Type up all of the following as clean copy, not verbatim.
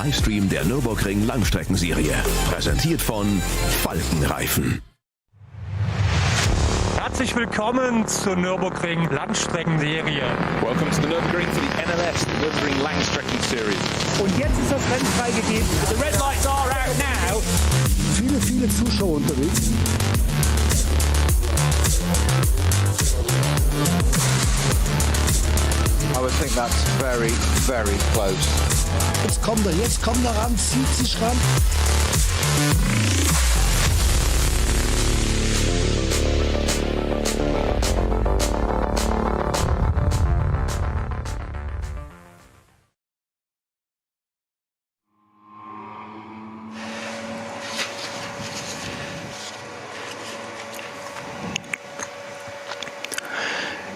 Livestream der Nürburgring Langstrecken-Serie. Präsentiert von Falkenreifen. Herzlich willkommen zur Nürburgring Langstrecken-Serie. Welcome to the Nürburgring for the NLS, the Nürburgring Langstrecken-Serie. Und jetzt ist das Rennen freigegeben. The red lights are out now. Viele Zuschauer unterwegs. I would think that's very, very close. Jetzt kommt er ran, zieht sich ran.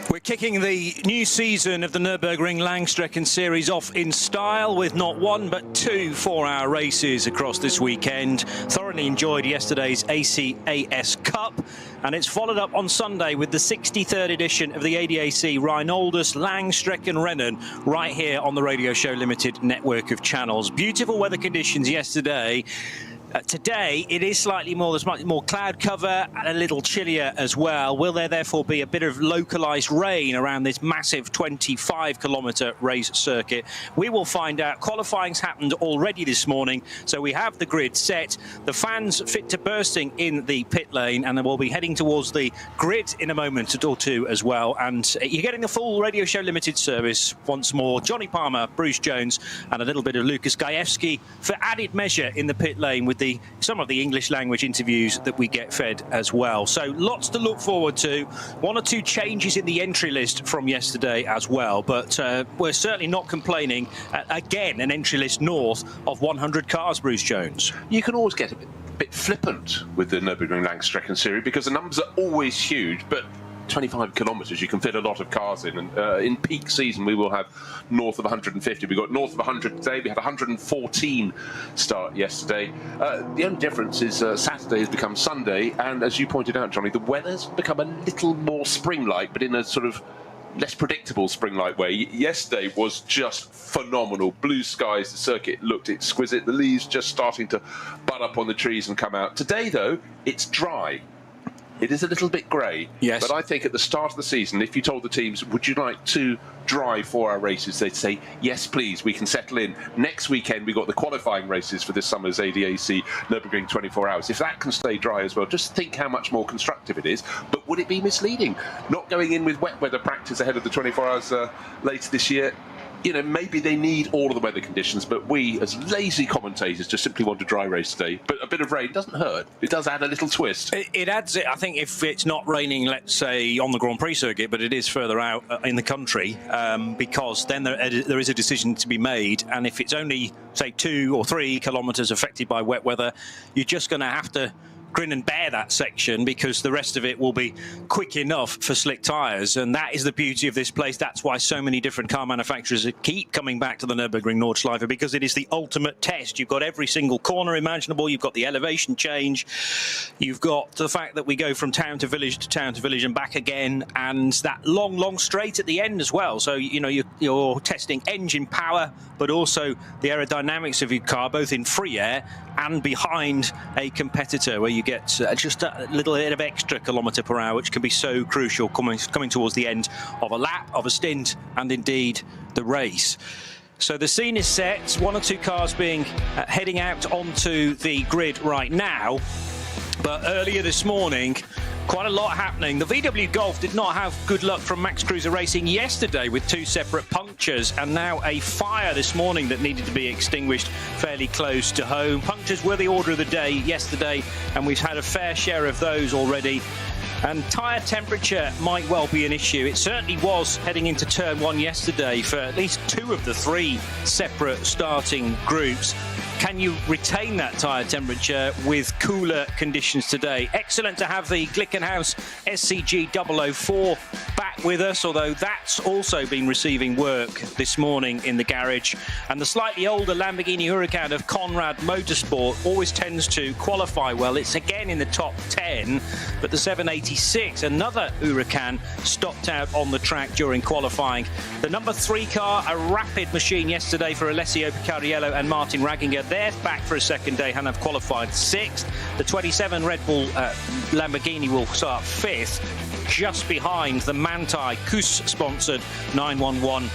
We're kicking the new season of the Nürburgring Langstrecken-Series off in style with not one but two 4-hour races across this weekend. Thoroughly enjoyed yesterday's ACAS Cup, and it's followed up on Sunday with the 63rd edition of the ADAC Rheinoldes Langstreckenrennen right here on the Radio Show Limited network of channels. Beautiful weather conditions yesterday. Today, it is slightly more, there's much more cloud cover and a little chillier as well. Will there therefore be a bit of localised rain around this massive 25-kilometre race circuit? We will find out. Qualifying's happened already this morning, so we have the grid set. The fans fit to bursting in the pit lane, and then we'll be heading towards the grid in a moment or two as well. And you're getting the full Radio Show Limited service once more. Johnny Palmer, Bruce Jones, and a little bit of Lucas Gajewski for added measure in the pit lane with some of the English language interviews that we get fed as well. So lots to look forward to. One or two changes in the entry list from yesterday as well, but we're certainly not complaining. Again, an entry list north of 100 cars, Bruce Jones. You can always get a bit flippant with the Nürburgring Langstrecken-Serie because the numbers are always huge, but 25 kilometres, you can fit a lot of cars in, and in peak season we will have north of 150. We got north of 100 today. We had 114 start yesterday. The only difference is Saturday has become Sunday, and as you pointed out, Johnny, the weather's become a little more spring-like, but in a sort of less predictable spring-like way. Yesterday was just phenomenal. Blue skies, the circuit looked exquisite, the leaves just starting to bud up on the trees and come out. Today, though, it's dry. It is a little bit grey, yes. But I think at the start of the season, if you told the teams, would you like to drive 4-hour races, they'd say, yes, please, we can settle in. Next weekend, we got the qualifying races for this summer's ADAC Nürburgring 24 hours. If that can stay dry as well, just think how much more constructive it is. But would it be misleading? Not going in with wet weather practice ahead of the 24 hours later this year? You know, maybe they need all of the weather conditions, but we, as lazy commentators, just simply want a dry race today. But a bit of rain doesn't hurt. It does add a little twist. It adds it. I think if it's not raining, let's say, on the Grand Prix circuit, but it is further out in the country, because then there is a decision to be made. And if it's only, say, 2 or 3 kilometres affected by wet weather, you're just going to have to grin and bear that section because the rest of it will be quick enough for slick tyres, and that is the beauty of this place. That's why so many different car manufacturers keep coming back to the Nürburgring Nordschleife, because it is the ultimate test. You've got every single corner imaginable, you've got the elevation change, you've got the fact that we go from town to village and back again, and that long straight at the end as well. So you know you're testing engine power, but also the aerodynamics of your car, both in free air and behind a competitor, where you get just a little bit of extra kilometre per hour, which can be so crucial coming towards the end of a lap, of a stint, and indeed the race. So the scene is set, 1 or 2 cars heading out onto the grid right now. But earlier this morning, quite a lot happening. The VW Golf did not have good luck from Max Cruiser Racing yesterday with 2 separate punctures, and now a fire this morning that needed to be extinguished fairly close to home. Punctures were the order of the day yesterday, and we've had a fair share of those already. And tyre temperature might well be an issue. It certainly was heading into turn 1 yesterday for at least 2 of the 3 separate starting groups. can you retain that tyre temperature with cooler conditions today? Excellent to have the Glickenhaus SCG 004 back with us, although that's also been receiving work this morning in the garage. And the slightly older Lamborghini Huracan of Conrad Motorsport always tends to qualify well. It's again in the top 10, but the 786, another Huracan, stopped out on the track during qualifying. The number 3 car, a rapid machine yesterday for Alessio Picariello and Martin Ragginger. They're back for a second day and have qualified 6th. The 27 Red Bull Lamborghini will start 5th, just behind the Manthey KUS-sponsored 911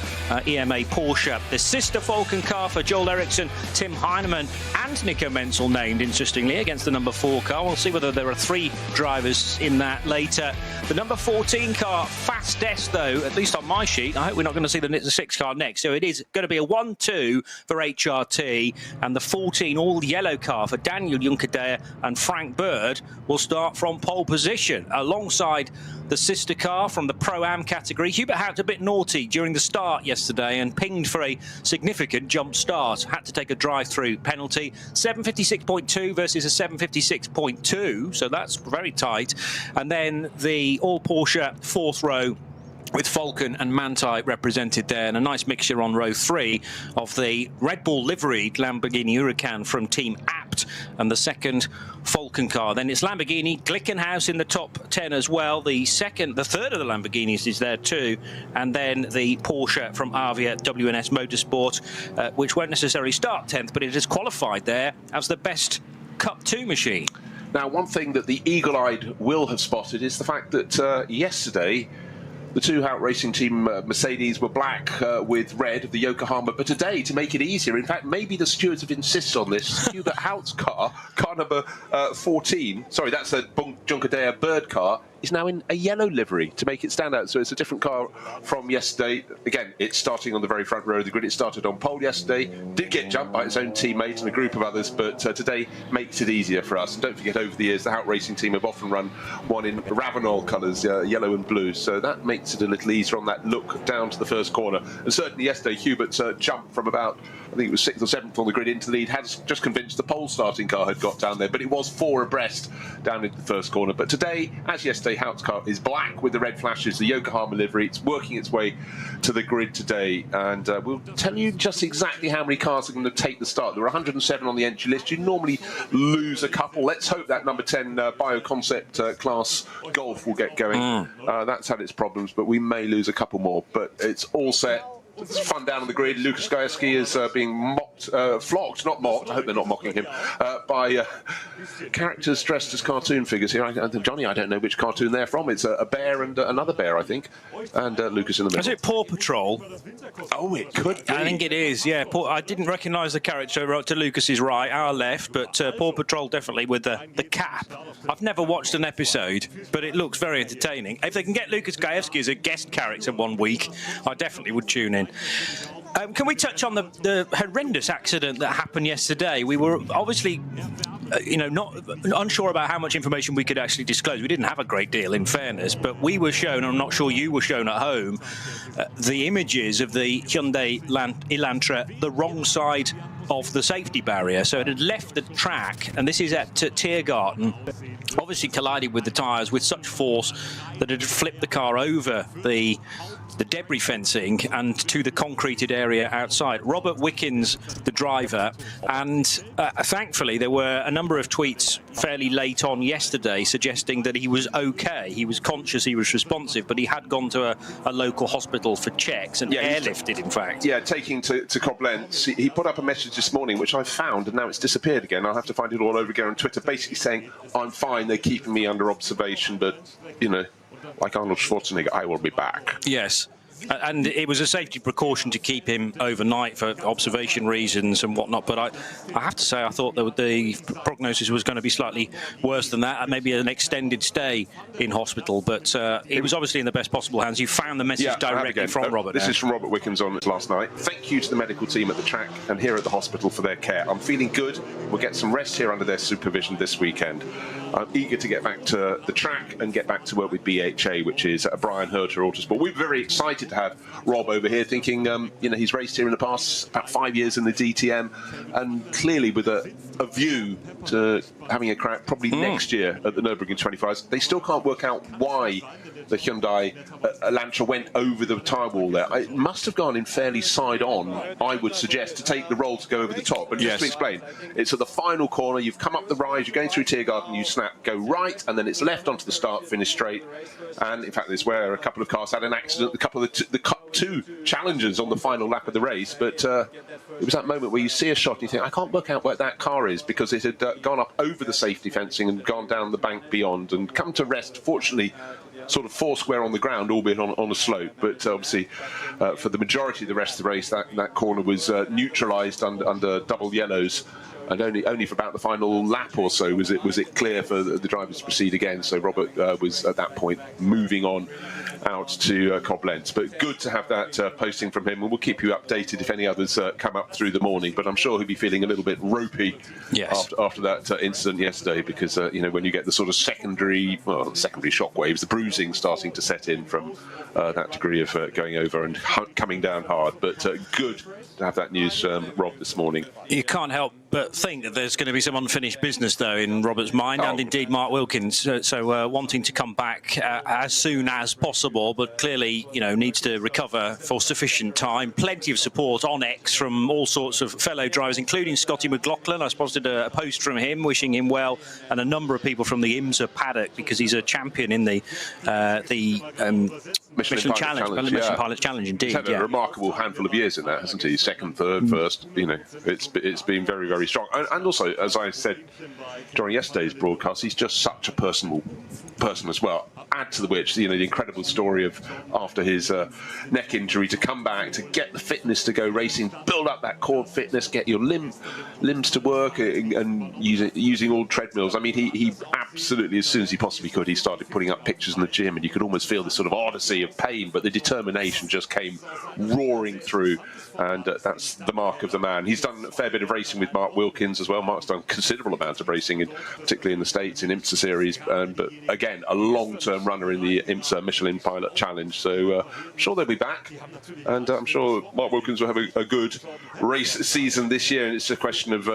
EMA Porsche. The sister Falcon car for Joel Eriksson, Tim Heinemann and Nico Menzel named, interestingly, against the number 4 car. We'll see whether there are 3 drivers in that later. The number 14 car, fastest though, at least on my sheet. I hope we're not going to see the 6 car next. So it is going to be a 1-2 for HRT, and the 14 all-yellow car for Daniel Juncadea and Frank Bird will start from pole position, alongside the sister car from the Pro-Am category. Hubert Haupt a bit naughty during the start yesterday and pinged for a significant jump start. Had to take a drive-through penalty. 756.2 versus a 756.2, so that's very tight. And then the all-Porsche 4th row with Falcon and Manthey represented there, and a nice mixture on row 3 of the Red Bull liveried Lamborghini Huracan from Team Abt and the second Falcon car. Then it's Lamborghini, Glickenhaus in the top 10 as well. The third of the Lamborghinis is there too, and then the Porsche from Avia WNS Motorsport, which won't necessarily start 10th, but it has qualified there as the best Cup 2 machine. Now, one thing that the eagle-eyed will have spotted is the fact that yesterday the 2 Haupt Racing Team Mercedes were black with red of the Yokohama, but today, to make it easier, in fact, maybe the stewards have insisted on this, Hubert Haupt's car number 14, sorry, that's a Juncadea Bird car, is now in a yellow livery to make it stand out. So it's a different car from yesterday. Again, it's starting on the very front row of the grid. It started on pole yesterday, did get jumped by its own teammate and a group of others, but today makes it easier for us. And don't forget, over the years, the Haupt Racing Team have often run one in Ravenol colours, yellow and blue. So that makes it a little easier on that look down to the first corner. And certainly yesterday, Hubert's jumped from about, I think it was 6th or 7th on the grid into the lead, has just convinced the pole starting car had got down there, but it was 4 abreast down into the first corner. But today, as yesterday, Haupt's car is black with the red flashes, the Yokohama livery. It's working its way to the grid today, and we'll tell you just exactly how many cars are going to take the start. There are 107 on the entry list. You normally lose a couple. Let's hope that number 10 Bioconcept class Golf will get going. That's had its problems, but we may lose a couple more. But it's all set. It's fun down on the grid. Lucas Gajewski is being flocked, not mocked, I hope they're not mocking him, by characters dressed as cartoon figures here. Johnny, I don't know which cartoon they're from. It's a bear and another bear, I think, and Lucas in the middle. Is it Paw Patrol? Oh, it could be. I think it is, yeah. I didn't recognise the character to Lucas's right, our left, but Paw Patrol definitely with the cap. I've never watched an episode, but it looks very entertaining. If they can get Lucas Gajewski as a guest character one week, I definitely would tune in. Can we touch on the horrendous accident that happened yesterday? We were obviously, not unsure about how much information we could actually disclose. We didn't have a great deal, in fairness, but we were shown, and I'm not sure you were shown at home, the images of the Hyundai Elantra, the wrong side of the safety barrier. So it had left the track, and this is at Tiergarten, obviously collided with the tyres with such force that it had flipped the car over the debris fencing and to the concreted area outside. Robert Wickens, the driver, and thankfully there were a number of tweets fairly late on yesterday suggesting that he was okay. He was conscious, he was responsive, but he had gone to a local hospital for checks and airlifted, in fact. Yeah, taking to Koblenz. He put up a message this morning, which I found, and now it's disappeared again. I'll have to find it all over again on Twitter, basically saying, I'm fine, they're keeping me under observation, but, like Arnold Schwarzenegger, I will be back. Yes. And it was a safety precaution to keep him overnight for observation reasons and whatnot. But I have to say, I thought that the prognosis was going to be slightly worse than that, maybe an extended stay in hospital. But it was obviously in the best possible hands. You found the message directly from Robert. This is from Robert Wickens on last night. Thank you to the medical team at the track and here at the hospital for their care. I'm feeling good. We'll get some rest here under their supervision this weekend. I'm eager to get back to the track and get back to work with BHA, which is Brian Herter Autosport. We're very excited to have Rob over here, thinking, he's raced here in the past about 5 years in the DTM, and clearly with a view to having a crack probably next year at the Nürburgring 25s. They still can't work out why the Hyundai Elantra went over the tyre wall there. It must have gone in fairly side on, I would suggest, to take the roll to go over the top. But just to explain, it's at the final corner, you've come up the rise, you're going through Tiergarten, you snap, go right, and then it's left onto the start, finish straight. And in fact, this is where a couple of cars had an accident, a couple of the two challengers on the final lap of the race. But it was that moment where you see a shot and you think, I can't work out where that car is, because it had gone up over the safety fencing and gone down the bank beyond and come to rest, fortunately, sort of four square on the ground, albeit on a slope. But obviously, for the majority of the rest of the race, that corner was neutralised under double yellows, and only for about the final lap or so was it clear for the drivers to proceed again. So Robert was at that point moving on out to Koblenz. But good to have that posting from him, and we'll keep you updated if any others come up through the morning. But I'm sure he'll be feeling a little bit ropey after that incident yesterday, because when you get the sort of secondary shockwaves, the bruising starting to set in from that degree of going over and coming down hard. But good to have that news from Rob this morning. You can't help but think that there's going to be some unfinished business, though, in Robert's mind, and indeed Mark Wilkins. So wanting to come back as soon as possible, but clearly, needs to recover for sufficient time. Plenty of support on X from all sorts of fellow drivers, including Scotty McLaughlin. I spotted a post from him wishing him well, and a number of people from the IMSA paddock, because he's a champion in the Michelin Challenge. Michelin Pilot Challenge, indeed. He's had a remarkable handful of years in that, hasn't he? Second, third, first. It's been very, very strong. And also, as I said during yesterday's broadcast, he's just such a personable person as well. Add to which, the incredible story of after his neck injury to come back, to get the fitness to go racing, build up that core fitness, get your limbs to work, and using all treadmills. I mean, he absolutely, as soon as he possibly could, he started putting up pictures in the gym, and you could almost feel this sort of odyssey of pain, but the determination just came roaring through, and that's the mark of the man. He's done a fair bit of racing with Mark Wilkins as well. Mark's done a considerable amount of racing, particularly in the States, in IMSA series, but again, a long-term runner in the IMSA Michelin Pilot Challenge. So I'm sure they'll be back, and I'm sure Mark Wilkins will have a good race season this year. And it's a question of,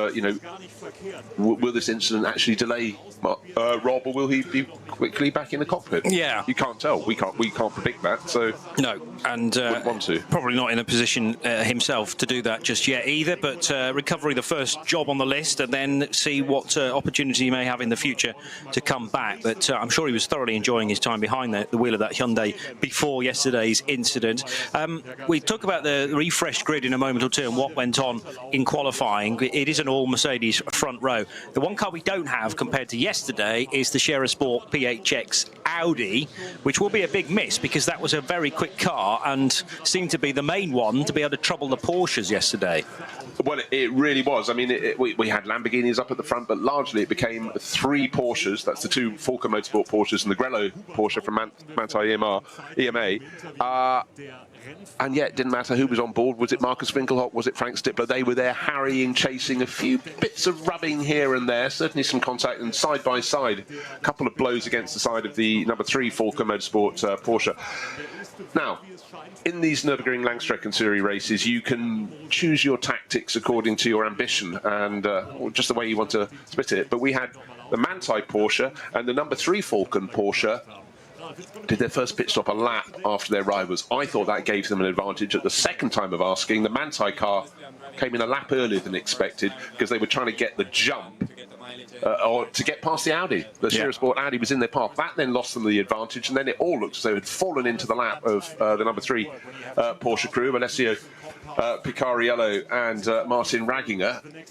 will this incident actually delay Rob, or will he be quickly back in the cockpit? Yeah, you can't tell. We can't predict that. So no, and wouldn't want to. Probably not in a position himself to do that just yet either. But recovery, the first job on the list, and then see what opportunity he may have in the future to come back. But I'm sure he was thoroughly enjoying his time behind the wheel of that Hyundai before yesterday's incident. We talk about the refreshed grid in a moment or two and what went on in qualifying. It is an all Mercedes front row. The one car we don't have compared to yesterday is the Scherer Sport PHX Audi, which will be a big miss, because that was a very quick car and seemed to be the main one to be able to trouble the Porsches yesterday. Well, it really was. I mean, we had Lamborghinis up at the front, but largely it became three Porsches. That's the two Falco Motorsport Porsches and the Grello Porsche from Manthey EMA. And yet, it didn't matter who was on board. Was it Marcus Winkelhock? Was it Frank Stippler? They were there harrying, chasing, a few bits of rubbing here and there, certainly some contact, and side by side, a couple of blows against the side of the number 3 Falco Motorsport Porsche. Now, in these Nürburgring Langstrecken-Serie races, you can choose your tactics according to your ambition and just the way you want to split it. But we had the Manthey Porsche and the number 3 Falcon Porsche did their first pit stop a lap after their rivals. I thought that gave them an advantage. At the second time of asking, the Manthey car came in a lap earlier than expected, because they were trying to get the jump or to get past the Audi. The Scherer Sport Audi was in their path. That then lost them the advantage, and then it all looked as though it had fallen into the lap of the number 3 Porsche crew, Alessio Picariello and Martin Ragginger.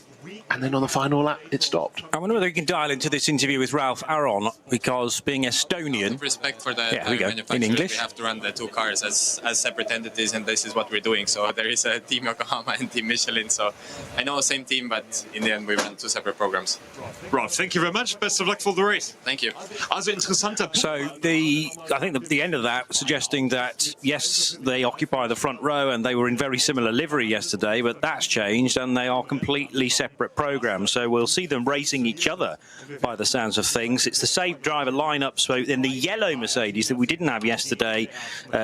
And then on the final lap, it stopped. I wonder whether we can dial into this interview with Ralph Aron, because being Estonian... Respect for the manufacturer, in English. We have to run the two cars as separate entities, and this is what we're doing. So there is a Team Yokohama and Team Michelin. So I know same team, but in the end we run two separate programs. Ralph, thank you very much. Best of luck for the race. Thank you. Also interessanter. So I think the end of that suggesting that yes, they occupy the front row and they were in very similar livery yesterday, but that's changed and they are completely separate separate programs, so we'll see them racing each other by the sounds of things. It's the same driver lineup, so in the yellow Mercedes that we didn't have yesterday,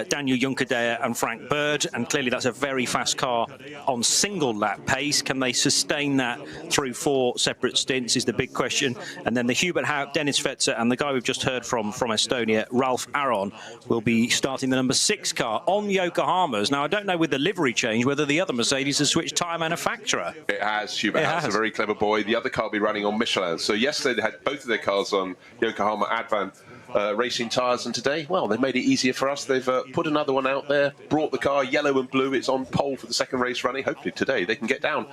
Daniel Juncadella and Frank Bird, and clearly that's a very fast car on single lap pace. Can they sustain that through 4 separate stints is the big question. And then the Hubert Hauk, Dennis Fetzer, and the guy we've just heard from Estonia, Ralph Aron, will be starting the number 6 car on Yokohama's. Now, I don't know with the livery change whether the other Mercedes has switched tyre manufacturer. It has. Hubert Hauk's a very clever boy. The other car will be running on Michelin. So yesterday they had both of their cars on Yokohama Advan racing tyres, and today, well, they made it easier for us. They've put another one out there, brought the car yellow and blue. It's on pole for the second race running. Hopefully today they can get down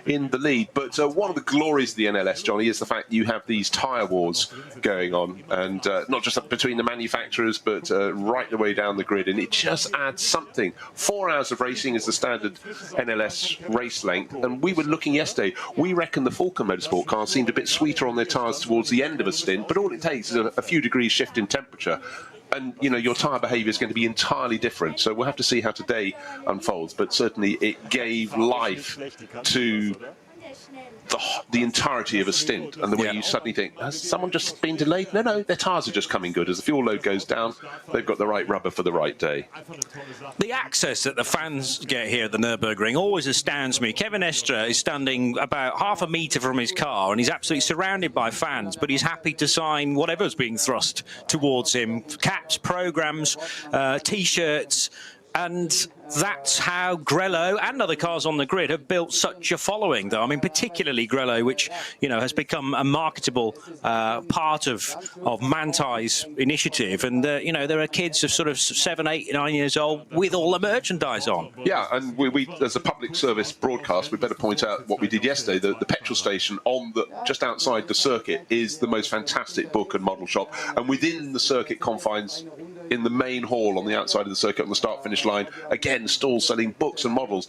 in the lead. But one of the glories of the NLS, Johnny, is the fact you have these tyre wars going on, and not just between the manufacturers, but right the way down the grid, and it just adds something. 4 hours of racing is the standard NLS race length, and we were looking yesterday, we reckon the Falcon Motorsport cars seemed a bit sweeter on their tyres towards the end of a stint, but all it takes is a few degrees shift in temperature, and your tyre behaviour is going to be entirely different. So we'll have to see how today unfolds, but certainly it gave life to the entirety of a stint, and the way you suddenly think, has someone just been delayed? No, their tyres are just coming good. As the fuel load goes down, they've got the right rubber for the right day. The access that the fans get here at the Nürburgring always astounds me. Kevin Estre is standing about half a metre from his car, and he's absolutely surrounded by fans, but he's happy to sign whatever's being thrust towards him. Caps, programmes, T-shirts. And that's how Grello and other cars on the grid have built such a following, though. I mean, particularly Grello, which, has become a marketable part of Mantai's initiative. And, there are kids of sort of 7, 8, 9 years old with all the merchandise on. Yeah, and we as a public service broadcast, we better point out what we did yesterday. The petrol station just outside the circuit is the most fantastic book and model shop. And within the circuit confines, in the main hall on the outside of the circuit on the start-finish line, again, stalls selling books and models.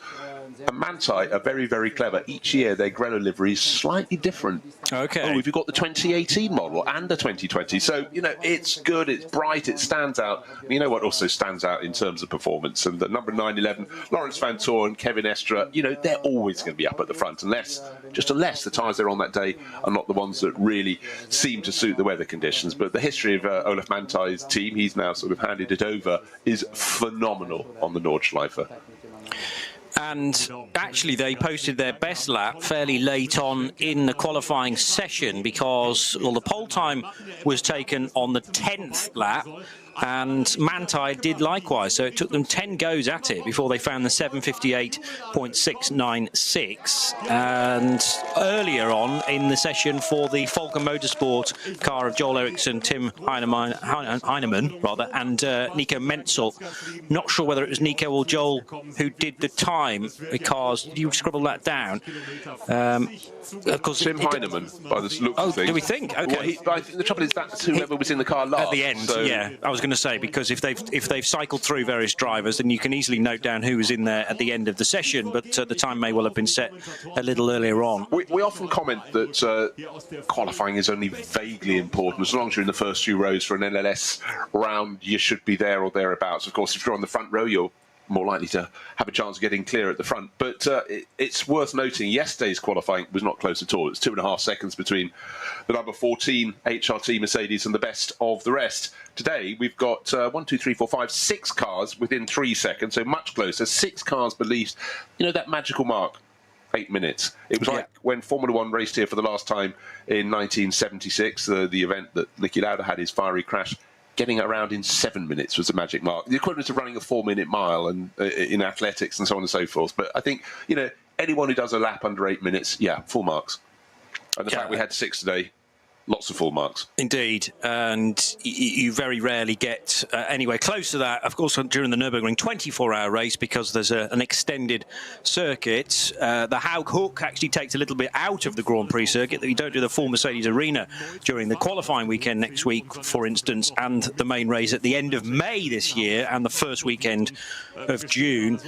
And Manthey are very, very clever. Each year, their Grello livery is slightly different. Okay. Oh, we've got the 2018 model and the 2020. So, it's good, it's bright, it stands out. You know what also stands out in terms of performance? And the number 911, Lawrence Van Tor and Kevin Estre, they're always going to be up at the front, unless the tyres they're on that day are not the ones that really seem to suit the weather conditions. But the history of Olaf Manthey's team, he's now sort of handed it over, is phenomenal on the Nordschleife. And actually, they posted their best lap fairly late on in the qualifying session because, the pole time was taken on the 10th lap, and Manthey did likewise. So it took them 10 goes at it before they found the 7:58.696. And earlier on in the session for the Falcon Motorsport car of Joel Eriksson, Tim Heinemann, and Nico Menzel. Not sure whether it was Nico or Joel who did the time, because you scribble that down. Of course, Tim Heinemann, by the looks of things. Do we think? Okay. Well, I think the trouble is that's whoever was in the car last. At the end, yeah. I was going to say, because if they've cycled through various drivers, then you can easily note down who was in there at the end of the session, but the time may well have been set a little earlier on. We often comment that qualifying is only vaguely important. As long as you're in the first few rows for an NLS round, you should be there or thereabouts. Of course, if you're on the front row, you're more likely to have a chance of getting clear at the front. But it's worth noting yesterday's qualifying was not close at all. It was 2.5 seconds between the number 14 HRT Mercedes and the best of the rest. Today we've got 6 cars within 3 seconds, so much closer. 6 cars beneath, that magical mark, 8 minutes. It was like when Formula One raced here for the last time in 1976, the event that Niki Lauda had his fiery crash. Getting around in 7 minutes was the magic mark. The equivalent of running a 4-minute mile and in athletics and so on and so forth. But I think, anyone who does a lap under 8 minutes, full marks. And the fact we had 6 today, lots of full marks. Indeed, and you very rarely get anywhere close to that. Of course, during the Nürburgring 24-hour race, because there's an extended circuit, the Hauk Hook actually takes a little bit out of the Grand Prix circuit. You don't do the full Mercedes Arena during the qualifying weekend next week, for instance, and the main race at the end of May this year and the first weekend of June.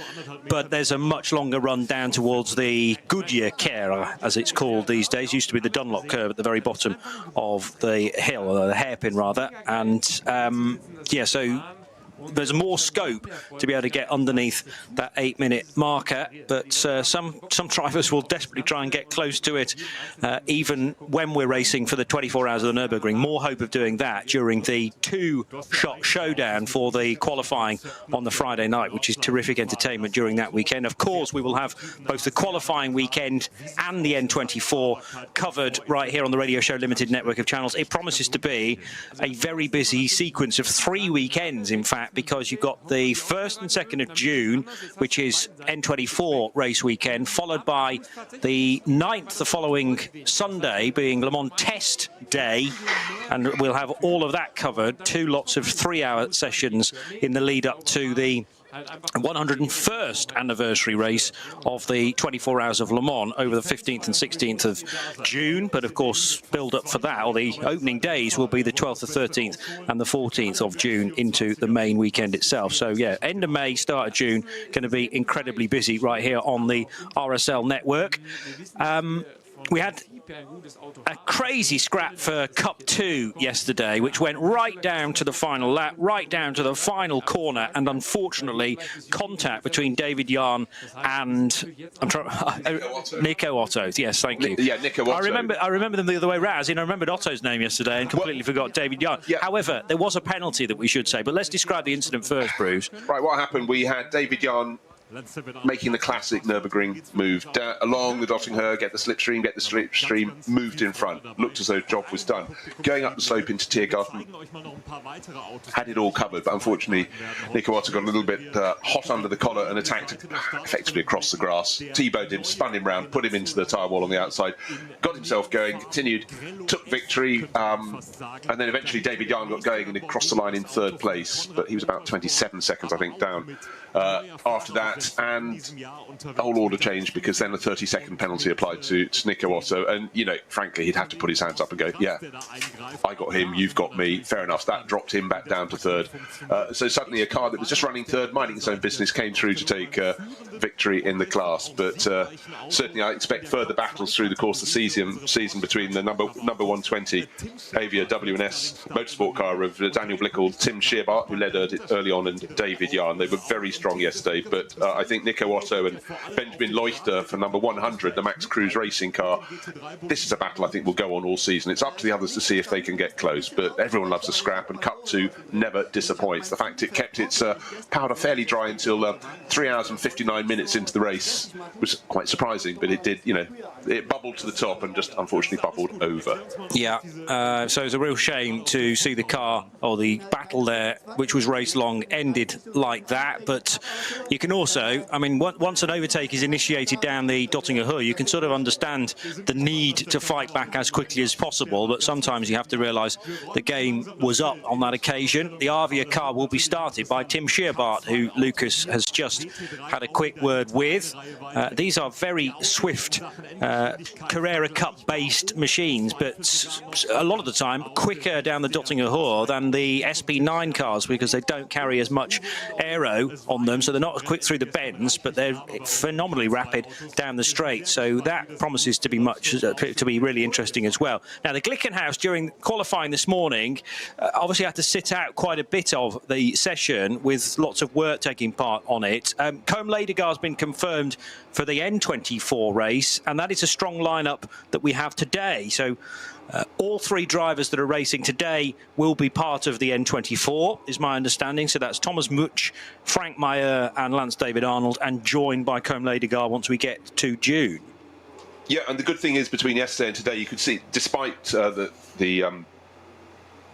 But there's a much longer run down towards the Goodyear Kehre, as it's called these days. It used to be the Dunlop curve at the very bottom of the hill, or the hairpin rather, and so there's more scope to be able to get underneath that 8-minute marker, but some drivers will desperately try and get close to it, even when we're racing for the 24 hours of the Nürburgring. More hope of doing that during the two-shot showdown for the qualifying on the Friday night, which is terrific entertainment during that weekend. Of course, we will have both the qualifying weekend and the N24 covered right here on the Radio Show Limited network of channels. It promises to be a very busy sequence of 3 weekends, in fact, because you've got the 1st and 2nd of June, which is N24 race weekend, followed by the 9th, the following Sunday, being Le Mans Test Day, and we'll have all of that covered. 2 lots of 3-hour sessions in the lead up to the 101st anniversary race of the 24 Hours of Le Mans over the 15th and 16th of June. But of course, build up for that, or the opening days, will be the 12th, the 13th and the 14th of June into the main weekend itself. So yeah, end of May, start of June, going to be incredibly busy right here on the RSL network. We had a crazy scrap for Cup 2 yesterday, which went right down to the final lap, right down to the final corner, and unfortunately contact between David Yarn and Nico Otto. Yes, thank you. Yeah, Nico Otto. I remember them the other way round. I remembered Otto's name yesterday and completely forgot David Yarn. Yeah. However, there was a penalty that we should say, but let's describe the incident first, Bruce. Right, what happened? We had David Yarn making the classic Nürburgring move along the Dottingher, get the slipstream, moved in front, looked as though the job was done. Going up the slope into Tiergarten, had it all covered, but unfortunately Nico Otto got a little bit hot under the collar and attacked effectively across the grass. T-boned him, spun him round, put him into the tyre wall on the outside, got himself going, continued, took victory, and then eventually David Yarn got going and crossed the line in 3rd place, but he was about 27 seconds, I think, down after that. And the whole order changed because then a 30-second penalty applied to Nico Otto, and you know, frankly, he'd have to put his hands up and go, yeah, I got him, you've got me, fair enough. That dropped him back down to 3rd. So suddenly a car that was just running 3rd, minding its own business, came through to take victory in the class. But certainly I expect further battles through the course of the season between the number 120 Avia W&S motorsport car of Daniel Blickel, Tim Scheerbart, who led early on, and David Yarn. They were very strong yesterday, but I think Nico Otto and Benjamin Leuchter for number 100, the Max Cruz racing car, this is a battle I think will go on all season. It's up to the others to see if they can get close, but everyone loves a scrap, and Cup 2 never disappoints. The fact it kept its powder fairly dry until 3 hours and 59 minutes into the race was quite surprising, but it did, you know, it bubbled to the top and just unfortunately bubbled over. Yeah, so it's a real shame to see the car, or the battle there, which was race long, ended like that. But you can also, I mean, once an overtake is initiated down the Dottingher, you can sort of understand the need to fight back as quickly as possible, but sometimes you have to realise the game was up on that occasion. The Avia car will be started by Tim Scheerbart, who Lucas has just had a quick word with. These are very swift Carrera Cup based machines, but a lot of the time quicker down the Dottingher than the SP9 cars, because they don't carry as much aero on them, so they're not as quick through the bends, but they're phenomenally rapid down the straight. So that promises to be really interesting as well. Now, the Glickenhaus during qualifying this morning obviously had to sit out quite a bit of the session with lots of work taking part on it. Combe Ladegar's been confirmed for the N24 race, and that is a strong lineup that we have today. So all 3 drivers that are racing today will be part of the N24, is my understanding. So that's Thomas Mutsch, Frank Meyer and Lance David Arnold, and joined by Combe Ladegar once we get to June. Yeah, and the good thing is between yesterday and today, you could see, despite the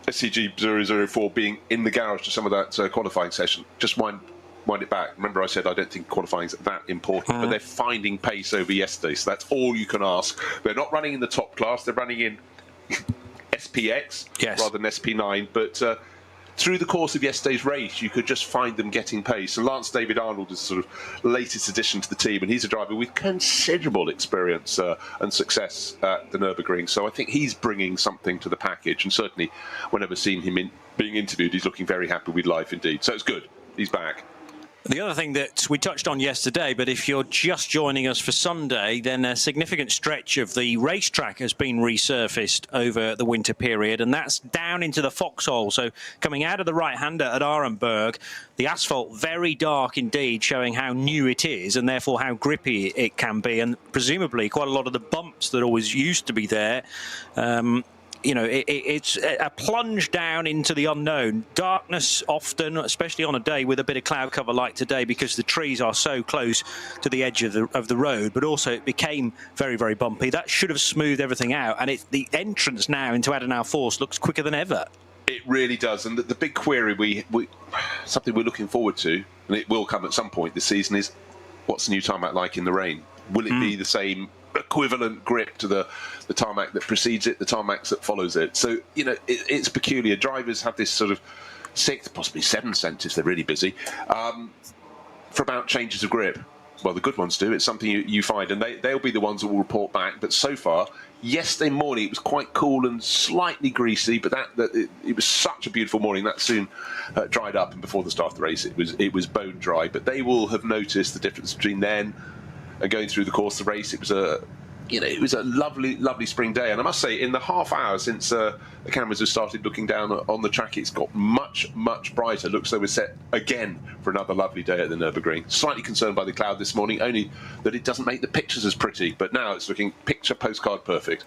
SCG 004 being in the garage to some of that qualifying session, just wind it back. Remember I said I don't think qualifying is that important, but they're finding pace over yesterday, so that's all you can ask. They're not running in the top class, they're running in SPX rather than SP9, but through the course of yesterday's race, you could just find them getting pace. And Lance David Arnold is sort of latest addition to the team, and he's a driver with considerable experience and success at the Nürburgring. So I think he's bringing something to the package, and certainly whenever seen him being interviewed, he's looking very happy with life indeed. So it's good. He's back. The other thing that we touched on yesterday, but if you're just joining us for Sunday, then a significant stretch of the racetrack has been resurfaced over the winter period, and that's down into the foxhole. So coming out of the right-hander at Arenberg, the asphalt very dark indeed, showing how new it is and therefore how grippy it can be, and presumably quite a lot of the bumps that always used to be there. You know, it's a plunge down into the unknown. Darkness often, especially on a day with a bit of cloud cover like today, because the trees are so close to the edge of the road, but also it became very, very bumpy. That should have smoothed everything out, and the entrance now into Adenauer Force looks quicker than ever. It really does, and the big query something we're looking forward to, and it will come at some point this season, is what's the new tarmac like in the rain? Will it be the same equivalent grip to the tarmac that precedes it, the tarmac that follows it? So, you know, it's peculiar. Drivers have this sort of sixth, possibly seventh sense if they're really busy, for about changes of grip. Well, the good ones do. It's something you find, and they'll be the ones that will report back. But so far, yesterday morning, it was quite cool and slightly greasy, but it was such a beautiful morning. That soon dried up, and before the start of the race, it was bone dry. But they will have noticed the difference between then and going through the course of the race. It was a lovely spring day, and I must say, in the half hour since the cameras have started looking down on the track, it's got much brighter. Looks like we're set again for another lovely day at the Nürburgring. Slightly concerned by the cloud this morning, only that it doesn't make the pictures as pretty, but now it's looking picture postcard perfect.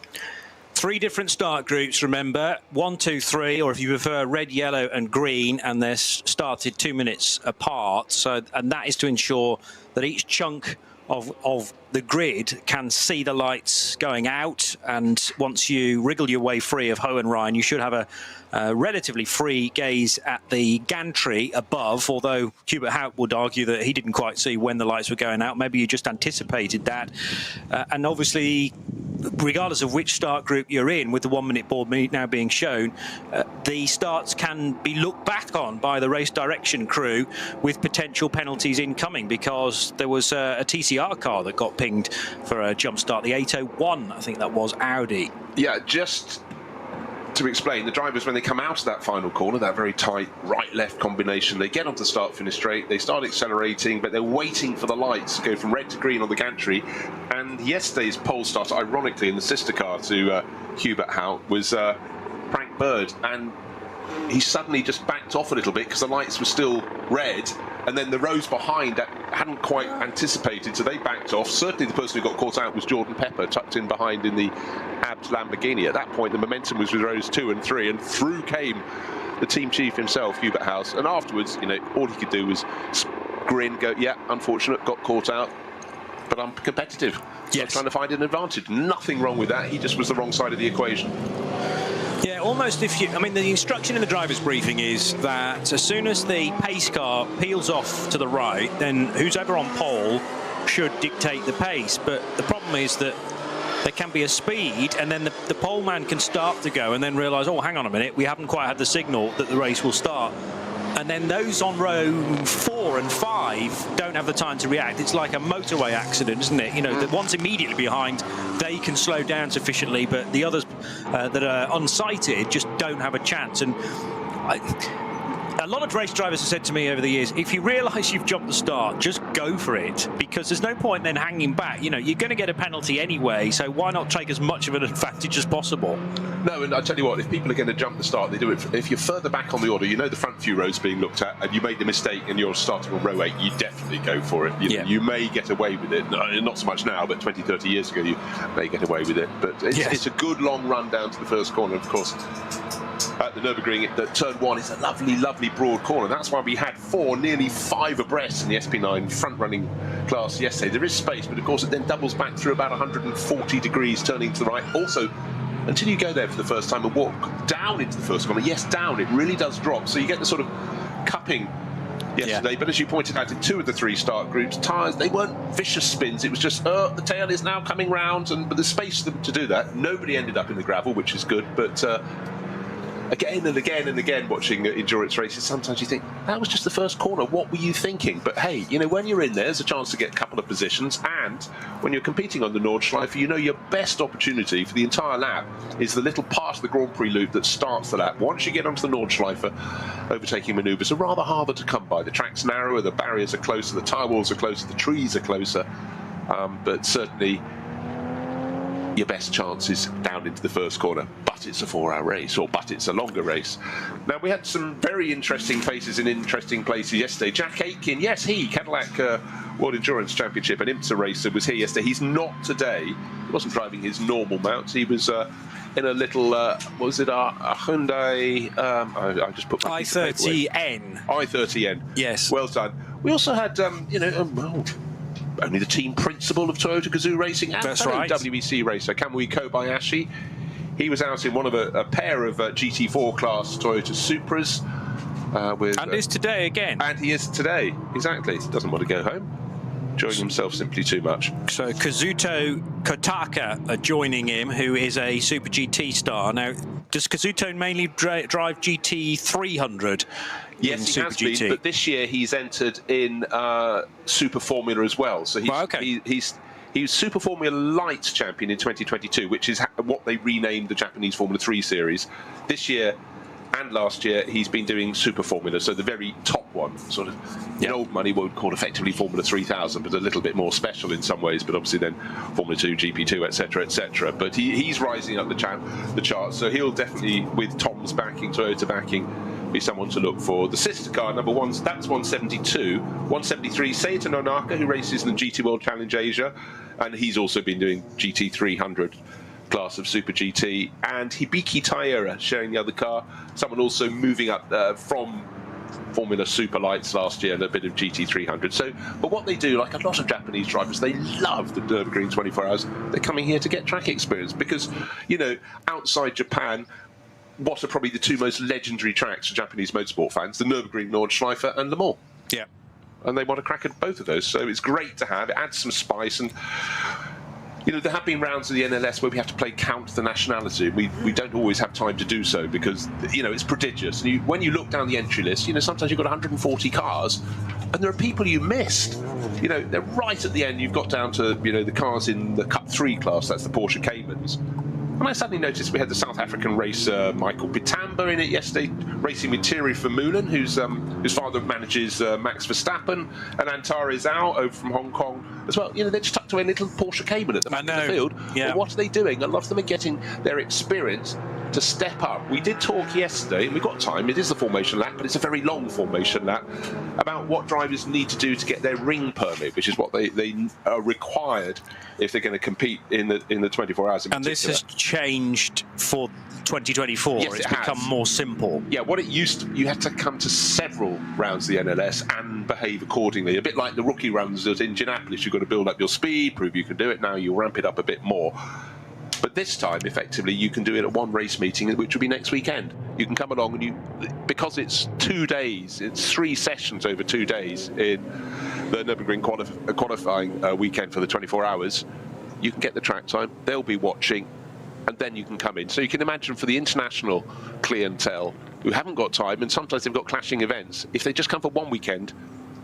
3 different start groups, remember, 1, 2, 3, or if you prefer, red, yellow and green, and they're started 2 minutes apart. So, and that is to ensure that each chunk of the grid can see the lights going out, and once you wriggle your way free of Hohenrhein, you should have a relatively free gaze at the gantry above, although Hubert Haupt would argue that he didn't quite see when the lights were going out. Maybe you just anticipated that. And obviously, regardless of which start group you're in, with the 1 minute board now being shown, the starts can be looked back on by the race direction crew with potential penalties incoming, because there was a TCR car that got pinged for a jump start, the 801, I think that was, Audi. Yeah, just to explain, the drivers, when they come out of that final corner, that very tight right-left combination, they get onto the start-finish straight, they start accelerating, but they're waiting for the lights to go from red to green on the gantry. And yesterday's pole starter, ironically, in the sister car to Hubert Haupt, was Frank Bird, and he suddenly just backed off a little bit because the lights were still red, and then the rows behind hadn't quite anticipated, so they backed off. Certainly the person who got caught out was Jordan Pepper, tucked in behind in the Abs Lamborghini. At that point, the momentum was with rows 2 and 3, and through came the team chief himself, Hubert Haupt. And afterwards, you know, all he could do was grin, go, yeah, unfortunate, got caught out, but I'm competitive. So yes. I'm trying to find an advantage. Nothing wrong with that. He just was the wrong side of the equation. Yeah, almost. I mean, the instruction in the driver's briefing is that as soon as the pace car peels off to the right, then who's ever on pole should dictate the pace. But the problem is that there can be a speed, and then the pole man can start to go and then realise, oh, hang on a minute, we haven't quite had the signal that the race will start. And then those on row 4 and 5 don't have the time to react. It's like a motorway accident, isn't it? You know, the ones immediately behind, they can slow down sufficiently, but the others that are unsighted just don't have a chance. And a lot of race drivers have said to me over the years, if you realise you've jumped the start, just go for it, because there's no point then hanging back. You know, you're going to get a penalty anyway, so why not take as much of an advantage as possible? No, and I tell you what, if people are going to jump the start, they do it. If you're further back on the order, you know the front few rows being looked at, and you made the mistake and you're starting on row 8, you definitely go for it. You may get away with it. No, not so much now, but 20, 30 years ago, you may get away with it. But it's a good long run down to the first corner, of course. At the Nürburgring, the turn 1 is a lovely broad corner. That's why we had 4, nearly 5 abreast in the SP9 front-running class yesterday. There is space, but of course it then doubles back through about 140 degrees, turning to the right. Also, until you go there for the first time and walk down into the first corner, yes, down, it really does drop. So you get the sort of cupping yesterday. But as you pointed out, in 2 of the 3 start groups, tyres, they weren't vicious spins. It was just, the tail is now coming round, but there's space for them to do that. Nobody ended up in the gravel, which is good, but again and again and again watching endurance races, sometimes you think, that was just the first corner, what were you thinking? But hey, you know, when you're in there, there's a chance to get a couple of positions, and when you're competing on the Nordschleife, you know your best opportunity for the entire lap is the little part of the Grand Prix loop that starts the lap. Once you get onto the Nordschleife, overtaking manoeuvres are rather harder to come by. The track's narrower, the barriers are closer, the tyre walls are closer, the trees are closer, but certainly your best chance is down into the first corner. But it's a 4-hour race, but it's a longer race. Now, we had some very interesting faces in interesting places yesterday. Jack Aitken, yes, Cadillac World Endurance Championship and IMSA racer, was here yesterday. He's not today. He wasn't driving his normal mount. He was in a little, a Hyundai, I just put my i30N. i30N. Yes. Well done. We also had, only the team principal of Toyota Gazoo Racing and That's right. WEC racer Kamui Kobayashi. He was out in one of a pair of GT4 class Toyota Supras. And is today again. And he is today, exactly. He doesn't want to go home. Enjoying himself simply too much. So Kazuto Kotaka joining him, who is a Super GT star. Now, does Kazuto mainly drive GT300? Yes, he has been, but this year he's entered in Super Formula as well. So he's Super Formula Light champion in 2022, which is what they renamed the Japanese Formula 3 series. This year and last year he's been doing Super Formula, so the very top one, sort of in old money what would call effectively Formula 3000, but a little bit more special in some ways, but obviously then Formula 2, GP2, etc, etc. But he's rising up the charts, so he'll definitely, with Tom's backing, Toyota backing, be someone to look for. The sister car, number one, that's 172. 173, Seita Nonaka, who races in the GT World Challenge Asia, and he's also been doing GT300 class of Super GT. And Hibiki Taira sharing the other car, someone also moving up from Formula Super Lights last year and a bit of GT300. So, but what they do, like a lot of Japanese drivers, they love the Nürburgring 24 Hours. They're coming here to get track experience because, you know, outside Japan, what are probably the two most legendary tracks for Japanese motorsport fans? The Nürburgring, Nordschleife and Le Mans. Yeah. And they want to crack at both of those. So it's great to have. It adds some spice. And, you know, there have been rounds of the NLS where we have to play count the nationality. We don't always have time to do so because, you know, it's prodigious. And when you look down the entry list, you know, sometimes you've got 140 cars and there are people you missed. You know, they're right at the end. You've got down to, you know, the cars in the Cup 3 class. That's the Porsche Caymans. And I suddenly noticed we had the South African racer Michael Pitamba in it yesterday, racing with Thierry Vermeulen, whose father manages Max Verstappen, and Antara Zhao over from Hong Kong as well. You know, they're just tucked away in a little Porsche Cayman at the back of the field. Yeah. But what are they doing? A lot of them are getting their experience to step up. We did talk yesterday, and we've got time, it is the formation lap, but it's a very long formation lap, about what drivers need to do to get their ring permit, which is what they are required if they're going to compete in the 24 hours in and particular. This has changed for 2024. Yes, it's become more simple. Yeah, what it used to, you had to come to several rounds of the NLS and behave accordingly. A bit like the rookie runs at Indianapolis. You've got to build up your speed, prove you can do it. Now you'll ramp it up a bit more. But this time, effectively, you can do it at one race meeting, which will be next weekend. You can come along and because it's 2 days, it's 3 sessions over 2 days in the Nürburgring qualifying weekend for the 24 hours, you can get the track time, they'll be watching, and then you can come in. So you can imagine for the international clientele who haven't got time, and sometimes they've got clashing events, if they just come for one weekend,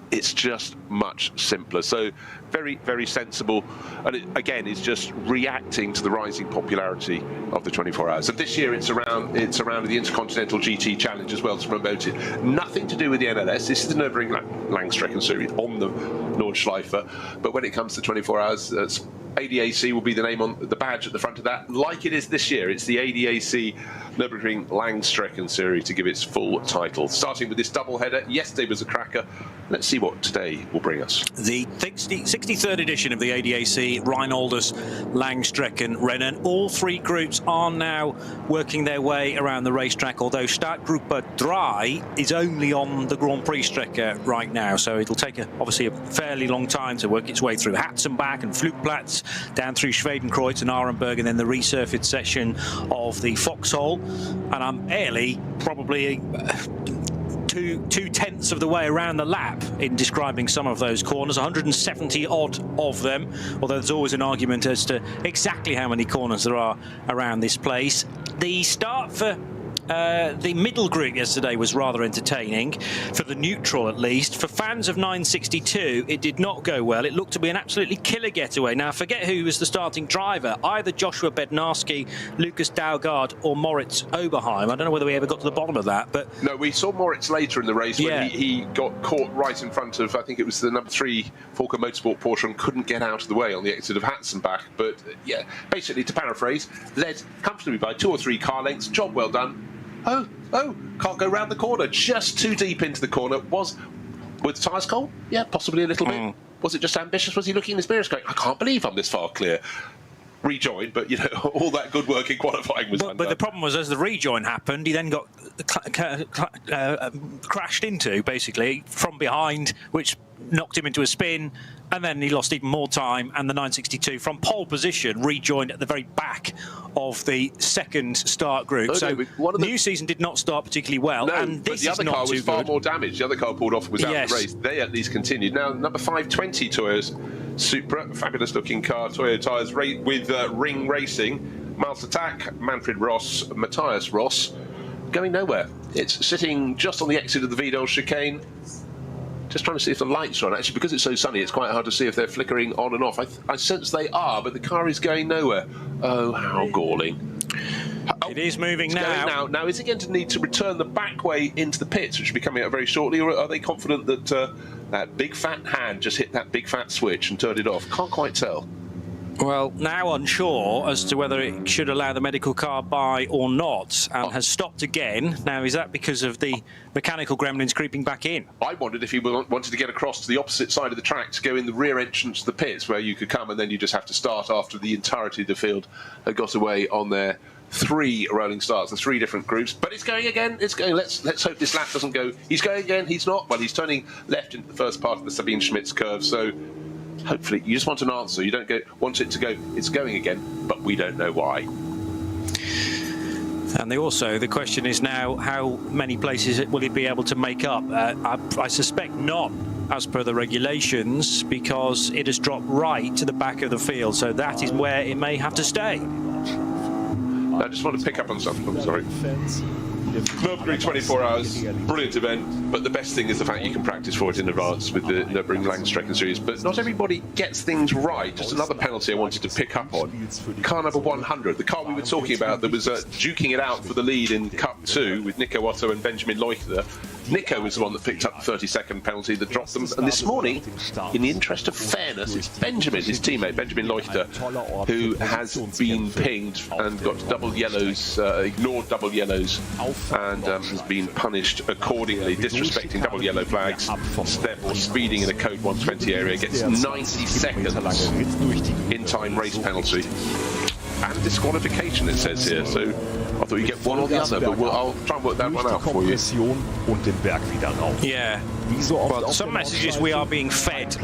it's just much simpler. So very, very sensible. And it, again, is just reacting to the rising popularity of the 24 hours. And this year it's around the Intercontinental GT Challenge as well to promote it. Nothing to do with the NLS. This is the Nürburgring Langstrecken-Serie on the Nordschleife. But when it comes to 24 hours, ADAC will be the name on the badge at the front of that, like it is this year. It's the ADAC Nürburgring Langstrecken-Serie to give its full title. Starting with this double header, yesterday was a cracker. Let's see what today will bring us. The 63rd edition of the ADAC Rheinaldus Langstrecken-Rennen. All 3 groups are now working their way around the racetrack, although Startgruppe 3 is only on the Grand Prix Strecke right now, so it'll take obviously a fairly long time to work its way through Hatzenbach and Flugplatz, down through Schwedenkreuz and Arenberg, and then the resurfaced section of the Foxhole. And I'm barely, probably 2/10 of the way around the lap in describing some of those corners, 170 odd of them, although there's always an argument as to exactly how many corners there are around this place. The start for The middle group yesterday was rather entertaining, for the neutral at least. For fans of 962, it did not go well. It looked to be an absolutely killer getaway. Now, forget who was the starting driver. Either Joshua Bednarski, Lucas Daugard or Moritz Oberheim. I don't know whether we ever got to the bottom of that, but... No, we saw Moritz later in the race when he got caught right in front of, I think it was the number 3 Falcon Motorsport Porsche, and couldn't get out of the way on the exit of Hatzenbach. But, yeah, basically, to paraphrase, led comfortably by 2 or 3 car lengths. Job well done. Oh, can't go round the corner. Just too deep into the corner. Were the tyres cold? Yeah, possibly a little bit. Was it just ambitious? Was he looking in his mirrors going, I can't believe I'm this far clear? Rejoin, but, you know, all that good work in qualifying was undone. But the problem was, as the rejoin happened, he then got crashed into, basically, from behind, which knocked him into a spin, and then he lost even more time, and the 962 from pole position rejoined at the very back of the second start group. So new season did not start particularly well, and this the is other not car too was far good. more damaged. The other car pulled off and was out of the race. They at least continued. Now, number 520 Toyo's Supra, fabulous looking car, Toyo tyres with Ring Racing, Miles Attack, Manfred Ross, Matthias Ross, going nowhere. It's sitting just on the exit of the Vidal chicane. Just trying to see if the lights are on. Actually, because it's so sunny, it's quite hard to see if they're flickering on and off. I sense they are, but the car is going nowhere. Oh, how galling. It is moving now. Now, is he going to need to return the back way into the pits, which will be coming out very shortly, or are they confident that that big fat hand just hit that big fat switch and turned it off? Can't quite tell. Well, now unsure as to whether it should allow the medical car by or not, and has stopped again. Now, is that because of the mechanical gremlins creeping back in? I wondered if he wanted to get across to the opposite side of the track to go in the rear entrance to the pits, where you could come and then you just have to start after the entirety of the field had got away on their 3 rolling starts, the 3 different groups. But it's going again. It's going. Let's hope this lap doesn't go. He's going again. He's not. Well, he's turning left into the first part of the Sabine Schmitz curve. So hopefully, you just want an answer. You don't want it to go. It's going again, but we don't know why. And the question is now, how many places will he be able to make up? I suspect none, as per the regulations, because it has dropped right to the back of the field. So that is where it may have to stay. I just want to pick up on something. I'm sorry. Nürburgring 24 hours, brilliant event, but the best thing is the fact you can practice for it in advance with the Nürburgring Langstrecken-Serie. But not everybody gets things right. Just another penalty I wanted to pick up on. Car number 100, the car we were talking about that was duking it out for the lead in Cup 2 with Nico Otto and Benjamin Leuchter. Nico was the one that picked up the 30-second penalty that dropped them. And this morning, in the interest of fairness, it's Benjamin, his teammate, Benjamin Leuchter, who has been pinged and got double yellows, ignored double yellows, and has been punished accordingly, disrespecting double yellow flags, therefore speeding in a code 120 area, gets 90 seconds in-time race penalty. And disqualification, it says here, so I thought you'd get one or the other, but I'll try and work that one out for you. Yeah. Well, some messages we are being fed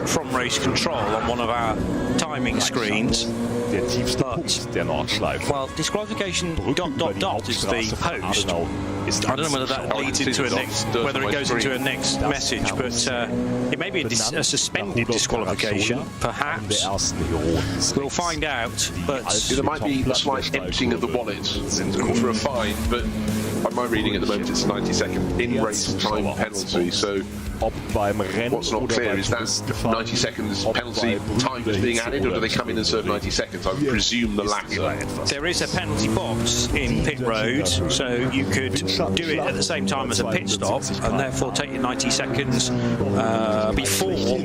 from race control on one of our timing screens. But, well, disqualification ... is the post. I don't know whether that leads into a next, whether it goes into a next message, but it may be a suspended disqualification, perhaps. We'll find out, but there might be a slight emptying of the wallet for a fine, but by my reading at the moment it's a 90-second in-race time penalty, so what's not clear is that 90 seconds penalty time is being added, or do they come in and serve 90 seconds? I would presume the latter. There is a penalty box in pit road, so you could do it at the same time as a pit stop, and therefore take your 90 seconds before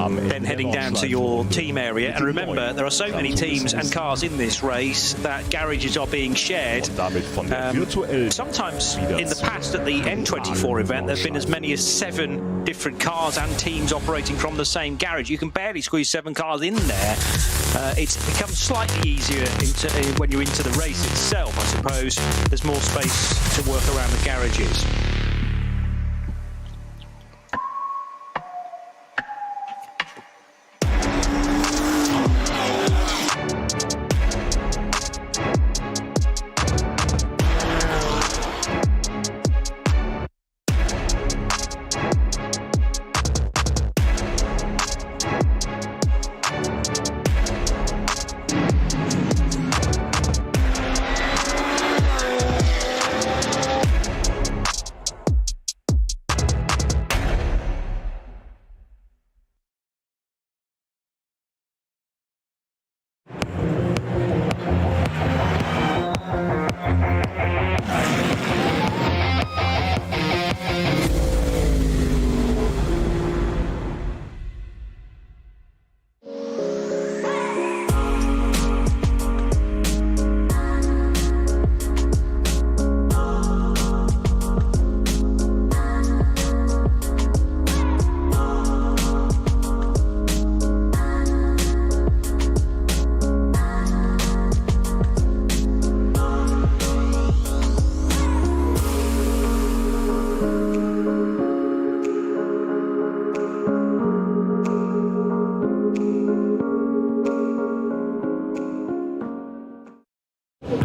then heading down to your team area. And remember, there are so many teams and cars in this race that garages are being shared. Sometimes in the past at the N24 event, there have been as many as 7 different cars and teams operating from the same garage. You can barely squeeze 7 cars in there. It's become slightly easier when you're into the race itself, I suppose. There's more space to work around the garages.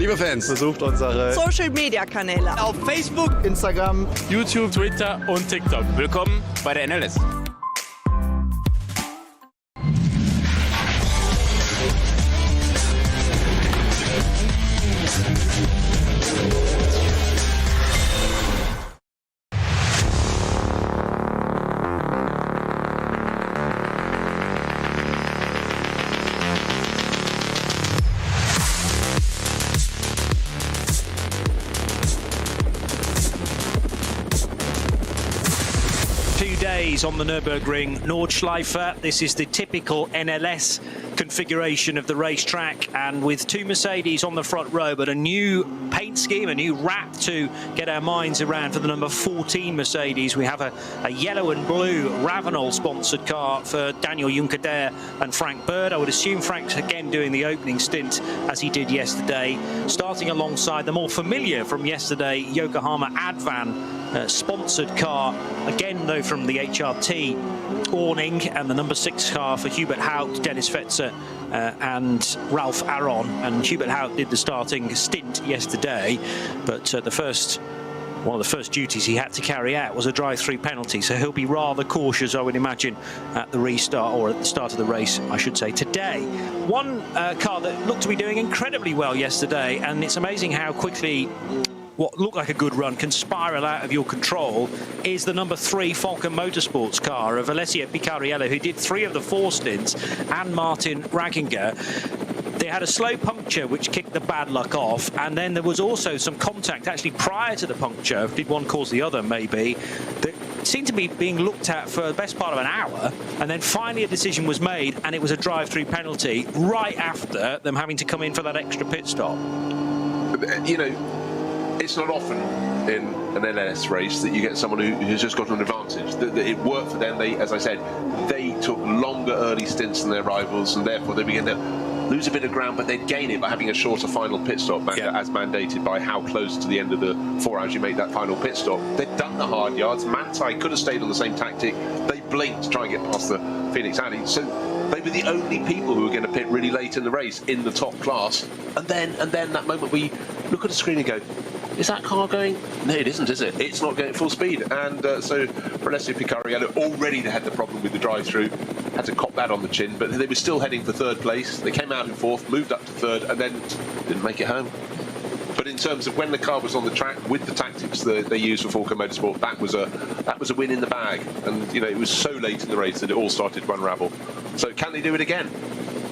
Liebe Fans, besucht unsere Social-Media-Kanäle auf Facebook, Instagram, YouTube, Twitter und TikTok. Willkommen bei der NLS. On the Nürburgring Nordschleife. This is the typical NLS configuration of the racetrack, and with two Mercedes on the front row, but a new paint scheme, a new wrap to get our minds around for the number 14 Mercedes. We have a yellow and blue Ravenel sponsored car for Daniel Juncker and Frank Bird. I would assume Frank's again doing the opening stint as he did yesterday, starting alongside the more familiar from yesterday Yokohama Advan sponsored car, again though from the HRT awning, and the number 6 car for Hubert Haupt, Dennis Fetzer and Ralph Aron. And Hubert Haupt did the starting stint yesterday, but one of the first duties he had to carry out was a drive-through penalty, so he'll be rather cautious, I would imagine, at the restart, or at the start of the race, I should say, today. One car that looked to be doing incredibly well yesterday, and it's amazing how quickly what looked like a good run can spiral out of your control, is the number 3 Falcon Motorsports car of Alessio Picariello, who did 3 of the 4 stints, and Martin Raginger. They had a slow puncture which kicked the bad luck off, and then there was also some contact actually prior to the puncture. Did one cause the other, maybe? That seemed to be being looked at for the best part of an hour, and then finally a decision was made, and it was a drive-through penalty right after them having to come in for that extra pit stop. You know, it's not often in an NLS race that you get someone who's just got an advantage. That it worked for them. They, as I said, they took longer early stints than their rivals, and therefore they began to lose a bit of ground, but they'd gain it by having a shorter final pit stop, as mandated by how close to the end of the 4 hours you make that final pit stop. They'd done the hard yards. Manthey could have stayed on the same tactic. They blinked to try and get past the Phoenix Alley. So they were the only people who were going to pit really late in the race in the top class. And then that moment we look at the screen and go, is that car going? No, it isn't, is it? It's not going at full speed. And so for Alessio Picariello, already they had the problem with the drive-through, had to cop that on the chin, but they were still heading for 3rd place. They came out in 4th, moved up to 3rd, and then didn't make it home. But in terms of when the car was on the track with the tactics that they used for Falcon Motorsport, that was a win in the bag. And you know, it was so late in the race that it all started to unravel. So can they do it again?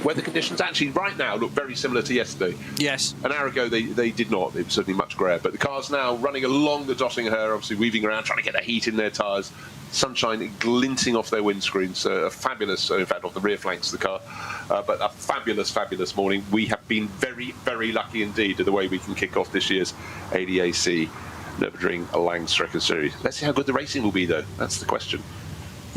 Weather conditions actually right now look very similar to yesterday. Yes. An hour ago they did not. It was certainly much grayer. But the car's now running along the Dottingham, obviously weaving around, trying to get the heat in their tyres. Sunshine glinting off their windscreens. So a fabulous, in fact, off the rear flanks of the car. But a fabulous, fabulous morning. We have been very, very lucky indeed with the way we can kick off this year's ADAC Nürburgring Langstrecken-Serie. Let's see how good the racing will be, though. That's the question.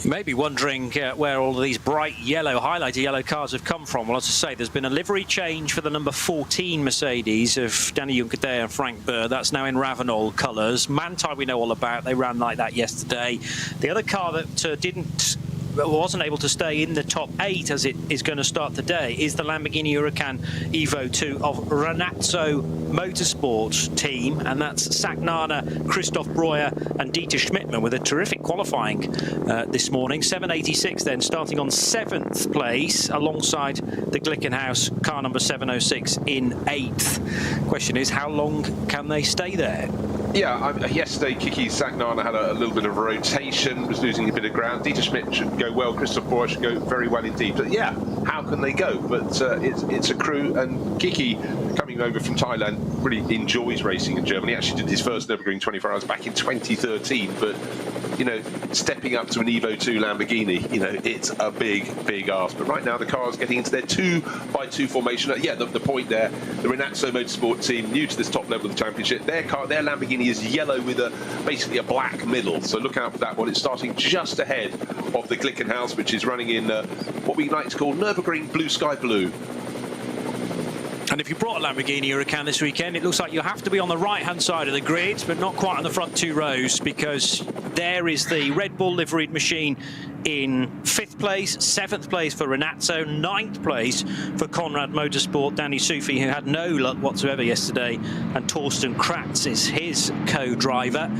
You may be wondering where all of these bright yellow, highlighted yellow cars have come from. Well, as I say, there's been a livery change for the number 14 Mercedes of Danny Juncker and Frank Bird. That's now in Ravenel colours. Manthey we know all about. They ran like that yesterday. The other car that wasn't able to stay in the top 8 as it is going to start today is the Lamborghini Huracan Evo 2 of Renazzo Motorsports team, and that's Sagnana, Christoph Breuer and Dieter Schmidtmann with a terrific qualifying this morning. 786 then, starting on 7th place alongside the Glickenhaus car number 706 in 8th. Question is, how long can they stay there? Yeah, yesterday Kiki Sagnana had a little bit of a rotation, was losing a bit of ground. Dieter Schmidt should go well, Christoph Breuer should go very well indeed. But yeah, how can they go? But it's a crew, and Kiki, coming over from Thailand, really enjoys racing in Germany. He actually did his first Nürburgring 24 hours back in 2013, but you know, stepping up to an Evo 2 Lamborghini, you know, it's a big, big ask. But right now the car is getting into their 2x2 formation. Yeah, the point there, the Renazzo Motorsport team, new to this top level of the championship, their Lamborghini is yellow with basically a black middle. So look out for that one. It's starting just ahead of the Glickenhaus, which is running in what we like to call Nürburgring Blue Sky Blue. And if you brought a Lamborghini Huracan this weekend, it looks like you have to be on the right-hand side of the grid, but not quite on the front two rows, because there is the Red Bull liveried machine in 5th place, 7th place for Renazzo, 9th place for Conrad Motorsport, Danny Sufi, who had no luck whatsoever yesterday, and Torsten Kratz is his co-driver.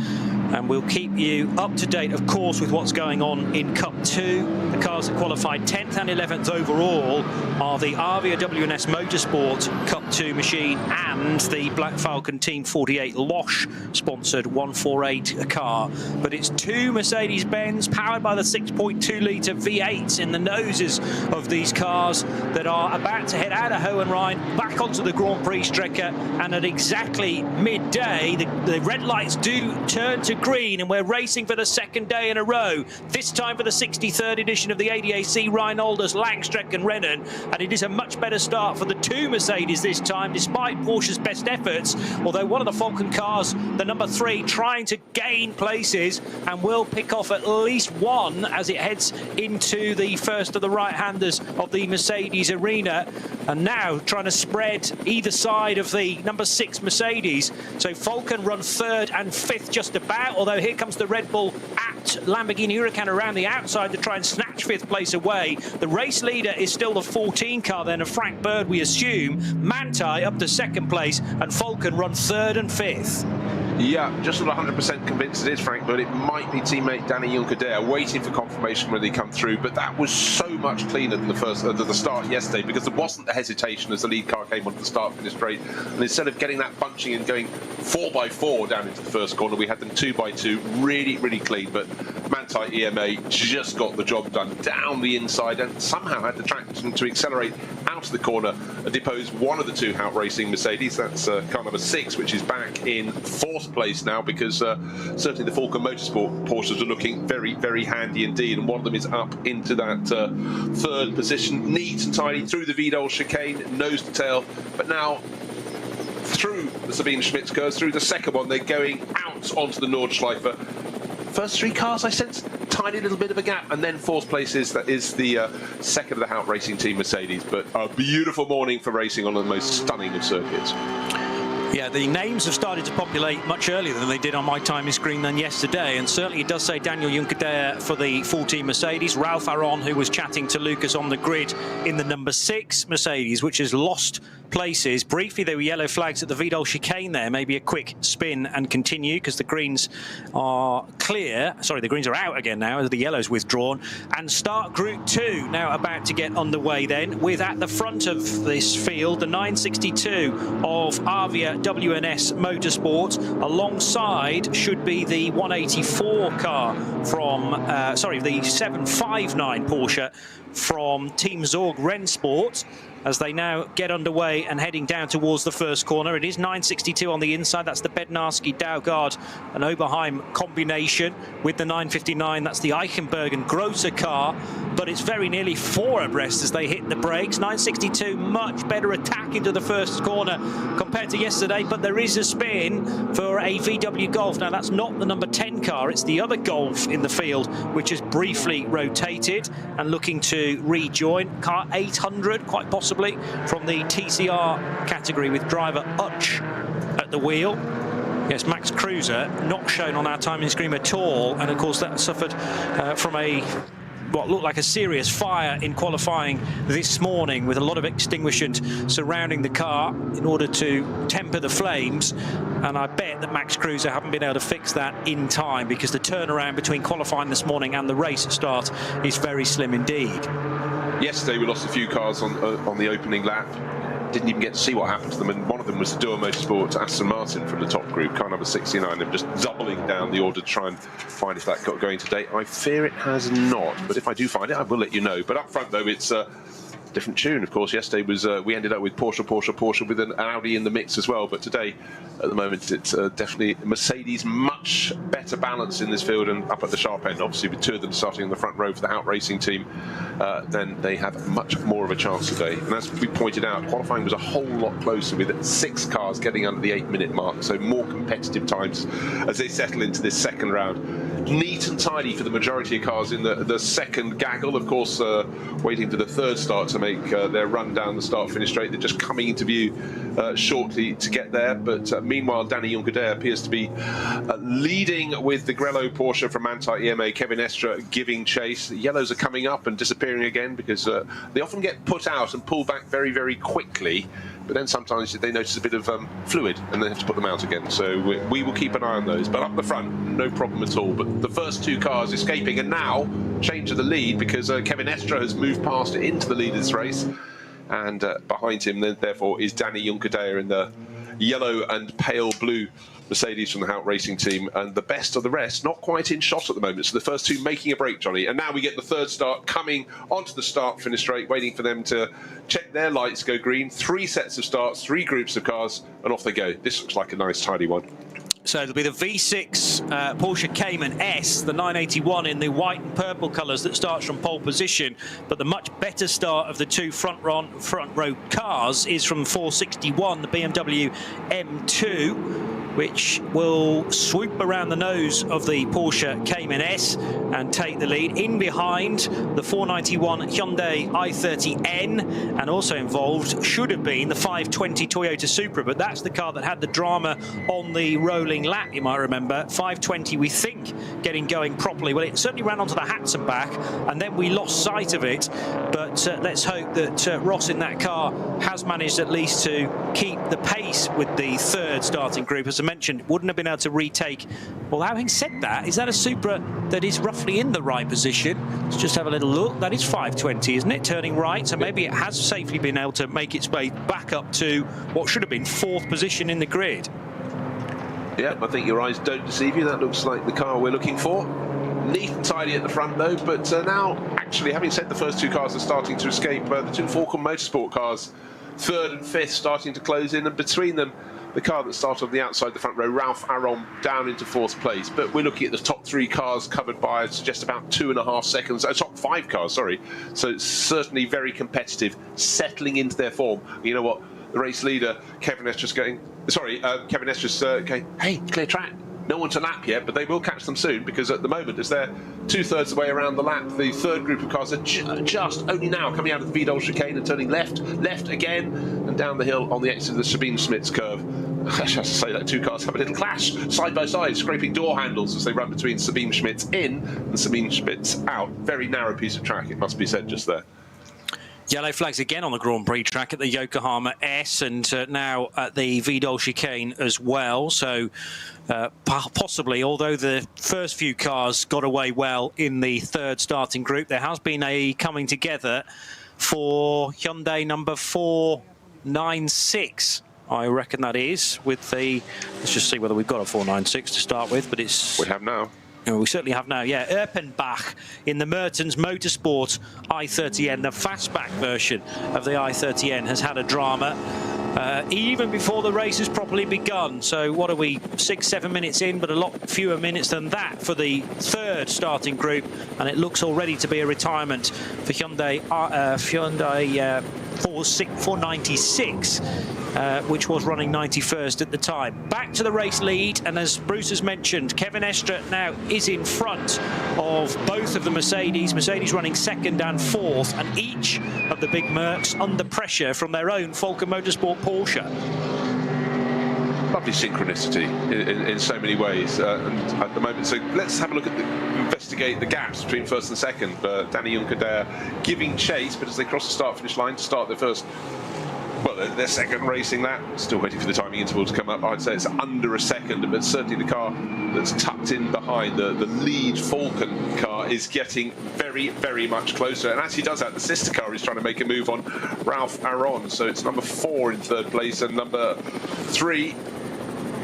And we'll keep you up to date, of course, with what's going on in Cup 2. The cars that qualified 10th and 11th overall are the Avia WNS Motorsport Cup 2 machine and the Black Falcon Team 48 Losch sponsored 148 car. But it's two Mercedes-Benz powered by the 6.2-litre V8s in the noses of these cars that are about to head out of Hohenrhein back onto the Grand Prix Strecke. And at exactly midday, the red lights do turn to green, and we're racing for the second day in a row, this time for the 63rd edition of the ADAC Rheinolder's Langstrecken-Rennen, and it is a much better start for the two Mercedes this time, despite Porsche's best efforts, although one of the Falcon cars, the number 3, trying to gain places and will pick off at least one as it heads into the first of the right-handers of the Mercedes arena, and now trying to spread either side of the number 6 Mercedes. So Falcon run 3rd and 5th just about, although here comes the Red Bull at Lamborghini Huracan around the outside to try and snatch 5th place away. The race leader is still the 14 car then of Frank Bird, we assume. Manthey up to 2nd place, and Falcon run 3rd and 5th. Yeah, just not 100% convinced it is Frank Bird. It might be teammate Danny Junkerdare, waiting for confirmation when they come through, but that was so much cleaner than the start yesterday, because there wasn't the hesitation as the lead car came onto the start-finish straight, and instead of getting that bunching and going 4x4 down into the first corner, we had them 2x2, really clean. But Manthey EMA just got the job done down the inside and somehow had the traction to accelerate out of the corner and depose one of the two Hout Racing Mercedes. That's car number 6, which is back in 4th place now, because certainly the Falcon Motorsport Porsches are looking very handy indeed, and one of them is up into that 3rd position, neat and tidy through the Vidal chicane, nose to tail, but now through the Sabine Schmitz curves, through the second one, they're going out onto the Nordschleife. First 3 cars, I sense tiny little bit of a gap, and then 4th place is the 2nd of the Hout Racing Team Mercedes. But a beautiful morning for racing on the most stunning of circuits. Yeah, the names have started to populate much earlier than they did on my timing screen than yesterday, and certainly it does say Daniel Junkerdare for the full team Mercedes. Ralph Aron, who was chatting to Lucas on the grid in the number 6 Mercedes, which has lost places. Briefly, there were yellow flags at the Vidal chicane there. Maybe a quick spin and continue, because the greens are clear. Sorry, the greens are out again now as the yellow's withdrawn. And start Group 2 now about to get underway then, with at the front of this field the 962 of Avia WNS Motorsport. Alongside should be the 184 car from, the 759 Porsche from Team Zorg Rennsport, as they now get underway and heading down towards the first corner. It is 962 on the inside. That's the Bednarski, Daugard and Oberheim combination with the 959. That's the Eichenberg and Grosser car, but it's very nearly 4 abreast as they hit the brakes. 962, much better attack into the first corner compared to yesterday, but there is a spin for a VW Golf. Now, that's not the number 10 car. It's the other Golf in the field, which has briefly rotated and looking to rejoin. Car 800, quite possibly, from the TCR category, with driver Utsch at the wheel. Yes, Max Kruse not shown on our timing screen at all, and of course that suffered from what looked like a serious fire in qualifying this morning, with a lot of extinguishment surrounding the car in order to temper the flames. And I bet that Max Kruse haven't been able to fix that in time, because the turnaround between qualifying this morning and the race start is very slim indeed. Yesterday we lost a few cars on the opening lap. Didn't even get to see what happened to them, and one of them was the Duo Motorsport Aston Martin from the top group, car number 69. They're just doubling down the order to try and find if that got going today. I fear it has not, but if I do find it, I will let you know. But up front, though, it's different tune. Of course, yesterday was we ended up with Porsche with an Audi in the mix as well, but today at the moment it's definitely Mercedes, much better balance in this field, and up at the sharp end, obviously with 2 of them starting in the front row for the Hout Racing team, then they have much more of a chance today. And as we pointed out, qualifying was a whole lot closer, with 6 cars getting under the 8-minute mark, so more competitive times as they settle into this second round. neat and tidy for the majority of cars in the second gaggle. Of course, waiting for the third start to make their run down the start-finish straight. They're just coming into view shortly to get there. But meanwhile, Danny Juncker appears to be leading with the Grello Porsche from Anti-EMA. Kevin Estre giving chase. The yellows are coming up and disappearing again because they often get put out and pulled back very, very quickly. But then sometimes they notice a bit of fluid and they have to put them out again. So we will keep an eye on those. But up the front, no problem at all. But the first two cars escaping, and now change of the lead because Kevin Estre has moved past into the lead of this race. And behind him, therefore, is Danny Juncker in the yellow and pale blue Mercedes from the Hout Racing team, and the best of the rest not quite in shot at the moment. So the first two making a break, Johnny, and now we get the third start coming onto the start finish straight, waiting for them to check their lights go green. 3 sets of starts, 3 groups of cars, and off they go. This looks like a nice tidy one. So it'll be the V6 Porsche Cayman S, the 981 in the white and purple colours that starts from pole position. But the much better start of the two front row cars is from 461, the BMW M2, which will swoop around the nose of the Porsche Cayman S and take the lead. In behind, the 491 Hyundai i30N, and also involved should have been the 520 Toyota Supra, but that's the car that had the drama on the rolling lap, you might remember. 520, we think, getting going properly. Well, it certainly ran onto the hats and back, and then we lost sight of it. But let's hope that Ross in that car has managed at least to keep the pace with the third starting group. As I mentioned, wouldn't have been able to retake. Well, having said that, is that a Supra that is roughly in the right position? Let's just have a little look. That is 520, isn't it? Turning right, so maybe it has safely been able to make its way back up to what should have been 4th position in the grid. Yeah, I think your eyes don't deceive you. That looks like the car we're looking for. Neat and tidy at the front though, but now, actually, having said the first two cars are starting to escape, the two Falcon Motorsport cars, 3rd and 5th, starting to close in, and between them, the car that started on the outside the front row, Ralph Aron, down into 4th place. But we're looking at the top 3 cars covered by, I'd suggest, about 2.5 seconds. Top 5 cars, sorry. So it's certainly very competitive, settling into their form. You know what? The race leader, Kevin Estre's going, Kevin Estre's going, hey, clear track. No one to lap yet, but they will catch them soon, because at the moment, as they're 2/3 the way around the lap, the third group of cars are just only now coming out of the Vidal chicane and turning left again, and down the hill on the exit of the Sabine Schmitz curve. I should say that 2 cars have a little clash side by side, scraping door handles as they run between Sabine Schmitz in and Sabine Schmitz out. Very narrow piece of track, it must be said, just there. Yellow flags again on the Grand Prix track at the Yokohama S, and now at the Vidal chicane as well. So possibly, although the first few cars got away well in the third starting group, there has been a coming together for Hyundai number 496. I reckon that is, with the, let's just see whether we've got a 496 to start with, but it's... We have now. We certainly have now, yeah. Erpenbach in the Mertens Motorsport i30N, the fastback version of the i30N, has had a drama even before the race has properly begun. So what are we, 6-7 minutes in, but a lot fewer minutes than that for the third starting group, and it looks already to be a retirement for Hyundai 496, which was running 91st at the time. Back to the race lead, and as Bruce has mentioned, Kevin Estre now is in front of both of the Mercedes. Mercedes running 2nd and 4th, and each of the big Mercs under pressure from their own Falcon Motorsport Porsche. Lovely synchronicity in so many ways, and at the moment, so let's have a look at investigate the gaps between 1st and 2nd. Danny Juncker giving chase, but as they cross the start-finish line to start their first, well, their second racing lap, still waiting for the timing interval to come up. I'd say it's under a second, but certainly the car that's tucked in behind the lead Falcon car is getting very, very much closer. And as he does that, the sister car is trying to make a move on Ralph Aron. So it's number 4 in 3rd place, and number 3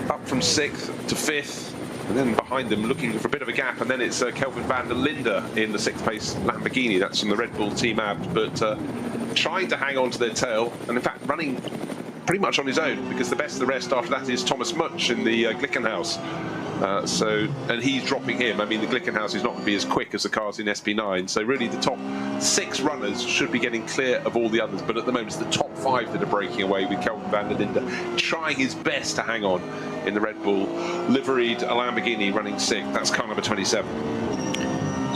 up from 6th to 5th. And then behind them, looking for a bit of a gap, and then it's Kelvin van der Linde in the 6th place Lamborghini. That's from the Red Bull Team AB, but trying to hang on to their tail, and in fact running pretty much on his own, because the best of the rest after that is Thomas Mutch in the Glickenhaus. And he's dropping him. I mean, the Glickenhaus is not going to be as quick as the cars in SP9, so really the top 6 runners should be getting clear of all the others, but at the moment it's the top 5 that are breaking away, with Kelvin van der Linde trying his best to hang on in the Red Bull liveried Lamborghini running 6th. That's car number 27.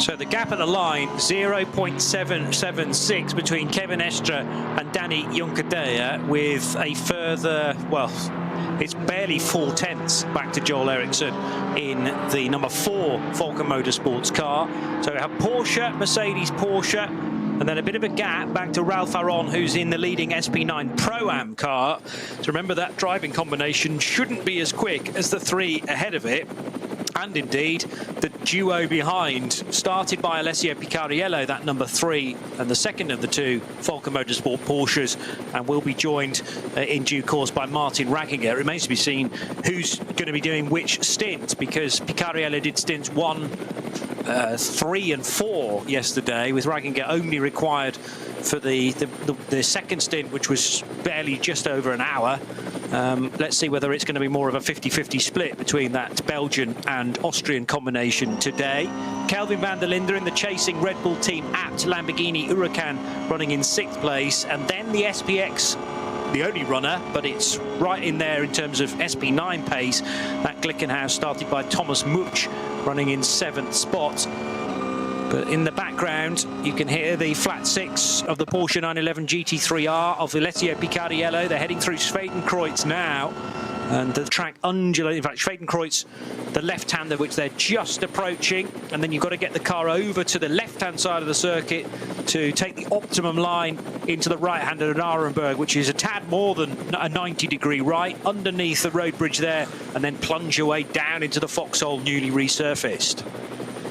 So the gap at the line, 0.776 between Kevin Estre and Danny Juncadella, with a further, well, it's barely 4 tenths back to Joel Eriksson in the number 4 Falken Motorsports car. So we have Porsche, Mercedes, Porsche, and then a bit of a gap back to Ralph Aron, who's in the leading SP9 Pro-Am car. So remember, that driving combination shouldn't be as quick as the 3 ahead of it. And indeed, the duo behind, started by Alessio Picariello, that number 3, and the second of the 2 Falken Motorsport Porsches, and will be joined in due course by Martin Ragginger. It remains to be seen who's going to be doing which stint, because Picariello did stints 1, 3 and 4 yesterday, with Ragginger only required for the second stint, which was barely just over an hour. Let's see whether it's going to be more of a 50-50 split between that Belgian and Austrian combination today. Kelvin van der Linde in the chasing Red Bull team at Lamborghini Huracan, running in 6th place, and then the SPX, the only runner, but it's right in there in terms of SP9 pace. That Glickenhaus started by Thomas Much, running in 7th spot. But in the background, you can hear the flat 6 of the Porsche 911 GT3R of Alessio Picariello. They're heading through Schwedenkreuz now, and the track undulates. In fact, Schwedenkreuz, the left-hander, which they're just approaching, and then you've got to get the car over to the left-hand side of the circuit to take the optimum line into the right-hander at Arenberg, which is a tad more than a 90-degree right, underneath the road bridge there, and then plunge your way down into the foxhole newly resurfaced.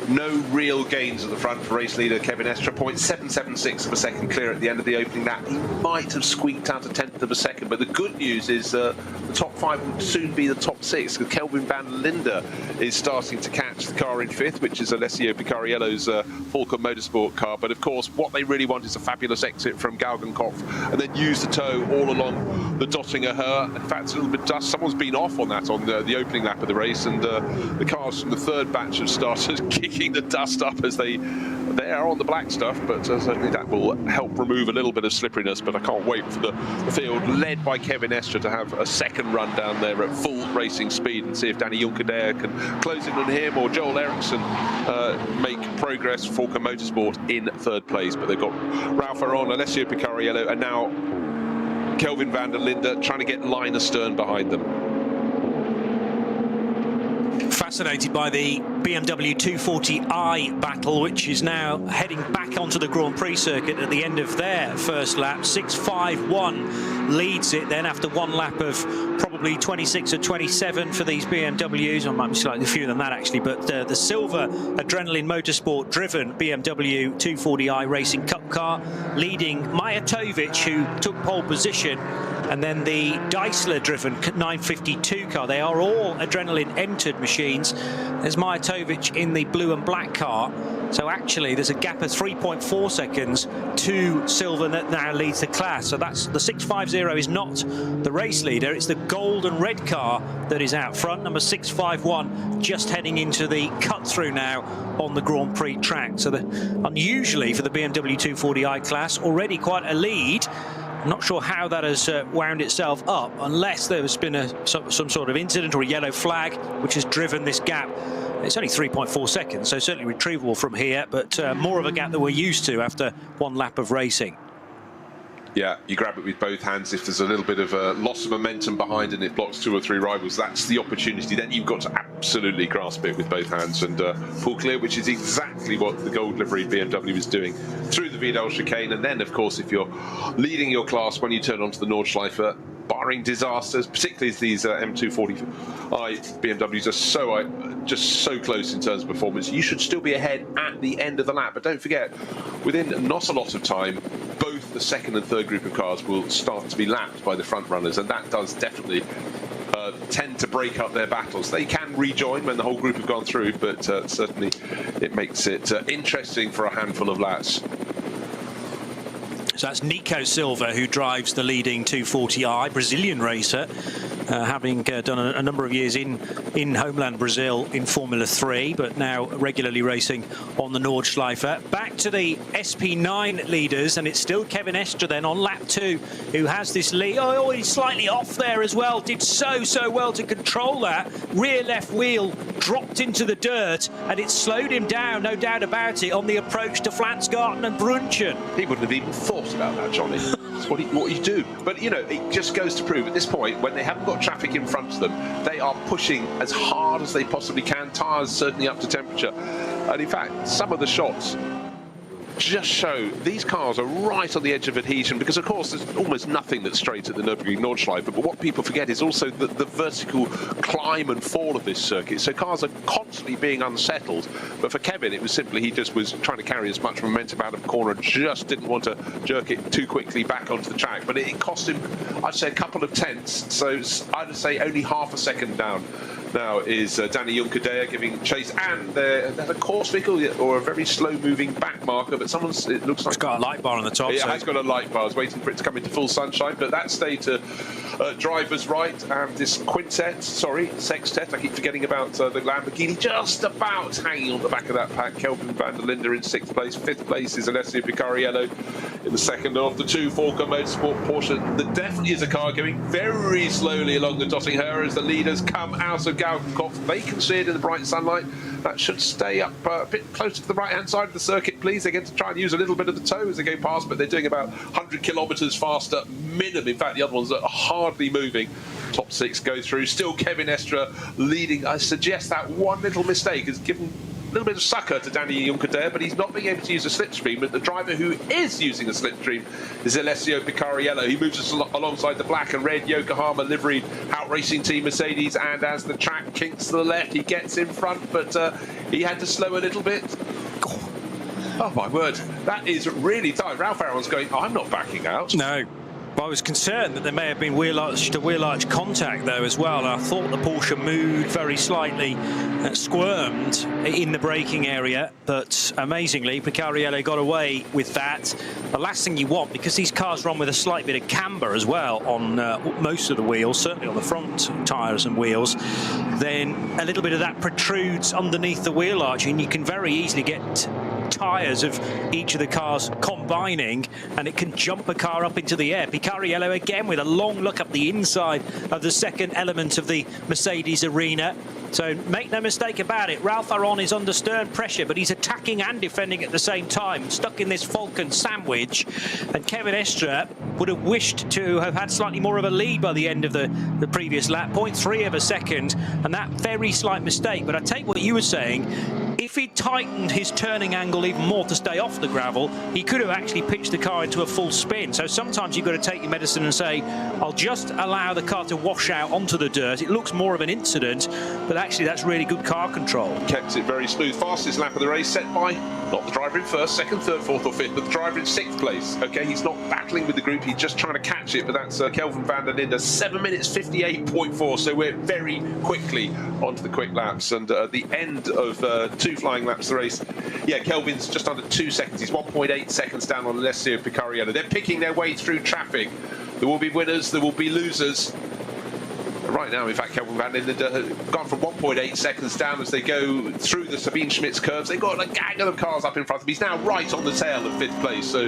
No real gains at the front for race leader Kevin Estre. 0.776 of a second clear at the end of the opening lap. He might have squeaked out a tenth of a second, but the good news is the top 5 will soon be the top 6, because Kelvin van der Linde is starting to catch the car in 5th, which is Alessio Picariello's Falken Motorsport car. But of course, what they really want is a fabulous exit from Galgenkopf, and then use the toe all along the Dottinger Her. In fact, a little bit of dust. Someone's been off on that on the opening lap of the race, and the cars from the 3rd batch have started kicking the dust up as they are on the black stuff, but certainly that will help remove a little bit of slipperiness. But I can't wait for the field led by Kevin Estre to have a second run down there at full racing speed, and see if Danny Juncadella can close in on him, or Joel Eriksson make progress. Falken Motorsport in 3rd place, but they've got Ralph Aron, Alessio Picariello, and now Kelvin van der Linde trying to get line astern behind them. Fascinated by the BMW 240i battle, which is now heading back onto the Grand Prix circuit at the end of their first lap. 6.51 leads it then after 1 lap of probably 26 or 27 for these BMWs, or might be slightly fewer than that actually, but the silver Adrenaline Motorsport driven BMW 240i Racing Cup car leading Mijatovic, who took pole position, and then the Deisler driven 952 car. They are all Adrenaline entered machines. There's Mijatovic in the blue and black car. So actually there's a gap of 3.4 seconds to silver that now leads the class. So that's the 650 is not the race leader, it's the gold and red car that is out front. Number 651 just heading into the cut through now on the Grand Prix track. So unusually for the BMW 240i class, already quite a lead. I'm not sure how that has wound itself up, unless there's been some sort of incident or a yellow flag which has driven this gap. It's only 3.4 seconds, so certainly retrievable from here, but more of a gap that we're used to after 1 lap of racing. Yeah, you grab it with both hands. If there's a little bit of a loss of momentum behind and it blocks 2 or 3 rivals, that's the opportunity. Then you've got to absolutely grasp it with both hands and pull clear, which is exactly what the gold liveried BMW is doing through the Vidal chicane. And then, of course, if you're leading your class when you turn onto the Nordschleife, barring disasters, particularly as these M240i BMWs are just so close in terms of performance, you should still be ahead at the end of the lap. But don't forget, within not a lot of time, both the 2nd and 3rd group of cars will start to be lapped by the front runners, and that does definitely tend to break up their battles. They can rejoin when the whole group have gone through, but certainly it makes it interesting for a handful of laps. So that's Nico Silva, who drives the leading 240i, Brazilian racer. having done a number of years in homeland Brazil in Formula 3, but now regularly racing on the Nordschleife. Back to the SP9 leaders, and it's still Kevin Estre then on lap 2, who has this lead. Oh, he's slightly off there as well. Did so well to control that. Rear left wheel dropped into the dirt, and it slowed him down, no doubt about it, on the approach to Flansgarten and Brunchen. He wouldn't have even thought about that, Johnny. That's what you do. But, you know, it just goes to prove at this point, when they haven't got traffic in front of them, they are pushing as hard as they possibly can, tyres certainly up to temperature. And in fact, some of the shots just show these cars are right on the edge of adhesion, because of course there's almost nothing that's straight at the Nürburgring Nordschleife, but what people forget is also the vertical climb and fall of this circuit, so cars are constantly being unsettled. But for Kevin, it was simply he just was trying to carry as much momentum out of the corner and just didn't want to jerk it too quickly back onto the track. But it cost him, I'd say, a couple of tenths, so I'd say only half a second down now is Danny Juncadella giving chase, and there's a course vehicle or a very slow moving back marker, but it looks like it's got a light bar on the top. It has got a light bar. I was waiting for it to come into full sunshine, but that stayed to driver's right, and this sextet, I keep forgetting about the Lamborghini, just about hanging on the back of that pack. Kelvin van der Linde in 6th place. 5th place is Alessio Picariello in the second of the two Falco Motorsport Porsche. There definitely is a car going very slowly along the Dottingher as the leaders come out of Galgenkopf. They can see it in the bright sunlight. That should stay up a bit closer to the right-hand side of the circuit, please. They get to try and use a little bit of the toe as they go past, but they're doing about 100 kilometres faster minimum. In fact, the other ones are hardly moving. Top 6 go through. Still Kevin Estre leading. I suggest that one little mistake has given a little bit of sucker to Danny Juncadella, but he's not being able to use a slipstream. But the driver who is using a slipstream is Alessio Picariello. He moves us alongside the black and red Yokohama liveried out racing team Mercedes, and as the track kinks to the left, he gets in front, but he had to slow a little bit. Oh my word, that is really tight. Ralph Aron's going, I'm not backing out. No. I was concerned that there may have been wheel arch to wheel arch contact though as well. I thought the Porsche moved very slightly, squirmed in the braking area, but amazingly Picariello got away with that. The last thing you want, because these cars run with a slight bit of camber as well on most of the wheels, certainly on the front tyres and wheels, then a little bit of that protrudes underneath the wheel arch, and you can very easily get tyres of each of the cars combining, and it can jump a car up into the air. Picariello again with a long look up the inside of the second element of the Mercedes arena. So make no mistake about it, Ralph Aron is under stern pressure, but he's attacking and defending at the same time, stuck in this Falcon sandwich. And Kevin Estre would have wished to have had slightly more of a lead by the end of the previous lap, 0.3 of a second, and that very slight mistake. But I take what you were saying, if he tightened his turning angle even more to stay off the gravel, he could have actually pitched the car into a full spin. So sometimes you've got to take your medicine and say, I'll just allow the car to wash out onto the dirt. It looks more of an incident, but actually that's really good car control. Kept it very smooth. Fastest lap of the race set by not the driver in first, second, third, fourth or fifth, but the driver in 6th place. Okay, he's not battling with the group, he's just trying to catch it, but that's Kelvin van der Linde, 7 minutes 58.4, so we're very quickly onto the quick laps, and at the end of 2 flying laps of the race, yeah, Kelvin's just under 2 seconds. He's 1.8 seconds down on Alessio Picariello. They're picking their way through traffic. There will be winners, there will be losers. Right now, in fact, Kelvin van der Linde has gone from 1.8 seconds down as they go through the Sabine Schmitz curves. They've got a gaggle of cars up in front of him. He's now right on the tail of 5th place. So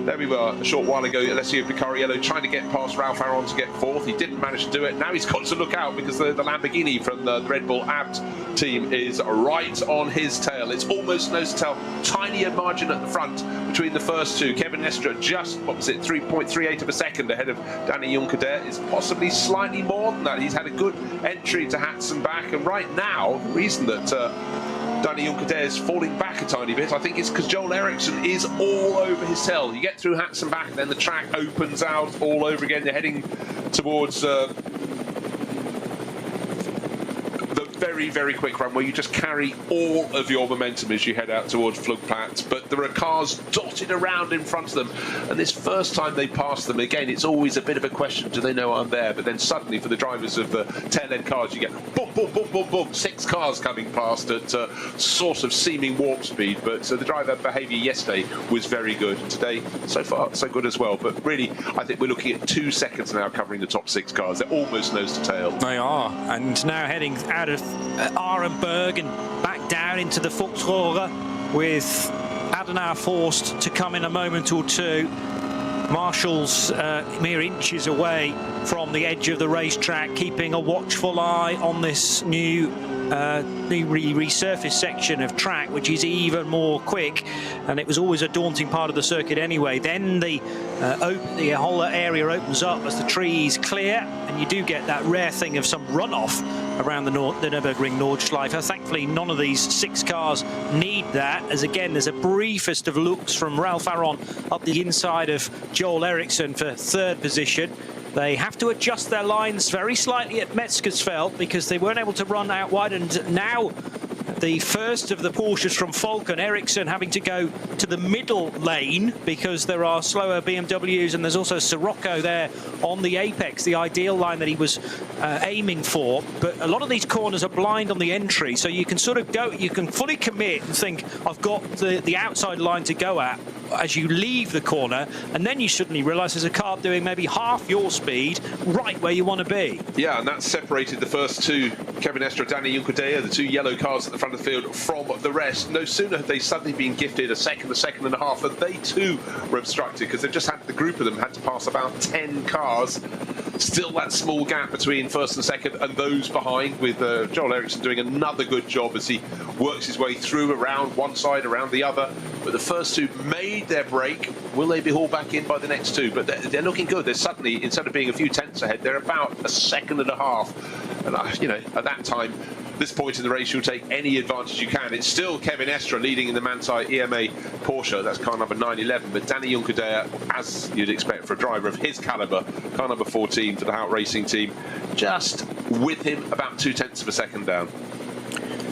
there we were a short while ago. Alessio Picariello trying to get past Ralph Aron to get 4th. He didn't manage to do it. Now he's got to look out because the Lamborghini from the Red Bull Abt team is right on his tail. It's almost nose to tail. Tinier margin at the front between the first two. Kevin Estre just, 3.38 of a second ahead of Danny Juncadella. Is possibly slightly more than that. He's had a good entry to Hatzenbach, and right now the reason that Danny Juncadella is falling back a tiny bit, I think it's because Joel Eriksson is all over his tail. You get through Hatzenbach, then the track opens out all over again. They're heading towards the very, very quick run where you just carry all of your momentum as you head out towards Flugplatz, but there are cars dotted around in front of them, and this first time they pass them, again, it's always a bit of a question, do they know I'm there? But then suddenly, for the drivers of the tail-end cars, you get boom, boom, boom, boom, boom, 6 cars coming past at sort of seeming warp speed, but the driver behaviour yesterday was very good. Today, so far, so good as well, but really, I think we're looking at 2 seconds now covering the top 6 cars. They're almost nose to tail. They are, and now heading out of Arenberg and back down into the Fuchsrohre, with Adenauer forced to come in a moment or two. Marshall's mere inches away from the edge of the racetrack, keeping a watchful eye on this new resurfaced section of track, which is even more quick, and it was always a daunting part of the circuit anyway. Then the whole area opens up as the trees clear, and you do get that rare thing of some runoff around the Nürburgring Nordschleife. Thankfully, none of these 6 cars need that, as again, there's a briefest of looks from Ralph Aron up the inside of Joel Eriksson for 3rd position. They have to adjust their lines very slightly at Metzgersfeld because they weren't able to run out wide, and now the first of the Porsches from Falken, Ericsson, having to go to the middle lane because there are slower BMWs, and there's also Sirocco there on the apex, the ideal line that he was aiming for. But a lot of these corners are blind on the entry, so you can sort of go, you can fully commit and think, I've got the outside line to go at as you leave the corner, and then you suddenly realise there's a car doing maybe half your speed right where you want to be. Yeah, and that separated the first 2, Kevin Estre, Danny Juncadella, the 2 yellow cars at the front of the field, from the rest. No sooner had they suddenly been gifted a second and a half, that they too were obstructed, because they've just had, the group of them had to pass about 10 cars. Still that small gap between first and second and those behind, with Joel Eriksson doing another good job as he works his way through, around one side, around the other. But the first 2 made their break. Will they be hauled back in by the next 2? But they're looking good. They're suddenly, instead of being a few tenths ahead, they're about a second and a half. And you know, at that time, this point in the race, you'll take any advantage you can. It's still Kevin Estre leading in the Manthey EMA Porsche. That's car number 911. But Danny Juncadella, as you'd expect for a driver of his calibre, car number 14 for the Hout Racing team, just with him about 2 tenths of a second down.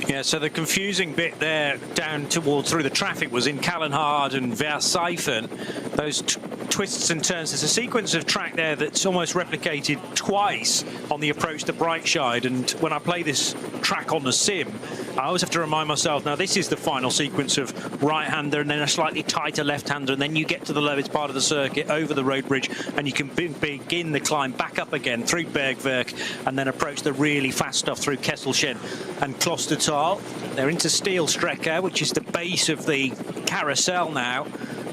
Yeah, so the confusing bit there down towards through the traffic was in Kallenhard and Verseifen. Those twists and turns. There's a sequence of track there that's almost replicated twice on the approach to Breitscheid. And when I play this track on the sim, I always have to remind myself, now this is the final sequence of right-hander and then a slightly tighter left-hander, and then you get to the lowest part of the circuit over the road bridge, and you can begin the climb back up again through Bergwerk and then approach the really fast stuff through Kesselchen and Klostertal. They're into Steelstrecke, which is the base of the carousel now.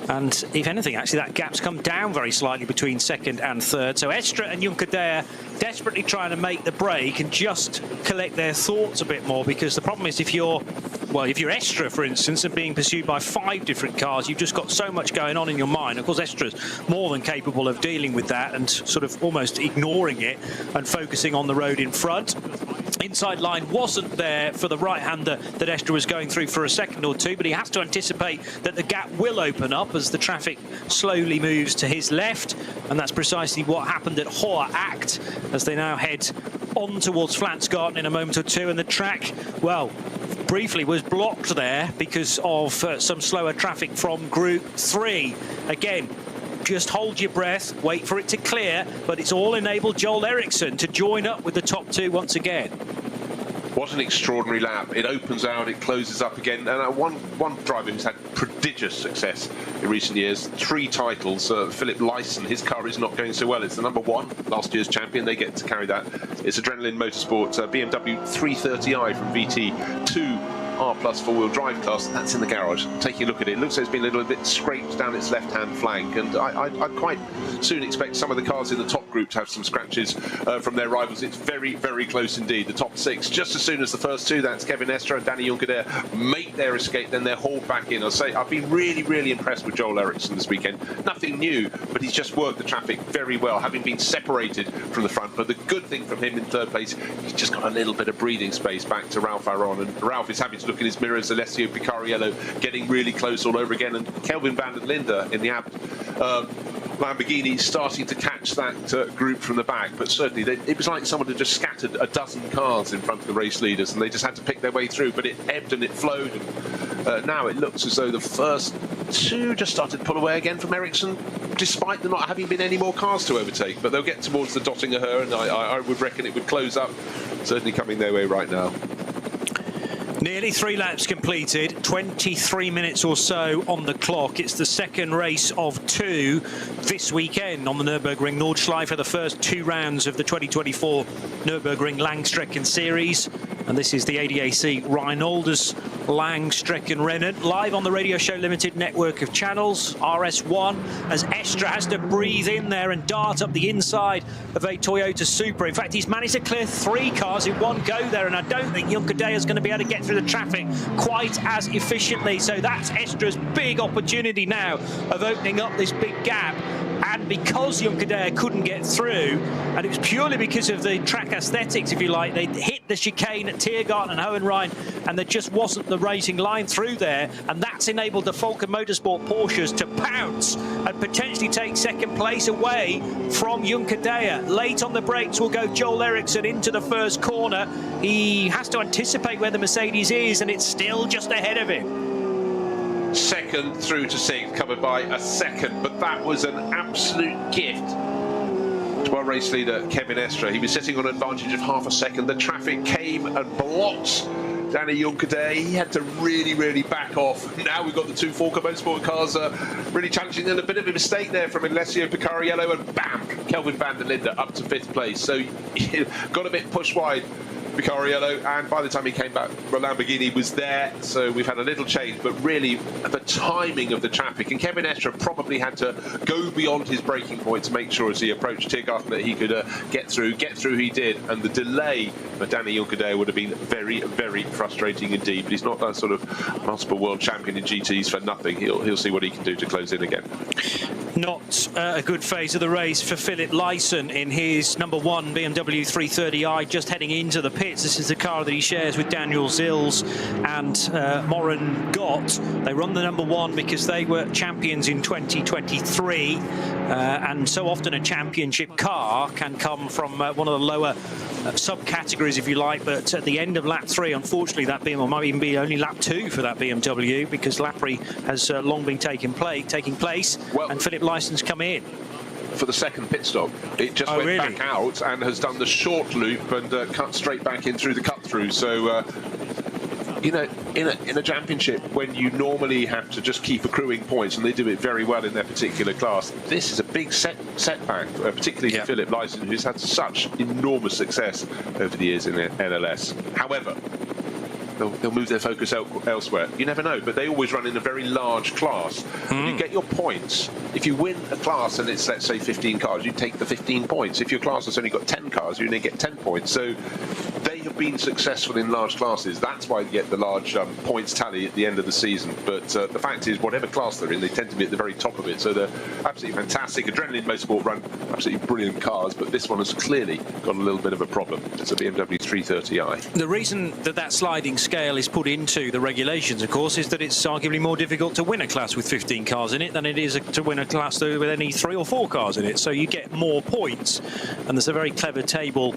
And if anything, actually, that gap's come down very slightly between second and third. So Estre and Juncadella desperately trying to make the break and just collect their thoughts a bit more, because the problem is if you're Estre, for instance, and being pursued by 5 different cars, you've just got so much going on in your mind. Of course, Estre's more than capable of dealing with that and sort of almost ignoring it and focusing on the road in front. Inside line wasn't there for the right-hander that Estre was going through for a second or 2, but he has to anticipate that the gap will open up as the traffic slowly moves to his left, and that's precisely what happened at Hoher Act as they now head on towards Flansgarten in a moment or 2, and the track, well, briefly was blocked there because of some slower traffic from Group 3. Again, just hold your breath, wait for it to clear, but it's all enabled Joel Eriksson to join up with the top 2 once again. What an extraordinary lap. It opens out, it closes up again. And one driver who's had prodigious success in recent years, 3 titles, Philip Lyson, his car is not going so well. It's the number 1, last year's champion. They get to carry that. It's Adrenaline Motorsport, BMW 330i from VT2. R+ 4-wheel drive class, that's in the garage. Taking a look at it, it looks like it's been a little bit scraped down its left-hand flank, and I quite soon expect some of the cars in the top group to have some scratches from their rivals. It's very, very close indeed. The top 6, just as soon as the first 2, that's Kevin Estre and Danny Juncadella, make their escape, then they're hauled back in. I'll say I've been really, really impressed with Joel Eriksson this weekend. Nothing new, but he's just worked the traffic very well, having been separated from the front. But the good thing from him in 3rd place, he's just got a little bit of breathing space back to Ralph Aron, and Ralph is having to look in his mirror as Alessio Picariello getting really close all over again, and Kelvin van der Linde in the Lamborghini starting to catch that group from the back, but certainly it was like someone had just scattered a dozen cars in front of the race leaders, and they just had to pick their way through. But it ebbed and it flowed, and now it looks as though the first two just started to pull away again from Ericsson, despite there not having been any more cars to overtake. But they'll get towards the Dottinger, and I would reckon it would close up, certainly coming their way right now. Nearly 3 laps completed, 23 minutes or so on the clock. It's the second race of 2 this weekend on the Nürburgring Nordschleife, the first 2 rounds of the 2024 Nürburgring Langstrecken-Series. And this is the ADAC Rheinoldes Langstrecken-Rennen, live on the Radio Show Limited network of channels, RS1, as Estre has to breathe in there and dart up the inside of a Toyota Supra. In fact, he's managed to clear 3 cars in one go there, and I don't think Juncadella is going to be able to get through the traffic quite as efficiently. So that's Estre's big opportunity now of opening up this big gap. And because Juncadella couldn't get through, and it was purely because of the track aesthetics, if you like, they hit the chicane at Tiergarten and Hohenrhein, and there just wasn't the racing line through there, and that's enabled the Falken Motorsport Porsches to pounce and potentially take second place away from Juncadella. Late on the brakes will go Joel Eriksson into the first corner. He has to anticipate where the Mercedes is, and it's still just ahead of him. Second through to 6th, covered by a second, but that was an absolute gift to our race leader Kevin Estre. He was sitting on an advantage of half a second. The traffic came and blocked Danny Juncadella. He had to really back off. Now we've got the 2 Falken Motorsport cars really challenging, and a bit of a mistake there from Alessio Picariello, and bam, Kelvin van der Linde up to 5th place. So he got a bit pushed wide, Picariello, and by the time he came back, Lamborghini was there. So we've had a little change, but really the timing of the traffic, and Kevin Estre probably had to go beyond his braking point to make sure as he approached Tiergarten that he could get through he did, and the delay for Danny Juncadella would have been very frustrating indeed. But he's not that sort of multiple world champion in GTs for nothing. He'll see what he can do to close in again. Not a good phase of the race for Philip Lyson in his number 1 BMW 330i, just heading into the pits. This is the car that he shares with Daniel Zils and Moran Gott. They run the number 1 because they were champions in 2023, and so often a championship car can come from one of the lower subcategories, if you like. But at the end of lap 3, unfortunately, that BMW might even be only lap 2 for that BMW, because Lapri has long been taking place, well, and Philip Lyson's come in for the second pit stop. It just went back out and has done the short loop and cut straight back in through the cut through. So you know, in a championship, when you normally have to just keep accruing points, and they do it very well in their particular class, this is a big setback, particularly for Philip Lyson, who's had such enormous success over the years in the NLS. However, they'll move their focus elsewhere. You never know, but they always run in a very large class. You get your points. If you win a class and it's, let's say, 15 cars, you take the 15 points. If your class has only got 10 cars, you only get 10 points. So they have been successful in large classes. That's why you get the large points tally at the end of the season. But the fact is, whatever class they're in, they tend to be at the very top of it. So they're absolutely fantastic. Adrenaline Motorsport run absolutely brilliant cars, but this one has clearly got a little bit of a problem. It's a BMW 330i. The reason that sliding scale is put into the regulations, of course, is that it's arguably more difficult to win a class with 15 cars in it than it is to win a class with only 3 or 4 cars in it. So you get more points, and there's a very clever table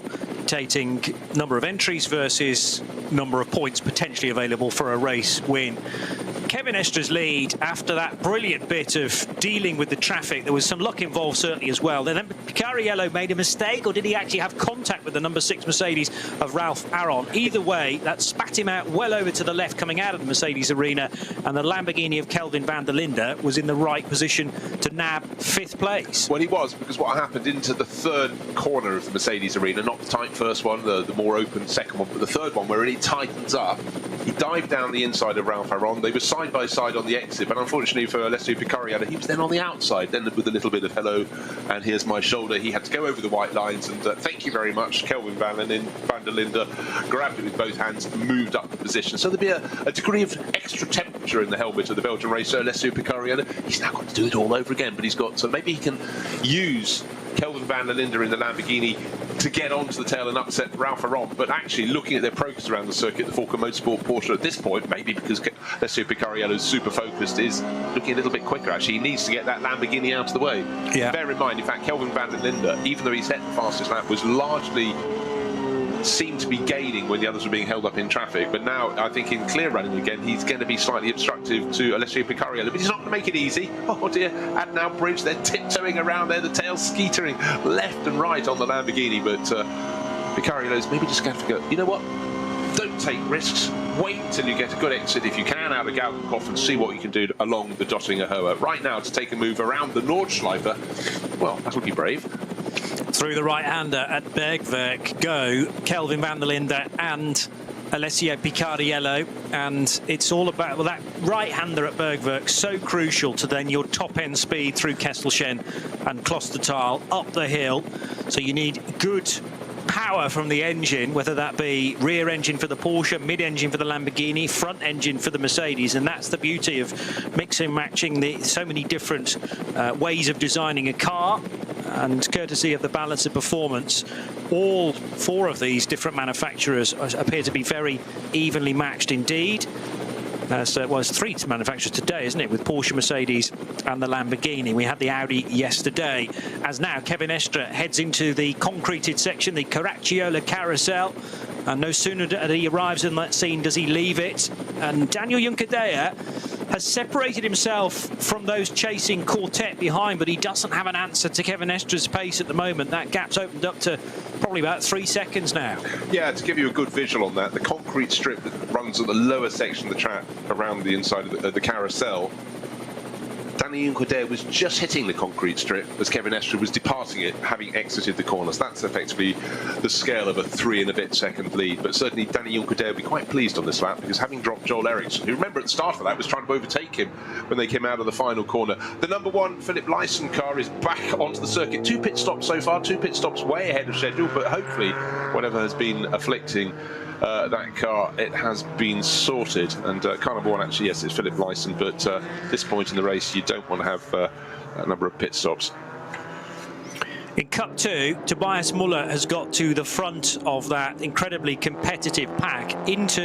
dictating number of entries versus number of points potentially available for a race win. Kevin Estre's lead after that brilliant bit of dealing with the traffic. There was some luck involved certainly as well. Then Picariello made a mistake, or did he actually have contact with the number 6 Mercedes of Ralph Aron? Either way, that spat him out well over to the left coming out of the Mercedes arena, and the Lamborghini of Kelvin van der Linde was in the right position to nab 5th place. Well, he was, because what happened into the 3rd corner of the Mercedes arena, not the tight first one, the more open second one, but the 3rd one where it tightens up, he dived down the inside of Ralph Aron. They were side by side on the exit, but unfortunately for Alessio Picariello, he was then on the outside, then with a little bit of hello and here's my shoulder. He had to go over the white lines, and thank you very much, Kelvin van der Linde grabbed it with both hands and moved up the position. So there'll be a degree of extra temperature in the helmet of the Belgian racer Alessio Picariello. He's now got to do it all over again, but he's got, so maybe he can use Kelvin van der Linde in the Lamborghini to get onto the tail and upset Ralph Aron, but actually looking at their progress around the circuit, the Falcon Motorsport Porsche at this point, maybe because Alessio Picariello's super focused, is looking a little bit quicker. Actually, he needs to get that Lamborghini out of the way. Yeah. Bear in mind, in fact, Kelvin van der Linde, even though he set the fastest lap, was largely seemed to be gaining when the others were being held up in traffic, but now I think in clear running again he's going to be slightly obstructive to Alessio Picariello, but he's not going to make it easy. Oh dear, Adenauer Bridge, they're tiptoeing around there, the tail skeetering left and right on the Lamborghini, but Picariello's maybe just going to go, you know what, don't take risks, wait until you get a good exit if you can out of Galgenkopf and see what you can do along the Dottinger Höhe. Right now to take a move around the Nordschleife, well, that'll be brave. Through the right-hander at Bergwerk go Kelvin van der Linde and Alessio Picariello, and it's all about, well, that right-hander at Bergwerk, so crucial to then your top-end speed through Kesselchen and Klostertal up the hill. So you need good power from the engine, whether that be rear engine for the Porsche, mid-engine for the Lamborghini, front engine for the Mercedes, and that's the beauty of mixing and matching so many different ways of designing a car. And courtesy of the balance of performance, all four of these different manufacturers appear to be very evenly matched indeed. So it was three manufacturers today, isn't it, with Porsche, Mercedes and the Lamborghini. We had the Audi yesterday. As now Kevin Estre heads into the concreted section, the Caracciola Carousel. And no sooner that he arrives in that scene does he leave it. And Daniel Juncadella has separated himself from those chasing Quartet behind, but he doesn't have an answer to Kevin Estre's pace at the moment. That gap's opened up to probably about 3 seconds now. Yeah, to give you a good visual on that, the concrete strip that runs at the lower section of the track around the inside of the carousel, Danny Juncadella was just hitting the concrete strip as Kevin Estre was departing it, having exited the corners. That's effectively the scale of a 3 and a bit second lead. But certainly Danny Juncadella will be quite pleased on this lap, because having dropped Joel Eriksson, who, remember at the start of that, was trying to overtake him when they came out of the final corner. The number 1 Philip Lyson car is back onto the circuit. 2 pit stops so far, 2 pit stops way ahead of schedule, but hopefully whatever has been afflicting that car, it has been sorted. And car number 1, actually, yes, it's Philip Lyson, but at this point in the race you don't want to have a number of pit stops. In Cup 2, Tobias Muller has got to the front of that incredibly competitive pack into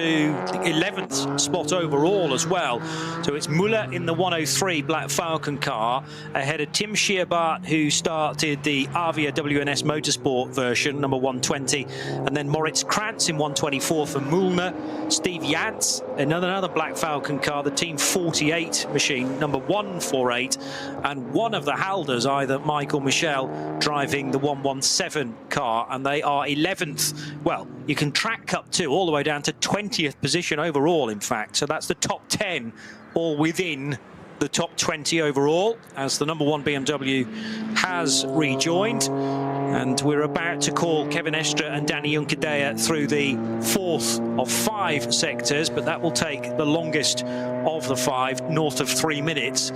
the 11th spot overall as well. So it's Muller in the 103 Black Falcon car ahead of Tim Scheerbart, who started the Avia WNS Motorsport version, number 120, and then Moritz Krantz in 124 for Mühlner, Steve Jantz, another Black Falcon car, the Team 48 machine, number 148, and one of the Halders, either Michael Michel, driving the 117 car, and they are 11th. Well, you can track Cup 2 all the way down to 20th position overall, in fact. So that's the top 10 all within the top 20 overall, as the number 1 BMW has rejoined. And we're about to call Kevin Estre and Danny Juncadella through the 4th of 5 sectors, but that will take the longest of the 5, north of 3 minutes.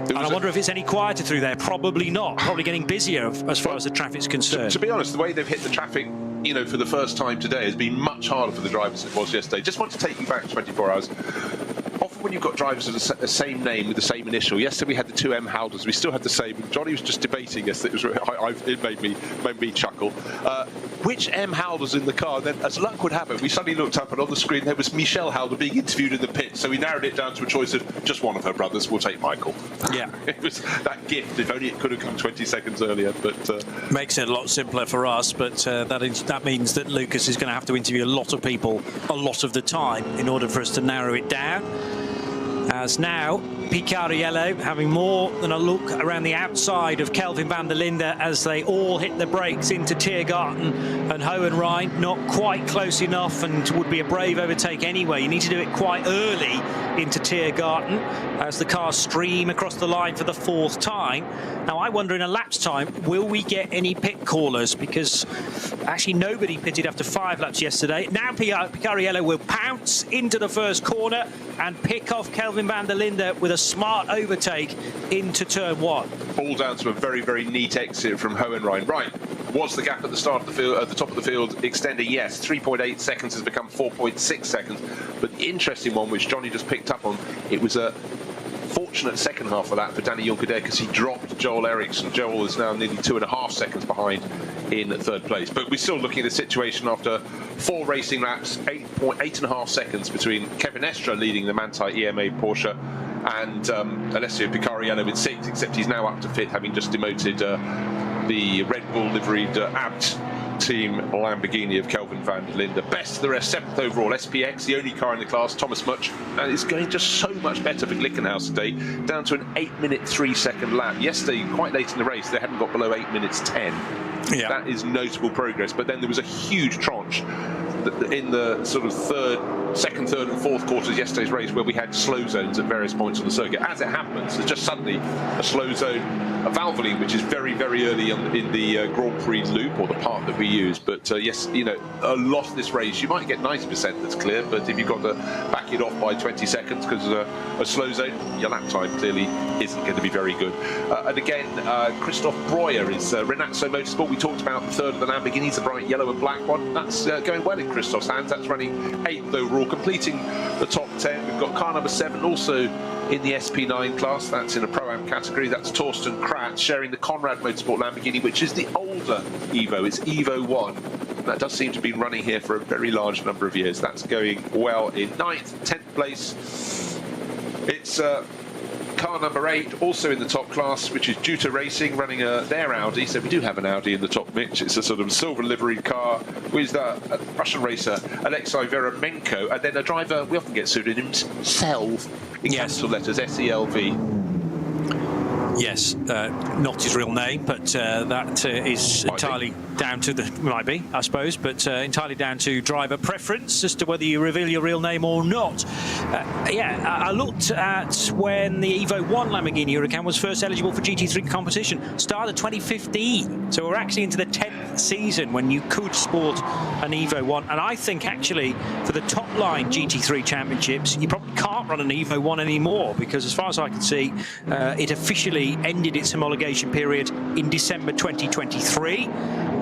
And I wonder if it's any quieter through there. Probably not. Probably getting busier as far as the traffic's concerned. To be honest, the way they've hit the traffic, you know, for the first time today has been much harder for the drivers than it was yesterday. Just want to take you back 24 hours. Often when you've got drivers with the same name with the same initial, yesterday we had the 2 M Halders, we still had the same. Johnny was just debating yesterday. It made me chuckle. Which M Halder's in the car? Then, as luck would have it, we suddenly looked up and on the screen there was Michelle Halder being interviewed in the pit. So we narrowed it down to a choice of just one of her brothers. We'll take Michael. Yeah, it was that gift. If only it could have come 20 seconds earlier. But makes it a lot simpler for us. But that means that Lucas is going to have to interview a lot of people a lot of the time in order for us to narrow it down. As now Picariello having more than a look around the outside of Kelvin van der Linde as they all hit the brakes into Tiergarten and Hohenrhein. Not quite close enough, and would be a brave overtake anyway. You need to do it quite early into Tiergarten as the cars stream across the line for the 4th time. Now I wonder in a lap's time, will we get any pit callers? Because actually nobody pitted after 5 laps yesterday. Now Picariello will pounce into the first corner and pick off Kelvin van der Linde with a smart overtake into turn 1. All down to a very, very neat exit from Hohenrhein. Right, was the gap at the start of the field, at the top of the field, extending? Yes, 3.8 seconds has become 4.6 seconds. But the interesting one, which Johnny just picked up on, it was a Fortunate second half of that for Danny Juncker there, because he dropped Joel Eriksson. Joel is now nearly 2.5 seconds behind in third place. But we're still looking at a situation after 4 racing laps, 8.5 seconds between Kevin Estra leading the Manthey EMA Porsche and Alessio Picariello in 6th, except he's now up to 5th, having just demoted the Red Bull liveried Abt team Lamborghini of Kelvin van der Linde. Best of the rest, 7th overall, SPX, the only car in the class, Thomas Much, and it's going just so much better for Glickenhaus today, down to an 8-minute 3-second lap. Yesterday, quite late in the race, they hadn't got below 8 minutes 10. Yeah. That is notable progress, but then there was a huge tranche in the sort of second, third and fourth quarters of yesterday's race where we had slow zones at various points on the circuit. As it happens, there's just suddenly a slow zone, a Valvoline, which is very, very early in the Grand Prix loop, or the part that we use. But yes, you know, a lot of this race, you might get 90% that's clear, but if you've got to back it off by 20 seconds because of a slow zone, your lap time clearly isn't going to be very good. And again, Christoph Breuer is Renatso Motorsport. We talked about the third of the Lamborghinis, the bright yellow and black one. That's going well in Christoph's hands. That's running 8th overall, completing the top 10. We've got car number 7 also in the SP9 class. That's in a Pro-Am category. That's Torsten Kratz sharing the Conrad Motorsport Lamborghini, which is the older Evo. It's Evo 1. That does seem to be running here for a very large number of years. That's going well in 9th, 10th place. It's car number 8, also in the top class, which is Juta Racing, running their Audi. So we do have an Audi in the top mix. It's a sort of silver liveried car with a Russian racer, Alexei Veremenko, and then a driver, we often get pseudonyms, Selv, in capital letters, S-E-L-V. Yes, not his real name, but that is entirely down to might be, I suppose, but entirely down to driver preference as to whether you reveal your real name or not. Yeah, I looked at when the Evo 1 Lamborghini Huracan was first eligible for GT3 competition, started 2015. So we're actually into the 10th season when you could sport an Evo 1. And I think actually for the top line GT3 championships, you probably can't run an Evo 1 anymore, because as far as I can see, it officially ended its homologation period in December 2023.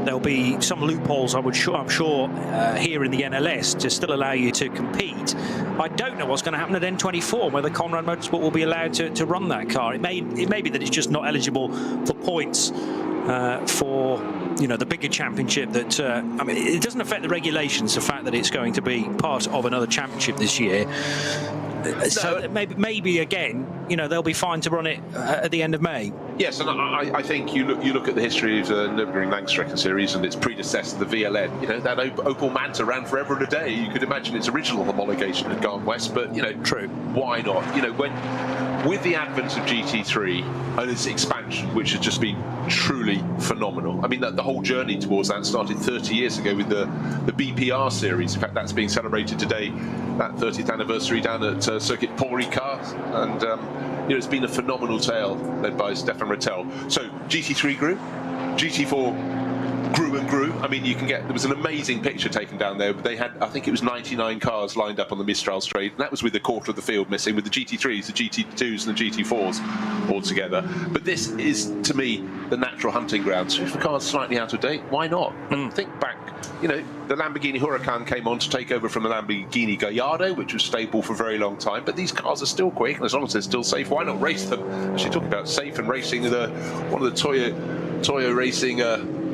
There'll be some loopholes, I'm sure, here in the NLS to still allow you to compete. I don't know what's going to happen at N24, whether Conrad Motorsport will be allowed to run that car. It may be that it's just not eligible for points for, you know, the bigger championship. That I mean, it doesn't affect the regulations, the fact that it's going to be part of another championship this year. So maybe again, you know, they'll be fine to run it at the end of May. Yes, and I think you look at the history of the Nürburgring Langstrecken series and its predecessor, the VLN. You know, that Opel Manta ran forever and a day. You could imagine its original homologation had gone west, but you know, true. Why not? You know, with the advent of GT3 and its expansion, which has just been truly phenomenal. I mean, the whole journey towards that started 30 years ago with the BPR series. In fact, that's being celebrated today, that 30th anniversary down at Circuit Paul Ricard, and you know, it's been a phenomenal tale led by Stefan Rattel. So GT3 grew, GT4 grew and grew. I mean, there was an amazing picture taken down there. They had, I think it was 99 cars lined up on the Mistral straight, and that was with a quarter of the field missing, with the GT3s, the GT2s and the GT4s all together. But this is, to me, the natural hunting ground. So if the car's slightly out of date, why not? And think back, you know, the Lamborghini Huracan came on to take over from the Lamborghini Gallardo, which was stable for a very long time, but these cars are still quick, and as long as they're still safe, why not race them? Actually, talking about safe and racing, one of the Toyo Racing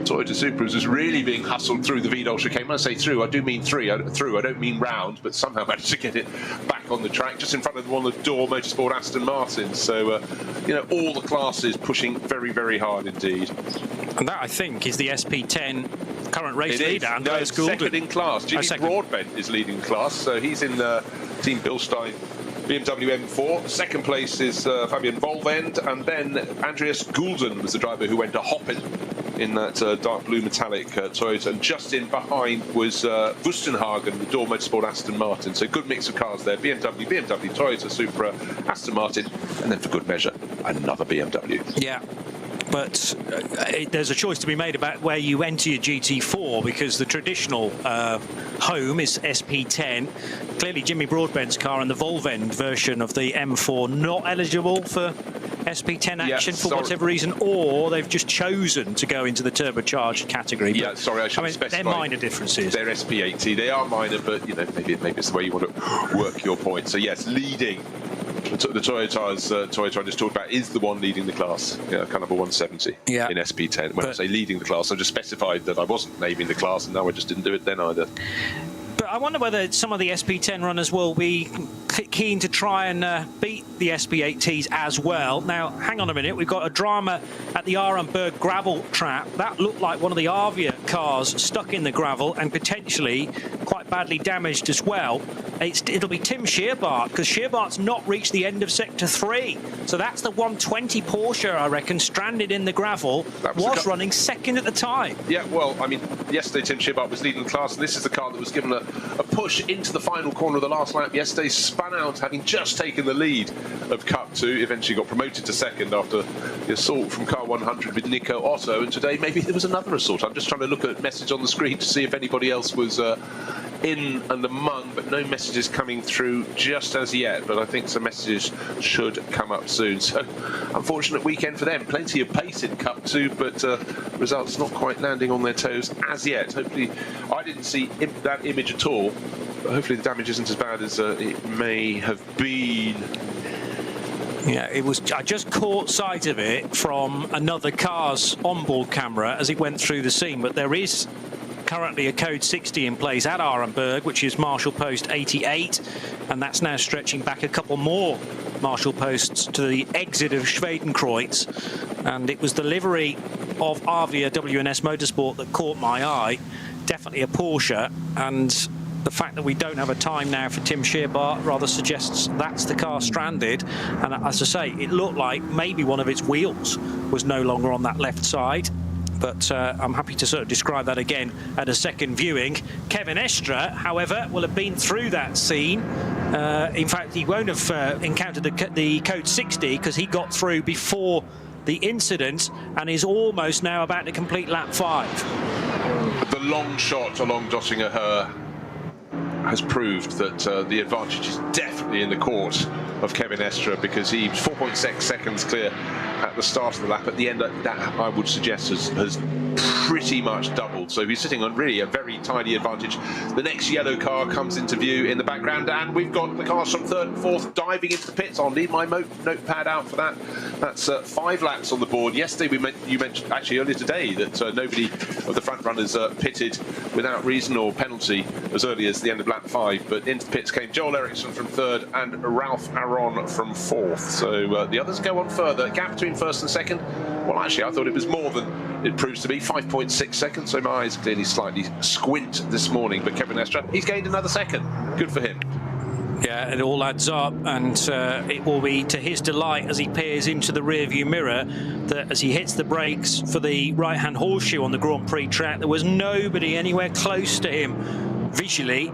Toyota Supras is really being hustled through the Vidal chicane. When I say through, I do mean through. I don't mean round, but somehow managed to get it back on the track, just in front of one of the Door Motorsport Aston Martins. So, you know, all the classes pushing very, very hard indeed. And that, I think, is the SP10 current race leader, Andreas Gulden. Second in class. Jimmy Broadbent is leading class, so he's in Team Bilstein BMW M4. Second place is Fabian Volvend, and then Andreas Gulden was the driver who went to Hoppen in that dark blue metallic Toyota, and just in behind was Wustenhagen, the Door Motorsport Aston Martin. So good mix of cars there, BMW, Toyota Supra, Aston Martin, and then for good measure, another BMW. Yeah. But there's a choice to be made about where you enter your GT4, because the traditional home is SP10. Clearly Jimmy Broadbent's car and the Volvend version of the M4 not eligible for SP10 action for whatever reason, or they've just chosen to go into the turbocharged category. Yeah, sorry, I should specify. They're minor differences. They're SP80. They are minor, but you know, maybe it's the way you want to work your point. So yes, leading The Toyota I just talked about is the one leading the class, car number 170 in SP10. When I say leading the class, I just specified that I wasn't naming the class, and now I just didn't do it then either. But I wonder whether some of the SP10 runners will be keen to try and beat the SP8Ts as well. Now, hang on a minute. We've got a drama at the Arenberg gravel trap. That looked like one of the Avia cars stuck in the gravel and potentially quite badly damaged as well. It'll be Tim Scheerbaert, because Scheerbaert's not reached the end of Sector 3. So that's the 120 Porsche, I reckon, stranded in the gravel, was running second at the time. Yeah, well, I mean, yesterday Tim Scheerbaert was leading the class, and this is the car that was given a push into the final corner of the last lap yesterday, spun out, having just taken the lead of Cup 2, eventually got promoted to second after the assault from car 100 with Nico Otto, and today maybe there was another assault. I'm just trying to look at a message on the screen to see if anybody else was in and among, but no messages coming through just as yet, but I think some messages should come up soon. So unfortunate weekend for them. Plenty of pace in Cup 2, but results not quite landing on their toes as yet. Hopefully, I didn't see that image at all, but hopefully the damage isn't as bad as it may have been. Yeah, it was. I just caught sight of it from another car's onboard camera as it went through the scene, but there is currently a code 60 in place at Arenberg, which is Marshal Post 88, and that's now stretching back a couple more Marshal posts to the exit of Schwedenkreuz. And it was the livery of Avia WNS Motorsport that caught my eye. Definitely a Porsche, and the fact that we don't have a time now for Tim Scheerbaert rather suggests that's the car stranded. And as I say, it looked like maybe one of its wheels was no longer on that left side. But I'm happy to sort of describe that again at a second viewing. Kevin Estre, however, will have been through that scene. In fact, he won't have encountered the code 60 because he got through before the incident and is almost now about to complete lap 5. The long shot along Dottinger Her has proved that the advantage is definitely in the court of Kevin Estre, because he was 4.6 seconds clear at the start of the lap. At the end, that I would suggest has pretty much doubled. So he's sitting on really a very tiny advantage. The next yellow car comes into view in the background, and we've got the cars from third and fourth diving into the pits. I'll need my notepad out for that. That's 5 laps on the board. Yesterday you mentioned, actually earlier today, that nobody of the front runners pitted without reason or penalty as early as the end of lap 5. But into the pits came Joel Eriksson from third and Ralph Aron from fourth. So the others go on further. Gap between first and second, well, actually I thought it was more than it proves to be, 5.6 seconds. So my eyes clearly slightly squint this morning. But Kevin Estre, he's gained another second. Good for him. Yeah, it all adds up, and it will be to his delight as he peers into the rearview mirror that as he hits the brakes for the right-hand horseshoe on the Grand Prix track, there was nobody anywhere close to him visually.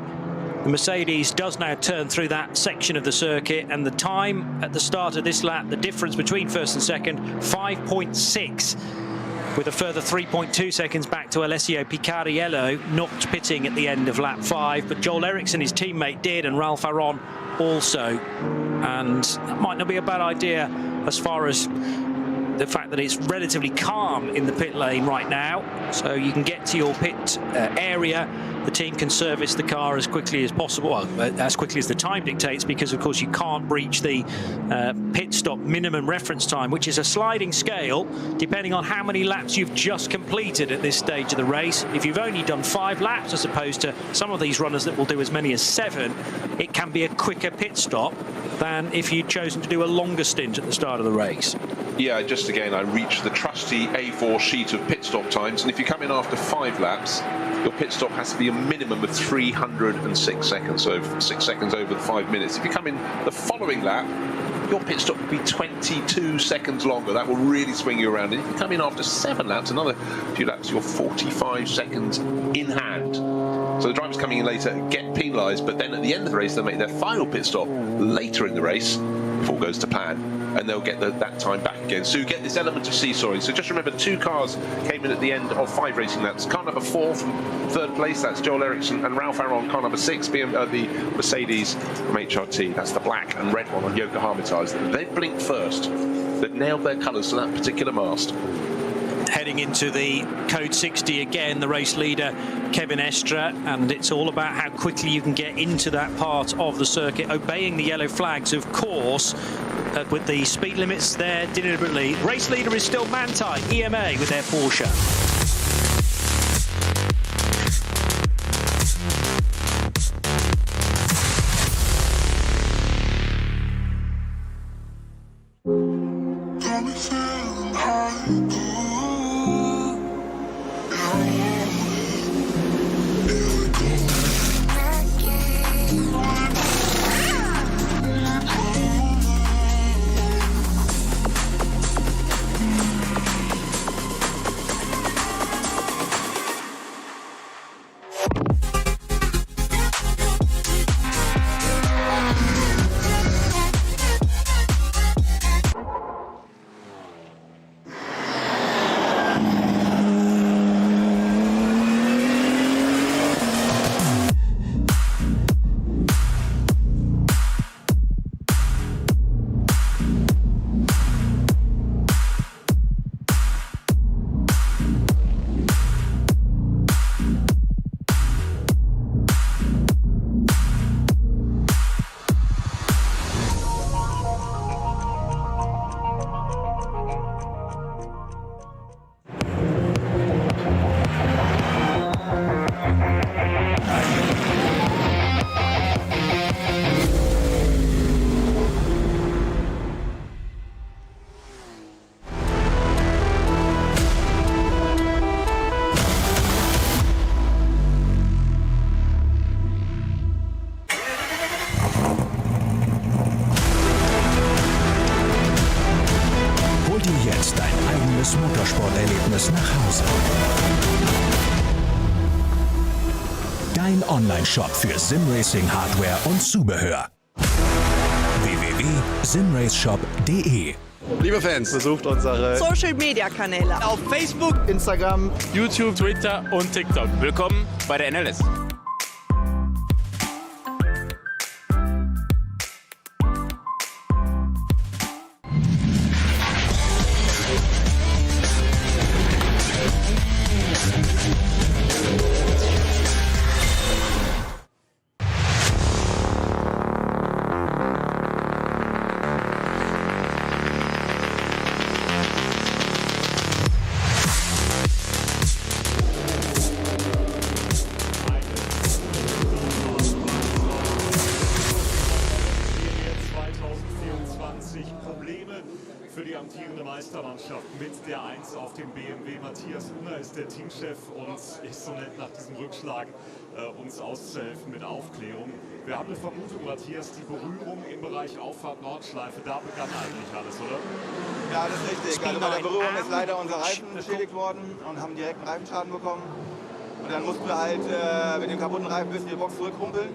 The Mercedes does now turn through that section of the circuit, and the time at the start of this lap, the difference between first and second, 5.6. with a further 3.2 seconds back to Alessio Picariello, not pitting at the end of lap 5, but Joel Eriksson, his teammate, did, and Ralph Aron also. And that might not be a bad idea as far as the fact that it's relatively calm in the pit lane right now, so you can get to your pit area. The team can service the car as quickly as possible, well, as quickly as the time dictates, because of course you can't breach the pit stop minimum reference time, which is a sliding scale depending on how many laps you've just completed at this stage of the race. If you've only done 5 laps as opposed to some of these runners that will do as many as 7, it can be a quicker pit stop than if you'd chosen to do a longer stint at the start of the race. Yeah, just again, I reached the trusty A4 sheet of pit stop times, and if you come in after 5 laps, your pit stop has to be a minimum of 306 seconds, so 6 seconds over the 5 minutes. If you come in the following lap, your pit stop will be 22 seconds longer. That will really swing you around. And if you come in after 7 laps, another few laps, you're 45 seconds in hand. So the drivers coming in later get penalised, but then at the end of the race, they'll make their final pit stop later in the race, if all goes to plan, and they'll get that time back again. So you get this element of seesawing. So just remember, 2 cars came in at the end of 5 racing laps. Car number 4 from 3rd place, that's Joel Eriksson, and Ralph Aron. Car number 6, the Mercedes from HRT. That's the black and red one on Yokohama tyres. They blinked first. They've nailed their colours to that particular mast. Heading getting into the code 60 again, the race leader Kevin Estra, and it's all about how quickly you can get into that part of the circuit, obeying the yellow flags, of course, with the speed limits there deliberately. Race leader is still Manthey, EMA, with their Porsche. Motorsporterlebnis nach Hause. Dein Online-Shop für Simracing-Hardware und Zubehör. www.simraceshop.de. Liebe Fans, besucht unsere Social-Media-Kanäle auf Facebook, Instagram, YouTube, Twitter und TikTok. Willkommen bei der NLS. Probleme für die amtierende Meistermannschaft mit der 1 auf dem BMW. Matthias Unner ist der Teamchef und ist so nett, nach diesem Rückschlag uns auszuhelfen mit Aufklärung. Wir haben eine Vermutung, Matthias, die Berührung im Bereich Auffahrt Nordschleife, da begann eigentlich alles, oder? Ja, das ist richtig. Also bei der Berührung ist leider unser Reifen beschädigt worden und haben direkt einen Reifenschaden bekommen. Und dann mussten wir halt mit dem kaputten Reifen bis in die Box zurückrumpeln.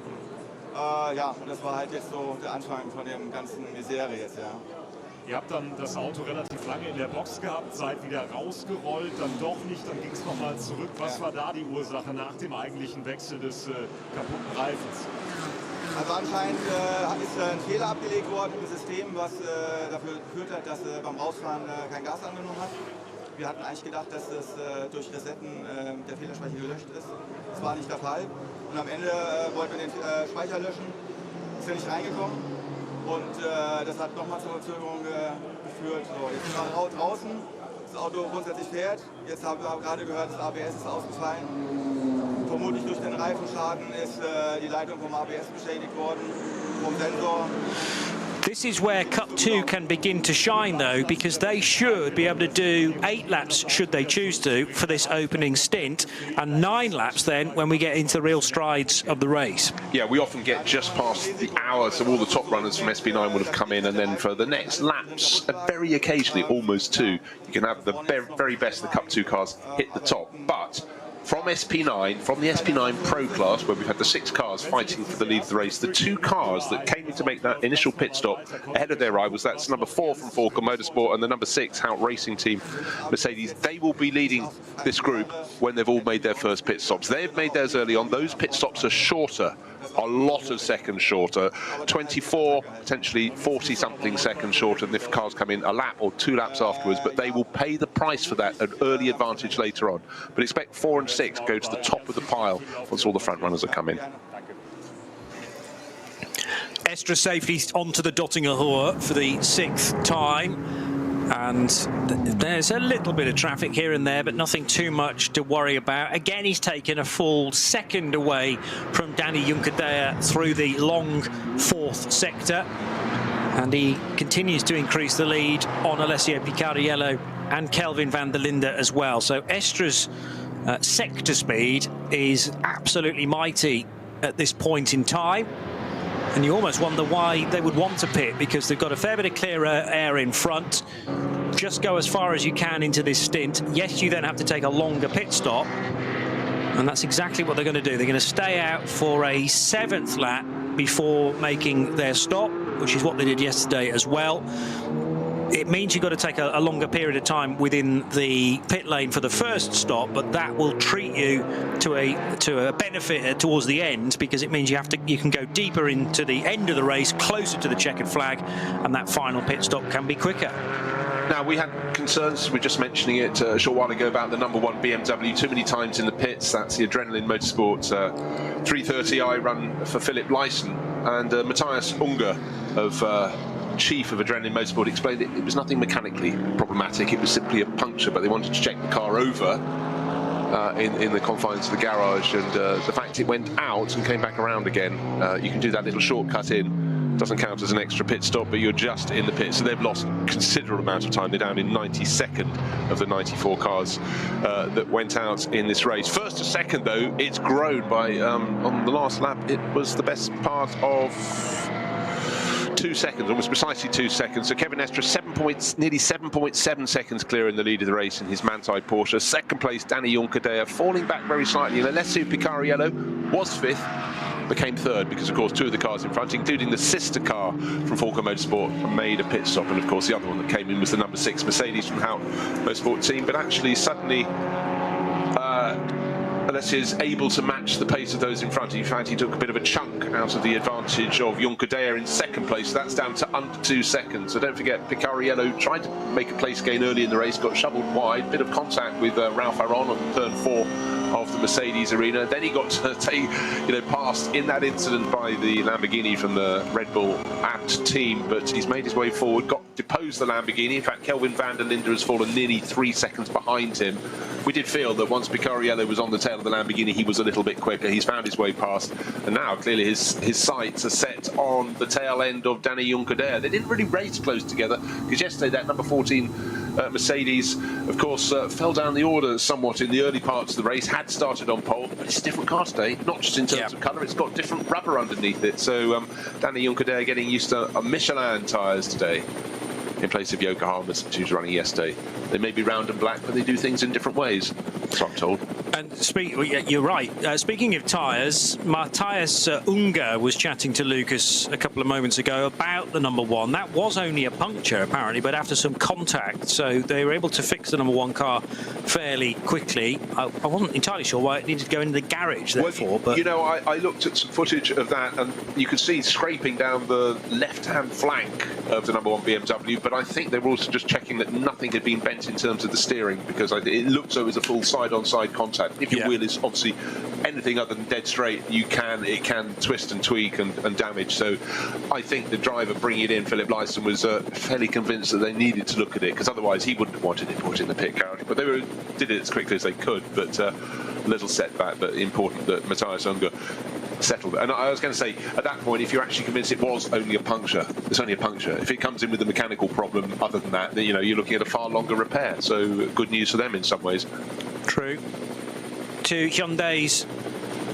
Ja, und das war halt jetzt so der Anfang von dem ganzen Misere jetzt, ja. Ihr habt dann das Auto relativ lange in der Box gehabt, seid wieder rausgerollt, dann doch nicht, dann ging es nochmal zurück. Was war da die Ursache nach dem eigentlichen Wechsel des kaputten Reifens? Also anscheinend ist ein Fehler abgelegt worden im System, was dafür geführt hat, dass beim Rausfahren kein Gas angenommen hat. Wir hatten eigentlich gedacht, dass das durch Resetten der Fehlerspeicher gelöscht ist. Das war nicht der Fall. Und am Ende wollten wir den Speicher löschen, ist ja nicht reingekommen. Und das hat nochmal zur Verzögerung geführt. So, jetzt sind wir draußen, das Auto grundsätzlich fährt. Jetzt haben wir gerade gehört, das ABS ist ausgefallen. Vermutlich durch den Reifenschaden ist die Leitung vom ABS beschädigt worden, vom Sensor. This is where Cup 2 can begin to shine, though, because they should be able to do 8 laps, should they choose to, for this opening stint, and 9 laps then when we get into the real strides of the race. Yeah, we often get just past the hour, so all the top runners from SP9 would have come in, and then for the next laps, very occasionally, almost 2, you can have the very best of the Cup 2 cars hit the top. But from SP9, from the SP9 Pro class, where we've had the 6 cars fighting for the lead of the race, the 2 cars that came in to make that initial pit stop ahead of their rivals, that's number 4 from Falcon Motorsport and the number 6 Hout Racing Team Mercedes. They will be leading this group when they've all made their first pit stops. They've made theirs early on. Those pit stops are shorter a lot of seconds shorter, 24, potentially 40-something seconds shorter than if cars come in a lap or 2 laps afterwards, but they will pay the price for that, an early advantage later on. But expect 4 and 6 go to the top of the pile once all the front runners are coming. Estra safely onto the Dottinger Hohe for the 6th time. And there's a little bit of traffic here and there, but nothing too much to worry about. Again, he's taken a full second away from Danny Junkerdea through the long 4th sector. And he continues to increase the lead on Alessio Picariello and Kelvin van der Linde as well. So Estra's sector speed is absolutely mighty at this point in time. And you almost wonder why they would want to pit, because they've got a fair bit of clearer air in front. Just go as far as you can into this stint. Yes, you then have to take a longer pit stop. And that's exactly what they're going to do. They're going to stay out for a 7th lap before making their stop, which is what they did yesterday as well. It means you've got to take a longer period of time within the pit lane for the first stop, but that will treat you to a benefit towards the end, because it means you can go deeper into the end of the race, closer to the checkered flag, and that final pit stop can be quicker. Now, we had concerns, we were just mentioning it a short while ago, about the #1 BMW too many times in the pits. That's the Adrenaline Motorsport 330i run for Philipp Leisen, and Matthias Unger of Chief of Adrenaline Motorsport explained it was nothing mechanically problematic, it was simply a puncture, but they wanted to check the car over in the confines of the garage, and the fact it went out and came back around again, you can do that little shortcut in. Doesn't count as an extra pit stop, but you're just in the pit. So they've lost considerable amount of time. They're down in 92nd of the 94 cars that went out in this race. First to second, though, it's grown by, on the last lap, it was the best part of 2 seconds, almost precisely 2 seconds. So Kevin Estra, nearly 7.7 seconds clear in the lead of the race in his Manthey Porsche. Second place, Danny Junkerdea, falling back very slightly. And Alessio Picariello was 5th, became 3rd, because of course 2 of the cars in front, including the sister car from Falco Motorsport, made a pit stop. And of course the other one that came in was the #6 Mercedes from Hout Motorsport team. But actually suddenly Alessio is able to match the pace of those in front. In fact, he took a bit of a chunk out of the advantage of Junkerdea in 2nd place. So that's down to under 2 seconds. So don't forget, Picariello tried to make a place gain early in the race, got shoveled wide, bit of contact with Ralph Aron on turn 4 of the Mercedes arena. Then he got passed in that incident by the Lamborghini from the Red Bull Abt team, but he's made his way forward, deposed the Lamborghini. In fact, Kelvin van der Linde has fallen nearly 3 seconds behind him. We did feel that once Picariello was on the tail of the Lamborghini, he was a little bit quicker. He's found his way past, and now clearly his sights are set on the tail end of Danny Junkerdea. They didn't really race close together, because yesterday that #14 Mercedes, of course, fell down the order somewhat in the early parts of the race, had started on pole, but it's a different car today, not just in terms of colour, it's got different rubber underneath it. So Danny Junkerdea getting used to Michelin tyres today in place of Yokohama's, which he was running yesterday. They may be round and black, but they do things in different ways, so I'm told. And you're right. Speaking of tyres, Matthias Unger was chatting to Lucas a couple of moments ago about the #1. That was only a puncture, apparently, but after some contact. So they were able to fix the #1 car fairly quickly. I wasn't entirely sure why it needed to go into the garage, therefore. But you know, I looked at some footage of that, and you could see scraping down the left-hand flank of the #1 BMW, but I think they were also just checking that nothing had been bent in terms of the steering, because it looked as though it was a full side-on-side contact. If your wheel is obviously anything other than dead straight, it can twist and tweak and damage. So I think the driver bringing it in, Philipp Leisen, was fairly convinced that they needed to look at it, because otherwise he wouldn't have wanted it put in the pit garage. But they did it as quickly as they could. But a little setback, but important that Matthias Unger settled. And I was going to say, at that point, if you're actually convinced it was only a puncture, it's only a puncture. If it comes in with a mechanical problem other than that, then, you're looking at a far longer repair. So good news for them in some ways. True. 2 Hyundais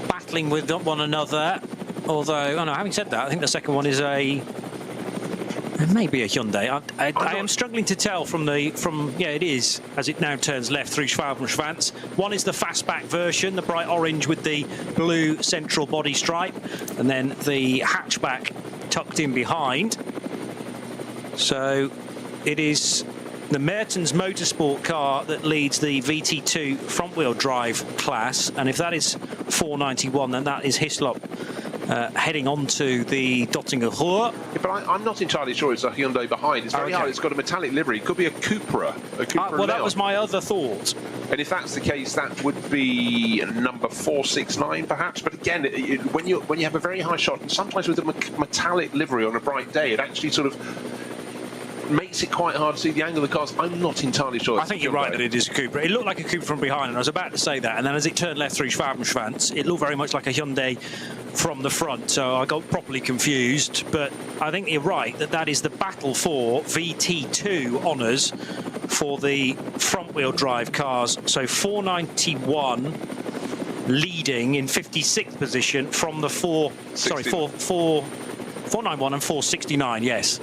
battling with one another. Although, having said that, I think the second one is it may be a Hyundai. I am struggling to tell it is, as it now turns left through Schwalbenschwanz. One is the fastback version, the bright orange with the blue central body stripe, and then the hatchback tucked in behind. So it is the Mertens Motorsport car that leads the VT2 front-wheel drive class, and if that is 491, then that is Hislop heading on to the Dottinger Ruhr. Yeah, but I'm not entirely sure it's a Hyundai behind. It's very hard. It's got a metallic livery. It could be a Cupra. Well, that was my other thought. And if that's the case, that would be number 469, perhaps. But again, when you have a very high shot, and sometimes with a metallic livery on a bright day, it actually sort of makes it quite hard to see the angle of the cars. I'm not entirely sure. I think you're right that it is a Cupra. It looked like a Cupra from behind, and I was about to say that. And then as it turned left through Schwabenschwanz, it looked very much like a Hyundai from the front. So I got properly confused. But I think you're right that that is the battle for VT2 honours for the front-wheel drive cars. So 491 leading in 56th position from the 491 and 469, yes.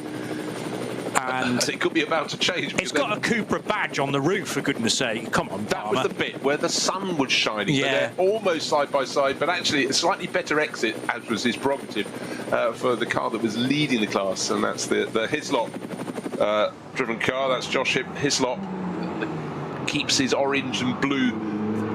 And it could be about to change. It's got a Cupra badge on the roof, for goodness sake. Come on, that was the bit where the sun was shining. Yeah. So they're almost side by side, but actually a slightly better exit, as was his prerogative, for the car that was leading the class, and that's the Hislop driven car. That's Josh Hislop. Keeps his orange and blue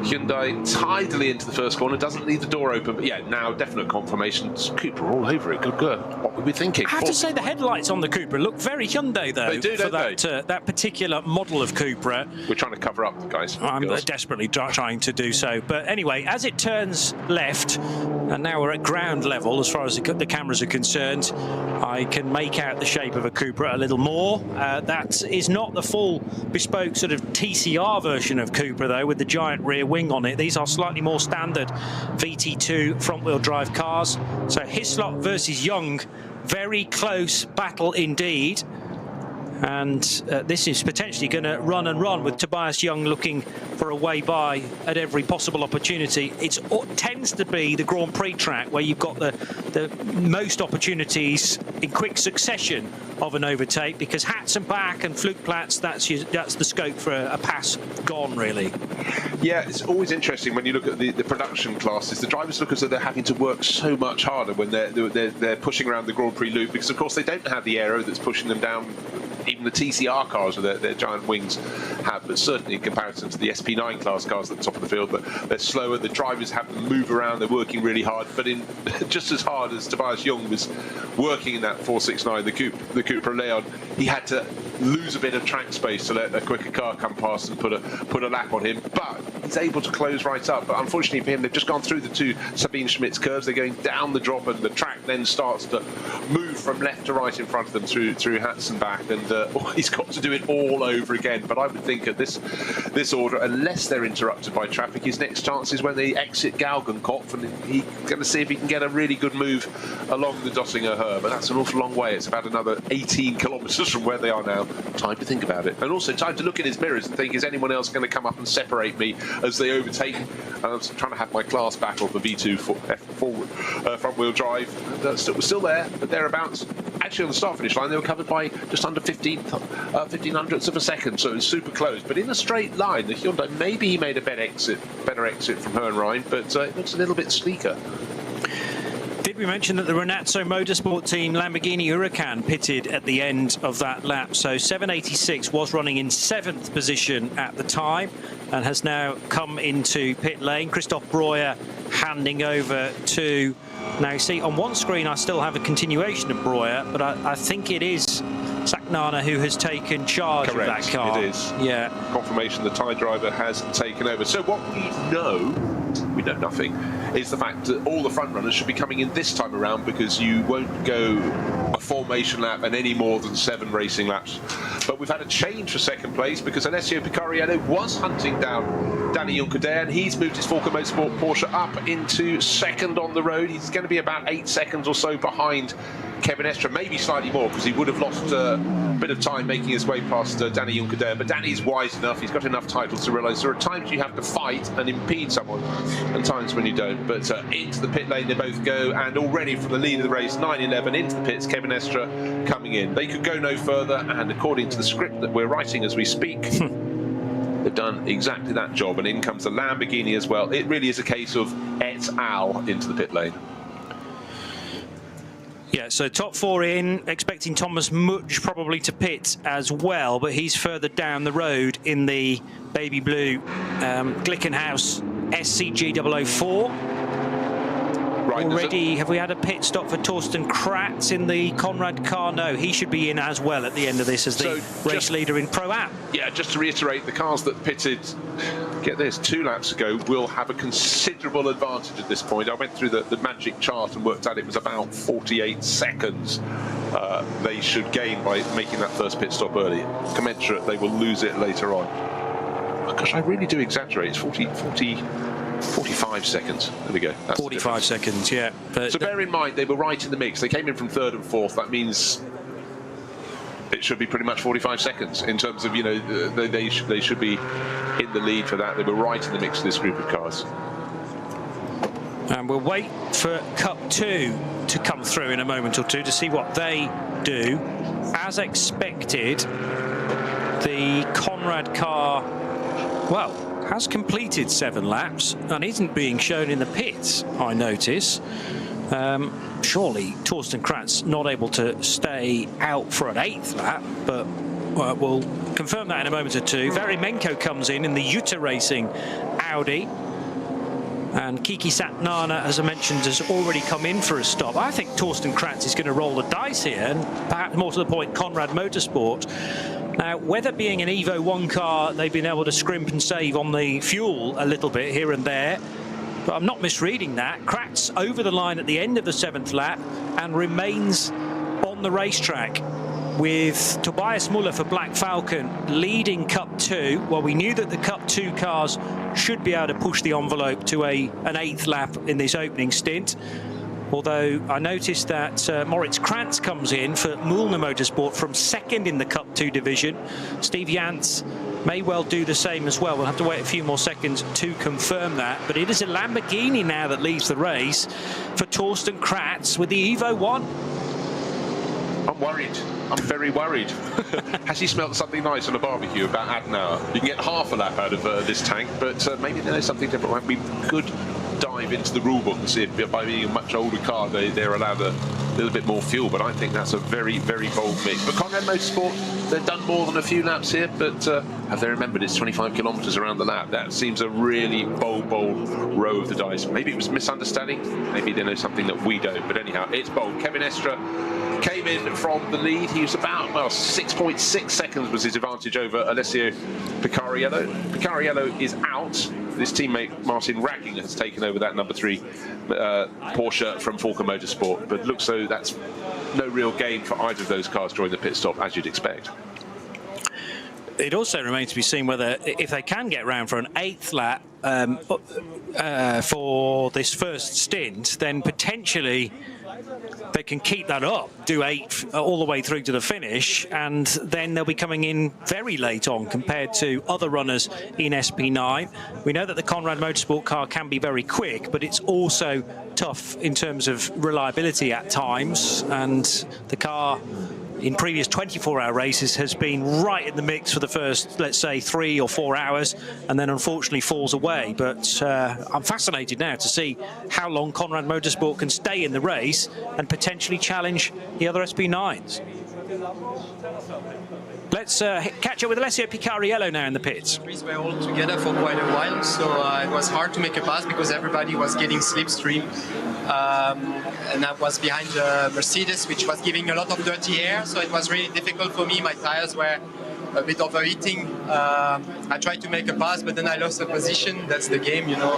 Hyundai tidily into the first corner, doesn't leave the door open, but yeah, now definite confirmation. It's Cupra all over it. Good girl. What were we thinking? I have to say the headlights on the Cupra look very Hyundai, though. They do, for don't that particular model of Cupra. We're trying to cover up, guys. I'm desperately trying to do so. But anyway, as it turns left, and now we're at ground level as far as the cameras are concerned, I can make out the shape of a Cupra a little more. That is not the full bespoke sort of TCR version of Cupra, though, with the giant rear wing on it. These are slightly more standard VT2 front-wheel drive cars. So Hislop versus Young, very close battle indeed. And this is potentially going to run and run, with Tobias Young looking for a way by at every possible opportunity. It tends to be the Grand Prix track where you've got the most opportunities in quick succession of an overtake, because Hatzenbach and Flugplatz, that's the scope for a pass gone, really. Yeah, it's always interesting when you look at the production classes. The drivers look as though they're having to work so much harder when they're pushing around the Grand Prix loop, because of course they don't have the aero that's pushing them down. Even the TCR cars with their giant wings have, but certainly in comparison to the SP9 class cars at the top of the field, but they're slower. The drivers have to move around. They're working really hard, but in just as hard as Tobias Young was working in that 469, the Cupra Leon, he had to lose a bit of track space to let a quicker car come past and put a lap on him. But he's able to close right up. But unfortunately for him, they've just gone through the two Sabine Schmitz curves. They're going down the drop, and the track then starts to move from left to right in front of them through Hatzenbach, and he's got to do it all over again. But I would think at this order, unless they're interrupted by traffic, his next chance is when they exit Galgenkopf, and he's going to see if he can get a really good move along the Dottinger Ruhr. But that's an awful long way. It's about another 18 kilometres from where they are now. Time to think about it, and also time to look in his mirrors and think, is anyone else going to come up and separate me as they overtake? I was trying to have my class battle for V2 front-wheel drive. Was still there, but thereabouts. Actually, on the start-finish line, they were covered by just under 15 hundredths of a second, so it was super close. But in a straight line, the Hyundai, maybe he made a better exit from Hohenrhein, but it looks a little bit sleeker. Did we mention that the Renazzo Motorsport team Lamborghini Huracan pitted at the end of that lap? So 786 was running in 7th position at the time and has now come into pit lane. Christoph Breuer handing over to... Now, see, on one screen I still have a continuation of Breuer, but I think it is Saknana who has taken charge of that car. It is. Yeah. Confirmation the Thai driver has taken over. So what we know nothing, is the fact that all the front runners should be coming in this time around, because you won't go a formation lap and any more than 7 racing laps. But we've had a change for second place, because Alessio Picariello was hunting down Danny Juncker, and he's moved his Falcon Motorsport Porsche up into second on the road. He's going to be about 8 seconds or so behind Kevin Estre, maybe slightly more, because he would have lost a bit of time making his way past Danny Juncker. But Danny's wise enough, he's got enough titles to realise there are times you have to fight and impede someone, and times when you don't. But into the pit lane they both go, and already from the lead of the race, 9-11 into the pits, Kevin Estre coming in. They could go no further, and according to the script that we're writing as we speak, they've done exactly that job, and in comes the Lamborghini as well. It really is a case of et al. Into the pit lane. Yeah, so top 4 in, expecting Thomas Mutsch probably to pit as well, but he's further down the road in the baby blue Glickenhaus SCG 004. Right, already, have we had a pit stop for Torsten Kratz in the Conrad car? No, he should be in as well at the end of this as the race leader in Pro-Am. Yeah, just to reiterate, the cars that pitted, get this, 2 laps ago will have a considerable advantage at this point. I went through the magic chart and worked out it was about 48 seconds they should gain by making that first pit stop early. Commensurate, they will lose it later on. Oh, gosh, I really do exaggerate. It's 45 seconds. There we go. That's 45 seconds, yeah. So bear in mind, they were right in the mix. They came in from 3rd and 4th. That means it should be pretty much 45 seconds in terms of, you know, they should be in the lead for that. They were right in the mix of this group of cars. And we'll wait for Cup 2 to come through in a moment or two to see what they do. As expected, the Conrad car, well, has completed 7 laps and isn't being shown in the pits, I notice. Surely Torsten Kratz not able to stay out for an 8th lap, but we'll confirm that in a moment or two. Verimenko comes in the Jutta Racing Audi. And Kiki Satnana, as I mentioned, has already come in for a stop. I think Torsten Kratz is going to roll the dice here, and perhaps more to the point, Conrad Motorsport. Now, whether being an Evo 1 car, they've been able to scrimp and save on the fuel a little bit here and there, but I'm not misreading that. Kratz over the line at the end of the 7th lap and remains on the racetrack, with Tobias Muller for Black Falcon leading Cup 2. Well, we knew that the Cup 2 cars should be able to push the envelope to an 8th lap in this opening stint. Although I noticed that Moritz Krantz comes in for Mühlner Motorsport from 2nd in the Cup 2 division. Steve Jantz may well do the same as well. We'll have to wait a few more seconds to confirm that. But it is a Lamborghini now that leads the race for Torsten Kratz with the Evo 1. I'm worried. I'm very worried. Has he smelt something nice on a barbecue about Adenauer? You can get half a lap out of this tank, but maybe there's something different. We could dive into the rule book and see if by being a much older car they're allowed a little bit more fuel, but I think that's a very, very bold mix. But Conrad Motorsport, they've done more than a few laps here, but have they remembered it's 25 kilometres around the lap? That seems a really bold row of the dice. Maybe it was misunderstanding, maybe they know something that we don't, but anyhow, it's bold. Kevin Estre came in from the lead. He was about, well, 6.6 seconds was his advantage over Alessio Picariello. Picariello is out. His teammate Martin Racking has taken over that number 3 Porsche from Falken Motorsport, but looks so that's no real gain for either of those cars during the pit stop, as you'd expect. It also remains to be seen whether, if they can get round for an 8th lap for this first stint, then potentially they can keep that up, do 8 all the way through to the finish, and then they'll be coming in very late on compared to other runners in SP9. We know that the Conrad Motorsport car can be very quick, but it's also tough in terms of reliability at times, and the car in previous 24-hour races has been right in the mix for the first, let's say, 3 or 4 hours, and then unfortunately falls away. But I'm fascinated now to see how long Conrad Motorsport can stay in the race and potentially challenge the other SP9s. Let's catch up with Alessio Picariello now in the pits. We were all together for quite a while, so it was hard to make a pass because everybody was getting slipstream. And I was behind the Mercedes, which was giving a lot of dirty air, so it was really difficult for me. My tires were a bit overheating. I tried to make a pass, but then I lost the position. That's the game, you know.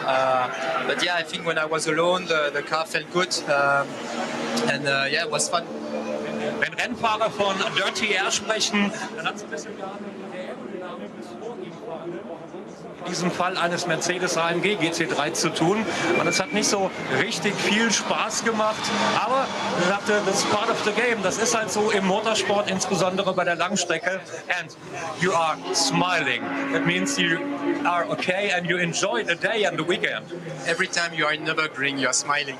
But yeah, I think when I was alone, the car felt good. Yeah, it was fun. Wenn Rennfahrer von Dirty Air sprechen, dann hat es ein bisschen in diesem Fall eines Mercedes AMG GT3 zu tun. Und es hat nicht so richtig viel Spaß gemacht, aber ich dachte, das ist part of the game. Das ist halt so im Motorsport, insbesondere bei der Langstrecke. And you are smiling. That means you are okay and you enjoy the day and the weekend. Every time you are in Nürburgring, you are smiling.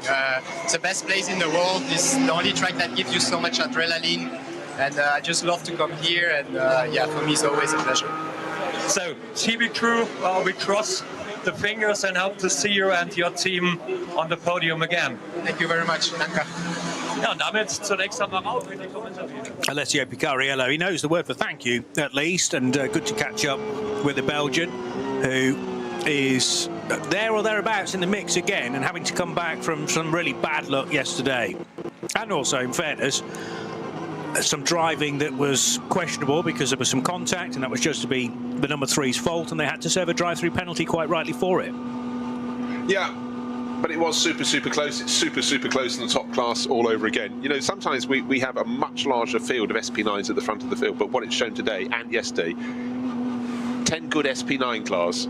It's the best place in the world. It's the only track that gives you so much adrenaline. And I just love to come here. And yeah, for me, it's always a pleasure. So, TB Crew, we cross the fingers and hope to see you and your team on the podium again. Thank you very much. Danke. Ja, und damit zunächst einmal raus mit den Kommentaren. Alessio Picariello, he knows the word for thank you, at least, and good to catch up with the Belgian, who is there or thereabouts in the mix again, and having to come back from some really bad luck yesterday. And also, in fairness, some driving that was questionable because there was some contact, and that was just to be the number 3's fault, and they had to serve a drive-through penalty quite rightly for it. Yeah, but it was super close. It's super close in the top class all over again. You know, sometimes we have a much larger field of SP9s at the front of the field, but what it's shown today and yesterday, 10 good SP9 cars,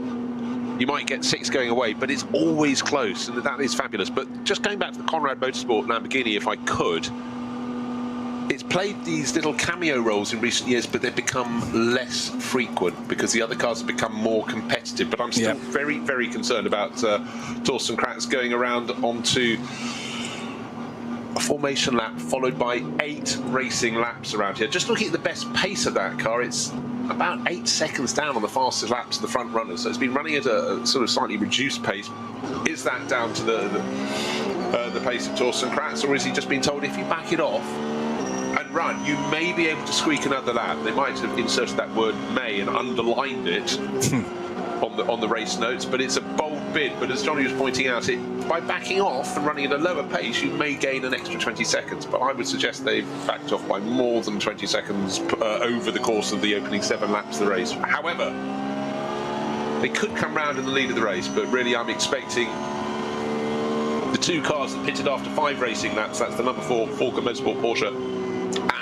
you might get 6 going away, but it's always close, and that is fabulous. But just going back to the Conrad Motorsport Lamborghini, if I could, it's played these little cameo roles in recent years, but they've become less frequent because the other cars have become more competitive. But I'm still very concerned about Thorsten Kratz going around onto a formation lap followed by 8 racing laps around here. Just looking at the best pace of that car, it's about 8 seconds down on the fastest laps of the front runners. So it's been running at a sort of slightly reduced pace. Is that down to the pace of Thorsten Kratz, or is he just been told if you back it off and run, you may be able to squeak another lap? They might have inserted that word "may" and underlined it on the race notes, but it's a bold bid. But as Johnny was pointing out, by backing off and running at a lower pace, you may gain an extra 20 seconds. But I would suggest they've backed off by more than 20 seconds over the course of the opening 7 laps of the race. However, they could come round in the lead of the race, but really I'm expecting the 2 cars that pitted after 5 racing laps, that's the number 4 Falken Motorsport Porsche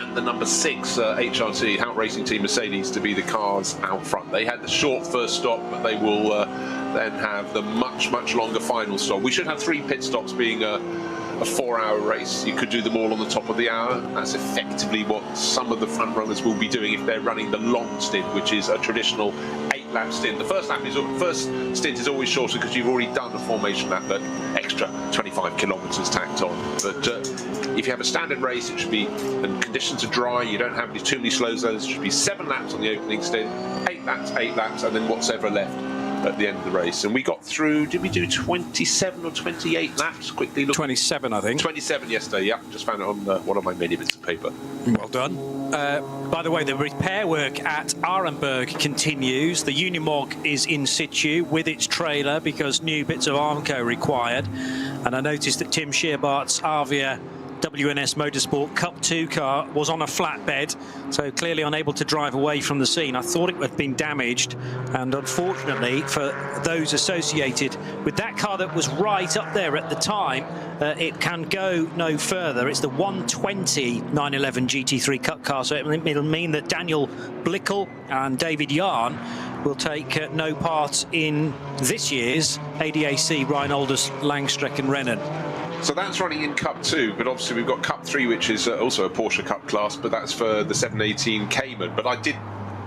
and the number 6 HRT Hout Racing Team Mercedes, to be the cars out front. They had the short first stop, but they will then have the much longer final stop. We should have 3 pit stops, being a 4-hour race. You could do them all on the top of the hour. That's effectively what some of the front runners will be doing if they're running the long stint, which is a traditional 8-lap stint. The first stint is always shorter because you've already done a formation lap, but extra 25 kilometres tacked on. But if you have a standard race, it should be, and conditions are dry, you don't have too many slow zones, it should be 7 laps on the opening stint, 8 laps, and then what's ever left at the end of the race. And we got through, did we do 27 or 28 laps? Quickly look. 27, I think. 27 yesterday, yeah. Just found it on one of my many bits of paper. Well done. By the way, the repair work at Arenberg continues. The Unimog is in situ with its trailer because new bits of Armco required. And I noticed that Tim Scheerbart's Avia WNS Motorsport Cup 2 car was on a flatbed, so clearly unable to drive away from the scene. I thought it had been damaged, and unfortunately for those associated with that car that was right up there at the time, it can go no further. It's the 120 911 GT3 Cup car, so it'll mean that Daniel Blickel and David Yarn will take no part in this year's ADAC Reinholders Langstrecken-Rennen. So that's running in Cup 2, but obviously we've got Cup 3, which is also a Porsche Cup class, but that's for the 718 Cayman. But I did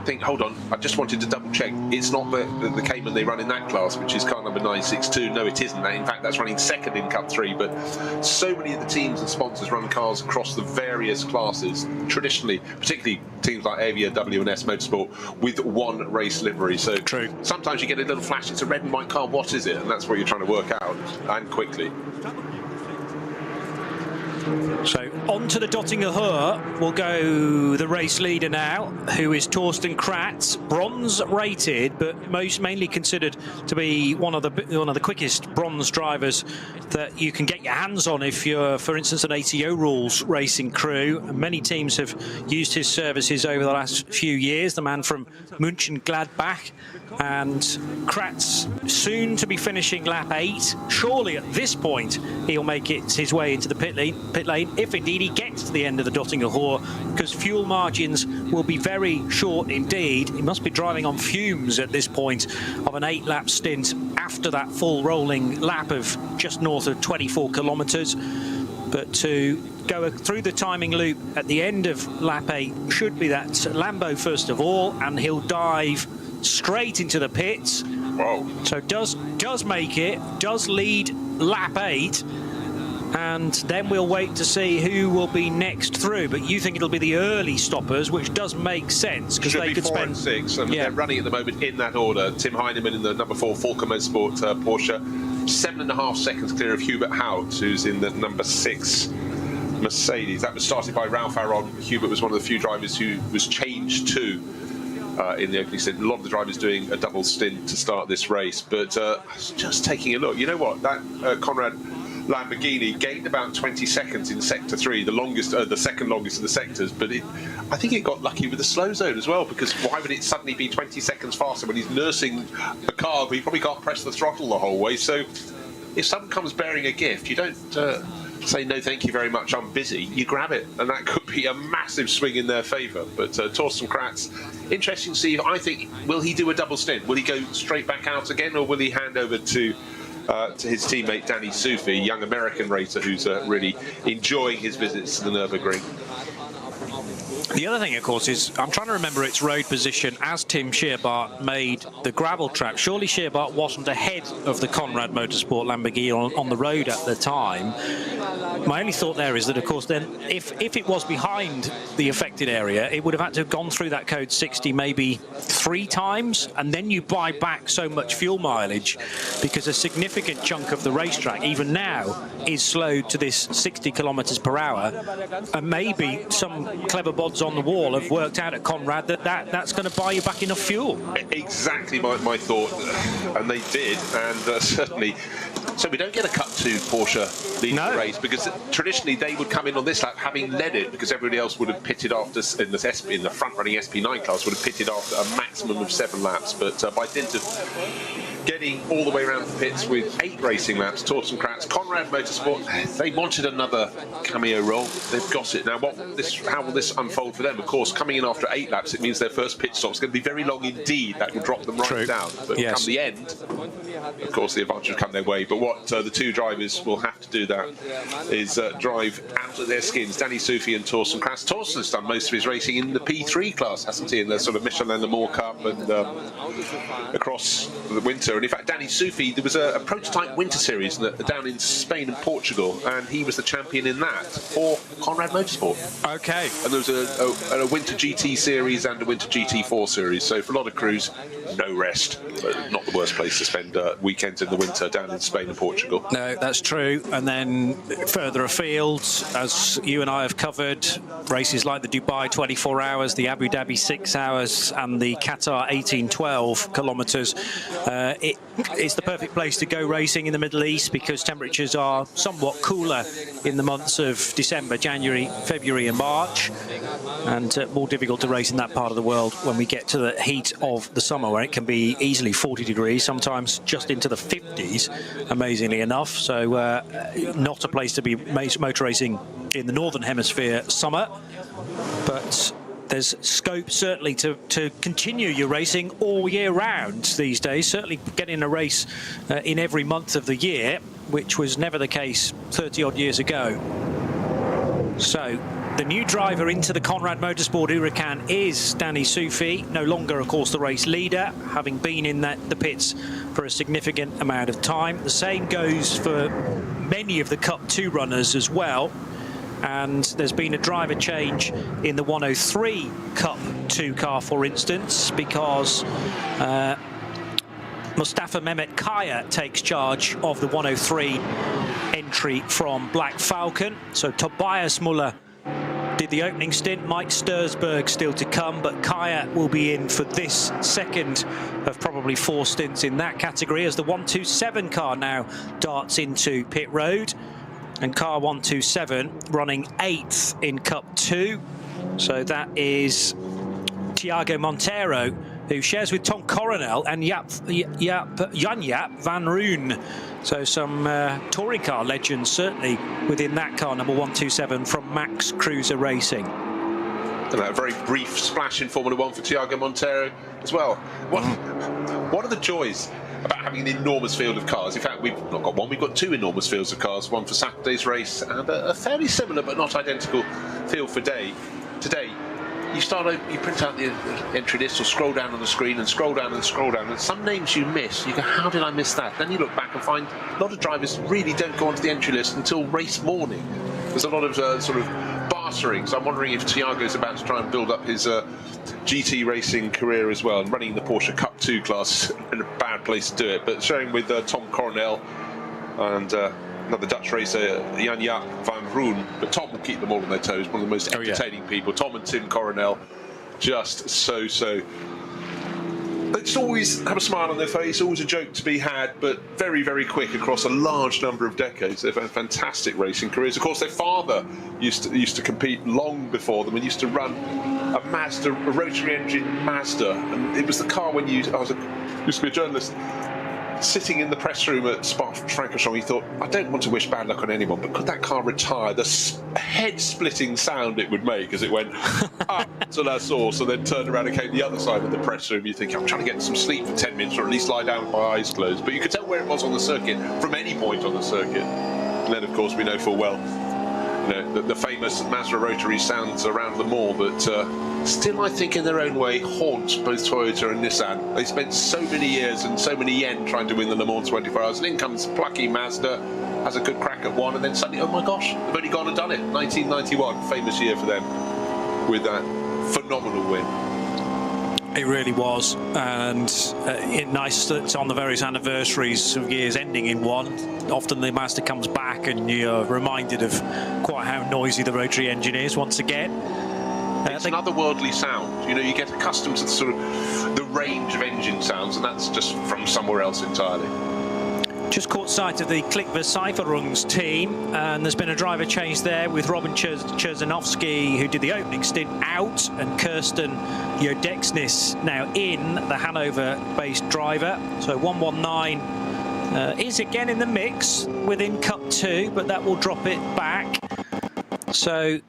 think, hold on, I just wanted to double check. It's not the Cayman they run in that class, which is car number 962. No, it isn't. In fact, that's running second in Cup 3. But so many of the teams and sponsors run cars across the various classes, traditionally, particularly teams like Avia, WNS Motorsport, with one race livery. So true. Sometimes you get a little flash, it's a red and white car, what is it? And that's what you're trying to work out, and quickly. So on to the Dottinger Höhe will go the race leader now, who is Thorsten Kratz, bronze rated, but mainly considered to be one of the quickest bronze drivers that you can get your hands on if you're, for instance, an ATO rules racing crew. Many teams have used his services over the last few years. The man from München-Gladbach, and Kratz soon to be finishing lap 8. Surely at this point he'll make it his way into the pit lane, if indeed he gets to the end of the Dottinger Höhe, because fuel margins will be very short indeed. He must be driving on fumes at this point of an 8-lap stint after that full rolling lap of just north of 24 kilometres. But to go through the timing loop at the end of lap 8 should be that Lambo first of all, and he'll dive straight into the pits. Whoa. So does make it, does lead lap 8, and then we'll wait to see who will be next through. But you think it'll be the early stoppers, which does make sense because they could 4 spend and 6, and they're running at the moment in that order. Tim Heinemann in the number 4 Falken Motorsport Porsche, 7.5 seconds clear of Hubert Hout, who's in the number 6 Mercedes. That was started by Ralph Aron. Hubert was one of the few drivers who was changed to in the opening stint. A lot of the drivers doing a double stint to start this race, but just taking a look, you know what, that Conrad Lamborghini gained about 20 seconds in sector 3, the longest, the second longest of the sectors, but I think it got lucky with the slow zone as well, because why would it suddenly be 20 seconds faster when he's nursing the car, but he probably can't press the throttle the whole way. So if someone comes bearing a gift, you don't say no thank you very much, I'm busy. You grab it, and that could be a massive swing in their favour. But Torsten Kratz, interesting to see. I think, will he do a double stint? Will he go straight back out again, or will he hand over to his teammate Danny Sufi, young American racer who's really enjoying his visits to the Nürburgring? The other thing, of course, is I'm trying to remember its road position as Tim Scheerbart made the gravel trap. Surely Scheerbart wasn't ahead of the Conrad Motorsport Lamborghini on the road at the time. My only thought there is that, of course, then if it was behind the affected area, it would have had to have gone through that code 60 maybe 3 times, and then you buy back so much fuel mileage, because a significant chunk of the racetrack, even now, is slowed to this 60 kilometers per hour, and maybe some clever bods on the wall have worked out at Conrad that's going to buy you back enough fuel. Exactly my thought, and they did, and certainly. So we don't get a Cup 2 Porsche leading the race, because traditionally they would come in on this lap having led it, because everybody else would have pitted after in the front-running SP9 class would have pitted after a maximum of 7 laps. But by dint of getting all the way around the pits with 8 racing laps, Torsten Kratz, Conrad Motorsport, they wanted another cameo role. They've got it now. How will this unfold for them? Of course, coming in after 8 laps, it means their first pit stop is going to be very long indeed. That will drop them right down. But come the end, of course, the advantage will come their way. But what the 2 drivers will have to do that is drive out of their skins. Danny Sufi and Torsten Kratz. Torsten's done most of his racing in the P3 class, hasn't he? In the sort of Michelin Le Mans Cup and across the winter. And in fact, Danny Sufi, there was a prototype winter series down in Spain and Portugal, and he was the champion in that for Conrad Motorsport. Okay. And there was a winter GT series and a winter GT4 series. So for a lot of crews, no rest. Not the worst place to spend weekends in the winter down in Spain and Portugal. No, that's true. And then further afield, as you and I have covered, races like the Dubai 24 hours, the Abu Dhabi 6 hours, and the Qatar 18-12 kilometres. It's the perfect place to go racing in the Middle East, because temperatures are somewhat cooler in the months of December, January, February and March, and more difficult to race in that part of the world when we get to the heat of the summer, where it can be easily 40 degrees, sometimes just into the 50s, amazingly enough. So not a place to be motor racing in the Northern Hemisphere summer, but there's scope certainly to continue your racing all year round these days, certainly getting a race in every month of the year, which was never the case 30-odd years ago. So the new driver into the Conrad Motorsport Huracan is Danny Sufi, no longer, of course, the race leader, having been in the pits for a significant amount of time. The same goes for many of the Cup 2 runners as well. And there's been a driver change in the 103 Cup 2 car, for instance, because Mustafa Mehmet Kaya takes charge of the 103 entry from Black Falcon. So Tobias Muller did the opening stint, Mike Stursberg still to come, but Kaya will be in for this second of probably 4 stints in that category, as the 127 car now darts into pit road. And car 127 running 8th in Cup 2. So that is Thiago Monteiro, who shares with Tom Coronel and Jan-Jaap van Roon. So some touring car legends certainly within that car, number 127 from Max Cruiser Racing. And a very brief splash in Formula 1 for Thiago Monteiro as well. What are the joys about having an enormous field of cars? In fact, we've not got one, we've got 2 enormous fields of cars, one for Saturday's race and a fairly similar but not identical field for today. You print out the entry list or scroll down on the screen and scroll down and scroll down, and some names you miss. You go, how did I miss that? Then you look back and find a lot of drivers really don't go onto the entry list until race morning. There's a lot of sort of bartering, so I'm wondering if Thiago's about to try and build up his GT racing career as well, and running the Porsche Cup 2 class in a bad place to do it. But sharing with Tom Coronel and another Dutch racer, Jan-Jaap van Roon, but Tom will keep them all on their toes. One of the most entertaining people. Tom and Tim Coronel, just so They just always have a smile on their face, always a joke to be had, but very, very quick across a large number of decades. They've had fantastic racing careers. Of course, their father used to compete long before them and used to run a Mazda, a rotary engine Mazda, and it was the car when used to be a journalist. Sitting in the press room at Spa-Francorchamps, he thought, I don't want to wish bad luck on anyone, but could that car retire? The head-splitting sound it would make as it went up to La Source and then turned around and came the other side of the press room. You think, I'm trying to get some sleep for 10 minutes or at least lie down with my eyes closed. But you could tell where it was on the circuit from any point on the circuit. And then, of course, we know full well, the famous Mazda rotary sounds around them all, but still, I think, in their own way, haunt both Toyota and Nissan. They spent so many years and so many yen trying to win the Le Mans 24 Hours, and in comes plucky Mazda, has a good crack at one, and then suddenly, oh my gosh, they've only gone and done it. 1991, famous year for them, with that phenomenal win. It really was, and nice that on the various anniversaries of years ending in one, often the Mazda comes back and you're reminded of quite how noisy the rotary engine is once again. It's an otherworldly sound. You get accustomed to the range of engine sounds, and that's just from somewhere else entirely. Just caught sight of the Klick Versicherungs team, and there's been a driver change there with Robin Cherzanovsky, who did the opening stint, out, and Kirsten Jodeksnis now in, the Hanover-based driver. So 119 is again in the mix within Cup 2, but that will drop it back. So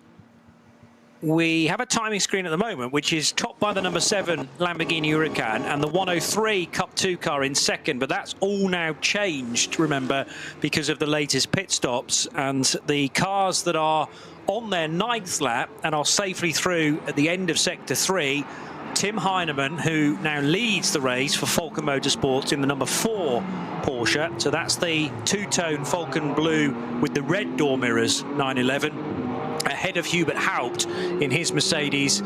we have a timing screen at the moment, which is topped by the number 7 Lamborghini Huracan and the 103 Cup 2 car in second, but that's all now changed, remember, because of the latest pit stops, and the cars that are on their 9th lap and are safely through at the end of Sector 3, Tim Heinemann, who now leads the race for Falken Motorsports in the number 4 Porsche, so that's the two-tone Falken blue with the red door mirrors 911, ahead of Hubert Haupt in his Mercedes,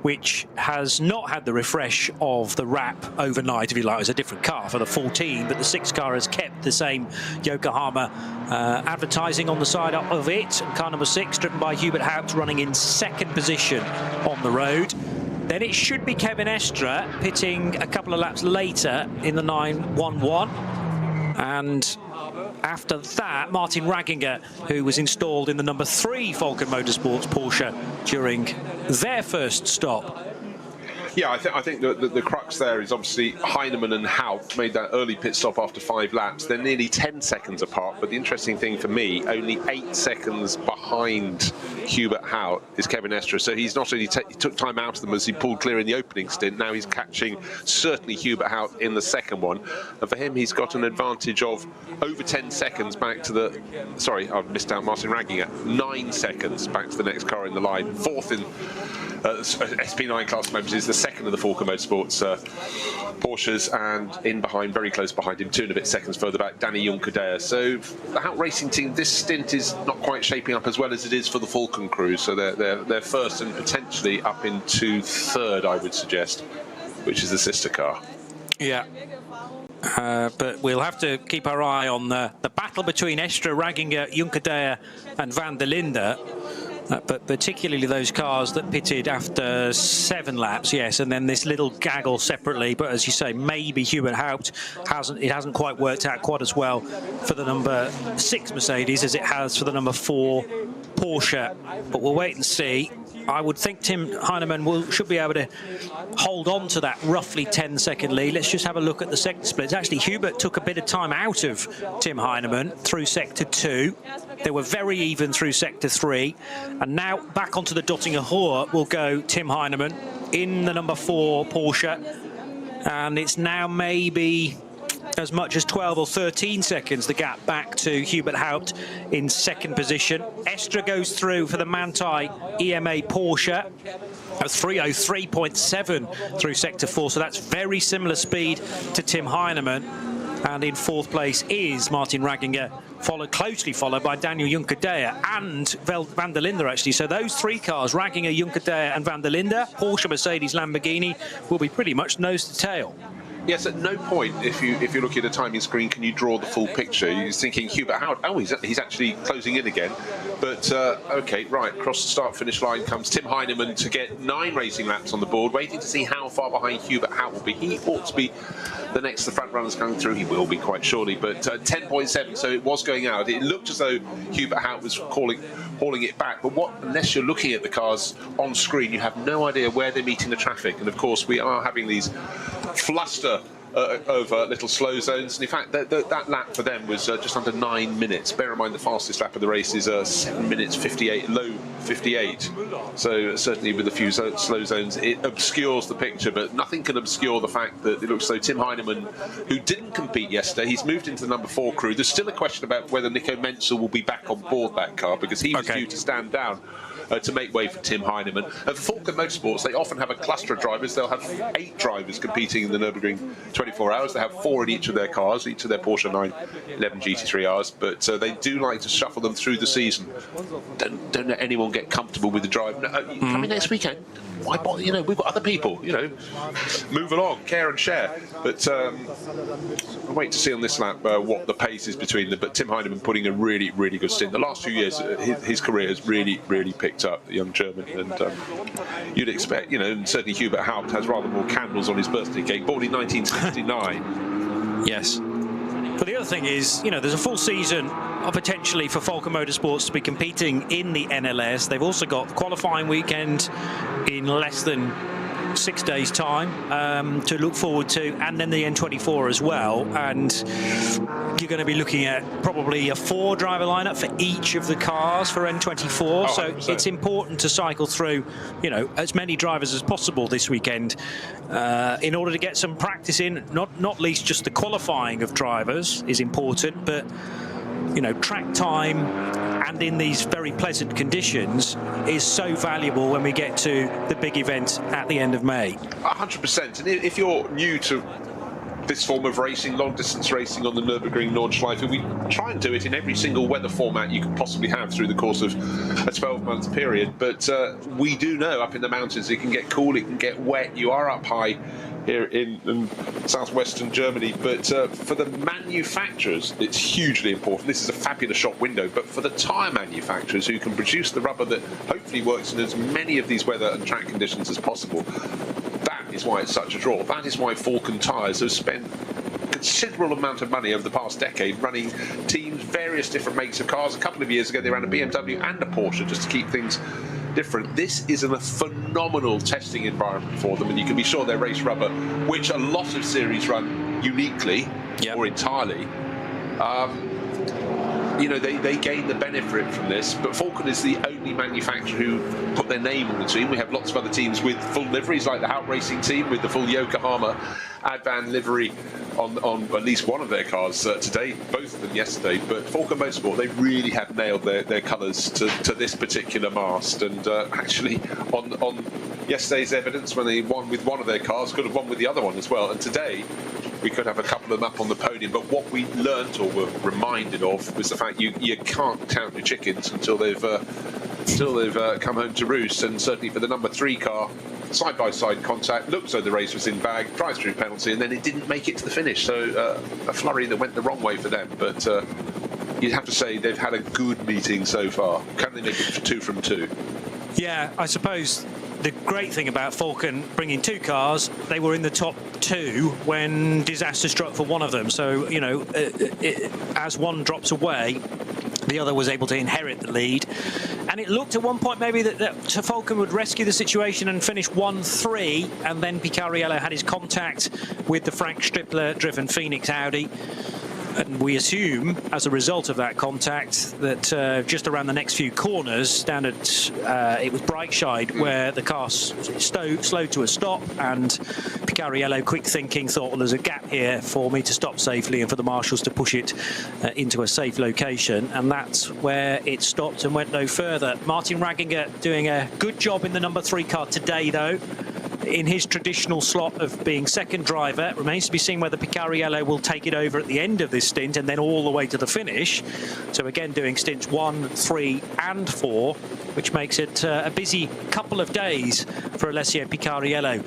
which has not had the refresh of the wrap overnight, if you like. It's a different car for the 14, but the 6 car has kept the same Yokohama advertising on the side of it. And car number 6, driven by Hubert Haupt, running in second position on the road. Then it should be Kevin Estre pitting a couple of laps later in the 911. And after that, Martin Ragginger, who was installed in the number 3 Falken Motorsports Porsche during their first stop. Yeah, I think the crux there is obviously Heinemann and Haupt made that early pit stop after 5 laps. They're nearly 10 seconds apart, but the interesting thing for me, only 8 seconds behind Hubert Haupt is Kevin Estre. So he's not only he took time out of them as he pulled clear in the opening stint, now he's catching certainly Hubert Haupt in the second one. And for him, he's got an advantage of over 10 seconds back to the... Sorry, I've missed out Martin Ragginger. 9 seconds back to the next car in the line. 4th in... SP9 class members is the second of the Falken Motorsports Porsches, and in behind, very close behind him, 2 and a bit seconds further back, Danny Junkerdea. So the Haupt Racing team, this stint is not quite shaping up as well as it is for the Falken crew. So they're first and potentially up into 3rd, I would suggest, which is the sister car. Yeah. But we'll have to keep our eye on the battle between Estre, Ragginger, Junkerdea and Van der Linde. But particularly those cars that pitted after 7 laps, yes, and then this little gaggle separately. But as you say, maybe Hubert Haupt hasn't quite worked out quite as well for the number 6 Mercedes as it has for the number 4 Porsche. But we'll wait and see. I would think Tim Heinemann should be able to hold on to that roughly 10-second lead. Let's just have a look at the sector splits. Actually, Hubert took a bit of time out of Tim Heinemann through Sector 2. They were very even through Sector 3. And now back onto the Dottinger Hohe will go Tim Heinemann in the number 4 Porsche. And it's now maybe as much as 12 or 13 seconds, the gap back to Hubert Haupt in second position. Estre goes through for the Manthey EMA Porsche at 303.7 through Sector 4, so that's very similar speed to Tim Heinemann. And in 4th place is Martin Ragginger, closely followed by Daniel Junkerdea and Van der Linde, actually. So those 3 cars, Ragginger, Junkerdea and Van der Linde, Porsche, Mercedes, Lamborghini, will be pretty much nose to tail. Yes, at no point, if you're looking at a timing screen, can you draw the full picture. You're thinking Hubert Haupt, oh, he's actually closing in again. But, OK, right, across the start-finish line comes Tim Heinemann to get 9 racing laps on the board, waiting to see how far behind Hubert Howe will be. He ought to be the next the front runners coming through. He will be quite surely, but 10.7, so it was going out. It looked as though Hubert Howe was hauling it back, but unless you're looking at the cars on screen, you have no idea where they're meeting the traffic. And of course, we are having these fluster over little slow zones, and in fact that lap for them was just under 9 minutes. Bear in mind the fastest lap of the race is 7 minutes 58, low 58, so certainly with a few slow zones it obscures the picture, but nothing can obscure the fact that it looks as though Tim Heinemann, who didn't compete yesterday, he's moved into the number 4 crew. There's still a question about whether Nico Menzel will be back on board that car, because he was due to stand down to make way for Tim Heinemann. And for Falken Motorsports, they often have a cluster of drivers. They'll have 8 drivers competing in the Nürburgring 24 hours. They have 4 in each of their cars, each of their Porsche 911 GT3Rs, but they do like to shuffle them through the season. Don't let anyone get comfortable with the drive. No, coming next weekend, why bother? You know, we've got other people, you know, move along, care and share. But I'll wait to see on this lap what the pace is between them. But Tim Heinemann putting a really, really good stint. The last few years, his career has really, really picked up, the young German. And you'd expect, you know, and certainly Hubert Haupt has rather more candles on his birthday cake. Born in 1969. Yes. But the other thing is, you know, there's a full season potentially for Falken Motorsports to be competing in the NLS. They've also got qualifying weekend in less than 6 days' time to look forward to, and then the N24 as well. And you're going to be looking at probably a 4-driver lineup for each of the cars for N24. So it's important to cycle through, you know, as many drivers as possible this weekend in order to get some practice in. Not least just the qualifying of drivers is important, but you know, track time and in these very pleasant conditions is so valuable when we get to the big event at the end of May. 100%. And if you're new to this form of racing, long distance racing on the Nürburgring Nordschleife, we try and do it in every single weather format you could possibly have through the course of a 12-month period. But we do know up in the mountains it can get cool, it can get wet. You are up high here in southwestern Germany, but for the manufacturers it's hugely important. This is a fabulous shop window, but for the tyre manufacturers who can produce the rubber that hopefully works in as many of these weather and track conditions as possible, that is why it's such a draw. That is why Falken Tyres have spent a considerable amount of money over the past decade running teams, various different makes of cars. A couple of years ago they ran a BMW and a Porsche just to keep things different. This is a phenomenal testing environment for them, and you can be sure their race rubber, which a lot of series run uniquely or entirely, you know, they gain the benefit from this. But Falken is the only manufacturer who put their name on the team. We have lots of other teams with full liveries, like the Hout Racing team with the full Yokohama Advan livery on at least one of their cars today, both of them yesterday. But Falken Motorsport, they really have nailed their colours to this particular mast. And actually, on yesterday's evidence, when they won with one of their cars, could have won with the other one as well. And today, we could have a couple of them up on the podium. But what we learnt or were reminded of was the fact you can't count your chickens until they've come home to roost. And certainly for the number 3 car, side-by-side contact, looked as though the race was in bag, drive-through penalty, and then it didn't make it to the finish. So a flurry that went the wrong way for them. But you'd have to say they've had a good meeting so far. Can they make it 2 from 2? Yeah, I suppose the great thing about Falken bringing 2 cars, they were in the top 2 when disaster struck for one of them. So, you know, as one drops away, the other was able to inherit the lead. And it looked at one point maybe that Falken would rescue the situation and finish 1-3, and then Picariello had his contact with the Frank Strippler-driven Phoenix Audi. And we assume, as a result of that contact, that just around the next few corners, down at it was Breitscheid, where the car slowed to a stop, and Picariello, quick thinking, thought, well, there's a gap here for me to stop safely and for the marshals to push it into a safe location. And that's where it stopped and went no further. Martin Ragginger doing a good job in the number 3 car today, though, in his traditional slot of being second driver. It remains to be seen whether Picariello will take it over at the end of this stint and then all the way to the finish. So again, doing stints 1, 3 and 4, which makes it a busy couple of days for Alessio Picariello.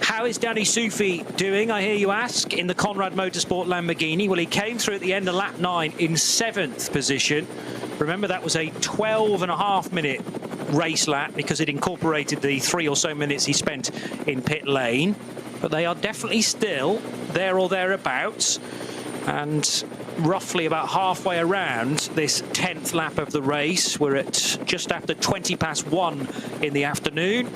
How is Danny Sufi doing, I hear you ask, in the Conrad Motorsport Lamborghini? Well, he came through at the end of lap 9 in 7th position. Remember, that was a 12.5-minute race lap because it incorporated the 3 or so minutes he spent in pit lane. But they are definitely still there or thereabouts, and roughly about halfway around this 10th lap of the race. We're at just after 20 past 1 in the afternoon.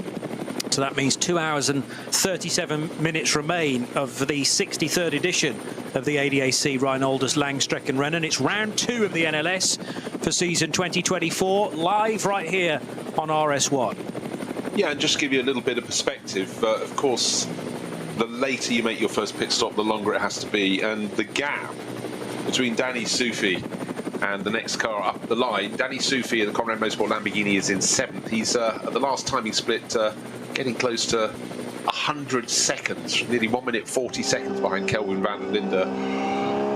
So that means 2 hours and 37 minutes remain of the 63rd edition of the ADAC Rheinoldes Langstrecken-Rennen. It's round 2 of the NLS for season 2024, live right here on RS1. Yeah, and just to give you a little bit of perspective, of course, the later you make your first pit stop, the longer it has to be, and the gap between Danny Soufi and the next car up the line. Danny Soufi in the Conrad Motorsport Lamborghini is in 7th. He's at the last time he split, getting close to 100 seconds, nearly 1 minute 40 seconds behind Kelvin van der Linde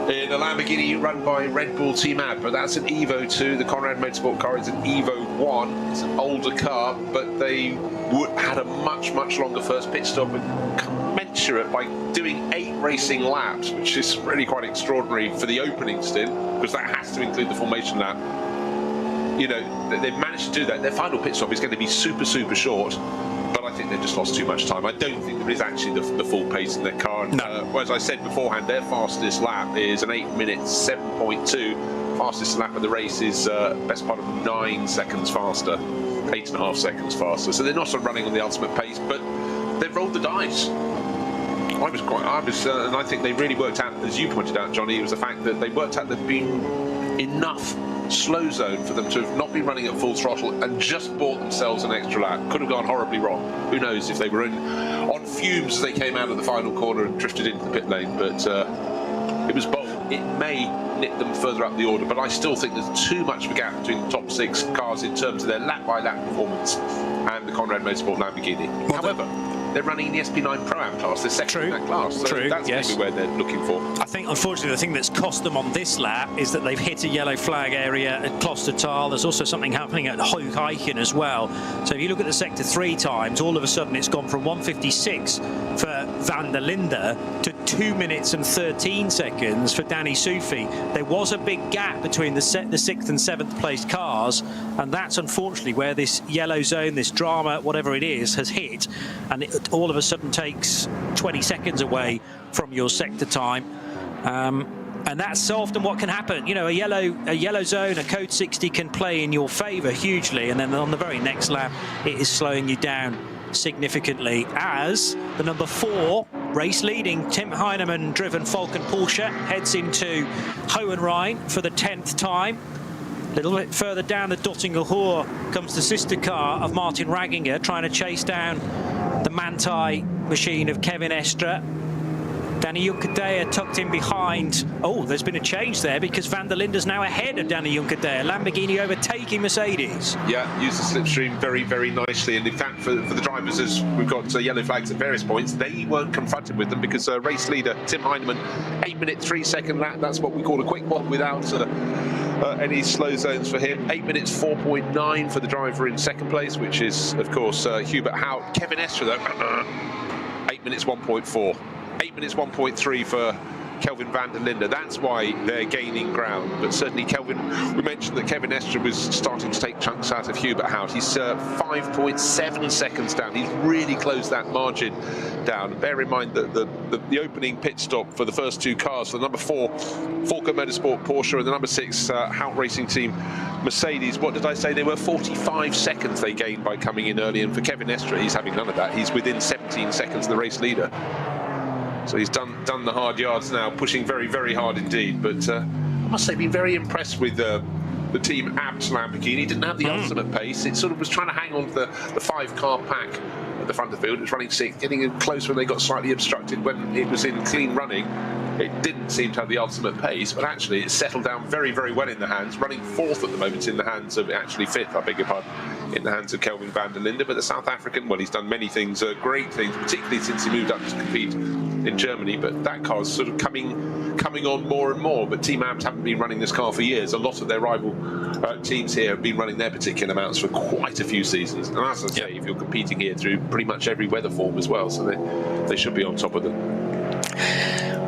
in a Lamborghini run by Red Bull Team AB. But that's an Evo 2. The Conrad Motorsport car is an Evo 1. It's an older car, but they had a much longer first pit stop, and commensurate by doing 8 racing laps, which is really quite extraordinary for the opening stint, because that has to include the formation lap. You know, they've managed to do that. Their final pit stop is going to be super short, but I think they've just lost too much time. I don't think there is actually the full pace in their car. And, as I said beforehand, their fastest lap is an 8 minutes 7.2. Fastest lap of the race is best part of 9 seconds faster, 8.5 seconds faster. So they're not running on the ultimate pace, but they've rolled the dice. And I think they really worked out, as you pointed out, Johnny, it was the fact that they worked out there'd been enough slow zone for them to have not been running at full throttle and just bought themselves an extra lap. Could have gone horribly wrong. Who knows if they were on fumes as they came out of the final corner and drifted into the pit lane, but it was bold. It may nip them further up the order, but I still think there's too much of a gap between the top 6 cars in terms of their lap-by-lap performance and the Conrad Motorsport Lamborghini. However, they're running the SP9 Pro-Am class. They're second in that class. So that's maybe where they're looking for. I think, unfortunately, the thing that's cost them on this lap is that they've hit a yellow flag area at Klostertal. There's also something happening at Hoogeiken as well. So if you look at the Sector 3 times, all of a sudden it's gone from 1:56 for van der Linde to 2 minutes and 13 seconds for Danny Soufi. There was a big gap between the 6th and 7th place cars, and that's unfortunately where this yellow zone, this drama, whatever it is, has hit, and it all of a sudden takes 20 seconds away from your sector time. And that's so often what can happen. You know, a yellow zone, a code 60 can play in your favour hugely, and then on the very next lap it is slowing you down significantly, as the number 4 race leading Tim Heinemann driven Falcon Porsche heads into Hohenrhein for the 10th time. A little bit further down the Dottingerhoor comes the sister car of Martin Ragginger, trying to chase down the Manthey machine of Kevin Estre. Danny Juncadella tucked in behind. Oh, there's been a change there because van der Linde's now ahead of Danny Juncadella. Lamborghini overtaking Mercedes. Yeah, used the slipstream very nicely. And in fact, for the drivers, as we've got yellow flags at various points, they weren't confronted with them because race leader Tim Heinemann, 8 minute 3 second lap. That's what we call a quick one without any slow zones for him. 8 minutes 4.9 for the driver in second place, which is, of course, Hubert Hout. Kevin Estre, though, 8 minutes 1.4. 8 minutes 1.3 for Kelvin van der Linde. That's why they're gaining ground. But certainly we mentioned that Kevin Estre was starting to take chunks out of Hubert Hout. He's 5.7 seconds down. He's really closed that margin down. Bear in mind that the opening pit stop for the first 2 cars, for the number 4 Falco Motorsport Porsche and the number 6 Hout Racing Team Mercedes, what did I say? They were 45 seconds they gained by coming in early. And for Kevin Estre, he's having none of that. He's within 17 seconds of the race leader. So he's done the hard yards now, pushing very hard indeed. But I must say, been very impressed with the Team Abs Lamborghini. Didn't have the ultimate pace. It sort of was trying to hang on to the 5-car pack at the front of the field. It was running 6, getting in close when they got slightly obstructed. When it was in clean running, it didn't seem to have the ultimate pace, but actually it settled down very well in the hands. Running 4th at the moment in the hands of, actually 5th, I beg your pardon, in the hands of Kelvin van der Linde. But the South African, well, he's done many things, great things, particularly since he moved up to compete in Germany. But that car's sort of coming on more and more. But Team Abs haven't been running this car for years. A lot of their rival teams here have been running their particular mounts for quite a few seasons. And as I say, if you're competing here through pretty much every weather form as well, so they should be on top of them.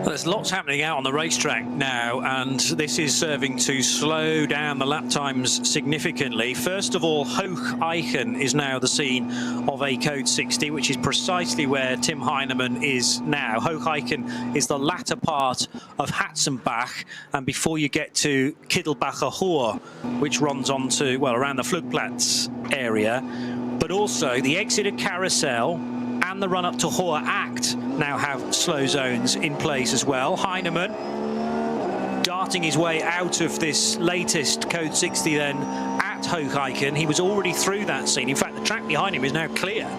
There's lots happening out on the racetrack now, and this is serving to slow down the lap times significantly. First of all, Hoch-Eichen is now the scene of a Code 60, which is precisely where Tim Heinemann is now. Hoch-Eichen is the latter part of Hatzenbach, and before you get to Kittelbacher Hohe, which runs on to, well, around the Flugplatz area, but also the exit of Carousel and the run-up to Hohe Acht now have slow zones in place as well. Heinemann darting his way out of this latest Code 60 then at Hoch-Eichen. He was already through that scene. In fact, the track behind him is now clear.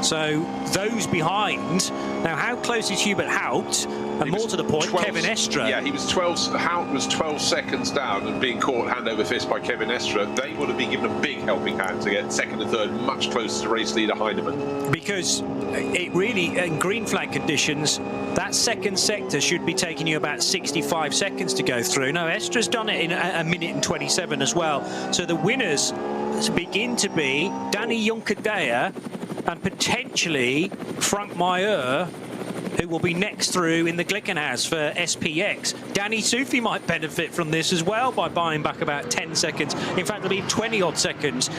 So those behind. Now, how close is Hubert Haupt? And more to the point, 12, Kevin Estre. Yeah, he was 12. Haupt was 12 seconds down and being caught hand over fist by Kevin Estre. They would have been given a big helping hand to get second and third, much closer to race leader Heinemann. Because it really, in green flag conditions, that second sector should be taking you about 65 seconds to go through. Now, Estre's done it in a minute and 27 as well. So the winners begin to be Danny Juncker-Deyer and potentially Frank Meyer, who will be next through in the Glickenhaus for SPX. Danny Sufi might benefit from this as well by buying back about 10 seconds. In fact, it'll be 20-odd seconds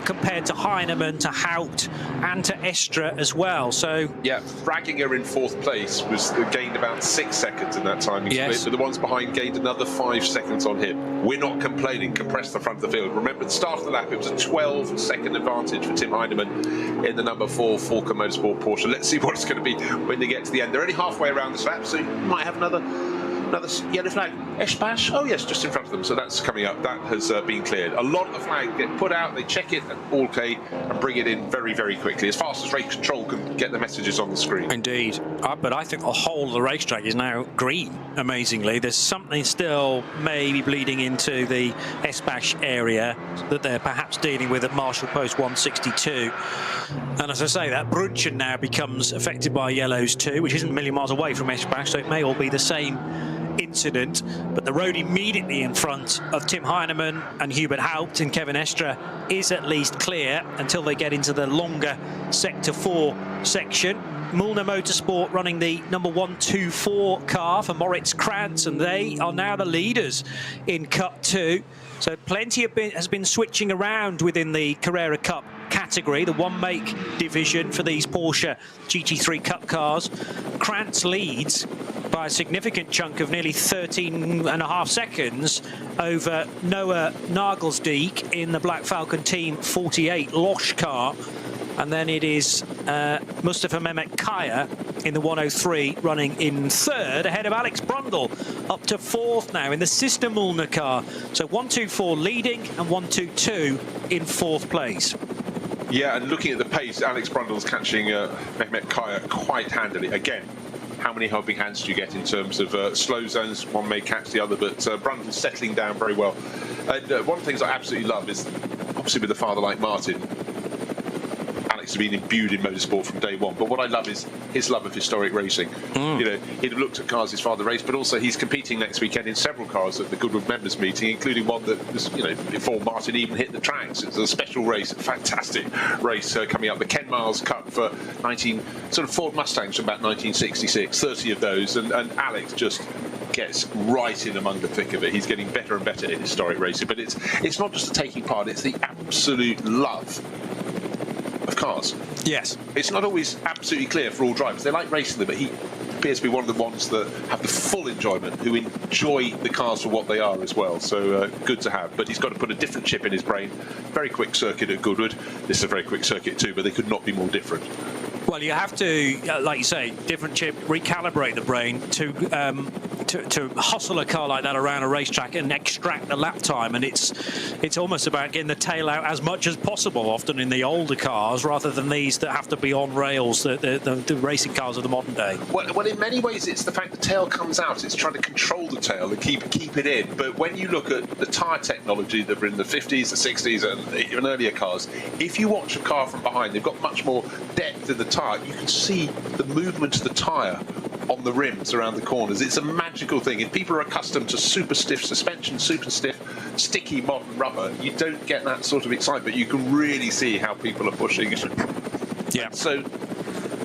compared to Heinemann, to Haupt, and to Estre as well. So yeah, Ragginger in fourth place was gained about 6 seconds in that timing split, but the ones behind gained another 5 seconds on him. We're not complaining. Compress the front of the field. Remember, at the start of the lap, it was a 12-second advantage for Tim Heinemann in the number 4 Falken Motorsport Porsche. Let's see what it's going to be when they get to the end. They're only halfway around this lap, so you might have another yellow flag. Eschbach, oh yes, just in front of them, so that's coming up. That has been cleared. A lot of flags get put out, they check it, all okay, and bring it in very, very quickly, as fast as race control can get the messages on the screen. Indeed, but I think the whole of the racetrack is now green, amazingly. There's something still maybe bleeding into the Eschbach area that they're perhaps dealing with at Marshall Post 162. And as I say, that Brunchen now becomes affected by yellows too, which isn't a million miles away from Eschbach, so it may all be the same incident. But the road immediately in front of Tim Heinemann and Hubert Haupt and Kevin Estre is at least clear until they get into the longer Sector 4 section. Mullner Motorsport running the number 124 car for Moritz Krantz, and they are now the leaders in Cup 2. So plenty has been switching around within the Carrera Cup category, the one-make division for these Porsche GT3 Cup cars. Krantz leads by a significant chunk of nearly 13.5 seconds over Noah Nagelsdijk in the Black Falcon Team 48 Losch car. And then it is Mustafa Mehmet Kaya in the 103 running in third, ahead of Alex Brundle, up to fourth now in the Sister Mullner car. So 124 leading and 122 in fourth place. Yeah, and looking at the pace, Alex Brundle's catching Mehmet Kaya quite handily. Again, how many helping hands do you get in terms of slow zones? One may catch the other, but Brundle's settling down very well. And one of the things I absolutely love is, obviously with a father like Martin, Alex has been imbued in motorsport from day one. But what I love is his love of historic racing. You know, he'd have looked at cars his father raced, but also he's competing next weekend in several cars at the Goodwood members meeting, including one that was, you know, before Martin even hit the tracks. It's a special race, a fantastic race coming up, the Ken Miles Cup for sort of Ford Mustangs from about 1966, 30 of those, and Alex just gets right in among the thick of it. He's getting better and better in historic racing, but it's not just the taking part, it's the absolute love of cars. Yes. It's not always absolutely clear for all drivers. They like racing them, but he appears to be one of the ones that have the full enjoyment, who enjoy the cars for what they are as well. So good to have. But he's got to put a different chip in his brain. Very quick circuit at Goodwood. This is a very quick circuit too, but they could not be more different. Well, you have to, like you say, different chip, recalibrate the brain to hustle a car like that around a racetrack and extract the lap time. And it's almost about getting the tail out as much as possible, often in the older cars, rather than these that have to be on rails, the racing cars of the modern day. Well, in many ways, it's the fact the tail comes out. It's trying to control the tail and keep it in. But when you look at the tyre technology that were in the 50s, the 60s, and even earlier cars, if you watch a car from behind, they've got much more depth in the tyre. You can see the movement of the tyre on the rims around the corners. It's a magical thing. If people are accustomed to super stiff suspension, super stiff, sticky modern rubber, you don't get that sort of excitement. You can really see how people are pushing. Yeah. So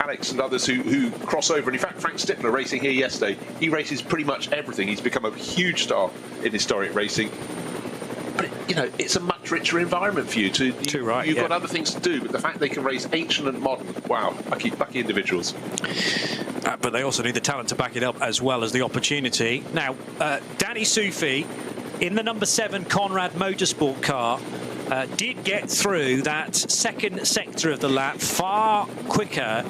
paddocks and others who cross over. And in fact, Frank Stippler racing here yesterday, he races pretty much everything. He's become a huge star in historic racing. But, you know, it's a much richer environment for you. You've got other things to do, but the fact they can race ancient and modern, wow, lucky individuals. But they also need the talent to back it up as well as the opportunity. Now, Danny Soufi in the number 7 Conrad Motorsport car did get through that second sector of the lap far quicker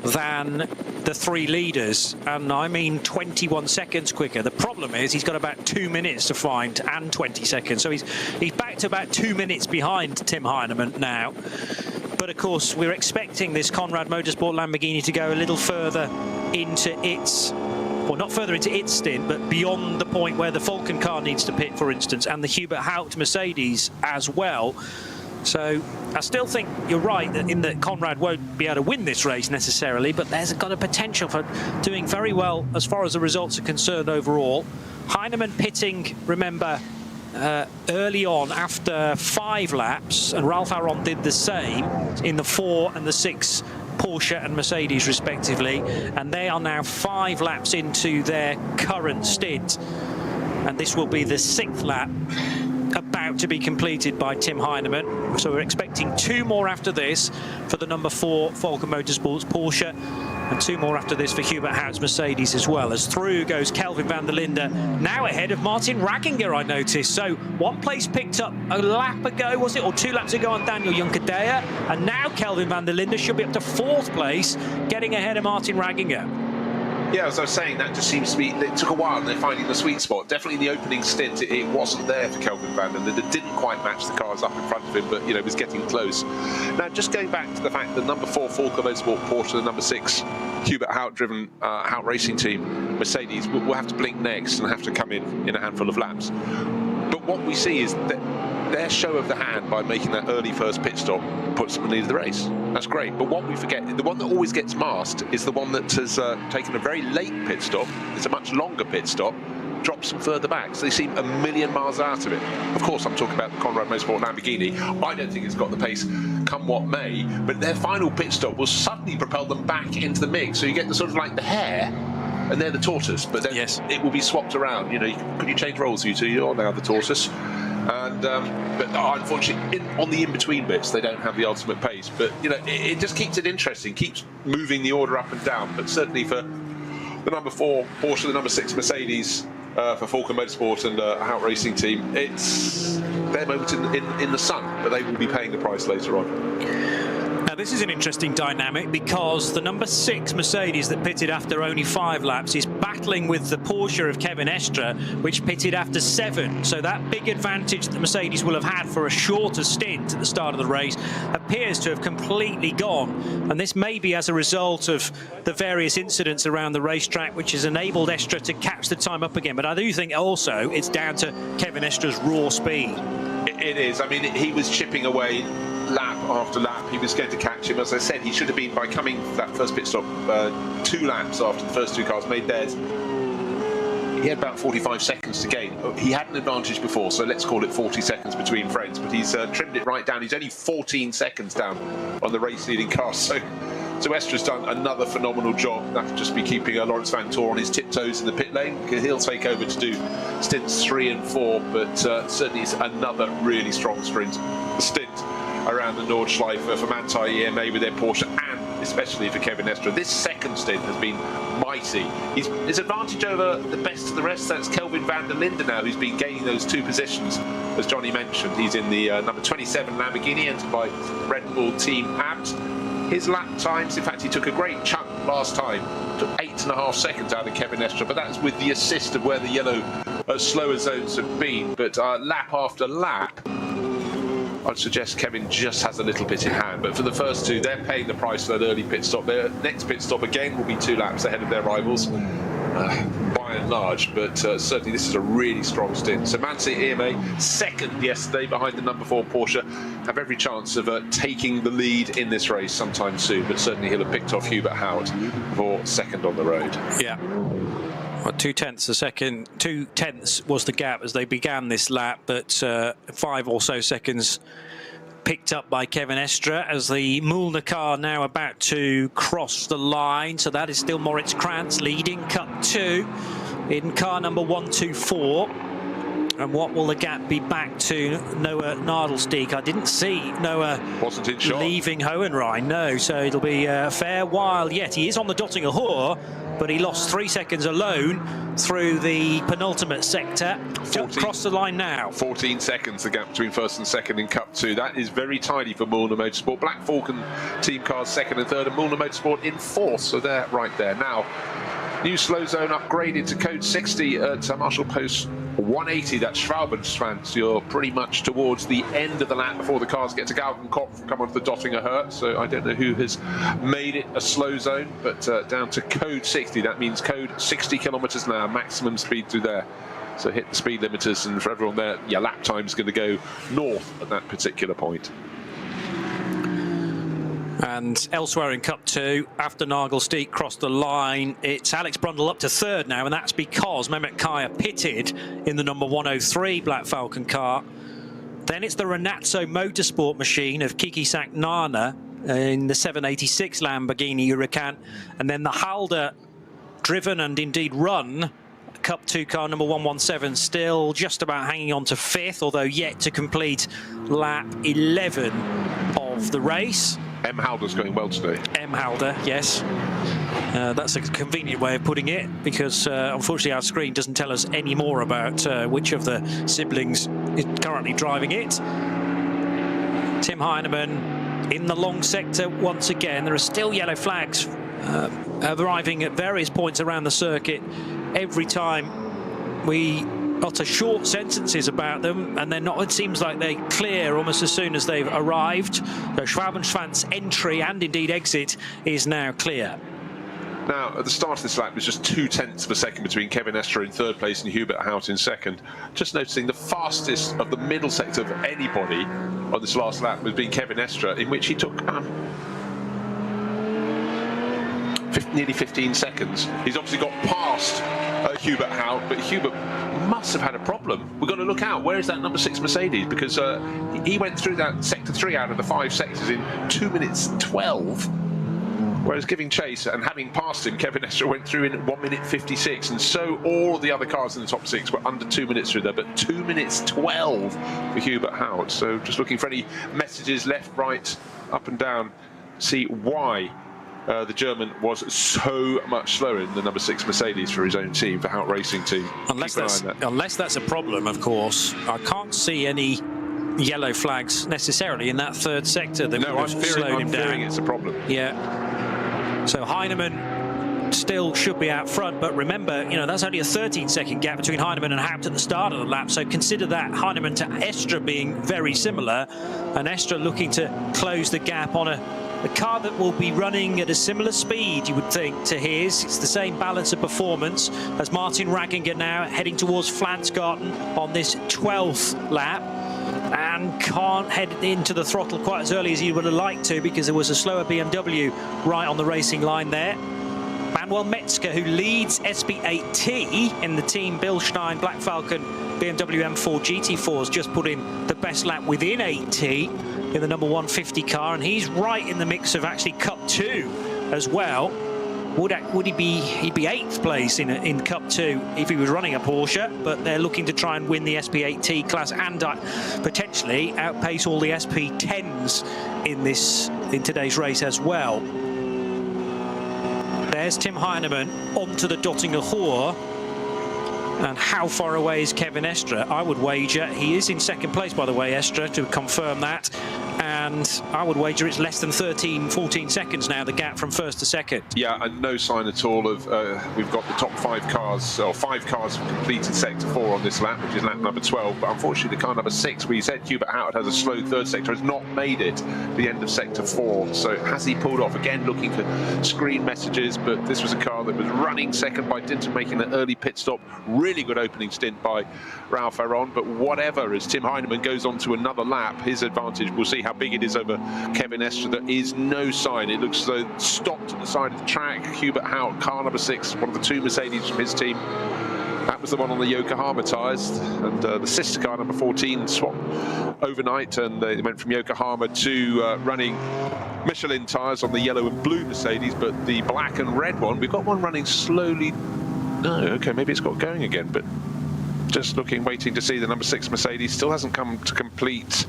than the 3 leaders, and I mean 21 seconds quicker. The problem is he's got about 2 minutes to find and 20 seconds, so he's back to about 2 minutes behind Tim Heinemann now. But of course, we're expecting this Conrad Motorsport Lamborghini to go a little further into its, or not further into its stint, but beyond the point where the Falcon car needs to pit, for instance, and the Hubert Haupt Mercedes as well. So I still think you're right that Conrad won't be able to win this race necessarily, but there's got a potential for doing very well as far as the results are concerned overall. Heinemann pitting, remember, early on after 5 laps, and Ralph Aron did the same in the 4 and the 6 Porsche and Mercedes respectively, and they are now 5 laps into their current stint, and this will be the 6th lap about to be completed by Tim Heinemann. So we're expecting 2 more after this for the number 4 Falcon Motorsports Porsche, and 2 more after this for Hubert Haut's Mercedes as well, as through goes Kelvin van der Linde, now ahead of Martin Ragginger, I noticed. So 1 place picked up a lap ago, was it, or 2 laps ago on Daniel Juncadella, and now Kelvin van der Linde should be up to 4th place, getting ahead of Martin Ragginger. Yeah, as I was saying, that just seems to be, it took a while and they're finding the sweet spot. Definitely in the opening stint, it wasn't there for Kelvin van der Linde. It didn't quite match the cars up in front of him, but, you know, it was getting close. Now, just going back to the fact that number 4 Falcon Motorsport Porsche, the number 6 Hubert Haupt-driven Haupt Racing Team Mercedes will have to blink next and have to come in a handful of laps. But what we see is that their show of the hand by making that early first pit stop puts them in the lead of the race. That's great. But what we forget, the one that always gets masked is the one that has taken a very late pit stop. It's a much longer pit stop, drops them further back. So they seem a million miles out of it. Of course, I'm talking about the Conrad Motorsport Lamborghini. I don't think it's got the pace come what may, but their final pit stop will suddenly propel them back into the mix. So you get the sort of like the hare, and they're the tortoise, but then it will be swapped around. You know, could you change roles, you two? You're now the tortoise. And but unfortunately, on the in-between bits, they don't have the ultimate pace. But you know, it just keeps it interesting, keeps moving the order up and down. But certainly for the number 4 Porsche, the number 6 Mercedes, for Falcon Motorsport and Haupt Racing Team, it's their moment in the sun, but they will be paying the price later on. Now this is an interesting dynamic because the number 6 Mercedes that pitted after only 5 laps is battling with the Porsche of Kevin Estre, which pitted after 7. So that big advantage that Mercedes will have had for a shorter stint at the start of the race appears to have completely gone. And this may be as a result of the various incidents around the racetrack, which has enabled Estre to catch the time up again. But I do think also it's down to Kevin Estre's raw speed. It is. I mean, he was chipping away lap after lap. He was going to catch him. As I said, he should have been, by coming that first pit stop 2 laps after the first 2 cars made theirs, he had about 45 seconds to gain. He had an advantage before, so let's call it 40 seconds between friends, but he's trimmed it right down. He's only 14 seconds down on the race-leading car, so Estre's done another phenomenal job. That'll just be keeping Lawrence Van Toor on his tiptoes in the pit lane, because he'll take over to do stints 3 and 4, but certainly it's another really strong stint around the Nordschleife for Manthey EMA with their Porsche, and especially for Kevin Estre. This second stint has been mighty. His advantage over the best of the rest, that's Kelvin van der Linde now, who's been gaining those 2 positions. As Johnny mentioned, he's in the number 27 Lamborghini, entered by Red Bull Team Abt. His lap times, in fact, he took a great chunk last time, took 8.5 seconds out of Kevin Estre, but that's with the assist of where the yellow slower zones have been. But lap after lap, I'd suggest Kevin just has a little bit in hand. But for the first 2, they're paying the price for that early pit stop. Their next pit stop again will be 2 laps ahead of their rivals, by and large. But certainly this is a really strong stint. So Manthey EMA, second yesterday behind the number 4 Porsche, have every chance of taking the lead in this race sometime soon. But certainly he'll have picked off Hubert Haupt for second on the road. Yeah. Well, 2/10 a second, 2/10 was the gap as they began this lap, but 5 or so seconds picked up by Kevin Estre as the Mühlner car now about to cross the line. So that is still Moritz Krantz leading Cup 2 in car number 124. And what will the gap be back to Noah Nadelstieg? I didn't see Noah wasn't in shot leaving Hohenrhein, no. So it'll be a fair while yet. He is on the Dottinger Hohe, but he lost 3 seconds alone through the penultimate sector. Across the line now. 14 seconds the gap between first and second in Cup 2. That is very tidy for Mühlner Motorsport. Black Falcon team cars second and third, and Mühlner Motorsport in fourth. So they're right there. Now, new slow zone upgraded to code 60 at Marshall Post 180. That's Schwalbenstrand. You're pretty much towards the end of the lap before the cars get to Galgenkopf, come onto the Dottinger Hohe. So I don't know who has made it a slow zone, but down to code 60. That means code 60 kilometers an hour, maximum speed through there. So hit the speed limiters, and for everyone there, your lap time's going to go north at that particular point. And elsewhere in Cup 2, after Nagelsteig crossed the line, it's Alex Brundle up to third now, and that's because Mehmet Kaya pitted in the number 103 Black Falcon car. Then it's the Renazzo Motorsport machine of Kiki Saknana in the 786 Lamborghini Huracan, and then the Halder driven and indeed run Cup 2 car number 117, still just about hanging on to fifth, although yet to complete lap 11 of the race. M. Halder's going well today. M. Halder, yes. That's a convenient way of putting it, because unfortunately our screen doesn't tell us any more about which of the siblings is currently driving it. Tim Heinemann in the long sector once again. There are still yellow flags arriving at various points around the circuit. Every time we utter short sentences about them, and they're not, it seems like they clear almost as soon as they've arrived. So Schwalbenstrand's entry and indeed exit is now clear. Now, at the start of this lap, it was just 0.2 of a second between Kevin Estre in third place and Hubert Hout in second. Just noticing the fastest of the middle sector of anybody on this last lap was being Kevin Estre, in which he took nearly 15 seconds. He's obviously got past Hubert Hout, but Hubert must have had a problem. We've got to look out. Where is that number 6 Mercedes? Because he went through that sector 3 out of the 5 sectors in 2 minutes 12. Whereas giving chase and having passed him, Kevin Estre went through in 1 minute 56, and so all the other cars in the top 6 were under 2 minutes through there, but 2 minutes 12 for Hubert Hout. So just looking for any messages left, right, up and down, see why the German was so much slower in the number 6 Mercedes for his own team, for Hout Racing Team. Unless that's a problem, of course. I can't see any yellow flags necessarily in that third sector that would have slowed him down. I'm fearing it's a problem. Yeah. So Heinemann still should be out front, but remember, you know, that's only a 13-second gap between Heinemann and Hout at the start of the lap. So consider that Heinemann to Estre being very similar, and Estre looking to close the gap on a car that will be running at a similar speed, you would think, to his. It's the same balance of performance as Martin Ragginger now heading towards Flansgarten on this 12th lap, and can't head into the throttle quite as early as he would have liked to, because there was a slower BMW right on the racing line there. Manuel Metzger, who leads SP8T in the team Bilstein Black Falcon BMW M4 GT4, has just put in the best lap within 8T in the number 150 car, and he's right in the mix of actually Cup 2 as well. Would he be? He'd be 8th place in Cup 2 if he was running a Porsche, but they're looking to try and win the SP8T class and potentially outpace all the SP10s in today's race as well. There's Tim Heinemann onto the Dottinger Hohe. And how far away is Kevin Estre? I would wager he is in second place, by the way, Estre, to confirm that. And I would wager it's less than 13, 14 seconds now, the gap from first to second. Yeah, and no sign at all of, we've got the top 5 cars, or 5 cars have completed sector 4 on this lap, which is lap number 12. But unfortunately, the car number 6, where you said Hubert Hout has a slow third sector, has not made it to the end of sector 4. So has he pulled off? Again, looking for screen messages, but this was a car that was running second by dint of making an early pit stop. Really good opening stint by Ralph Aron, but whatever, as Tim Heinemann goes on to another lap, his advantage, we'll see how big it is over Kevin Estre. There is no sign. It looks as though stopped at the side of the track. Hubert Hout, car number 6, one of the 2 Mercedes from his team, That was the one on the Yokohama tyres, and the sister car, number 14, swapped overnight, and they went from Yokohama to running Michelin tyres on the yellow and blue Mercedes, but the black and red one, we've got one running slowly. No, okay, maybe it's got going again, but just looking, waiting to see. The number 6 Mercedes still hasn't come to complete.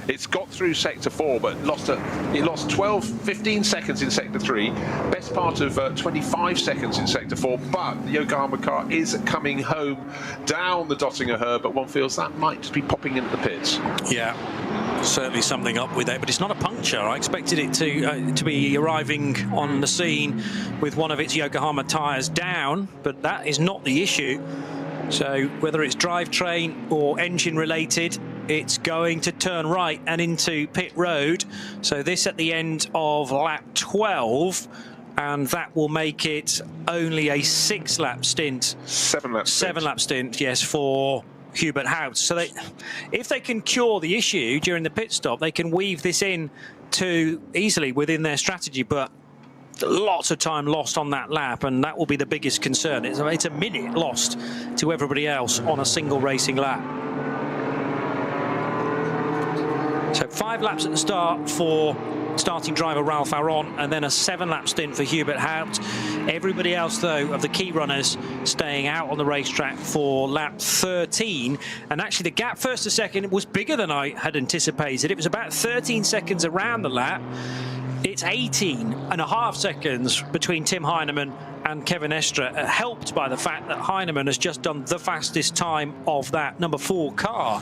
It's got through sector 4, but it lost 15 seconds in sector 3, best part of 25 seconds in sector 4, but the Yokohama car is coming home down the Dottinger Herb, but one feels that might just be popping into the pits. Yeah, certainly something up with it, but it's not a puncture. I expected it to be arriving on the scene with one of its Yokohama tyres down, but that is not the issue. So whether it's drivetrain or engine related, it's going to turn right and into pit road. So this at the end of lap 12, and that will make it only a 6-lap stint. 7-lap stint, yes, for Hubert Hout. So if they can cure the issue during the pit stop, they can weave this in to easily within their strategy, but lots of time lost on that lap, and that will be the biggest concern. It's a minute lost to everybody else on a single racing lap. So 5 laps at the start for starting driver Ralph Aron, and then a 7-lap stint for Hubert Hout. Everybody else, though, of the key runners staying out on the racetrack for lap 13. And actually, the gap first to second was bigger than I had anticipated. It was about 13 seconds around the lap. It's 18.5 seconds between Tim Heinemann and Kevin Estre, helped by the fact that Heinemann has just done the fastest time of that number 4 car.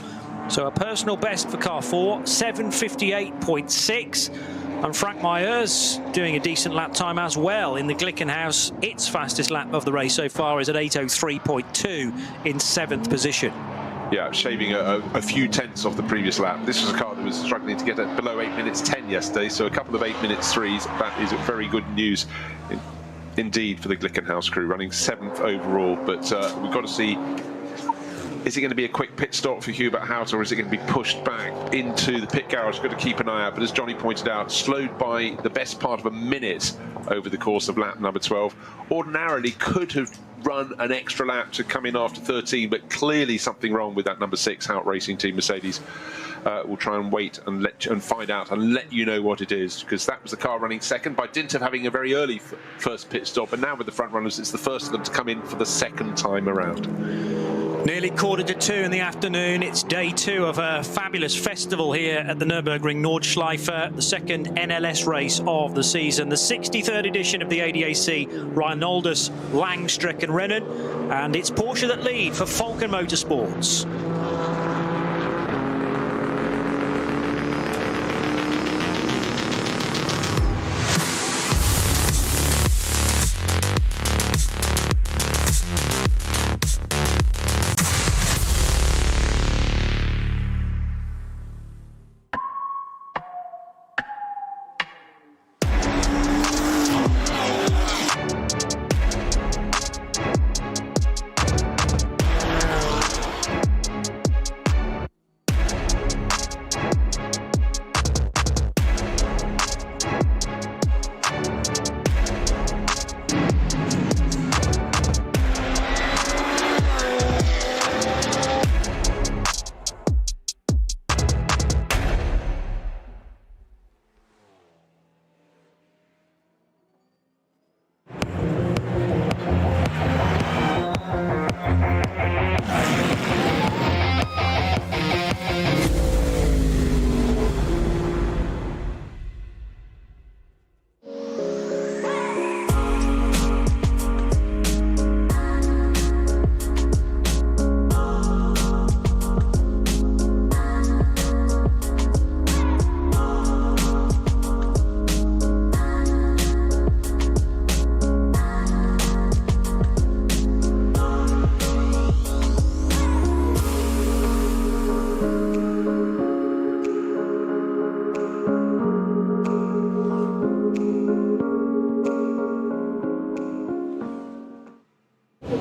So a personal best for car 4, 7:58.6. And Frank Myers doing a decent lap time as well in the Glickenhaus. Its fastest lap of the race so far is at 8:03.2 in 7th position. Yeah, shaving a few tenths off the previous lap. This was a car that was struggling to get it below 8 minutes 10 yesterday, so a couple of 8 minutes 3s. That is very good news indeed for the Glickenhaus crew, running 7th overall. But we've got to see, is it going to be a quick pit stop for Hubert Hout, or is it going to be pushed back into the pit garage? We've got to keep an eye out. But as Johnny pointed out, slowed by the best part of a minute over the course of lap number 12. Ordinarily could have run an extra lap to come in after 13, but clearly something wrong with that number 6 Hout Racing Team Mercedes. We'll try and wait and find out and let you know what it is, because that was the car running second by dint of having a very early first pit stop, and now with the front runners, it's the first of them to come in for the second time around. Nearly 1:45 in the afternoon. It's day 2 of a fabulous festival here at the Nürburgring Nordschleife, the second NLS race of the season, the 63rd edition of the ADAC Reinolds Langstrecken-Rennen, and it's Porsche that lead for Falken Motorsports.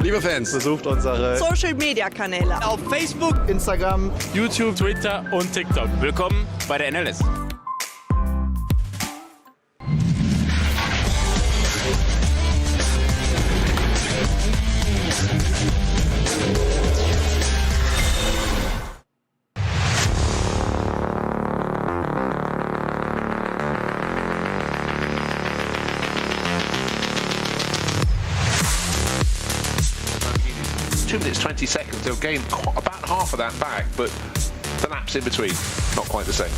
Liebe Fans, besucht unsere Social-Media-Kanäle auf Facebook, Instagram, YouTube, Twitter und TikTok. Willkommen bei der NLS. 2 minutes 20 seconds. They'll gain about half of that back, but the laps in between, not quite the same.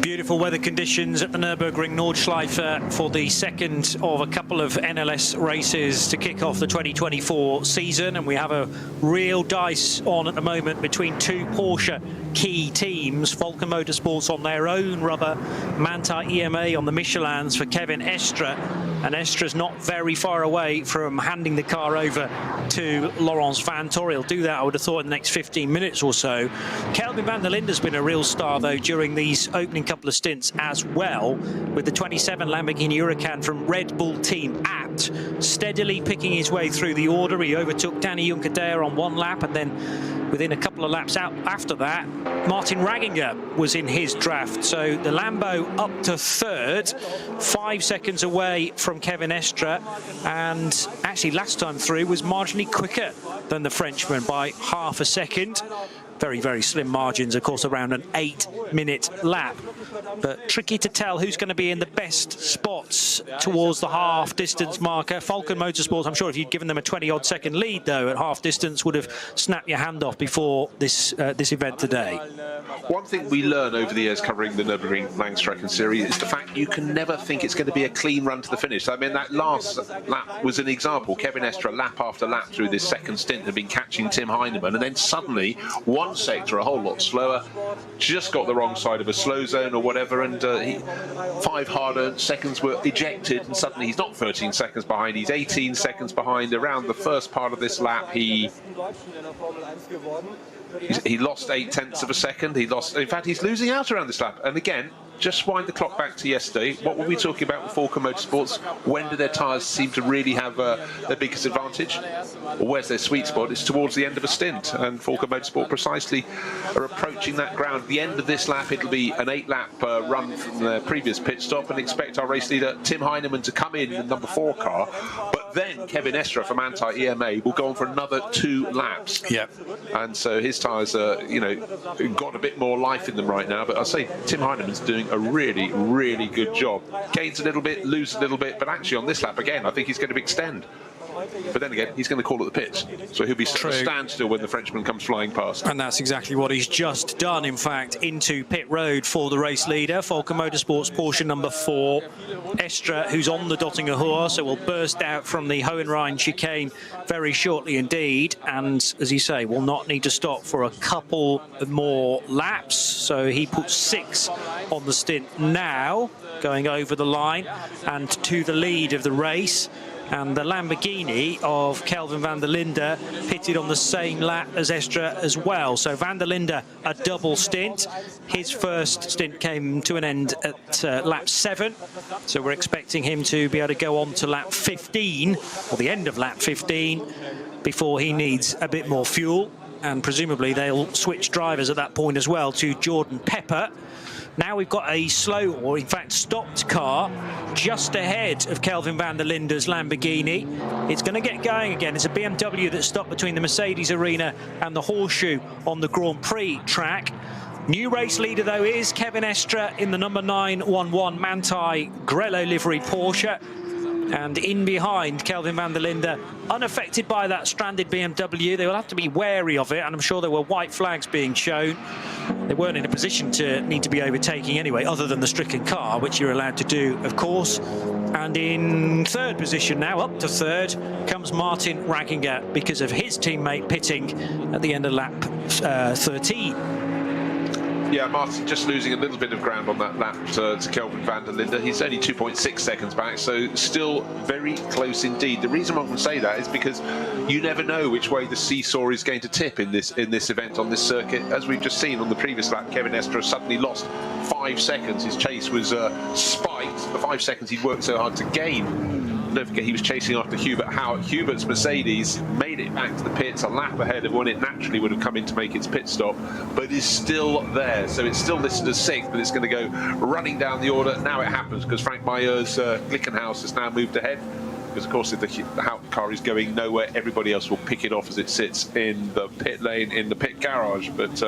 Beautiful weather conditions at the Nürburgring Nordschleife for the second of a couple of NLS races to kick off the 2024 season, and we have a real dice on at the moment between two Porsche key teams. Falken Motorsports on their own rubber, Manthey EMA on the Michelins for Kevin Estre, and Estre's not very far away from handing the car over to Laurens Vanthoor. He'll do that, I would have thought, in the next 15 minutes or so. Kelvin van der Linde's been a real star, though, during these opening couple of stints as well, with the 27 Lamborghini Huracan from Red Bull Team Abt steadily picking his way through the order. He overtook Danny Juncadella on one lap, and then within a couple of laps out after that, Martin Ragginger was in his draft. So the Lambo up to third, 5 seconds away from Kevin Estre, and actually last time through was marginally quicker than the Frenchman by half a second. Very, very slim margins, of course, around an 8-minute lap. But tricky to tell who's going to be in the best spots towards the half-distance marker. Falken Motorsports, I'm sure if you'd given them a 20-odd second lead, though, at half-distance, would have snapped your hand off before this event today. One thing we learn over the years covering the Nürburgring Langstrecken-Serie is the fact you can never think it's going to be a clean run to the finish. I mean, that last lap was an example. Kevin Estre, lap after lap through this second stint, had been catching Tim Heinemann, and then suddenly one sector a whole lot slower, just got the wrong side of a slow zone or whatever, and 5 hard-earned seconds were ejected, and suddenly he's not 13 seconds behind, he's 18 seconds behind. Around the first part of this lap, he lost 0.8 of a second. He lost, in fact, he's losing out around this lap. And again, just wind the clock back to yesterday. What were we talking about with Falken Motorsports? When do their tyres seem to really have their biggest advantage? Or where's their sweet spot? It's towards the end of a stint, and Falken Motorsport precisely are approaching that ground. At the end of this lap, it'll be an 8-lap run from the previous pit stop, and expect our race leader Tim Heinemann to come in the number 4 car. But then Kevin Estre from Manthey EMA will go on for another 2 laps. Yeah. And so his tyres are, you know, got a bit more life in them right now. But I'll say Tim Heinemann's doing a really, really good job. Gains a little bit, loses a little bit, but actually on this lap again, I think he's going to extend. But then again, he's going to call at the pits, so he'll be at a standstill when the Frenchman comes flying past. And that's exactly what he's just done, in fact, into pit road for the race leader. Falken Motorsports Porsche number 4. Estre, who's on the Dottinger Hohe, so will burst out from the Hohenrhein chicane very shortly indeed. And, as you say, will not need to stop for a couple more laps. So he puts 6 on the stint now, going over the line and to the lead of the race. And the Lamborghini of Kelvin van der Linde pitted on the same lap as Estre as well. So van der Linde, a double stint. His first stint came to an end at lap 7. So we're expecting him to be able to go on to lap 15, or the end of lap 15, before he needs a bit more fuel. And presumably they'll switch drivers at that point as well to Jordan Pepper. Now we've got a slow, or in fact stopped car just ahead of Kelvin van der Linde's Lamborghini. It's going to get going again. It's a BMW that stopped between the Mercedes Arena and the Horseshoe on the Grand Prix track. New race leader, though, is Kevin Estre in the number 911 Manthey Grello livery Porsche. And in behind, Kelvin van der Linde, unaffected by that stranded BMW. They will have to be wary of it, and I'm sure there were white flags being shown. They weren't in a position to need to be overtaking anyway, other than the stricken car, which you're allowed to do, of course. And in third position now, up to third, comes Martin Ragginger because of his teammate pitting at the end of lap 13. Yeah, Martin just losing a little bit of ground on that lap to Kelvin van der Linde. He's only 2.6 seconds back, so still very close indeed. The reason I can say that is because you never know which way the seesaw is going to tip in this event on this circuit. As we've just seen on the previous lap, Kevin Estre suddenly lost 5 seconds. His chase was spiked. The 5 seconds he'd worked so hard to gain. Don't forget, he was chasing after Hubert Howard. Hubert's Mercedes made it back to the pits a lap ahead of when it naturally would have come in to make its pit stop, but is still there. So it's still listed as 6th, but it's going to go running down the order. Now it happens because Frank Mayer's Glickenhaus has now moved ahead. Because, of course, if the Howard car is going nowhere, everybody else will pick it off as it sits in the pit lane, in the pit garage. But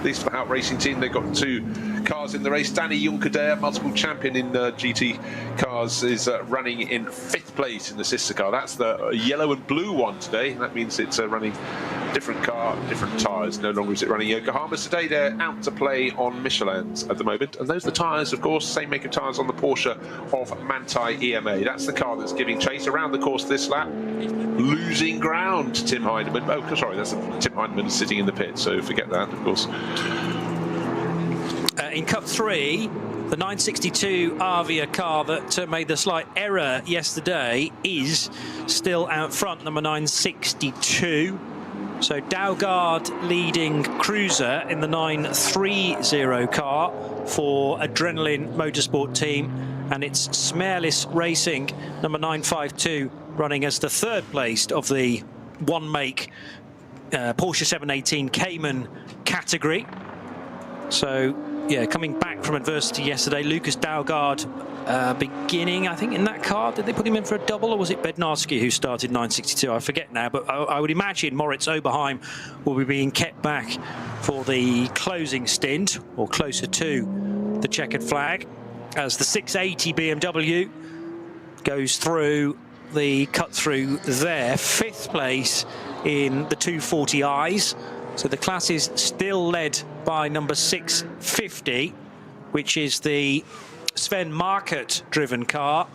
least for Hout Racing Team. They've got 2 cars in the race. Danny Junkerdare, multiple champion in GT cars, is running in 5th place in the sister car. That's the yellow and blue one today. That means it's running different car, different tyres. No longer is it running Yokohamas today. They're out to play on Michelins at the moment. And those are the tyres, of course, same make of tyres on the Porsche of Manthey EMA. That's the car that's giving chase around the course this lap. Losing ground, Tim Heinemann. Oh, sorry, that's Tim Heinemann sitting in the pit, so forget that, of course. In Cup 3, the 962 Avia car that made the slight error yesterday is still out front, number 962. So Daugard leading cruiser in the 930 car for Adrenaline Motorsport Team, and it's Smerlis Racing, number 952, running as the 3rd placed of the one-make Porsche 718 Cayman category. So, yeah, coming back from adversity yesterday, Lucas Daugard beginning, I think, in that car. Did they put him in for a double, or was it Bednarski who started 962? I forget now, but I would imagine Moritz Oberheim will be being kept back for the closing stint, or closer to the checkered flag, as the 680 BMW goes through the cut through there. 5th place in the 240i's. So the class is still led by number 650, which is the Sven Markert driven car.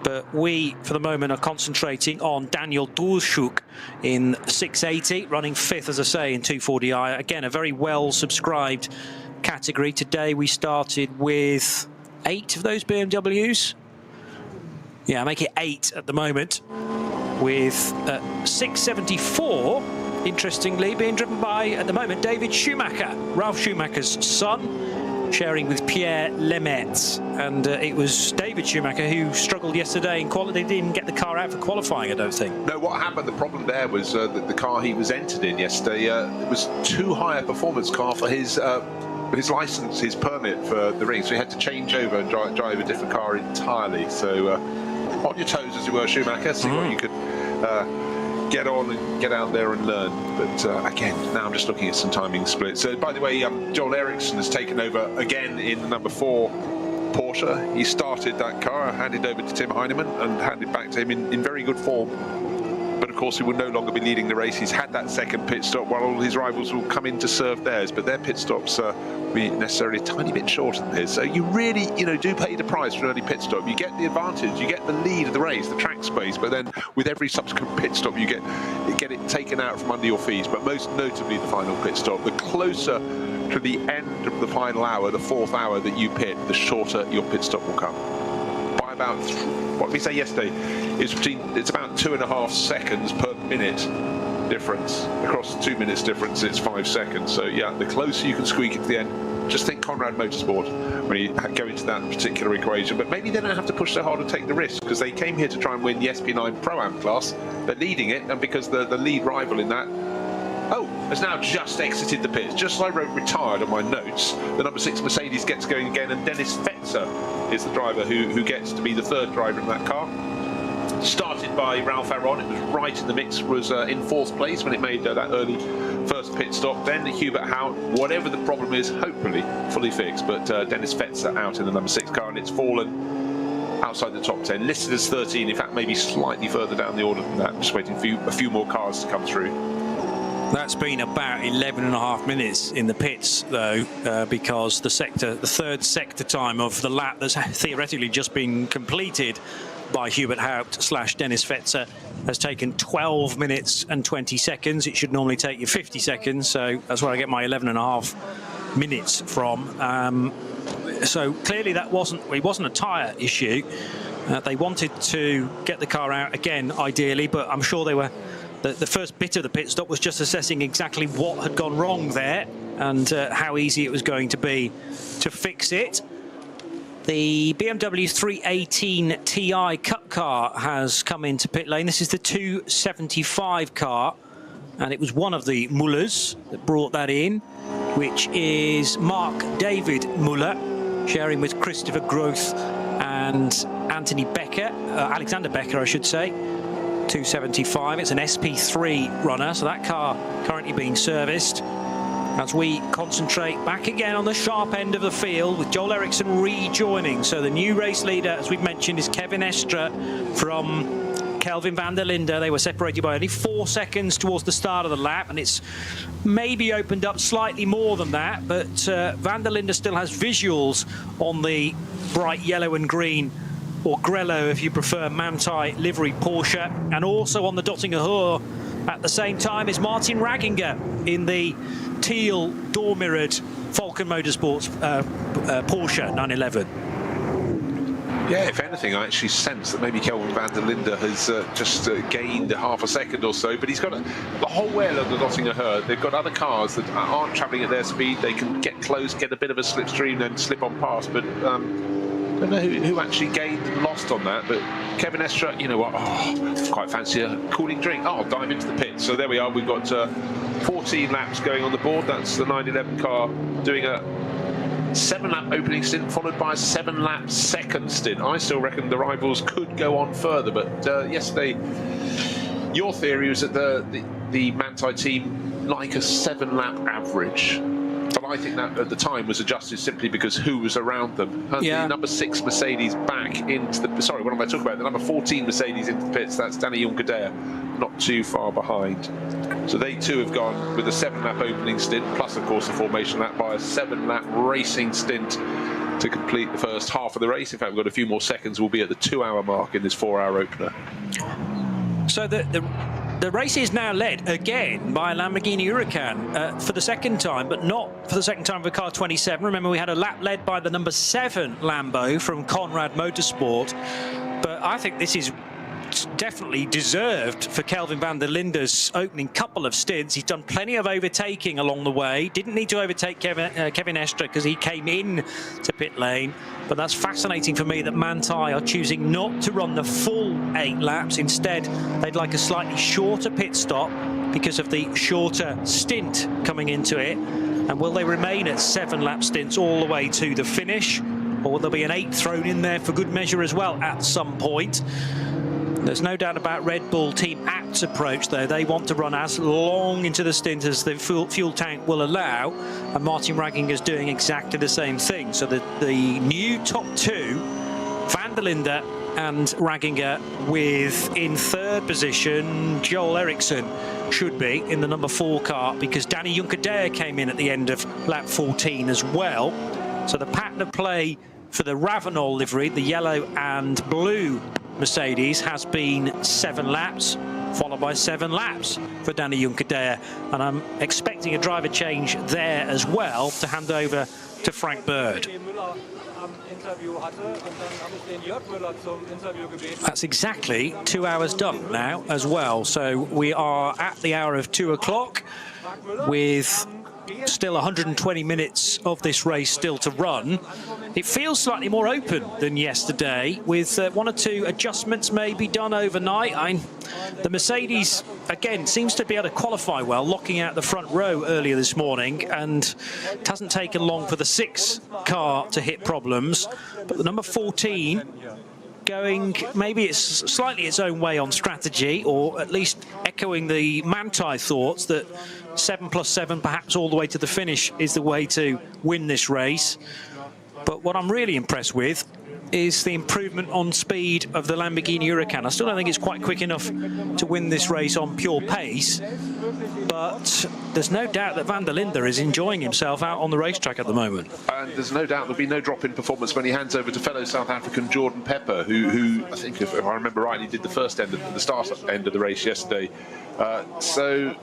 But we, for the moment, are concentrating on Daniel Dulschuk in 680, running 5th, as I say, in 240i. Again, a very well subscribed category. Today we started with 8 of those BMWs. Yeah, make it 8 at the moment, with 674, interestingly, being driven by, at the moment, David Schumacher, Ralf Schumacher's son, sharing with Pierre Lemaitre. And it was David Schumacher who struggled yesterday in quality. They didn't get the car out for qualifying, I don't think. No, what happened, the problem there was that the car he was entered in yesterday, it was too high a performance car for his license, his permit for the ring, so he had to change over and drive a different car entirely. So on your toes, as you were, Schumacher, see what you could get on and get out there and learn. But again, now I'm just looking at some timing splits. So by the way, Joel Eriksson has taken over again in the number 4 Porsche. He started that car, handed over to Tim Heinemann and handed back to him in very good form. But of course, he will no longer be leading the race. He's had that second pit stop, while all his rivals will come in to serve theirs. But their pit stops will be necessarily a tiny bit shorter than his. So you really, do pay the price for an early pit stop. You get the advantage, you get the lead of the race, the track space. But then with every subsequent pit stop, you get it taken out from under your feet. But most notably, the final pit stop. The closer to the end of the final hour, the 4th hour that you pit, the shorter your pit stop will come. By about, what did we say yesterday? It's about 2.5 seconds per minute difference. Across 2 minutes difference, it's 5 seconds. So yeah, the closer you can squeak it to the end. Just think Conrad Motorsport when you go into that particular equation. But maybe they don't have to push so hard to take the risk, because they came here to try and win the SP9 Pro-Am class. They're leading it, and because the lead rival in that has now just exited the pits. Just as I wrote retired on my notes, the number 6 Mercedes gets going again, and Dennis Fetzer is the driver who gets to be the 3rd driver in that car. Started by Ralph Aron, it was right in the mix, was in 4th place when it made that early first pit stop. Then Hubert Hout, whatever the problem is, hopefully fully fixed. But Dennis Fetzer out in the number 6 car, and it's fallen outside the top 10, listed as 13, in fact maybe slightly further down the order than that. Just waiting for a few more cars to come through. That's been about 11.5 minutes in the pits, though, because the 3rd sector time of the lap that's theoretically just been completed by Hubert Haupt / Dennis Fetzer has taken 12 minutes and 20 seconds. It should normally take you 50 seconds, so that's where I get my 11.5 minutes from. So clearly that wasn't a tyre issue. They wanted to get the car out again, ideally, but I'm sure they were. The first bit of the pit stop was just assessing exactly what had gone wrong there and how easy it was going to be to fix it. The BMW 318 Ti Cup car has come into pit lane. This is the 275 car, and it was one of the Mullers that brought that in, which is Mark David Muller, sharing with Christopher Groth and Anthony Becker, Alexander Becker, I should say. 275. It's an SP3 runner, so that car currently being serviced. as we concentrate back again on the sharp end of the field with Joel Eriksson rejoining. So the new race leader, as we've mentioned, is Kevin Estre from Kelvin van der Linde. They were separated by only 4 seconds towards the start of the lap, and it's maybe opened up slightly more than that, but van der Linde still has visuals on the bright yellow and green, or Grello if you prefer, Manthey livery Porsche, and also on the Dottinger Hoor at the same time is Martin Ragginger in the teal door-mirrored Falcon Motorsports Porsche 911. Yeah, if anything, I actually sense that maybe Kelvin van der Linde has just gained half a second or so, but he's got the whole way along the Dottinger Hoor. They've got other cars that aren't travelling at their speed. They can get close, get a bit of a slipstream, then slip on past, but I don't know who actually gained and lost on that, but Kevin Estre, you know what, quite fancy a cooling drink. I'll dive into the pits. So there we are, we've got 14 laps going on the board. That's the 911 car doing a 7-lap opening stint followed by a 7-lap second stint. I still reckon the rivals could go on further, but yesterday your theory was that the Manthey team like a 7-lap average. But I think that at the time was adjusted simply because who was around them. And the number 6 Mercedes back into the... Sorry, what am I talking about? The number 14 Mercedes into the pits. That's Danny Juncadella, not too far behind. So they too have gone with a 7-lap opening stint, plus of course a formation lap by a 7-lap racing stint to complete the first half of the race. In fact, we've got a few more seconds. We'll be at the 2-hour mark in this 4-hour opener. So the race is now led again by a Lamborghini Huracan for the second time, but not for the second time with car 27. Remember, we had a lap led by the number 7 Lambo from Conrad Motorsport. But I think this is definitely deserved for Kelvin van der Linde's opening couple of stints. He's done plenty of overtaking along the way. Didn't need to overtake Kevin Estre because he came in to pit lane. But that's fascinating for me that Manthey are choosing not to run the full 8 laps. Instead, they'd like a slightly shorter pit stop because of the shorter stint coming into it. And will they remain at 7-lap stints all the way to the finish? Or will there be an 8th thrown in there for good measure as well at some point? There's no doubt about Red Bull Team Apt's approach, though. They want to run as long into the stint as the fuel tank will allow, and Martin Ragginger's doing exactly the same thing. So the new top 2, van der Linde and Ragginger, with in 3rd position Joel Eriksson should be in the number 4 car, because Danny Juncadella came in at the end of lap 14 as well. So the pattern of play for the Ravenol livery, the yellow and blue Mercedes, has been 7 laps, followed by 7 laps for Danny Juncadella. And I'm expecting a driver change there as well to hand over to Frank Bird. That's exactly 2 hours done now as well. So we are at the hour of 2 o'clock with still 120 minutes of this race still to run. It feels slightly more open than yesterday, with 1 or 2 adjustments maybe done overnight. The Mercedes, again, seems to be able to qualify well, locking out the front row earlier this morning, and it hasn't taken long for the 6 car to hit problems. But the number 14 going, maybe it's slightly its own way on strategy, or at least echoing the Manthey thoughts that 7+7 perhaps all the way to the finish is the way to win this race. But what I'm really impressed with is the improvement on speed of the Lamborghini Huracan. I still don't think it's quite quick enough to win this race on pure pace, but there's no doubt that van der Linde is enjoying himself out on the racetrack at the moment. And there's no doubt there'll be no drop in performance when he hands over to fellow South African Jordan Pepper, who I think, if I remember rightly, did the first end of the start end of the race yesterday. So,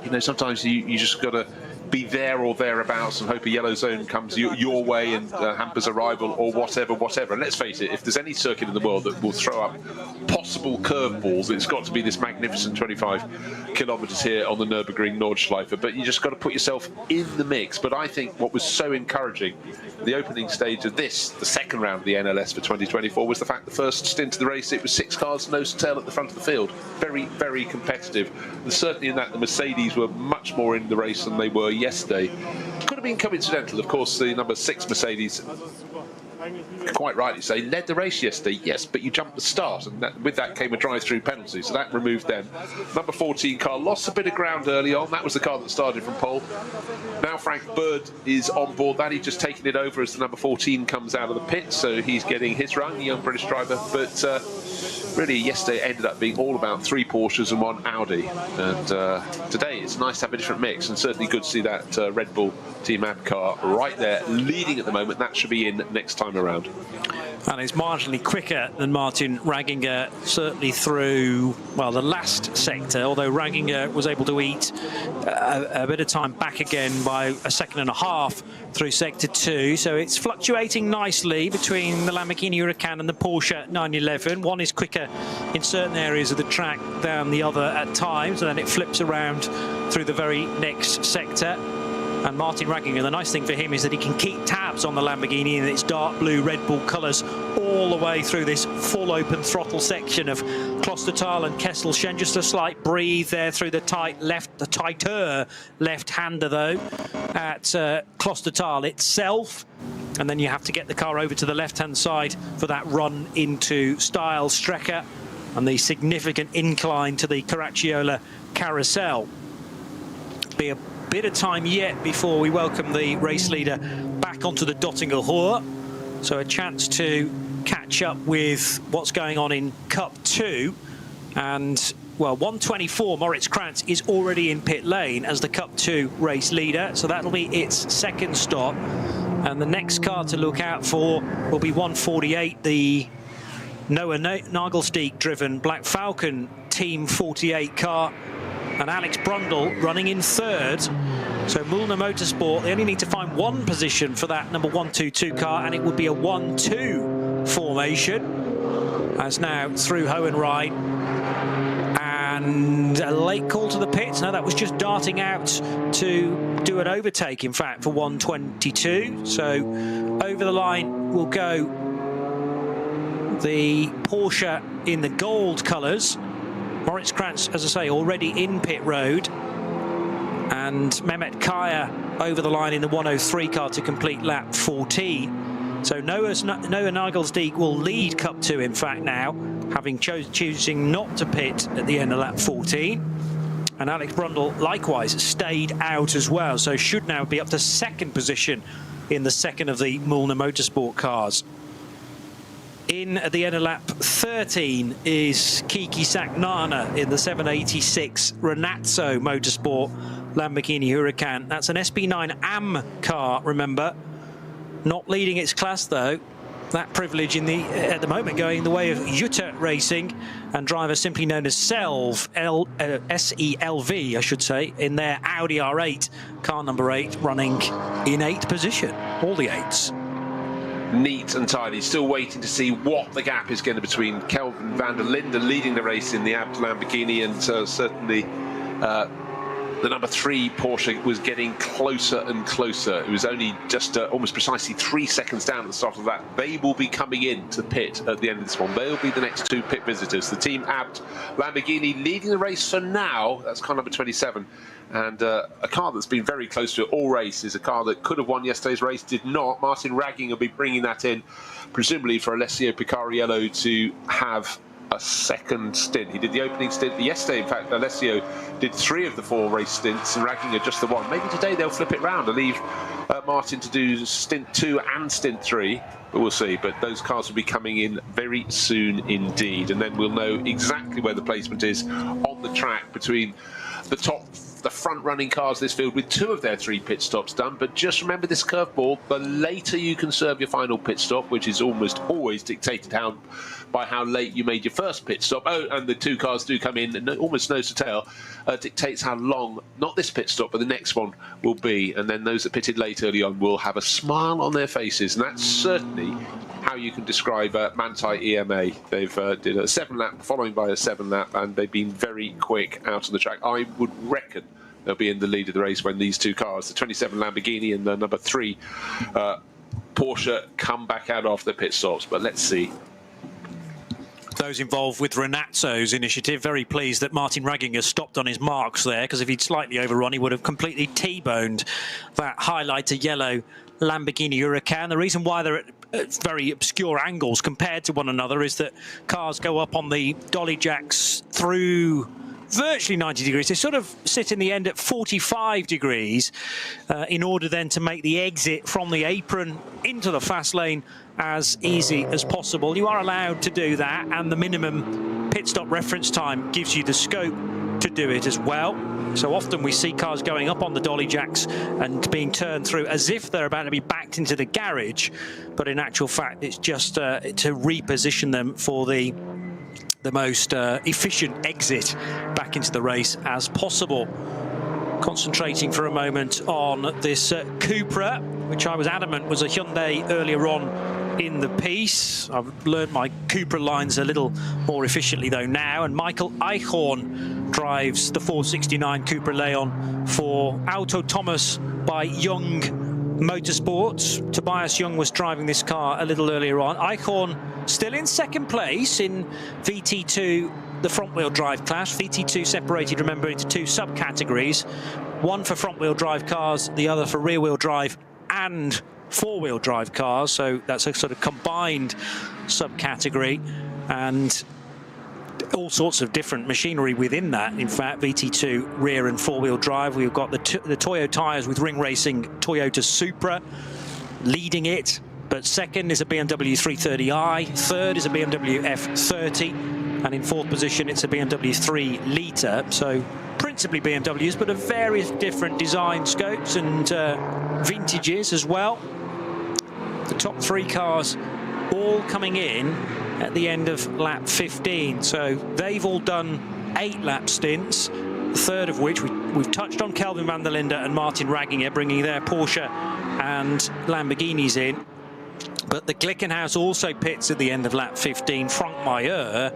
you know, sometimes you just got to be there or thereabouts and hope a yellow zone comes your way and hampers a rival or whatever. And let's face it, if there's any circuit in the world that will throw up possible curveballs, it's got to be this magnificent 25 kilometres here on the Nürburgring Nordschleife. But you just got to put yourself in the mix. But I think what was so encouraging, the opening stage of this, the second round of the NLS for 2024, was the fact the first stint of the race, it was 6 cars nose to tail at the front of the field. Very, very competitive. And certainly in that, the Mercedes were much more in the race than they were yesterday. Could have been coincidental, of course. The number 6 Mercedes quite rightly say, led the race yesterday, yes, but you jumped the start, and with that came a drive-through penalty, so that removed them. Number 14 car lost a bit of ground early on. That was the car that started from pole. Now Frank Bird is on board that. He's just taking it over as the number 14 comes out of the pit, so he's getting his run, the young British driver. But really, yesterday ended up being all about 3 Porsches and 1 Audi. And today, it's nice to have a different mix, and certainly good to see that Red Bull Team AB car right there, leading at the moment. That should be in next time around. And it's marginally quicker than Martin Ragginger, certainly through, well, the last sector, although Ragginger was able to eat a bit of time back again by 1.5 seconds through sector 2. So it's fluctuating nicely between the Lamborghini Huracan and the Porsche 911. One is quicker in certain areas of the track than the other at times, and then it flips around through the very next sector. And Martin Ragginger, the nice thing for him is that he can keep tabs on the Lamborghini in its dark blue Red Bull colours all the way through this full open throttle section of Klostertal and Kesselchen. Just a slight breathe there through the tighter left-hander though at Klostertal itself. And then you have to get the car over to the left-hand side for that run into Style-Strecke and the significant incline to the Caracciolo carousel. Be a bit of time yet before we welcome the race leader back onto the Dottinger Hohe. So a chance to catch up with what's going on in Cup 2. And, well, 124, Moritz Krantz is already in pit lane as the Cup 2 race leader. So that'll be its second stop. And the next car to look out for will be 148, the Noah Nagelsteig-driven Black Falcon Team 48 car. And Alex Brundle running in third. So Müllner Motorsport, they only need to find one position for that number 122 car, and it would be a 1-2 formation. As now through Hohenrhein. And a late call to the pits. No, that was just darting out to do an overtake, in fact, for 122. So over the line will go the Porsche in the gold colours. Moritz Krantz, as I say, already in pit road. And Mehmet Kaya over the line in the 103 car to complete lap 14. So Noah Nagelsteig will lead Cup 2, in fact, now, having choosing not to pit at the end of lap 14. And Alex Brundle, likewise, stayed out as well. So should now be up to second position in the second of the Müllner Motorsport cars. In at the end of lap 13 is Kiki Saknana in the 786 Renazzo Motorsport Lamborghini Huracan. That's an SB9 AM car, remember. Not leading its class, though. That privilege at the moment going the way of Jutta Racing and driver simply known as SELV, S-E-L-V, I should say, in their Audi R8, car number 8, running in 8th position. All the 8s. Neat and tidy. Still waiting to see what the gap is going to be between Kelvin van der Linde leading the race in the Abt Lamborghini, and certainly the number 3 Porsche was getting closer and closer. It was only just almost precisely 3 seconds down at the start of that. They will be coming in to pit at the end of this one. They'll be the next 2 pit visitors. The Team Abt Lamborghini leading the race for now. That's car number 27. And a car that's been very close to it all race is a car that could have won yesterday's race, did not. Martin Ragginger will be bringing that in, presumably for Alessio Picariello to have a second stint. He did the opening stint yesterday. In fact, Alessio did 3 of the 4 race stints and Ragginger just the 1. Maybe today they'll flip it round and leave Martin to do stint 2 and stint 3. But we'll see. But those cars will be coming in very soon indeed. And then we'll know exactly where the placement is on the track between the front-running cars this field with 2 of their 3 pit stops done. But just remember this curveball: the later you can serve your final pit stop, which is almost always dictated by how late you made your first pit stop. Oh, and the 2 cars do come in almost nose to tail. Dictates how long, not this pit stop, but the next one will be. And then those that pitted late early on will have a smile on their faces. And that's certainly how you can describe Manthey EMA. They've did a 7-lap, following by a 7-lap, and they've been very quick out of the track. I would reckon they'll be in the lead of the race when these 2 cars, the 27 Lamborghini and the number 3 Porsche, come back out after their pit stops. But let's see. Those involved with Renazzo's initiative very pleased that Martin Ragginger stopped on his marks there, because if he'd slightly overrun, he would have completely T-boned that highlighter yellow Lamborghini Huracan. The reason why they're very obscure angles compared to one another is that cars go up on the dolly jacks through virtually 90 degrees. They sort of sit in the end at 45 degrees in order then to make the exit from the apron into the fast lane as easy as possible. You are allowed to do that, and the minimum pit stop reference time gives you the scope to do it as well. So often we see cars going up on the dolly jacks and being turned through as if they're about to be backed into the garage, but in actual fact it's just to reposition them for the most efficient exit back into the race as possible. Concentrating for a moment on this Cupra, which I was adamant was a Hyundai earlier on in the piece. I've learned my Cupra lines a little more efficiently though now, and Michael Eichhorn drives the 469 Cupra Leon for Auto Thomas by Young Motorsports. Tobias Young was driving this car a little earlier on. Eichhorn still in second place in VT2, the front-wheel drive class. VT2 separated, remember, into two subcategories. One for front-wheel drive cars, the other for rear-wheel drive and four-wheel drive cars. So that's a sort of combined subcategory, and all sorts of different machinery within that. In fact, VT2 rear and four-wheel drive. We've got the Toyo tyres with Ring Racing Toyota Supra leading it, but second is a BMW 330i, third is a BMW F30, and in fourth position it's a BMW 3 litre. So principally BMWs, but of various different design scopes and vintages as well. The top three cars all coming in at the end of lap 15. So they've all done 8 lap stints, the third of which we've touched on Kelvin van der Linde and Martin Ragginger bringing their Porsche and Lamborghinis in. But the Glickenhaus also pits at the end of lap 15, Frank Mayer,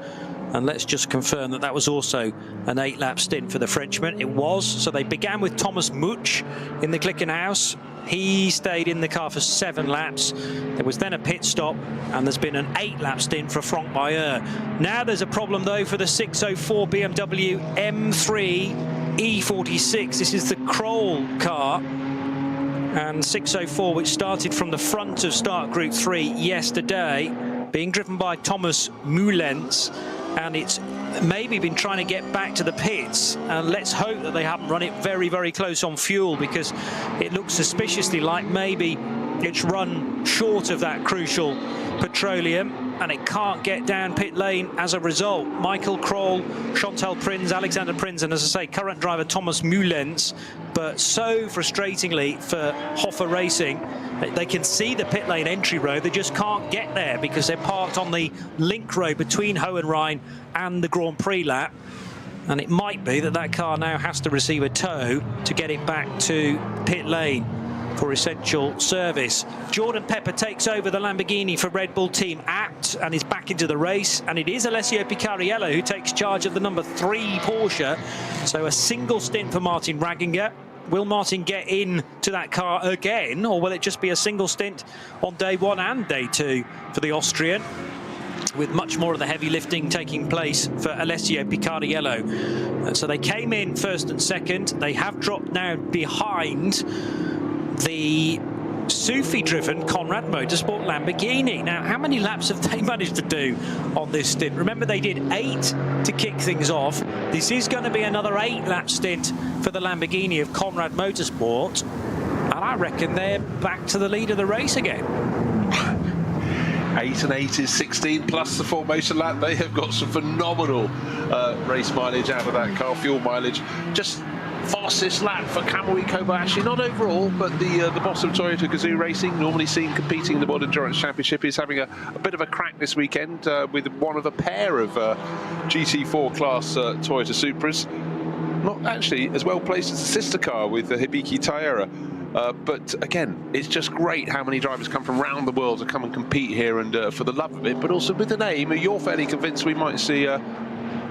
and let's just confirm that that was also an 8-lap stint for the Frenchman. It was. So they began with Thomas Much in the Glickenhaus. He stayed in the car for 7 laps. There was then a pit stop, and there's been an 8-lap stint for Frank Mayer. Now there's a problem though for the 604 BMW M3 E46. This is the Kroll car. And 604, which started from the front of start group 3 yesterday, being driven by Thomas Mullens, and it's maybe been trying to get back to the pits, and let's hope that they haven't run it very, very close on fuel, because it looks suspiciously like maybe it's run short of that crucial petroleum, and it can't get down pit lane as a result. Michael Kroll, Chantal Prins, Alexander Prins, and as I say, current driver Thomas Mullens. But so frustratingly for Hoffa Racing, they can see the pit lane entry road, they just can't get there because they're parked on the link road between Hohenrhein and the Grand Prix lap. And it might be that that car now has to receive a tow to get it back to pit lane for essential service. Jordan Pepper takes over the Lamborghini for Red Bull Team Abt and is back into the race, and it is Alessio Picariello who takes charge of the number 3 Porsche. So a single stint for Martin Ragginger. Will Martin get in to that car again, or will it just be a single stint on day 1 and day 2 for the Austrian, with much more of the heavy lifting taking place for Alessio Picariello? So they came in first and second. They have dropped now behind the Sufi-driven Conrad Motorsport Lamborghini. Now, how many laps have they managed to do on this stint? Remember, they did 8 to kick things off. This is going to be another 8-lap stint for the Lamborghini of Conrad Motorsport, and I reckon they're back to the lead of the race again. 8 and 8 is 16 plus the formation lap. They have got some phenomenal race mileage out of that car, fuel mileage. Just fastest lap for Kamui Kobayashi, not overall, but the boss of Toyota Gazoo Racing, normally seen competing in the World Endurance Championship, is having a bit of a crack this weekend with one of a pair of GT4 class Toyota Supras. Not actually as well placed as the sister car with the Hibiki Taira. But again, it's just great how many drivers come from around the world to come and compete here, and for the love of it, but also with the name. You're fairly convinced we might see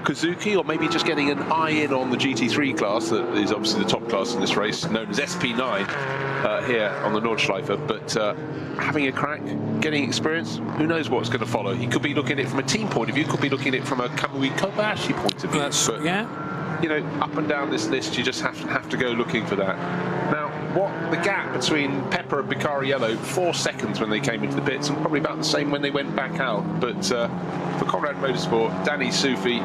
Kazuki, or maybe just getting an eye in on the GT3 class that is obviously the top class in this race, known as SP9 here on the Nordschleife. But having a crack, getting experience, who knows what's going to follow. He could be looking at it from a team point of view, could be looking at it from a Kamui Kobayashi point of view. But, yeah, you know, up and down this list, you just have to go looking for that. Now, what the gap between Pepper and Becariello, 4 seconds when they came into the pits, and probably about the same when they went back out. But for Conrad Motorsport, Danny Soufi,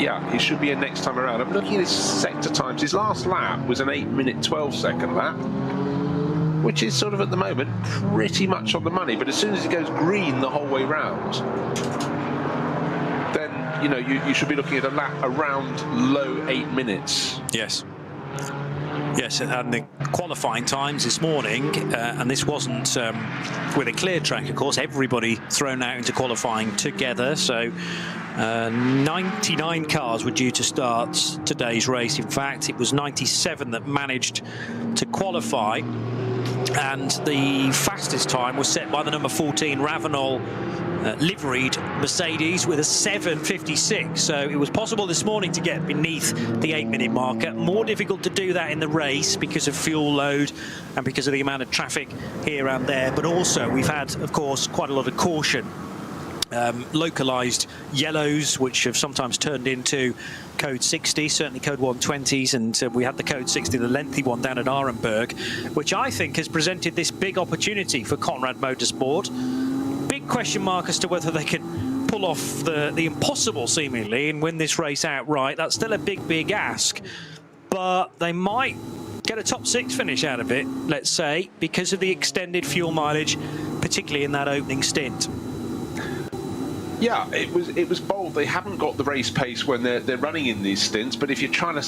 yeah, he should be in next time around. I'm looking at his sector times. His last lap was an 8-minute 12-second lap, which is sort of at the moment pretty much on the money. But as soon as it goes green the whole way round, then you should be looking at a lap around low 8 minutes. Yes. Yes, and the qualifying times this morning, and this wasn't with a clear track, of course, everybody thrown out into qualifying together. So 99 cars were due to start today's race. In fact, it was 97 that managed to qualify. And the fastest time was set by the number 14 Ravenol liveried Mercedes with a 7:56. So it was possible this morning to get beneath the 8-minute marker. More difficult to do that in the race because of fuel load and because of the amount of traffic here and there. But also we've had, of course, quite a lot of caution. Localized yellows, which have sometimes turned into code 60, certainly code 120s, and we had the code 60, the lengthy one down at Arenberg, which I think has presented this big opportunity for Conrad Motorsport. Big question mark as to whether they can pull off the impossible, seemingly, and win this race outright. That's still a big ask, but they might get a top 6 finish out of it, let's say, because of the extended fuel mileage, particularly in that opening stint. Yeah, it was bold. They haven't got the race pace when they're running in these stints, but if you're trying to,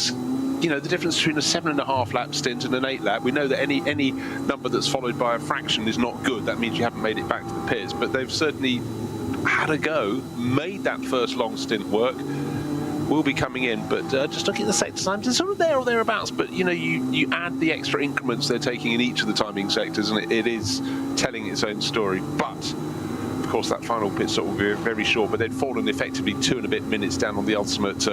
the difference between a 7.5 lap stint and an 8 lap, we know that any number that's followed by a fraction is not good. That means you haven't made it back to the pits, but they've certainly had a go, made that first long stint work. Will be coming in, but just looking at the sector times, it's sort of there or thereabouts, but you add the extra increments they're taking in each of the timing sectors, and it is telling its own story. But of course, that final pit stop will be very short, but they'd fallen effectively 2 and a bit minutes down on the ultimate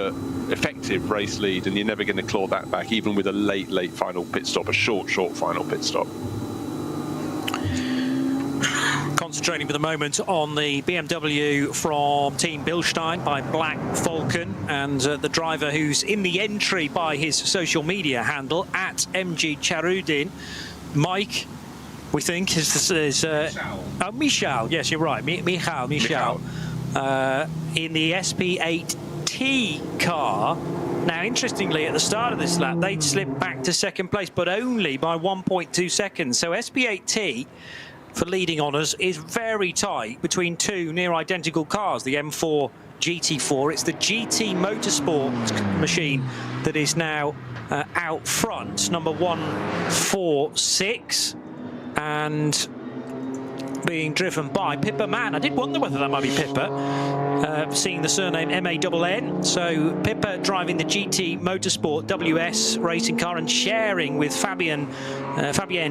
effective race lead, and you're never going to claw that back, even with a late final pit stop, a short final pit stop. Concentrating for the moment on the BMW from Team Bilstein by Black Falcon, and the driver who's in the entry by his social media handle at MG Charudin, Mike, we think is Michal. Yes, you're right, Michal. In the SP8T car. Now, interestingly, at the start of this lap, they'd slipped back to second place, but only by 1.2 seconds. So SP8T, for leading honours, is very tight between 2 near identical cars, the M4 GT4. It's the GT Motorsport machine that is now out front, number 146. And being driven by Pippa Mann. I did wonder whether that might be Pippa, seeing the surname M-A-N-N. So Pippa driving the GT Motorsport WS racing car and sharing with Fabienne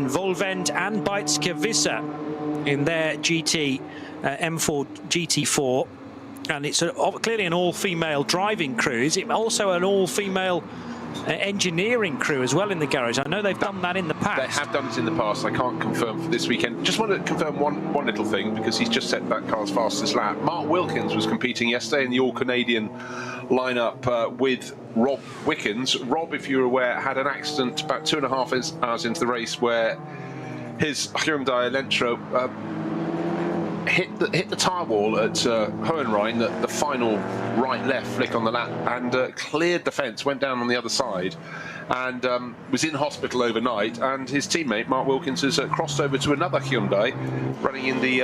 Volvend and Beitske Visser in their GT M4 GT4. And it's clearly an all-female driving crew. Is it also an all-female engineering crew as well in the garage? I know they've done that in the past. They have done it in the past. I can't confirm for this weekend. Just want to confirm one little thing, because he's just set that car's fastest lap. Mark Wilkins was competing yesterday in the all-Canadian lineup with Rob Wickens. Rob, if you're aware, had an accident about 2.5 hours into the race where his Hyundai Elantra hit the tyre wall at Hohenrhein, the final right-left flick on the lap, and cleared the fence, went down on the other side, and was in hospital overnight. And his teammate Mark Wilkins has crossed over to another Hyundai running in the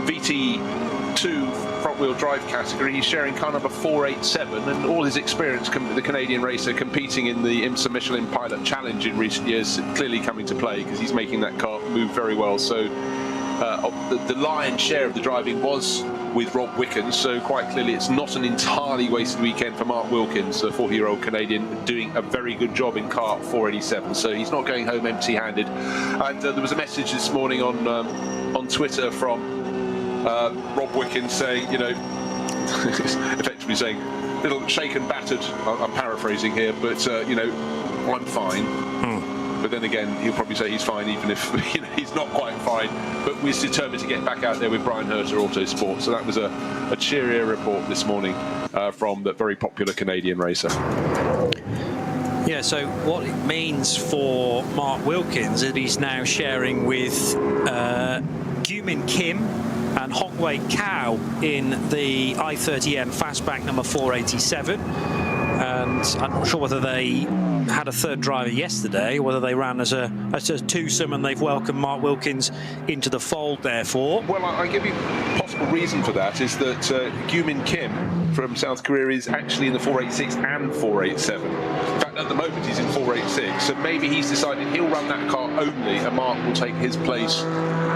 VT2 front-wheel drive category. He's sharing car number 487, and all his experience, the Canadian racer competing in the IMSA Michelin Pilot Challenge in recent years, clearly coming to play, because he's making that car move very well. So the lion's share of the driving was with Rob Wickens, so quite clearly it's not an entirely wasted weekend for Mark Wilkins, a 40-year-old Canadian, doing a very good job in car 487, so he's not going home empty-handed. And there was a message this morning on Twitter from Rob Wickens saying, effectively saying, little shaken, battered, I'm paraphrasing here, but, I'm fine. But then again, he'll probably say he's fine even if he's not quite fine. But we're determined to get back out there with Brian Herter Autosport. So that was a cheerier report this morning from the very popular Canadian racer. Yeah, so what it means for Mark Wilkins is that he's now sharing with Gumin Kim and Hongwei Cao in the I-30M fastback number 487. And I'm not sure whether they had a third driver yesterday, whether they ran as a twosome, and they've welcomed Mark Wilkins into the fold, therefore. Well, I give you a possible reason for that is that Gumin Kim from South Korea is actually in the 486 and 487. In fact, at the moment he's in 486, so maybe he's decided he'll run that car only and Mark will take his place.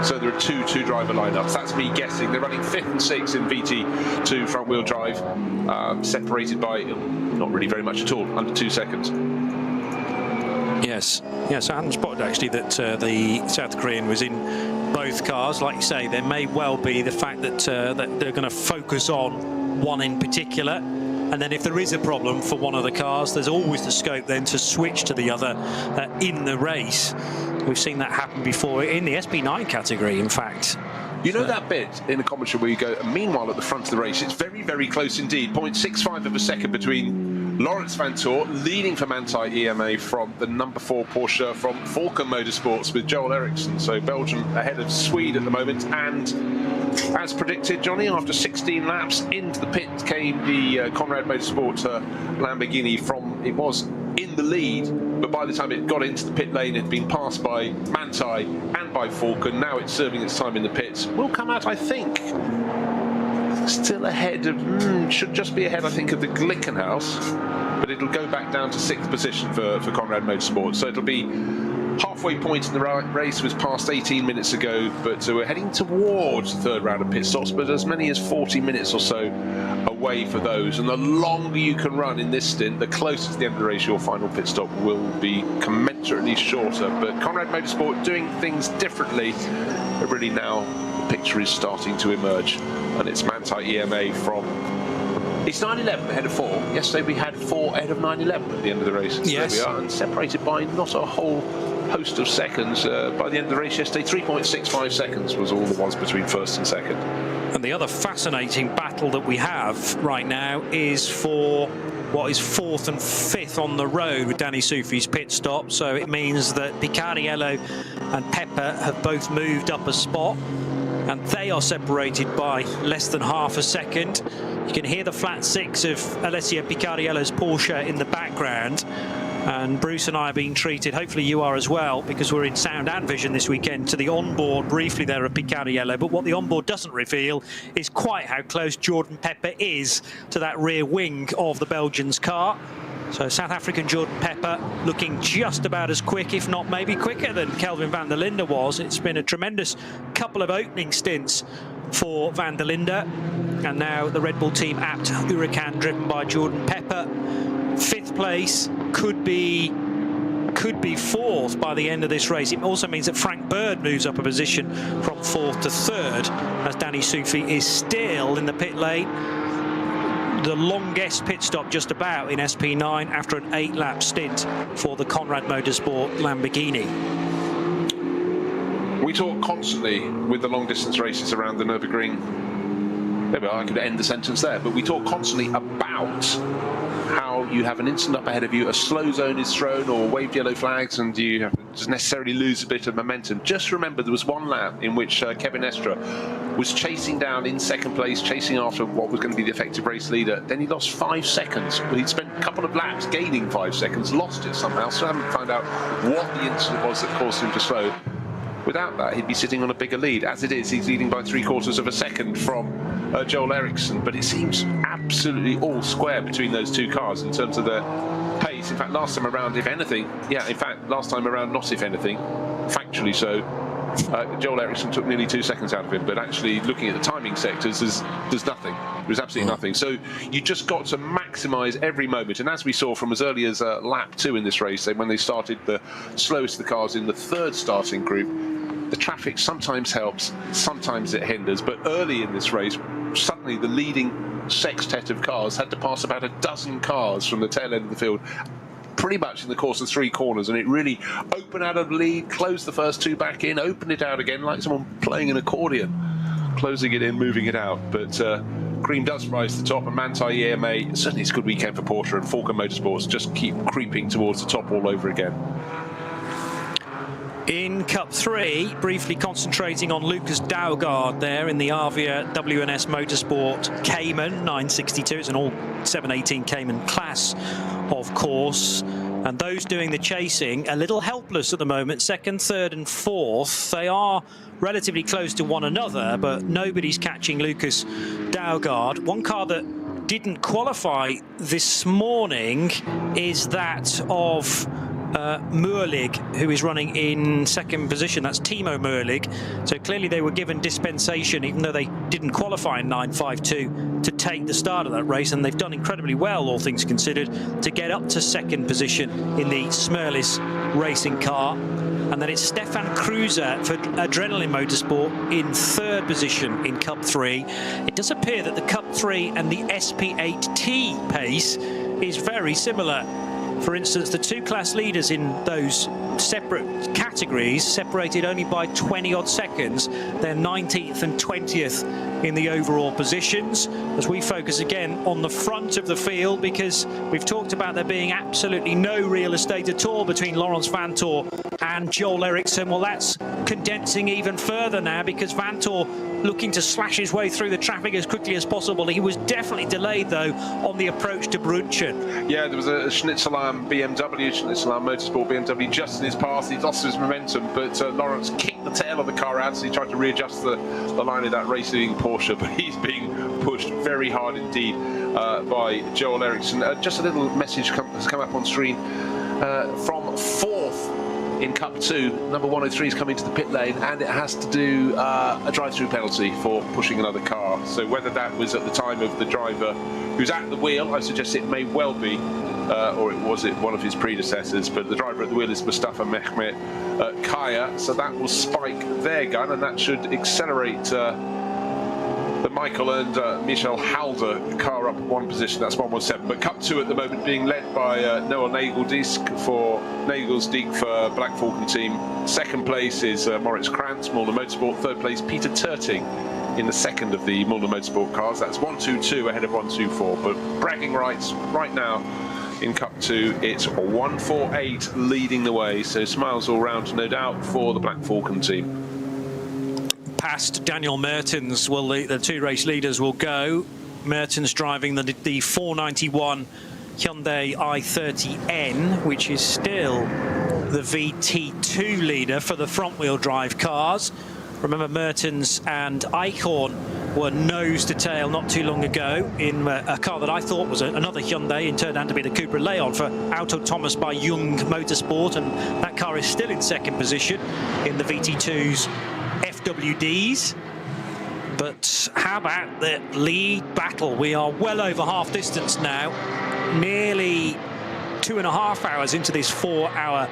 So there are two driver lineups. That's me guessing. They're running 5th and 6th in VT2 front wheel drive, separated by not really very much at all, under 2 seconds. Yes, I hadn't spotted actually that the South Korean was in both cars. Like you say, there may well be the fact that that they're going to focus on one in particular, and then if there is a problem for one of the cars, there's always the scope then to switch to the other in the race. We've seen that happen before in the SP9 category, in fact. You know that bit in the commentary where you go, and meanwhile at the front of the race, it's very, very close indeed. 0.65 of a second between Lawrence Van Toor leading for Manthey EMA from the number 4 Porsche from Falcon Motorsports with Joel Eriksson. So Belgium ahead of Swede at the moment. And as predicted, Johnny, after 16 laps into the pit came the Conrad Motorsport Lamborghini from, it was in the lead, but by the time it got into the pit lane, it had been passed by Manthey and by Falcon. Now it's serving its time in the pits. Will come out, I think, still ahead of, should just be ahead, I think, of the Glickenhaus, but it'll go back down to 6th position for Conrad Motorsport. So it'll be halfway point in the race, was past 18 minutes ago, but we're heading towards the third round of pit stops, but as many as 40 minutes or so away for those. And the longer you can run in this stint, the closer to the end of the race your final pit stop will be commensurately shorter. But Conrad Motorsport doing things differently, but really now the picture is starting to emerge, and it's Manthey EMA from, it's 911 ahead of 4. Yesterday we had 4 ahead of 911 at the end of the race. So yes. There we are, and separated by not a whole host of seconds. By the end of the race yesterday, 3.65 seconds was all there was between first and second. And the other fascinating battle that we have right now is for what is 4th and 5th on the road with Danny Soufi's pit stop. So it means that Picariello and Pepper have both moved up a spot, and they are separated by less than half a second. You can hear the flat 6 of Alessio Picariello's Porsche in the background. And Bruce and I are being treated, hopefully you are as well, because we're in sound and vision this weekend, to the onboard briefly there of Picariello. But what the onboard doesn't reveal is quite how close Jordan Pepper is to that rear wing of the Belgian's car. So South African Jordan Pepper looking just about as quick, if not maybe quicker, than Kelvin van der Linde was. It's been a tremendous couple of opening stints for van der Linde. And now the Red Bull team apt Huracan driven by Jordan Pepper. 5th place could be 4th by the end of this race. It also means that Frank Bird moves up a position from 4th to 3rd, as Danny Soufi is still in the pit lane. The longest pit stop just about in SP9 after an 8-lap stint for the Conrad Motorsport Lamborghini. We talk constantly with the long distance races around the Nürburgring. Maybe I could end the sentence there, but we talk constantly about how you have an instant up ahead of you, a slow zone is thrown or waved yellow flags, and you just necessarily lose a bit of momentum. Just remember there was one lap in which Kevin Estre was chasing down in 2nd place, chasing after what was going to be the effective race leader. Then he lost 5 seconds. He'd spent a couple of laps gaining 5 seconds, lost it somehow, so I haven't found out what the incident was that caused him to slow. Without that, he'd be sitting on a bigger lead. As it is, he's leading by 3/4 of a second from Joel Eriksson, but it seems absolutely all square between those two cars in terms of their pace. In fact, last time around, if anything, last time around, not if anything, factually so, Joel Eriksson took nearly 2 seconds out of him, but actually looking at the timing sectors, there's nothing. There's absolutely nothing. So you just got to maximise every moment, and as we saw from as early as lap 2 in this race, when they started the slowest of the cars in the 3rd starting group, the traffic sometimes helps, sometimes it hinders, but early in this race, suddenly the leading sextet of cars had to pass about a dozen cars from the tail end of the field, pretty much in the course of 3 corners, and it really opened out of the lead, closed the first 2 back in, opened it out again like someone playing an accordion, closing it in, moving it out. But cream does rise to the top, and Manthey EMA, certainly it's a good weekend for Porsche, and Falken Motorsports just keep creeping towards the top all over again. In Cup 3, briefly concentrating on Lucas Daugard there in the Avia WNS Motorsport Cayman 962. It's an all 718 Cayman class, of course. And those doing the chasing, a little helpless at the moment, second, third and fourth. They are relatively close to one another, but nobody's catching Lucas Daugard. One car that didn't qualify this morning is that of Murlig, who is running in second position. That's Timo Murlig. So clearly they were given dispensation, even though they didn't qualify in 952, to take the start of that race, and they've done incredibly well, all things considered, to get up to second position in the Smurlis racing car. And then it's Stefan Kreuzer for Adrenaline Motorsport in third position in Cup 3. It does appear that the Cup 3 and the SP8T pace is very similar. For instance, the two class leaders in those separate categories, separated only by 20-odd seconds, they're 19th and 20th in the overall positions. As we focus again on the front of the field, because we've talked about there being absolutely no real estate at all between Laurens Vanthoor and Joel Eriksson. Well, that's condensing even further now, because Vanthoor looking to slash his way through the traffic as quickly as possible. He was definitely delayed, though, on the approach to Brunchen. Yeah, there was a Schnitzelarm BMW, Schnitzelarm Motorsport BMW just in his path. He lost his momentum, but Lawrence kicked the tail of the car out as he tried to readjust the line of that racing Porsche, but he's being pushed very hard indeed by Joel Eriksson. Just a little message has come up on screen from fourth in Cup 2, number 103 is coming to the pit lane, and it has to do a drive-through penalty for pushing another car. So whether that was at the time of the driver who's at the wheel, I suggest it may well be, or it was one of his predecessors, but the driver at the wheel is Mustafa Mehmet Kaya, so that will spike their gun, and that should accelerate the Michael and Michel Halder car up one position. That's 117. But Cup 2 at the moment being led by Noah Nagelsdijk for Black Falcon team. Second place is Moritz Krantz, Mulder Motorsport. Third place, Peter Turting in the second of the Mulder Motorsport cars. That's 122 ahead of 124. But bragging rights right now in Cup 2, it's 148 leading the way. So smiles all round, no doubt, for the Black Falcon team. Past Daniel Mertens, the two race leaders will go. Mertens driving the 491 Hyundai i30N, which is still the VT2 leader for the front-wheel drive cars. Remember, Mertens and Eichhorn were nose to tail not too long ago in a car that I thought was another Hyundai, and turned out to be the Cupra Leon for Auto Thomas by Jung Motorsport, and that car is still in second position in the VT2's FWDs. But how about the lead battle? We are well over half distance now, nearly 2.5 hours into this 4-hour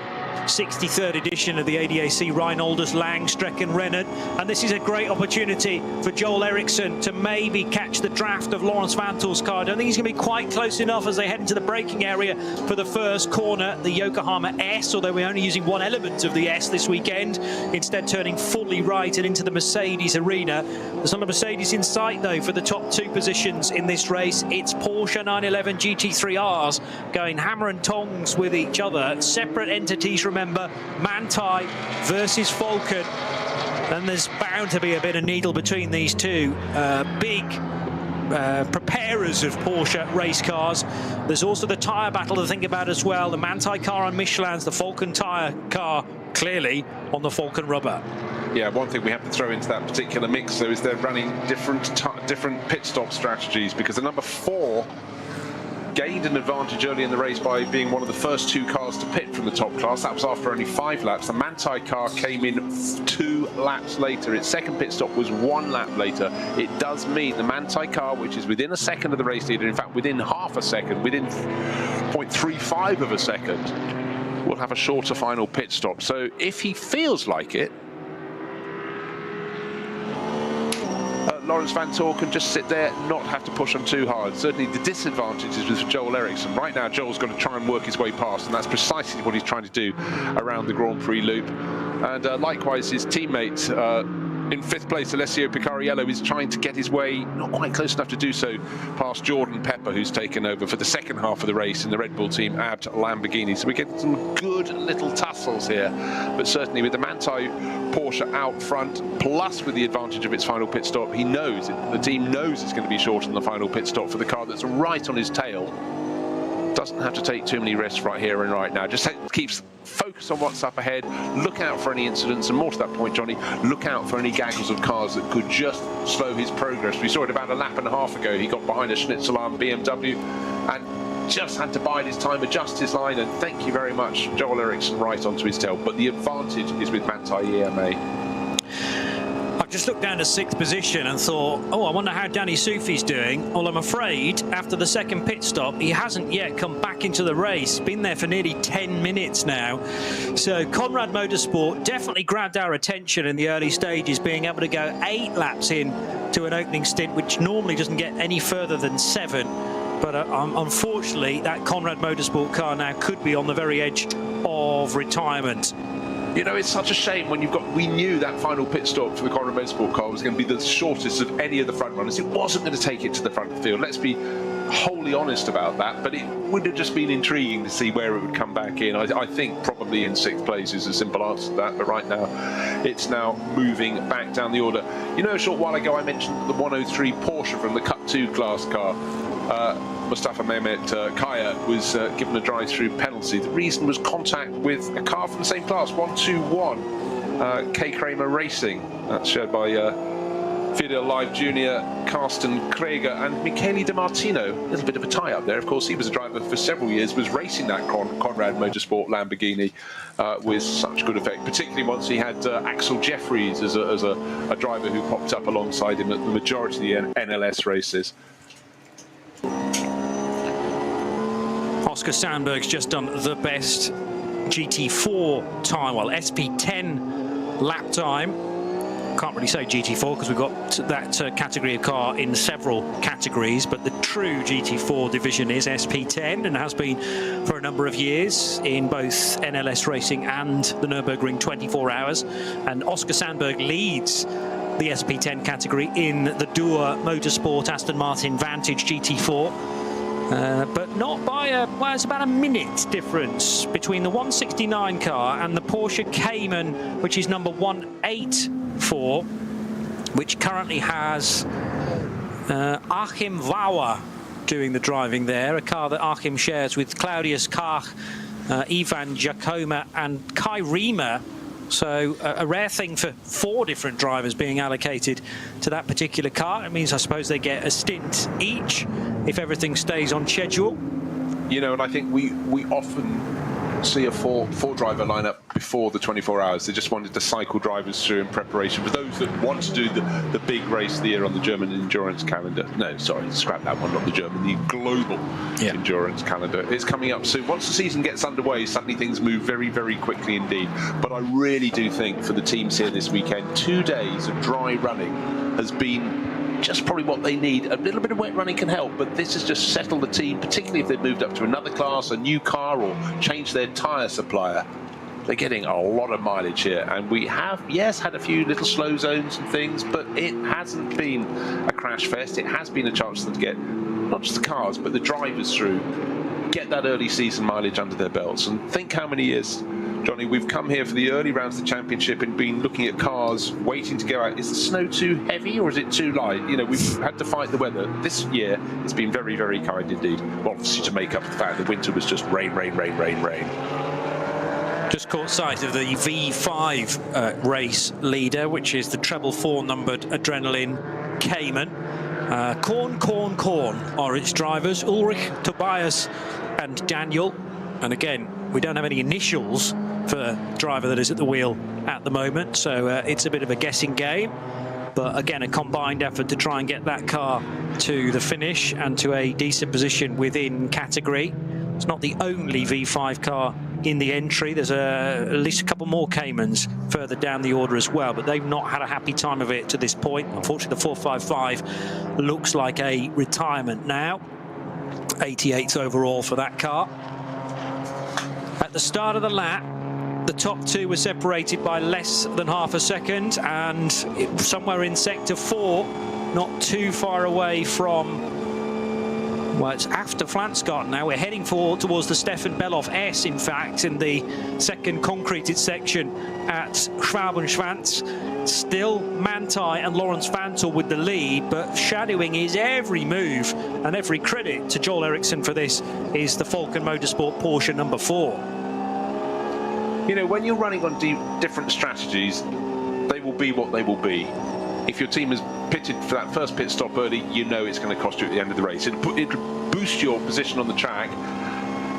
63rd edition of the ADAC Reinholders Langstrecken-Rennen, and this is a great opportunity for Joel Eriksson to maybe catch the draft of Laurens Vanthoor's car. I don't think he's going to be quite close enough as they head into the braking area for the first corner, the Yokohama S, although we're only using one element of the S this weekend, instead turning fully right and into the Mercedes arena. There's not a Mercedes in sight, though, for the top two positions in this race. It's Porsche 911 GT3Rs going hammer and tongs with each other, separate entities. Remember, Manthey versus Falken, and there's bound to be a bit of needle between these two big preparers of Porsche race cars. There's also the tyre battle to think about as well. The Manthey car on Michelin's, the Falken tyre car clearly on the Falken rubber. Yeah, one thing we have to throw into that particular mix, though, is they're running different pit stop strategies, because the number 4 gained an advantage early in the race by being one of the first two cars to pit from the top class. That was after only 5 laps. The Manthey car came in 2 laps later. Its second pit stop was 1 lap later. It does mean the Manthey car, which is within a second of the race leader, in fact within half a second, within 0.35 of a second, will have a shorter final pit stop. So if he feels like it, Laurens Vanthoor can just sit there, not have to push him too hard. Certainly the disadvantage is with Joel Eriksson. Right now, Joel's got to try and work his way past, and that's precisely what he's trying to do around the Grand Prix loop. And likewise, his teammate In 5th place, Alessio Picariello is trying to get his way, not quite close enough to do so, past Jordan Pepper, who's taken over for the second half of the race in the Red Bull team at Lamborghini. So we get some good little tussles here, but certainly with the Manthey Porsche out front, plus with the advantage of its final pit stop, he knows, the team knows it's going to be short on the final pit stop for the car that's right on his tail. Doesn't have to take too many risks right here and right now. Just keeps focus on what's up ahead. Look out for any incidents, and more to that point, Johnny, look out for any gaggles of cars that could just slow his progress. We saw it about a lap and a half ago. He got behind a Schnitzelarm BMW and just had to bide his time, adjust his line, and thank you very much, Joel Eriksson, right onto his tail. But the advantage is with Manthey EMA. I've just looked down to 6th position and thought, oh, I wonder how Danny Soufi's doing. Well, I'm afraid after the second pit stop, he hasn't yet come back into the race. Been there for nearly 10 minutes now. So Conrad Motorsport definitely grabbed our attention in the early stages, being able to go 8 laps in to an opening stint, which normally doesn't get any further than 7. But unfortunately, that Conrad Motorsport car now could be on the very edge of retirement. You know, it's such a shame when we knew that final pit stop for the Conrad Motorsport car was going to be the shortest of any of the front runners. It wasn't going to take it to the front of the field. Let's be wholly honest about that, but it would have just been intriguing to see where it would come back in. I think probably in 6th place is a simple answer to that, but right now it's now moving back down the order. You know, a short while ago I mentioned the 103 Porsche from the Cup 2 class car. Mustafa Mehmet Kaya was given a drive-through penalty. The reason was contact with a car from the same class, 121 K Kramer Racing. That's shared by Fidel Live Jr., Carsten Kreger and Michele Di Martino. A little bit of a tie-up there. Of course, he was a driver for several years, was racing that Conrad Motorsport Lamborghini with such good effect, particularly once he had Axel Jeffries as a driver who popped up alongside him at the majority of the NLS races. Oscar Sandberg's just done the best GT4 time, well, SP10 lap time. Can't really say GT4 because we've got that category of car in several categories, but the true GT4 division is SP10 and has been for a number of years in both NLS racing and the Nürburgring 24 hours. And Oscar Sandberg leads the SP10 category in the Dua Motorsport Aston Martin Vantage GT4. But not by well, it's about a minute difference between the 169 car and the Porsche Cayman, which is number 184, which currently has Achim Wauer doing the driving there, a car that Achim shares with Claudius Kach, Ivan Giacomo and Kai Riemer. So a rare thing for 4 different drivers being allocated to that particular car. It means, I suppose, they get a stint each if everything stays on schedule. You know, and I think we often see a four driver lineup before the 24 hours. They just wanted to cycle drivers through in preparation for those that want to do the big race of the year on the German endurance calendar. No, sorry, scrap that one, not the German, the global endurance calendar. It's coming up soon. Once the season gets underway, suddenly things move very, very quickly indeed. But I really do think for the teams here this weekend, 2 days of dry running has been just probably what they need. A little bit of wet running can help, but this has just settled the team, particularly if they've moved up to another class, a new car, or changed their tyre supplier. They're getting a lot of mileage here, and we have, yes, had a few little slow zones and things, but it hasn't been a crash fest. It has been a chance for them to get not just the cars, but the drivers through, get that early season mileage under their belts. And think how many years, Johnny, we've come here for the early rounds of the championship and been looking at cars waiting to go out. Is the snow too heavy or is it too light? You know, we've had to fight the weather. This year, it's been very, very kind indeed. Well, obviously to make up for the fact that winter was just rain, rain, rain, rain, rain. Just caught sight of the V5 race leader, which is the treble 4 numbered Adrenaline Cayman. Korn are its drivers, Ulrich, Tobias and Daniel. And again, we don't have any initials for the driver that is at the wheel at the moment, so it's a bit of a guessing game. But again, a combined effort to try and get that car to the finish and to a decent position within category. It's not the only V5 car in the entry. There's at least a couple more Caymans further down the order as well, but they've not had a happy time of it to this point. Unfortunately, the 455 looks like a retirement now. 88th overall for that car. At the start of the lap, The top two were separated by less than half a second, and somewhere in sector 4, not too far away from, well, it's after Flansgarten now. We're heading towards the Stefan Beloff S, in fact, in the second concreted section at Schwabenschwanz. Still Manthey and Lawrence Vantor with the lead, but shadowing his every move, and every credit to Joel Eriksson for this is the Falken Motorsport Porsche number 4. You know, when you're running on different strategies, they will be what they will be. If your team is pitted for that first pit stop early, you know it's going to cost you at the end of the race. It'll boost your position on the track.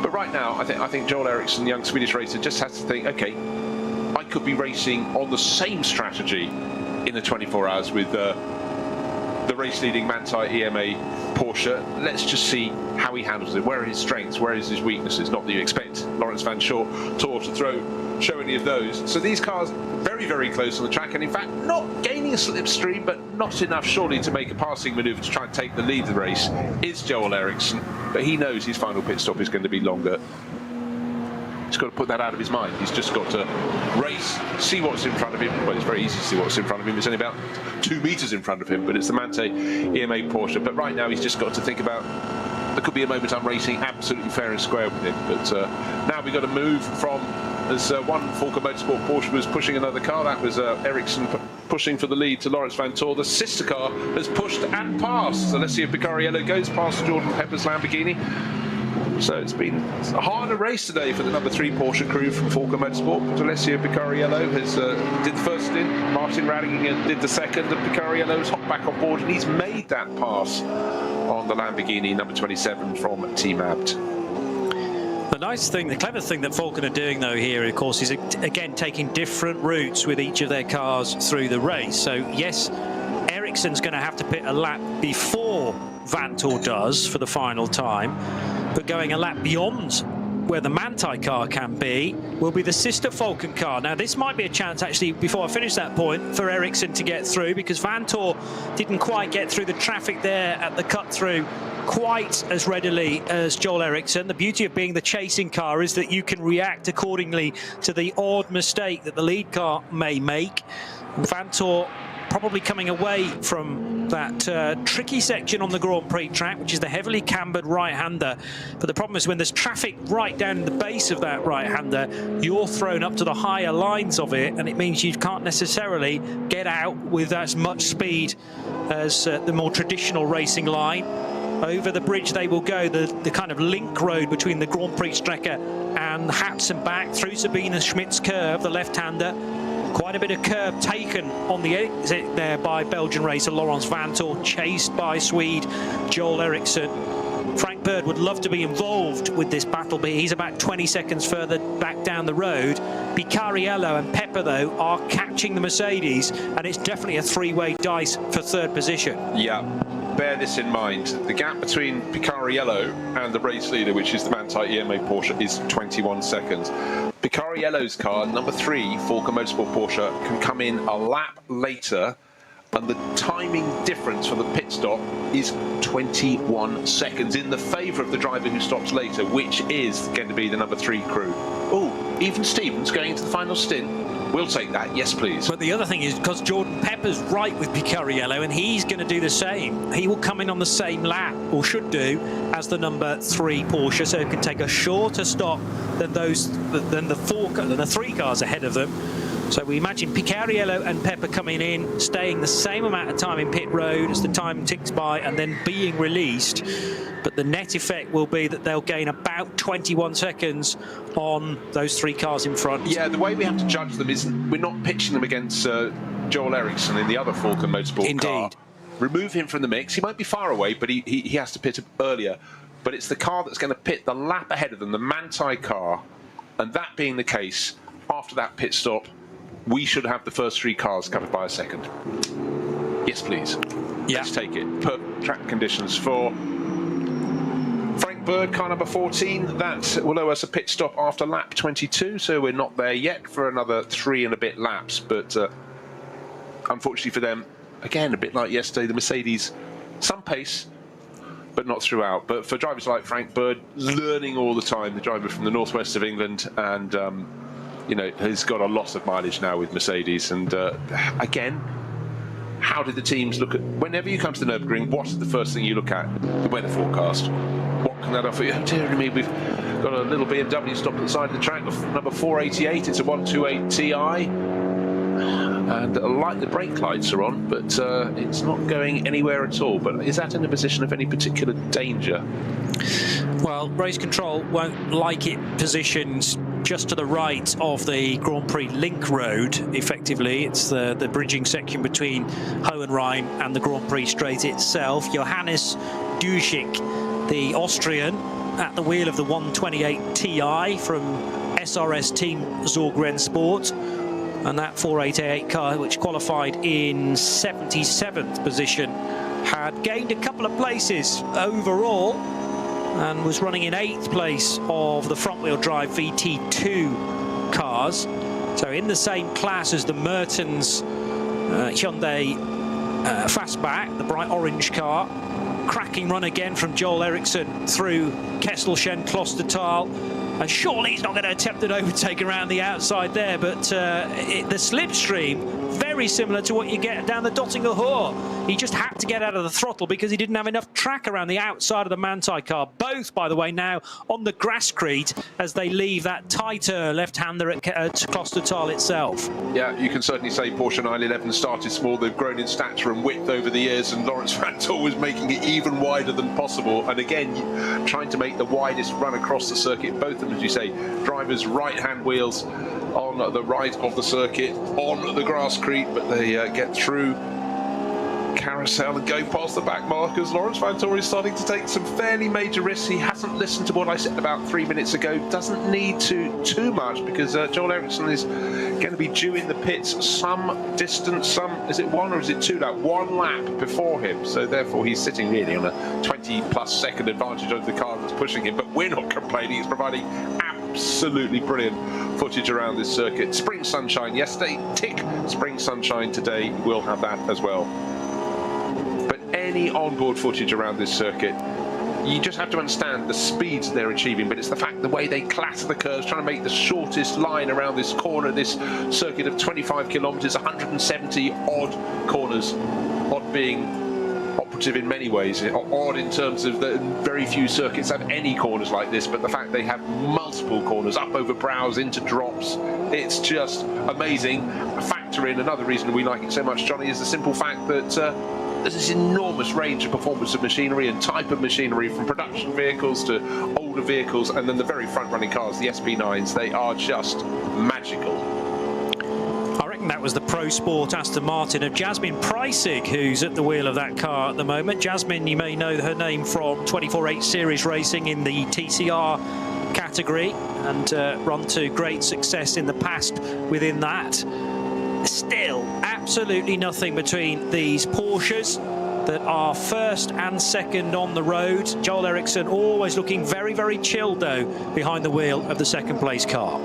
But right now, I think Joel Eriksson, the young Swedish racer, just has to think, okay, I could be racing on the same strategy in the 24 hours with the race-leading Manthey EMA Porsche. Let's just see how he handles it. Where are his strengths? Where is his weaknesses? Not that you expect Lawrence Van Tor to show any of those. So these cars very, very close on the track, and in fact not gaining a slipstream, but not enough surely to make a passing manoeuvre to try and take the lead of the race is Joel Eriksson. But he knows his final pit stop is going to be longer. He's got to put that out of his mind. He's just got to race, see what's in front of him. Well, it's very easy to see what's in front of him. It's only about 2 meters in front of him, but it's the Manthey EMA Porsche. But right now he's just got to think about, there could be a moment I'm racing absolutely fair and square with him. But now we've got to move from, as one Falken Motorsport Porsche was pushing another car, that was Eriksson pushing for the lead to Lawrence Van Tor. The sister car has pushed and passed. So let's see if Picariello goes past Jordan Pepper's Lamborghini. So it's been a harder race today for the number 3 Porsche crew from Falken Motorsport. But Alessio Picariello has did the first stint, Martin Radingen did the second, and Picariello has hopped back on board and he's made that pass on the Lamborghini number 27 from Team Abt. The nice thing, the clever thing that Falken are doing though here, of course, is again taking different routes with each of their cars through the race. So yes, Eriksson's going to have to pit a lap before Vantor does for the final time, but going a lap beyond where the Manthey car can be will be the sister Falken car. Now this might be a chance actually, before I finish that point, for Eriksson to get through, because Vantor didn't quite get through the traffic there at the cut through quite as readily as Joel Eriksson. The beauty of being the chasing car is that you can react accordingly to the odd mistake that the lead car may make. Vantor probably coming away from that tricky section on the Grand Prix track, which is the heavily cambered right-hander. But the problem is when there's traffic right down the base of that right-hander, you're thrown up to the higher lines of it, and it means you can't necessarily get out with as much speed as the more traditional racing line. Over the bridge they will go, the kind of link road between the Grand Prix Strecke and Hatsen back through Sabine Schmidt's curve, the left-hander. Quite a bit of curb taken on the exit there by Belgian racer Lawrence Vantor, chased by Swede Joel Eriksson. Frank Bird would love to be involved with this battle, but he's about 20 seconds further back down the road. Picariello and Pepper, though, are catching the Mercedes, and it's definitely a three-way dice for third position. Yeah, bear this in mind. The gap between Picariello and the race leader, which is the Manthey EMA Porsche, is 21 seconds. Picariello's car, number 3 Falken Motorsport Porsche, can come in a lap later, and the timing difference for the pit stop is 21 seconds in the favour of the driver who stops later, which is going to be the number 3 crew. Oh, even Stevens going into the final stint. We'll take that, yes please. But the other thing is, because Jordan Pepper's right with Picariello, and he's going to do the same. He will come in on the same lap, or should do, as the number 3 Porsche, so he can take a shorter stop than the 3 cars ahead of them. So we imagine Picariello and Pepper coming in, staying the same amount of time in pit road as the time ticks by, and then being released. But the net effect will be that they'll gain about 21 seconds on those 3 cars in front. Yeah, the way we have to judge them is we're not pitching them against Joel Eriksson in the other Falken Motorsport car. Remove him from the mix. He might be far away, but he has to pit earlier. But it's the car that's going to pit the lap ahead of them, the Manthey car. And that being the case, after that pit stop, we should have the first 3 cars covered by a second. Yes, please. Yeah. Let's take it. Perfect track conditions for Frank Bird, car number 14. That will owe us a pit stop after lap 22, so we're not there yet for another 3 and a bit laps. But unfortunately for them, again, a bit like yesterday, the Mercedes, some pace, but not throughout. But for drivers like Frank Bird, learning all the time, the driver from the northwest of England, and has got a lot of mileage now with Mercedes. And again, how did the teams look at, whenever you come to the Nürburgring, what is the first thing you look at? The weather forecast. What can that offer you? Oh, dear me, we've got a little BMW stopped at the side of the track, number 488. It's a 128 Ti. And like the brake lights are on, but it's not going anywhere at all. But is that in a position of any particular danger? Well, race control won't like it positioned just to the right of the Grand Prix link road. Effectively, it's the bridging section between Hohenrhein and the Grand Prix straight itself. Johannes Duschik, the Austrian, at the wheel of the 128 Ti from SRS Team Zorg Rennsport. And that 488 car, which qualified in 77th position, had gained a couple of places overall and was running in 8th place of the front-wheel drive VT2 cars. So in the same class as the Mertens Hyundai Fastback, the bright orange car. Cracking run again from Joel Eriksson through Kesselchen, Klostertal. And surely he's not going to attempt an overtake around the outside there, but the slipstream, very similar to what you get down the Dottinger Hohe. He just had to get out of the throttle because he didn't have enough track around the outside of the Manthey car. Both, by the way, now on the Grasskreet as they leave that tighter left-hander at Klostertal itself. Yeah, you can certainly say Porsche 911 started small. They've grown in stature and width over the years, and Lawrence Vanthoor was making it even wider than possible. And again, trying to make the widest run across the circuit. Both of them, as you say, drivers' right-hand wheels on the right of the circuit, on the Grasskreet, but they get through Carousel and go past the back markers. Lawrence Vanthoor is starting to take some fairly major risks. He hasn't listened to what I said about 3 minutes ago. Doesn't need to too much because Joel Eriksson is going to be due in the pits some distance, is it 1 or is it 2 lap? 1 lap before him. So therefore he's sitting really on a 20+ second advantage over the car that's pushing him. But we're not complaining. It's providing absolutely brilliant footage around this circuit. Spring sunshine yesterday, tick spring sunshine today. We'll have that as well. But any onboard footage around this circuit, you just have to understand the speeds they're achieving, but it's the fact, the way they clatter the curves, trying to make the shortest line around this corner, this circuit of 25 kilometers, 170 odd corners, odd being operative in many ways, odd in terms of the very few circuits have any corners like this, but the fact they have multiple corners, up over brows, into drops, it's just amazing. Factor in another reason we like it so much, Johnny, is the simple fact that there's this enormous range of performance of machinery and type of machinery, from production vehicles to older vehicles, and then the very front-running cars, the SP9s, they are just magical. I reckon that was the Pro Sport Aston Martin of Jasmine Preissig, who's at the wheel of that car at the moment. Jasmine, you may know her name from 24H Series racing in the TCR category, and run to great success in the past within that. Still, absolutely nothing between these Porsches that are first and second on the road. Joel Eriksson always looking very, very chilled, though, behind the wheel of the second place car.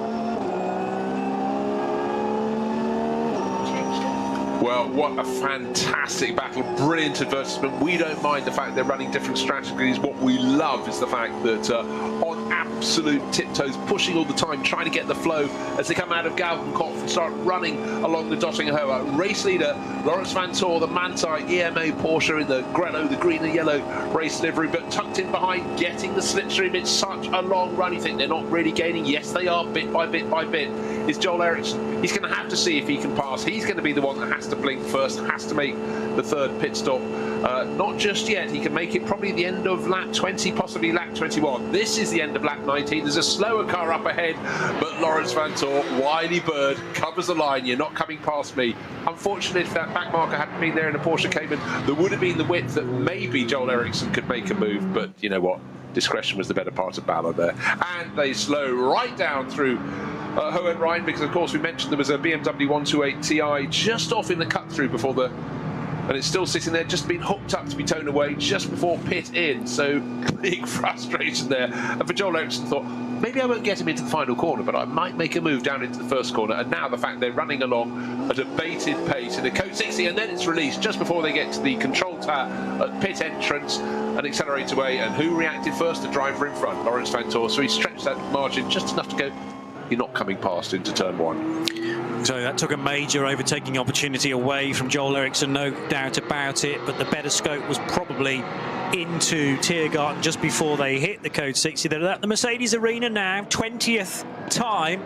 Well, what a fantastic battle, brilliant advertisement. We don't mind the fact they're running different strategies. What we love is the fact that on absolute tiptoes, pushing all the time, trying to get the flow as they come out of Galgenkopf and start running along the Dottinger Hohe. Race leader, Lawrence Vanthoor, the Manthey EMA Porsche in the Grello, the green and yellow race livery, but tucked in behind, getting the slipstream. It's such a long run. You think they're not really gaining? Yes, they are, bit by bit by bit. Is Joel Eriksson. He's going to have to see if he can pass. He's going to be the one that has to blink first, has to make the third pit stop. Not just yet. He can make it probably the end of lap 20, possibly lap 21. This is the end of lap 19. There's a slower car up ahead, but Lawrence Vanthoor, wily bird, covers the line. You're not coming past me. Unfortunately, if that back marker hadn't been there in a Porsche Cayman, there would have been the width that maybe Joel Eriksson could make a move, but you know what? Discretion was the better part of valor there. And they slow right down through Hohenrhein, because of course we mentioned there was a BMW 128 Ti just off in the cut through before the, and it's still sitting there, just been hooked up to be towed away just before pit in. So big frustration there. And for Joel Eriksson, thought maybe I won't get him into the final corner, but I might make a move down into the first corner. And now the fact they're running along at a bated pace in a Code 60, and then it's released just before they get to the control tower at pit entrance and accelerate away. And who reacted first? The driver in front, Lawrence Vanthoor. So he stretched that margin just enough to go you're not coming past into turn one. So that took a major overtaking opportunity away from Joel Eriksson, no doubt about it, but the better scope was probably into Tiergarten just before they hit the code 60. They're at the Mercedes Arena now, 20th time.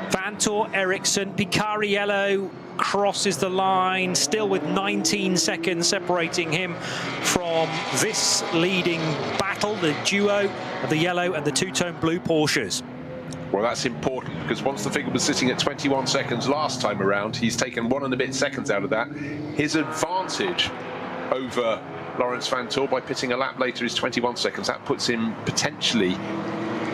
Vantor, Eriksson, Picariello crosses the line, still with 19 seconds separating him from this leading battle, the duo of the yellow and the two-tone blue Porsches. Well, that's important because once the figure was sitting at 21 seconds last time around, he's taken 1 and a bit seconds out of that. His advantage over Lawrence Vantor by pitting a lap later is 21 seconds. That puts him potentially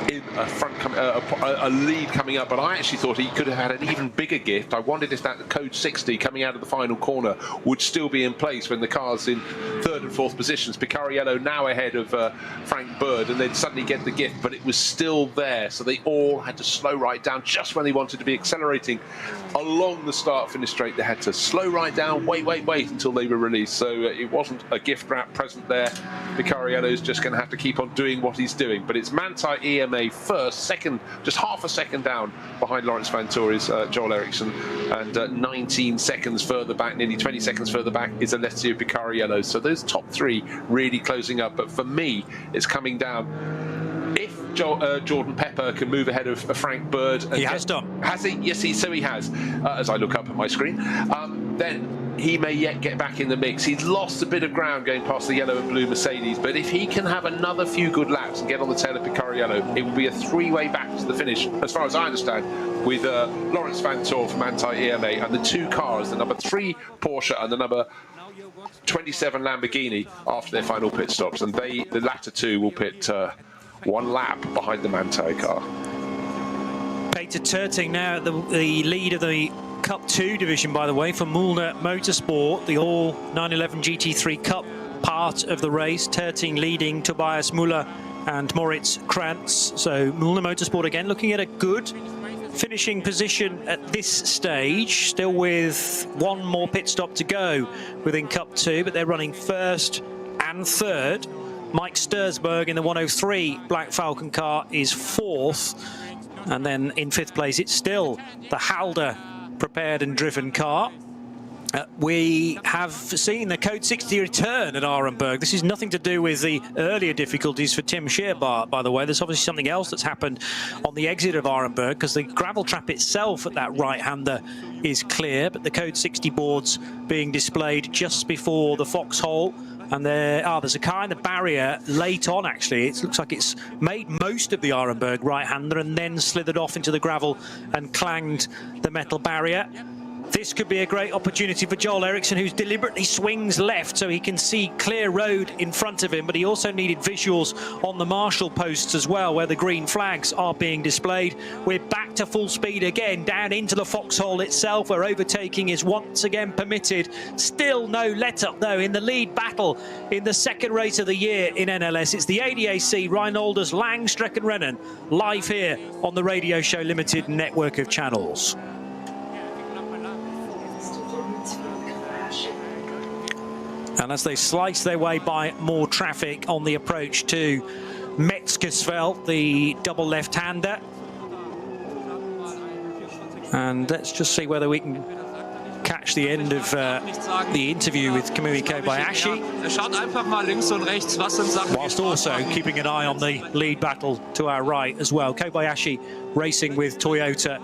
in a lead coming up, but I actually thought he could have had an even bigger gift. I wondered if that code 60 coming out of the final corner would still be in place when the car's in 3rd and 4th positions. Picariello now ahead of Frank Bird, and they'd suddenly get the gift, but it was still there, so they all had to slow right down just when they wanted to be accelerating along the start-finish straight. They had to slow right down, wait until they were released, so it wasn't a gift wrap present there. Picariello's just going to have to keep on doing what he's doing, but it's Manthey EMA first, second, just half a second down behind Lawrence Vantor is Joel Eriksson, and 19 seconds further back, nearly 20 seconds further back, is Alessio Picariello. So those top 3 really closing up, but for me it's coming down. If Jordan Pepper can move ahead of Frank Bird, and he has done. Has he? Yes, so he has. As I look up at my screen, then he may yet get back in the mix. He's lost a bit of ground going past the yellow and blue Mercedes, but if he can have another few good laps and get on the tail of Picariello, it will be a 3-way back to the finish, as far as I understand, with Lawrence Vantor from Anti-EMA and the 2 cars, the number 3 Porsche and the number 27 Lamborghini, after their final pit stops, and the latter 2 will pit 1 lap behind the Manthey car. Peter Terting now at the lead of the Cup 2 division, by the way, for Mühlner Motorsport, the all 911 GT3 Cup part of the race. Terting leading Tobias Müller and Moritz Krantz. So Mühlner Motorsport again looking at a good finishing position at this stage, still with 1 more pit stop to go within Cup 2, but they're running 1st and 3rd. Mike Stursberg in the 103 Black Falcon car is 4th, and then in 5th place it's still the Halder prepared and driven car. We have seen the code 60 return at Arenberg. This is nothing to do with the earlier difficulties for Tim Scheerbart, by the way. There's obviously something else that's happened on the exit of Arenberg, because the gravel trap itself at that right-hander is clear, but the code 60 boards being displayed just before the foxhole. And there's a car in the barrier late on, actually. It looks like it's made most of the Arenberg right-hander and then slithered off into the gravel and clanged the metal barrier. This could be a great opportunity for Joel Eriksson, who deliberately swings left so he can see clear road in front of him, but he also needed visuals on the marshal posts as well, where the green flags are being displayed. We're back to full speed again, down into the foxhole itself, where overtaking is once again permitted. Still no let-up, though, in the lead battle in the 2nd race of the year in NLS. It's the ADAC Reinholders Langstrecken-Rennen, live here on the Radio Show Limited network of channels. And as they slice their way by more traffic on the approach to Metzgersfeld, the double left-hander. And let's just see whether we can catch the end of the interview with Kamui Kobayashi, whilst also keeping an eye on the lead battle to our right as well. Kobayashi racing with Toyota.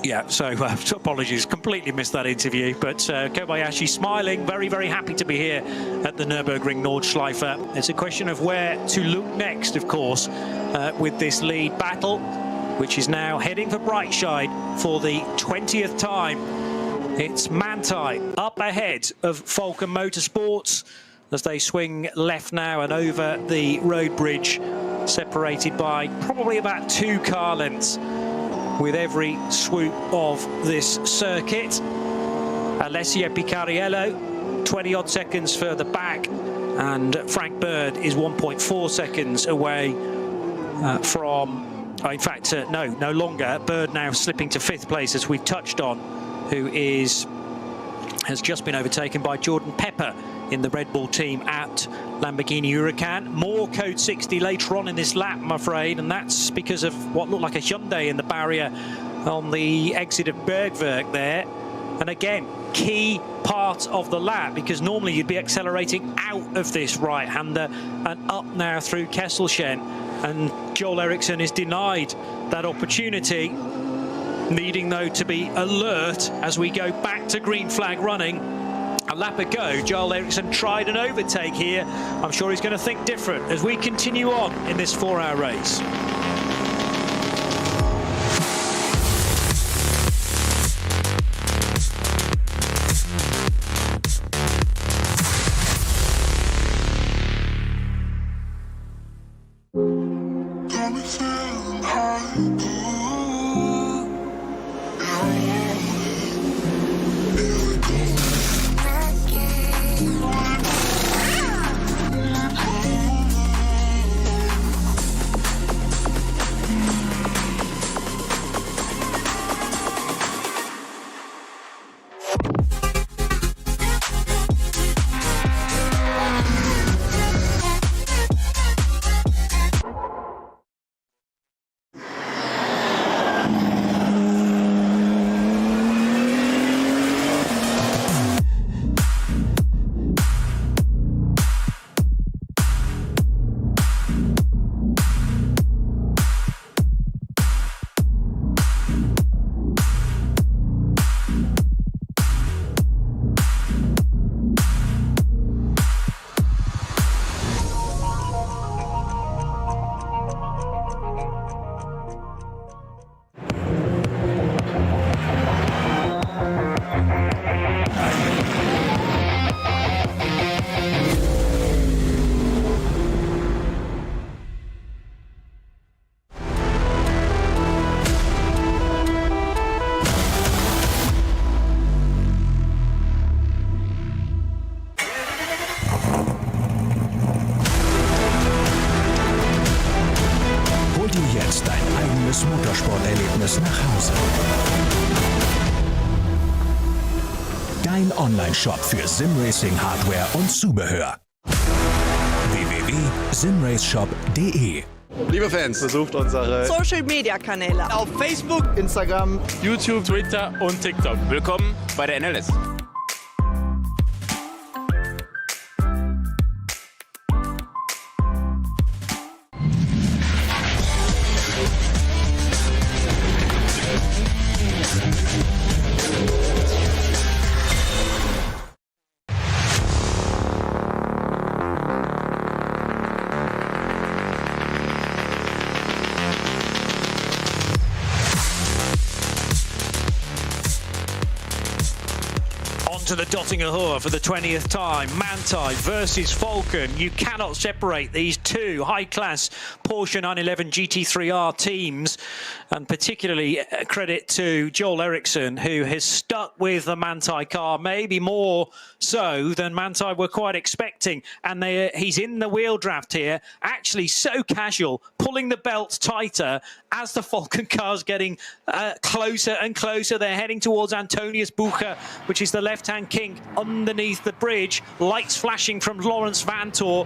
Yeah, so apologies, completely missed that interview. But Kobayashi smiling, very, very happy to be here at the Nürburgring Nordschleife. It's a question of where to look next, of course, with this lead battle, which is now heading for Breitscheid for the 20th time. It's Manthey up ahead of Falcon Motorsports as they swing left now and over the road bridge, separated by probably about 2 car lengths with every swoop of this circuit. Alessio Picariello 20-odd seconds further back, and Frank Bird is 1.4 seconds away from, in fact, no longer. Bird now slipping to 5th place, as we've touched on, who has just been overtaken by Jordan Pepper in the Red Bull team at Lamborghini Huracan. More code 60 later on in this lap, I'm afraid, and that's because of what looked like a Hyundai in the barrier on the exit of Bergwerk there. And again, key part of the lap, because normally you'd be accelerating out of this right-hander and up now through Kesselchen. And Joel Eriksson is denied that opportunity, needing though to be alert as we go back to green flag running. A lap ago, Joel Eriksson tried an overtake here. I'm sure he's going to think different as we continue on in this 4-hour race. Motorsporterlebnis nach Hause. Dein Online-Shop für Simracing-Hardware und Zubehör. www.simraceshop.de. Liebe Fans, besucht unsere Social-Media-Kanäle auf Facebook, Instagram, YouTube, Twitter und TikTok. Willkommen bei der NLS. To the Dottinger Hohe for the 20th time. Manthey versus Falcon. You cannot separate these two high-class Porsche 911 GT3R teams, and particularly credit to Joel Eriksson, who has stuck with the Manthey car, maybe more so than Manthey were quite expecting. And he's in the wheel draft here, actually so casual, pulling the belt tighter as the Falcon car's getting closer and closer. They're heading towards Antonius Bucher, which is the left-hand kink underneath the bridge. Lights flashing from Lawrence Vantor.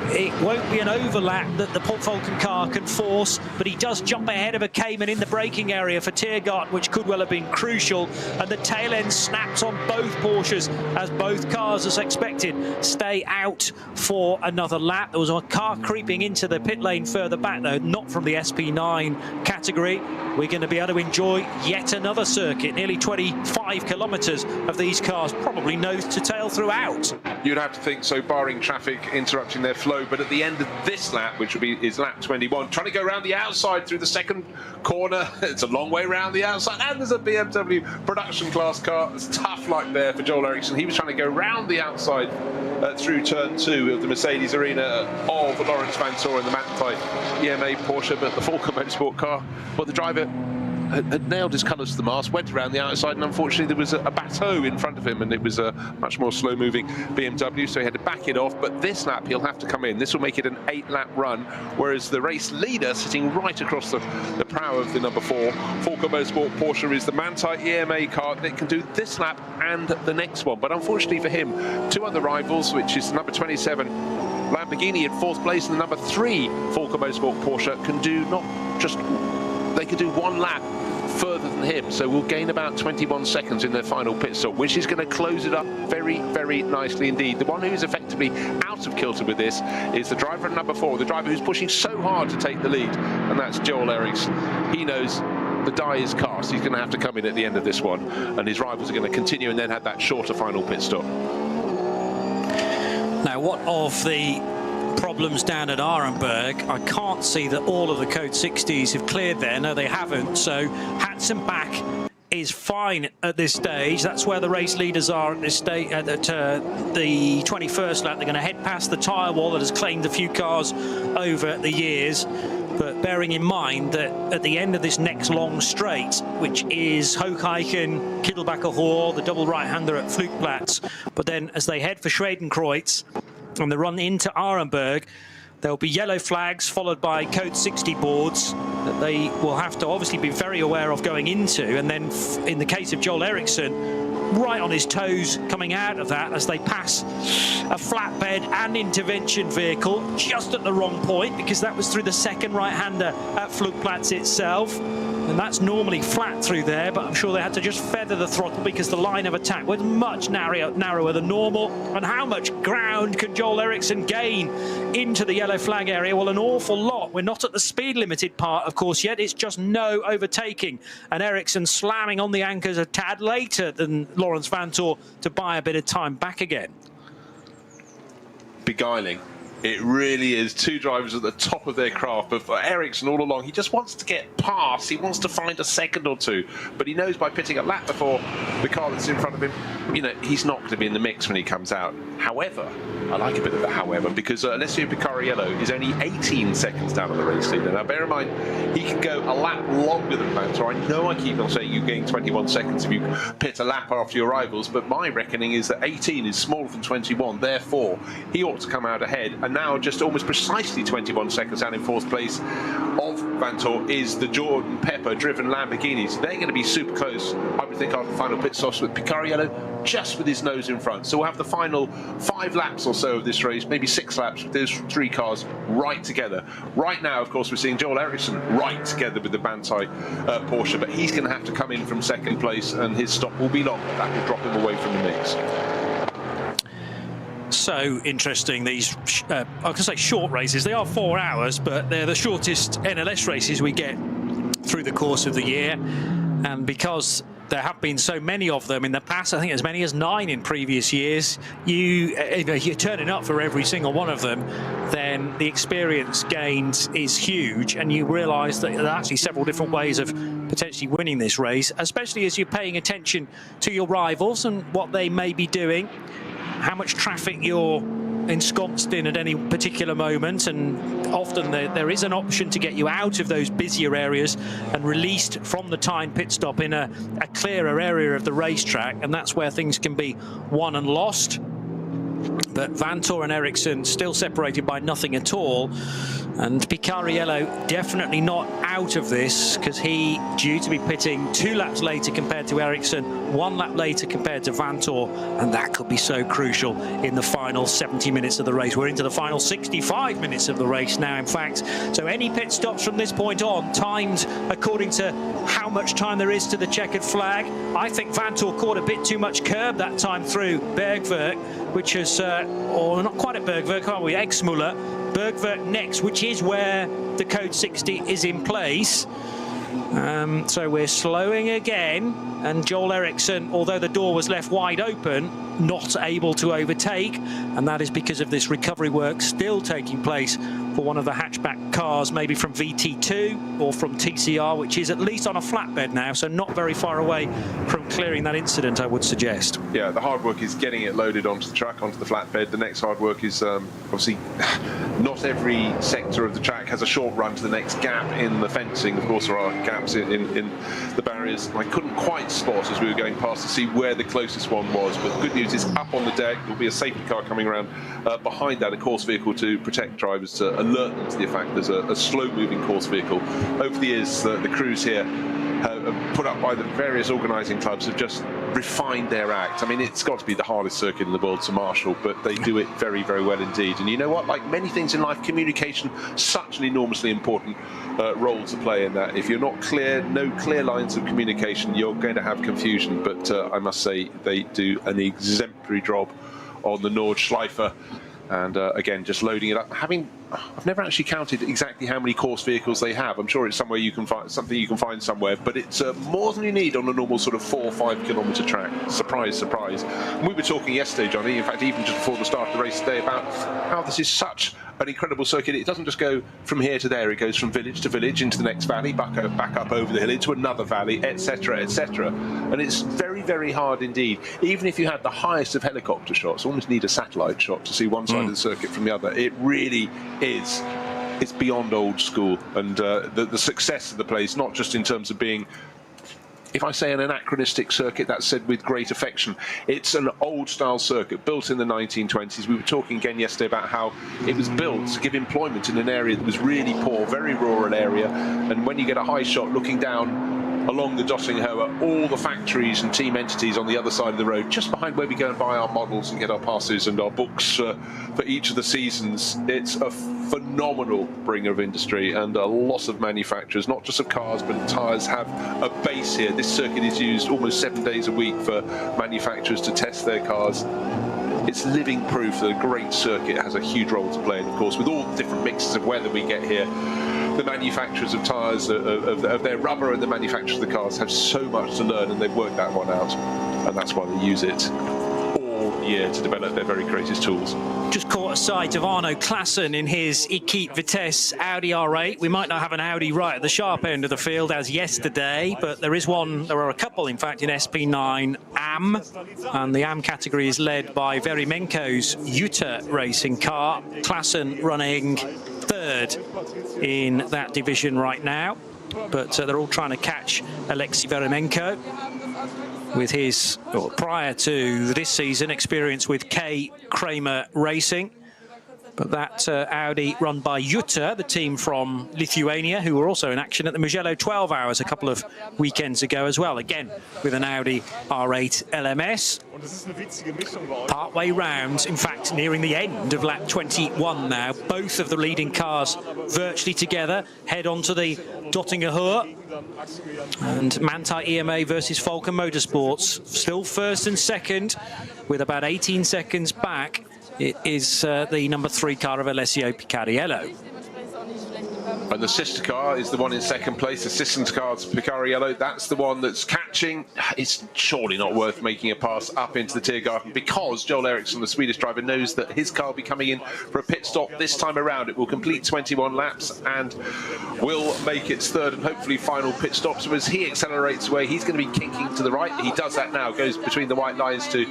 It won't be an overlap that the Falcon car can force, but he does jump ahead of a Cayman in the braking area for Tiergart, which could well have been crucial. And the tail end snaps on both Porsches as both cars, as expected, stay out for another lap. There was a car creeping into the pit lane further back, though, not from the SP9 category. We're going to be able to enjoy yet another circuit, nearly 25 kilometres of these cars, probably nose to tail throughout. You'd have to think so, barring traffic interrupting their flow. But at the end of this lap, which will be is lap 21, trying to go around the outside through the second corner. It's a long way around the outside, and there's a BMW production class car. It's tough luck there for Joel Eriksson. He was trying to go around the outside through turn 2 of the Mercedes arena of Lawrence Vantor and the Manthey EMA Porsche, but the Falcon Motorsport car, well, the driver had nailed his colours to the mast, went around the outside, and unfortunately there was a bateau in front of him, and it was a much more slow-moving BMW, so he had to back it off. But this lap he'll have to come in. This will make it an 8-lap run, whereas the race leader, sitting right across the prow of the number 4 Volker Motorsport Porsche, is the Manthey EMA car that can do this lap and the next one. But unfortunately for him, 2 other rivals, which is number 27 Lamborghini in 4th place and the number 3 Volker Motorsport Porsche, can do they can do 1 lap further than him, so we'll gain about 21 seconds in their final pit stop, which is going to close it up very, very nicely indeed. The one who is effectively out of kilter with this is the driver at number 4, the driver who's pushing so hard to take the lead, and that's Joel Eriksson. He knows the die is cast. He's going to have to come in at the end of this one, and his rivals are going to continue and then have that shorter final pit stop. Now, what of the problems down at Arenberg? I can't see that all of the Code 60s have cleared there. No, they haven't. So Hansen back is fine at this stage. That's where the race leaders are at this stage. At the 21st lap, they're going to head past the tyre wall that has claimed a few cars over the years. But bearing in mind that at the end of this next long straight, which is Hochheichen, Kittelbacher Hoor, the double right-hander at Flugplatz, but then as they head for Schwedenkreuz and they run into Arenberg, there'll be yellow flags followed by Code 60 boards that they will have to obviously be very aware of going into. And then in the case of Joel Eriksson, right on his toes coming out of that as they pass a flatbed and intervention vehicle just at the wrong point, because that was through the second right-hander at Flugplatz itself. And that's normally flat through there, but I'm sure they had to just feather the throttle because the line of attack was much narrower than normal. And how much ground can Joel Eriksson gain into the yellow flag area? Well, an awful lot. We're not at the speed limited part, of course, yet. It's just no overtaking. And Eriksson slamming on the anchors a tad later than Laurens Vanthoor to buy a bit of time back again. Beguiling. It really is. 2 drivers at the top of their craft, but for Eriksson all along, he just wants to get past. He wants to find a second or 2, but he knows by pitting a lap before the car that's in front of him, you know, he's not going to be in the mix when he comes out. However, I like a bit of a however, because Alessio Picariello is only 18 seconds down on the race leader. Now, bear in mind, he can go a lap longer than Vanthoor. I know I keep on saying you gain 21 seconds if you pit a lap after your rivals, but my reckoning is that 18 is smaller than 21. Therefore, he ought to come out ahead. And now, just almost precisely 21 seconds out in 4th place of Vanthoor is the Jordan Pepper driven Lamborghinis. They're going to be super close, I would think, after the final pit stops, with Picariello just with his nose in front. So we'll have the final 5 laps or so of this race, maybe 6 laps with those 3 cars right together. Right now, of course, we're seeing Joel Eriksson right together with the Manthey Porsche, but he's going to have to come in from 2nd place, and his stop will be long. That will drop him away from the mix. So interesting, these, I can say short races. They are 4 hours, but they're the shortest NLS races we get through the course of the year. And because there have been so many of them in the past, I think as many as 9 in previous years, you're turning up for every single one of them, then the experience gained is huge, and you realise that there are actually several different ways of potentially winning this race, especially as you're paying attention to your rivals and what they may be doing, how much traffic you're ensconced in at any particular moment, and often there is an option to get you out of those busier areas and released from the timed pit stop in a clearer area of the racetrack, and that's where things can be won and lost. But Vanthoor and Eriksson still separated by nothing at all, and Picariello definitely not out of this, because he due to be pitting 2 laps later compared to Eriksson, 1 lap later compared to Vanthoor, and that could be so crucial in the final 70 minutes of the race. We're into the final 65 minutes of the race now, in fact. So any pit stops from this point on timed according to how much time there is to the checkered flag. I think Vanthoor caught a bit too much curb that time through Bergwerk, which is, or not quite at Bergwerk, are we? Exmuller. Bergwerk next, which is where the Code 60 is in place. So we're slowing again, and Joel Eriksson, although the door was left wide open, not able to overtake, and that is because of this recovery work still taking place for one of the hatchback cars, maybe from VT2 or from TCR, which is at least on a flatbed now, so not very far away from clearing that incident, I would suggest. Yeah, the hard work is getting it loaded onto the track, onto the flatbed. The next hard work is obviously not every sector of the track has a short run to the next gap in the fencing. Of course, there are gaps in the barriers. I couldn't quite spot as we were going past to see where the closest one was, but the good news is up on the deck there'll be a safety car coming around behind that, a course vehicle to protect drivers, to alert them to the fact there's a slow-moving course vehicle. Over the years, the crews here put up by the various organising clubs have just refined their act. I mean, it's got to be the hardest circuit in the world to marshal, but they do it very, very well indeed. And you know what? Like many things in life, communication, such an enormously important role to play in that. If you're not clear, no clear lines of communication, you're going to have confusion. But I must say, they do an exemplary job on the Nordschleife. And again, just loading it up. I've never actually counted exactly how many course vehicles they have. I'm sure it's somewhere you can find something you can find somewhere, but it's more than you need on a normal sort of 4 or 5 kilometre track. Surprise, surprise. And we were talking yesterday, Johnny, in fact, even just before the start of the race today, about how this is such an incredible circuit. It doesn't just go from here to there. It goes from village to village into the next valley, back up over the hill into another valley, etc., etc. And it's very, very hard indeed. Even if you had the highest of helicopter shots, almost need a satellite shot to see one side of the circuit from the other. It really is. It's beyond old school, and the success of the place, not just in terms of being, if I say an anachronistic circuit, that's said with great affection. It's an old-style circuit built in the 1920s. We were talking again yesterday about how it was built to give employment in an area that was really poor, very rural area. And when you get a high shot looking down along the Dottinghoe, all the factories and team entities on the other side of the road, just behind where we go and buy our models and get our passes and our books for each of the seasons. It's a phenomenal bringer of industry, and a lot of manufacturers, not just of cars but tyres, have a base here. This circuit is used almost 7 days a week for manufacturers to test their cars. It's living proof that a great circuit has a huge role to play, and of course with all the different mixes of weather we get here, the manufacturers of tyres, of their rubber, and the manufacturers of the cars have so much to learn, and they've worked that one out, and that's why they use it all year to develop their very greatest tools. Just caught a sight of Arno Klassen in his Equipe Vitesse Audi R8. We might not have an Audi right at the sharp end of the field as yesterday, but there are a couple, in fact, in SP9 AM, and the AM category is led by Verimenko's Jutta racing car. Klassen running third in that division right now, but they're all trying to catch Alexei Verimenko with his, prior to this season, experience with K. Kramer Racing. But that Audi run by Jutta, the team from Lithuania, who were also in action at the Mugello 12 Hours a couple of weekends ago as well, again with an Audi R8 LMS. Partway round, in fact nearing the end of lap 21 now, both of the leading cars virtually together, head on to the Dottinghoe, and Manthey EMA versus Falcon Motorsports, still first and second with about 18 seconds back. It is the number 3 car of Alessio Picariello. And the sister car is the one in second place. The sister car's Picariello. That's the one that's catching. It's surely not worth making a pass up into the Tiergarten, because Joel Eriksson, the Swedish driver, knows that his car will be coming in for a pit stop this time around. It will complete 21 laps and will make its third and hopefully final pit stop. So as he accelerates away, he's going to be kinking to the right. He does that now, goes between the white lines to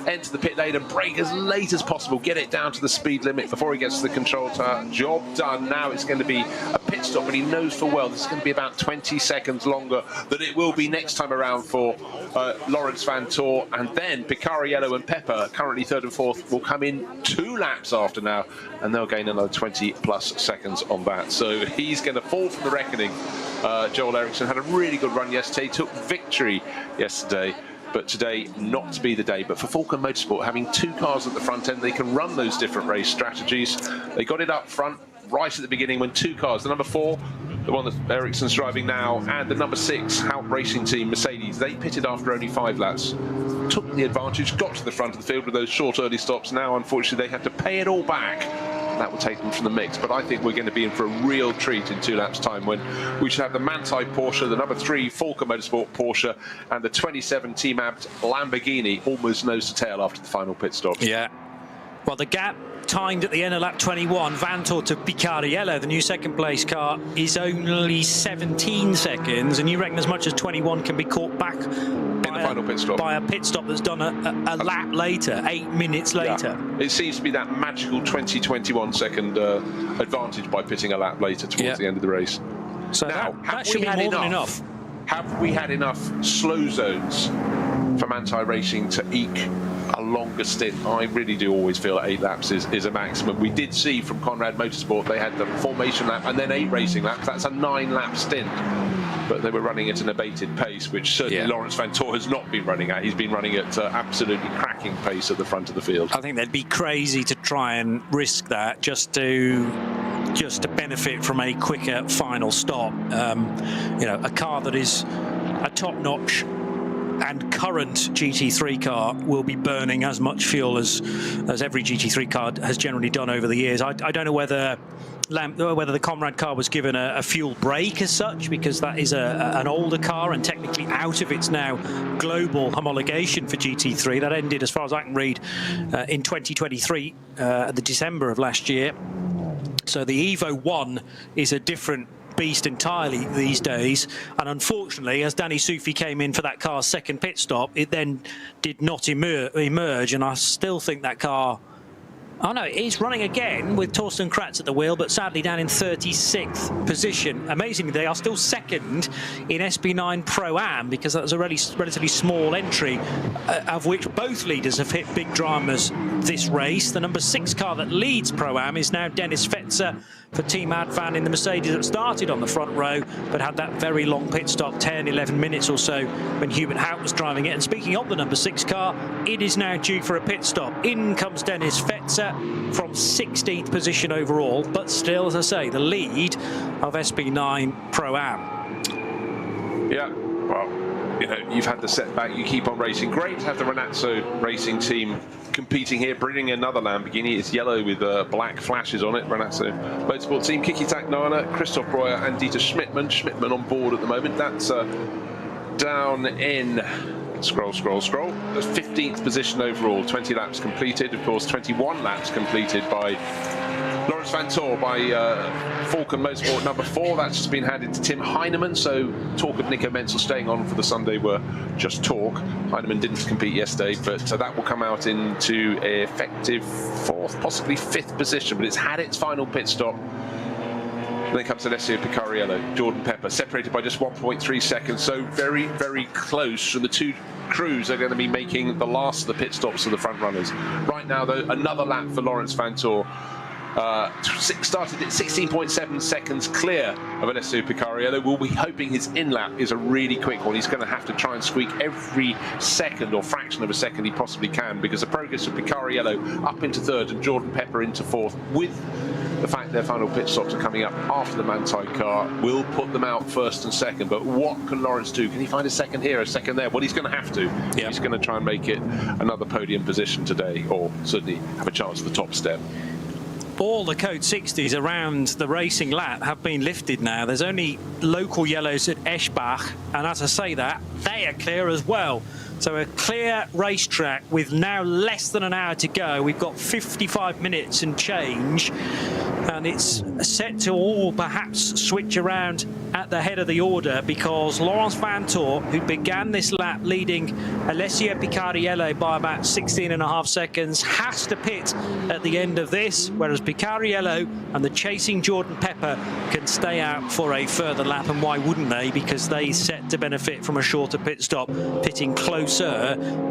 enter the pit lane and brake as late as possible, get it down to the speed limit before he gets to the control tower. Job done. Now it's going to be a pit stop, but he knows full well this is going to be about 20 seconds longer than it will be next time around for Lawrence Van Tor. And then Picariello and Pepper, currently third and fourth, will come in 2 laps after now, and they'll gain another 20 plus seconds on that. So he's going to fall from the reckoning. Joel Eriksson had a really good run yesterday, took victory yesterday, but today not to be the day. But for Falcon Motorsport, having 2 cars at the front end, they can run those different race strategies. They got it up front right at the beginning when 2 cars, the number 4, the one that Eriksson's driving now, and the number 6 Haupt Racing Team Mercedes, they pitted after only 5 laps, took the advantage, got to the front of the field with those short early stops. Now unfortunately they have to pay it all back. That will take them from the mix, but I think we're going to be in for a real treat in 2 laps time, when we should have the Manthey Porsche, the number 3 Falcon Motorsport Porsche, and the 27 Team Abt Lamborghini almost nose to tail after the final pit stop. Yeah, well, the gap timed at the end of lap 21, Van Tor to Picariello, the new second place car, is only 17 seconds, and you reckon as much as 21 can be caught back by a pit stop that's done a lap later, 8 minutes later. Yeah. It seems to be that magical 20-21 second advantage by pitting a lap later towards the end of the race. So now, that should be more than enough. Have we had enough slow zones for Manthey Racing to eke a longer stint? I really do always feel that 8 laps is a maximum. We did see from Conrad Motorsport they had the formation lap and then 8 racing laps. That's a 9-lap stint. But they were running at an abated pace, which certainly Laurens Vanthoor has not been running at. He's been running at absolutely cracking pace at the front of the field. I think they'd be crazy to try and risk that just to benefit from a quicker final stop. You know, a car that is a top-notch and current GT3 car will be burning as much fuel as every GT3 car has generally done over the years. I don't know whether the Conrad car was given a fuel break as such, because that is an older car and technically out of its now global homologation for GT3. That ended, as far as I can read, in 2023, the December of last year. So the Evo 1 is a different beast entirely these days, and unfortunately, as Danny Soufi came in for that car's second pit stop, it then did not emerge, and I still think that car... Oh no, he's running again with Torsten Kratz at the wheel, but sadly down in 36th position. Amazingly, they are still second in SB9 Pro-Am, because that was a relatively small entry, of which both leaders have hit big dramas this race. The number 6 car that leads Pro-Am is now Dennis Fetzer for Team Advan in the Mercedes that started on the front row, but had that very long pit stop, 10, 11 minutes or so, when Hubert Hout was driving it. And speaking of the number 6 car, it is now due for a pit stop. In comes Dennis Fetzer from 16th position overall, but still, as I say, the lead of SB9 Pro-Am. Yeah, well, you know, you've had the setback, you keep on racing. Great to have the Renazzo racing team competing here, bringing another Lamborghini. It's yellow with black flashes on it. Renazzo Motorsport team, Kiki Taknana, Christoph Breuer and Dieter Schmidtmann. Schmidtmann on board at the moment. That's down in... Scroll. That's 15th position overall, 20 laps completed. Of course, 21 laps completed by Laurens Vanthoor, by Falcon Motorsport number 4. That's just been handed to Tim Heinemann. So talk of Nico Menzel staying on for the Sunday were just talk. Heinemann didn't compete yesterday, but that will come out into effective 4th, possibly 5th position. But it's had its final pit stop. And then comes Alessio Picariello, Jordan Pepper, separated by just 1.3 seconds. So very, very close. And the two crews are going to be making the last of the pit stops of the front runners. Right now, though, another lap for Laurens Vanthoor. Started at 16.7 seconds clear of Alessio Picariello. We'll be hoping his in-lap is a really quick one. He's going to have to try and squeak every second or fraction of a second he possibly can, because the progress of Picariello up into 3rd and Jordan Pepper into 4th, with the fact their final pit stops are coming up after the Manthey car, will put them out 1st and 2nd. But what can Laurens do? Can he find a second here, a second there? Well, he's going to have to. Yep. He's going to try and make it another podium position today, or certainly have a chance for the top step. All the code 60s around the racing lap have been lifted now. There's only local yellows at Eschbach, and as I say that, they are clear as well. So a clear racetrack with now less than an hour to go. We've got 55 minutes and change, and it's set to all perhaps switch around at the head of the order, because Laurens Vanthoor, who began this lap leading Alessio Picariello by about 16.5 seconds, has to pit at the end of this, whereas Picariello and the chasing Jordan Pepper can stay out for a further lap. And why wouldn't they? Because they set to benefit from a shorter pit stop, pitting closer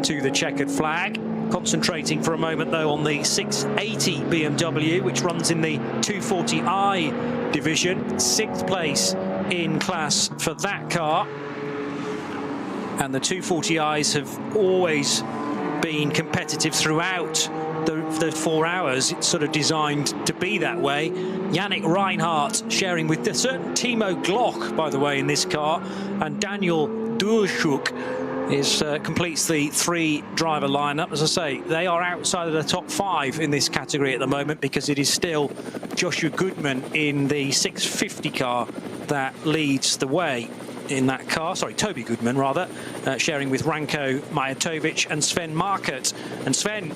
to the checkered flag. Concentrating for a moment though on the 680 BMW, which runs in the 240i division, 6th place in class for that car. And the 240i's have always been competitive throughout the 4 hours. It's sort of designed to be that way. Yannick Reinhardt sharing with a certain Timo Glock, by the way, in this car, and Daniel Durschuk completes the 3-driver lineup. As I say, they are outside of the top 5 in this category at the moment, because it is still Joshua Goodman in the 650 car that leads the way in that car. Sorry, Toby Goodman rather, sharing with Ranko Majatovic and Sven Markert. And Sven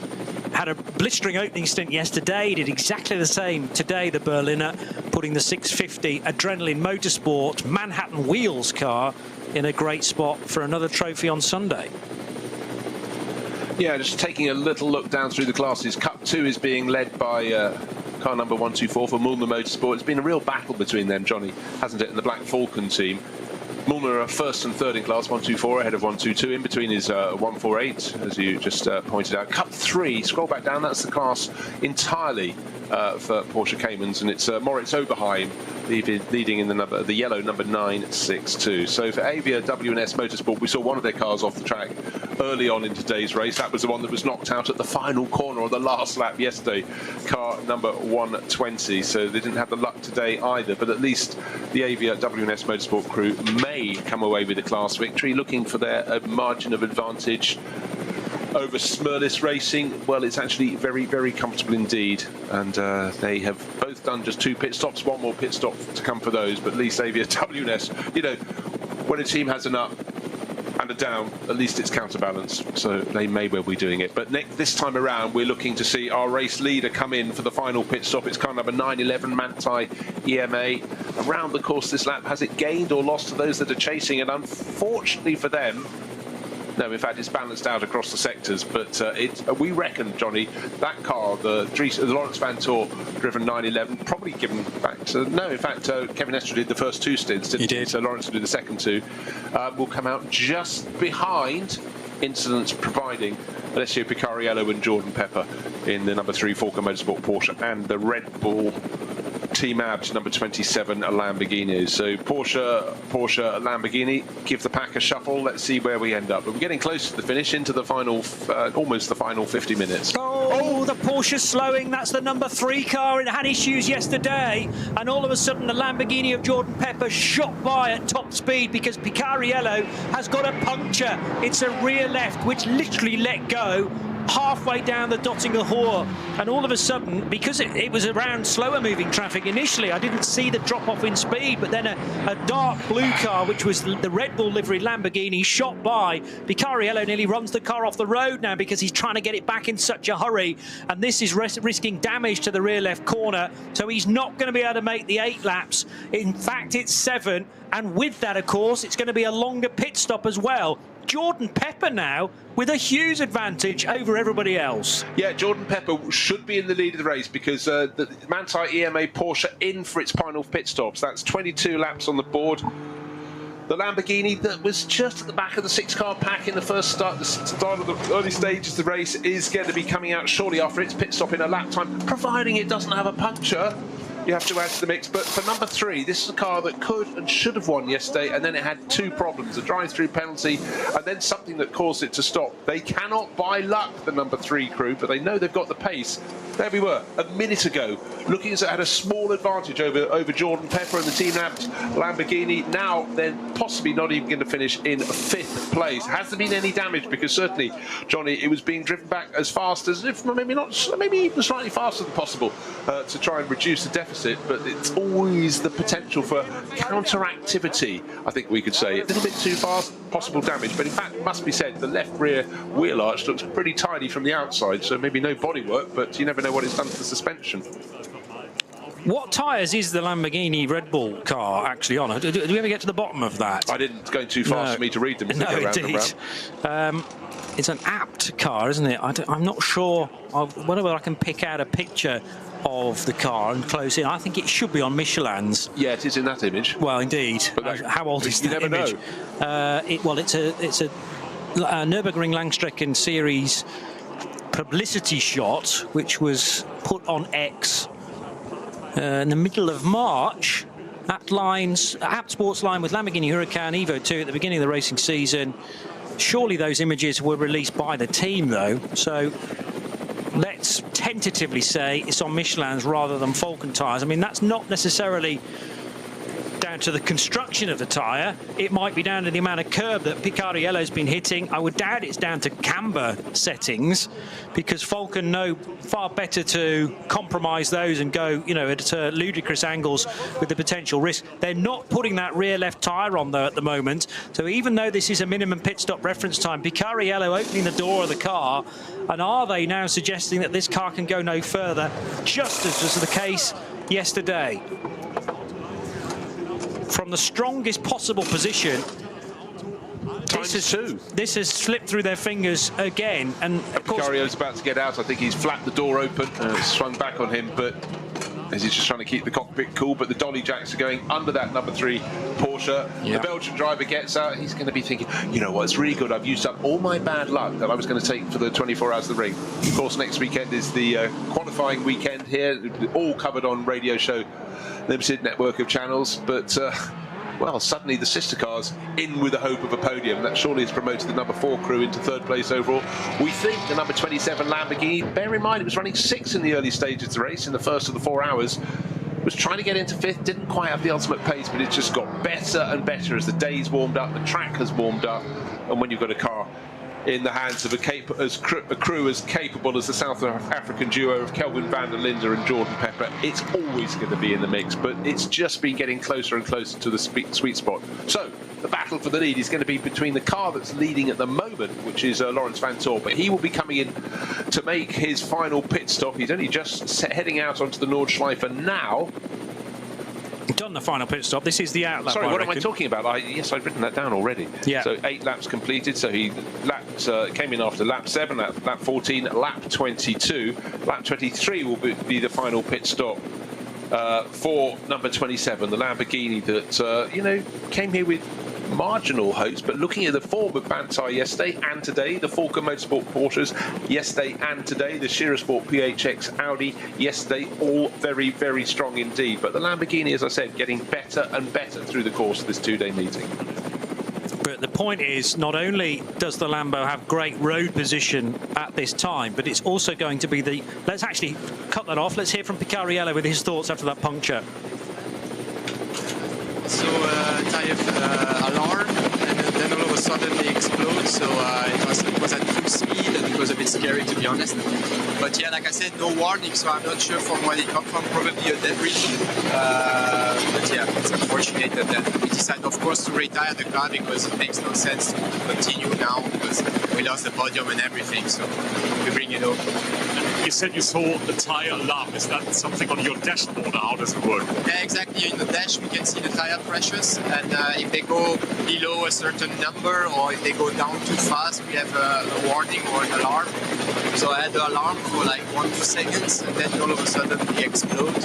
had a blistering opening stint yesterday, did exactly the same today, the Berliner, putting the 650 Adrenaline Motorsport Manhattan Wheels car in a great spot for another trophy on Sunday. Yeah, just taking a little look down through the classes. Cup 2 is being led by car number 124 for Mulner Motorsport. It's been a real battle between them, Johnny, hasn't it, and the Black Falcon team. Mulner are first and third in class, 124 ahead of 122. In between is 148, as you just pointed out. Cup 3, scroll back down, that's the class entirely for Porsche Caymans, and it's Moritz Oberheim leading in the yellow number 962. So for Avia W&S Motorsport, we saw one of their cars off the track early on in today's race. That was the one that was knocked out at the final corner on the last lap yesterday, car number 120. So they didn't have the luck today either, but at least the Avia W&S Motorsport crew may come away with a class victory, looking for their margin of advantage over Smurlis Racing. Well, it's actually very, very comfortable indeed, and they have both done just 2 pit stops, one more pit stop to come for those, but at least Avia W&S, you know, when a team has an up and a down, at least it's counterbalanced, so they may well be doing it. But this time around, we're looking to see our race leader come in for the final pit stop. It's car number 911, Manthey EMA. Around the course this lap, has it gained or lost to those that are chasing? And unfortunately for them, no, in fact, it's balanced out across the sectors, but we reckon, Johnny, that car, the Lawrence Van Tor driven 911, probably given back to... No, in fact, Kevin Estre did the first 2 stints, didn't he? So Lawrence will do the second 2. Will come out just behind Incidents, providing Alessio Picariello and Jordan Pepper in the number 3 Falcon Motorsport Porsche and the Red Bull Team Abs number 27 Lamborghini. So Porsche, Lamborghini, give the pack a shuffle. Let's see where we end up. But we're getting close to the finish, into the final, almost the final 50 minutes. Oh, the Porsche slowing. That's the number 3 car. It had issues yesterday, and all of a sudden the Lamborghini of Jordan Pepper shot by at top speed because Picariello has got a puncture. It's a rear left which literally let go halfway down the Dottinger Hohe, and all of a sudden, because it was around slower moving traffic initially, I didn't see the drop off in speed, but then a dark blue car, which was the Red Bull livery Lamborghini, shot by. Picariello nearly runs the car off the road now because he's trying to get it back in such a hurry, and this is risking damage to the rear left corner, so he's not going to be able to make the 8 laps. In fact, it's 7, and with that, of course, it's going to be a longer pit stop as well. Jordan Pepper now with a huge advantage over everybody else. Yeah, Jordan Pepper should be in the lead of the race because the Manthey EMA Porsche in for its final pit stops. That's 22 laps on the board. The Lamborghini that was just at the back of the 6-car pack in the start of the early stages of the race is going to be coming out shortly after its pit stop in a lap time, providing it doesn't have a puncture. You have to add to the mix. But for number 3, this is a car that could and should have won yesterday, and then it had 2 problems: a drive-through penalty and then something that caused it to stop. They cannot buy luck, the number 3 crew, but they know they've got the pace. There we were a minute ago, looking as it had a small advantage over Jordan Pepper and the Team Abs Lamborghini. Now they're possibly not even going to finish in 5th place. Has there been any damage? Because certainly, Johnny, it was being driven back as fast as, if maybe even slightly faster than possible, to try and reduce the deficit. But it's always the potential for counter-activity, I think we could say. A little bit too fast, possible damage. But in fact, it must be said, the left rear wheel arch looks pretty tidy from the outside, so maybe no bodywork, but you never know what it's done to the suspension. What tyres is the Lamborghini Red Bull car actually on? Do we ever get to the bottom of that? I didn't, go too fast for me to read them. No, indeed. It's an apt car, isn't it? I'm not sure whether I can pick out a picture of the car and close in. I think it should be on Michelin's. Yeah, it is in that image. Well, indeed. But how old is that image? You never know. Well, it's a Nürburgring Langstrecken-Serie publicity shot, which was put on X in the middle of March. Apt Sports line with Lamborghini Huracan Evo 2 at the beginning of the racing season. Surely those images were released by the team, though. So let's tentatively say it's on Michelin's rather than Falcon tyres. I mean, that's not necessarily down to the construction of the tyre. It might be down to the amount of curb that Picariello's been hitting. I would doubt it's down to camber settings, because Falcon know far better to compromise those and go, you know, at ludicrous angles with the potential risk. They're not putting that rear left tyre on though at the moment. So even though this is a minimum pit stop reference time, Picariello opening the door of the car, and are they now suggesting that this car can go no further, just as was the case yesterday? From the strongest possible position, this has slipped through their fingers again. And of course, Picariello's about to get out. I think he's flapped the door open and it's swung back on him, but as he's just trying to keep the cockpit cool, but the dolly jacks are going under that number 3 Porsche. The Belgian driver gets out. He's going to be thinking, you know what, it's really good. I've used up all my bad luck that I was going to take for the 24 hours of the ring. Of course, next weekend is the qualifying weekend here, all covered on Radio Show Limited network of channels, but well, suddenly the sister cars in with the hope of a podium. That surely has promoted the number 4 crew into 3rd place overall. We think the number 27 Lamborghini, bear in mind it was running 6 in the early stages of the race in the first of the 4 hours, was trying to get into 5th, didn't quite have the ultimate pace, but it just got better and better as the days warmed up, the track has warmed up, and when you've got a car in the hands of a crew as capable as the South African duo of Kelvin van der Linde and Jordan Pepper, it's always going to be in the mix, but it's just been getting closer and closer to the sweet spot. So the battle for the lead is going to be between the car that's leading at the moment, which is Lawrence Van Tor, but he will be coming in to make his final pit stop. He's only just heading out onto the Nordschleife now. Done the final pit stop. This is the out lap. Sorry, what am I talking about? Yes, I've written that down already. Yeah. So 8 laps completed. So he came in after lap 7, lap 14, lap 22. Lap 23 will be the final pit stop for number 27, the Lamborghini that, you know, came here with marginal hopes, but looking at the form of Bantai yesterday and today, the Falcon Motorsport Porsches yesterday and today, the Shira Sport PHX Audi yesterday, all very, very strong indeed. But the Lamborghini, as I said, getting better and better through the course of this 2-day meeting. But the point is, not only does the Lambo have great road position at this time, but it's also going to be the... Let's actually cut that off. Let's hear from Picariello with his thoughts after that puncture. So tire alarm, and then all of a sudden they explode. So it was at full speed, and it was a bit scary, to be honest. But yeah, like I said, no warning, so I'm not sure from where it come from. Probably a debris. But yeah, it's unfortunate that we decided, of course, to retire the car because it makes no sense to continue now because we lost the podium and everything. So we bring it over. You said you saw the tire alarm. Is that something on your dashboard, or how does it work? Yeah, exactly. In the dash, we can see the tire pressures, and if they go below a certain number or if they go down too fast, we have a warning or an alarm. So I had the alarm for like 1-2 seconds, and then all of a sudden they explode.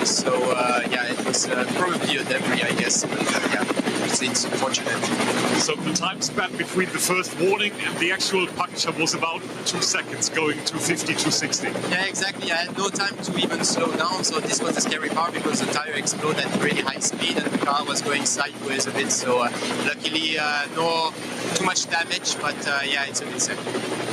So yeah, it was probably a debris, I guess. But yeah, it's unfortunate. So the time span between the first warning and the actual puncture was about 2 seconds, going 250, 260. Yeah, exactly. I had no time to even slow down, so this was the scary part because the tire exploded at really high speed and the car was going sideways a bit. So luckily, no too much damage, but yeah, it's a bit sad.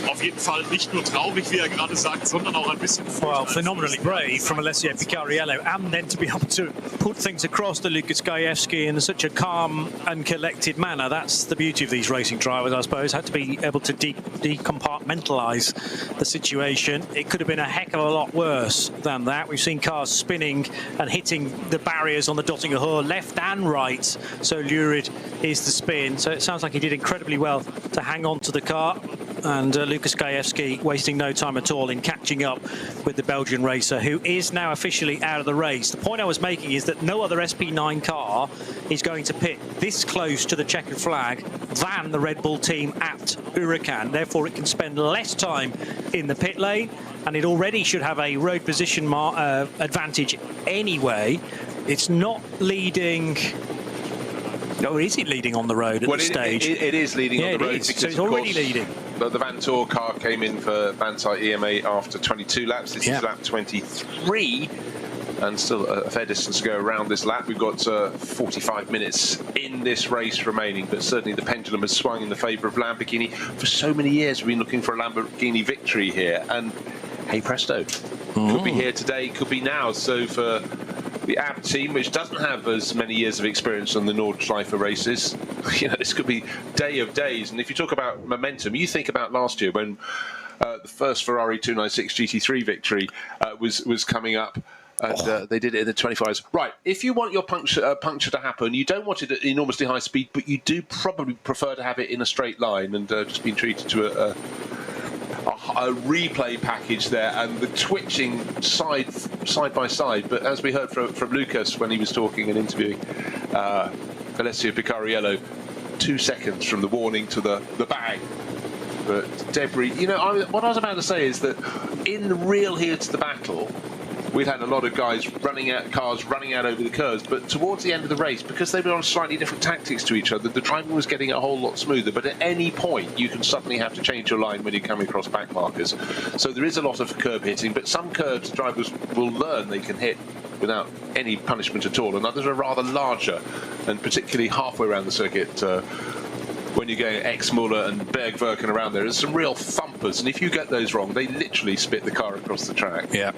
Auf jeden Fall nicht nur traurig, wie gerade sagt, sondern auch ein bisschen. Well, phenomenally brave from Alessio Picariello, and then to be able to put things across to Lukas Gajewski in such a calm and collected manner. That's the beauty of these racing drivers, I suppose. Had to be able to decompartmentalise the situation. It could have been a heck of a lot worse than that. We've seen cars spinning and hitting the barriers on the Dottinger Hohe left and right. So lurid is the spin. So it sounds like he did incredibly well to hang on to the car. And Lukas Gajewski wasting no time at all in catching up with the Belgian racer, who is now officially out of the race. The point I was making is that no other SP9 car is going to pit this close to the checkered flag than the Red Bull team at Huracan. Therefore, it can spend less time in the pit lane, and it already should have a road position advantage anyway. It's not leading... Or is it leading on the road at this stage? It is leading on the road. Because, so it's already leading. The Van Tor car came in for Bantai EMA after 22 laps. This is lap 23. And still a fair distance to go around this lap. We've got 45 minutes in this race remaining, but certainly the pendulum has swung in the favour of Lamborghini. For so many years we've been looking for a Lamborghini victory here, and hey presto, could be here today, could be now. So for the AB team, which doesn't have as many years of experience on the Nordschleife races, you know, this could be day of days. And if you talk about momentum, you think about last year when the first Ferrari 296 GT3 victory was coming up. And they did it in the 25s. Right, if you want your puncture to happen, you don't want it at enormously high speed, but you do probably prefer to have it in a straight line, and just being treated to a replay package there, and the twitching side by side. But as we heard from Lucas when he was talking and interviewing Alessio Picariello, 2 seconds from the warning to the bang. But debris, you know, what I was about to say is that in the real heat of the battle, we'd had a lot of guys running out over the curves, but towards the end of the race, because they were on slightly different tactics to each other, the driving was getting a whole lot smoother. But at any point, you can suddenly have to change your line when you're coming across back markers. So there is a lot of curb hitting, but some curbs drivers will learn they can hit without any punishment at all, and others are rather larger, and particularly halfway around the circuit, when you're going Exmuller and Bergwerken around there's some real thumpers, and if you get those wrong, they literally spit the car across the track. Yeah.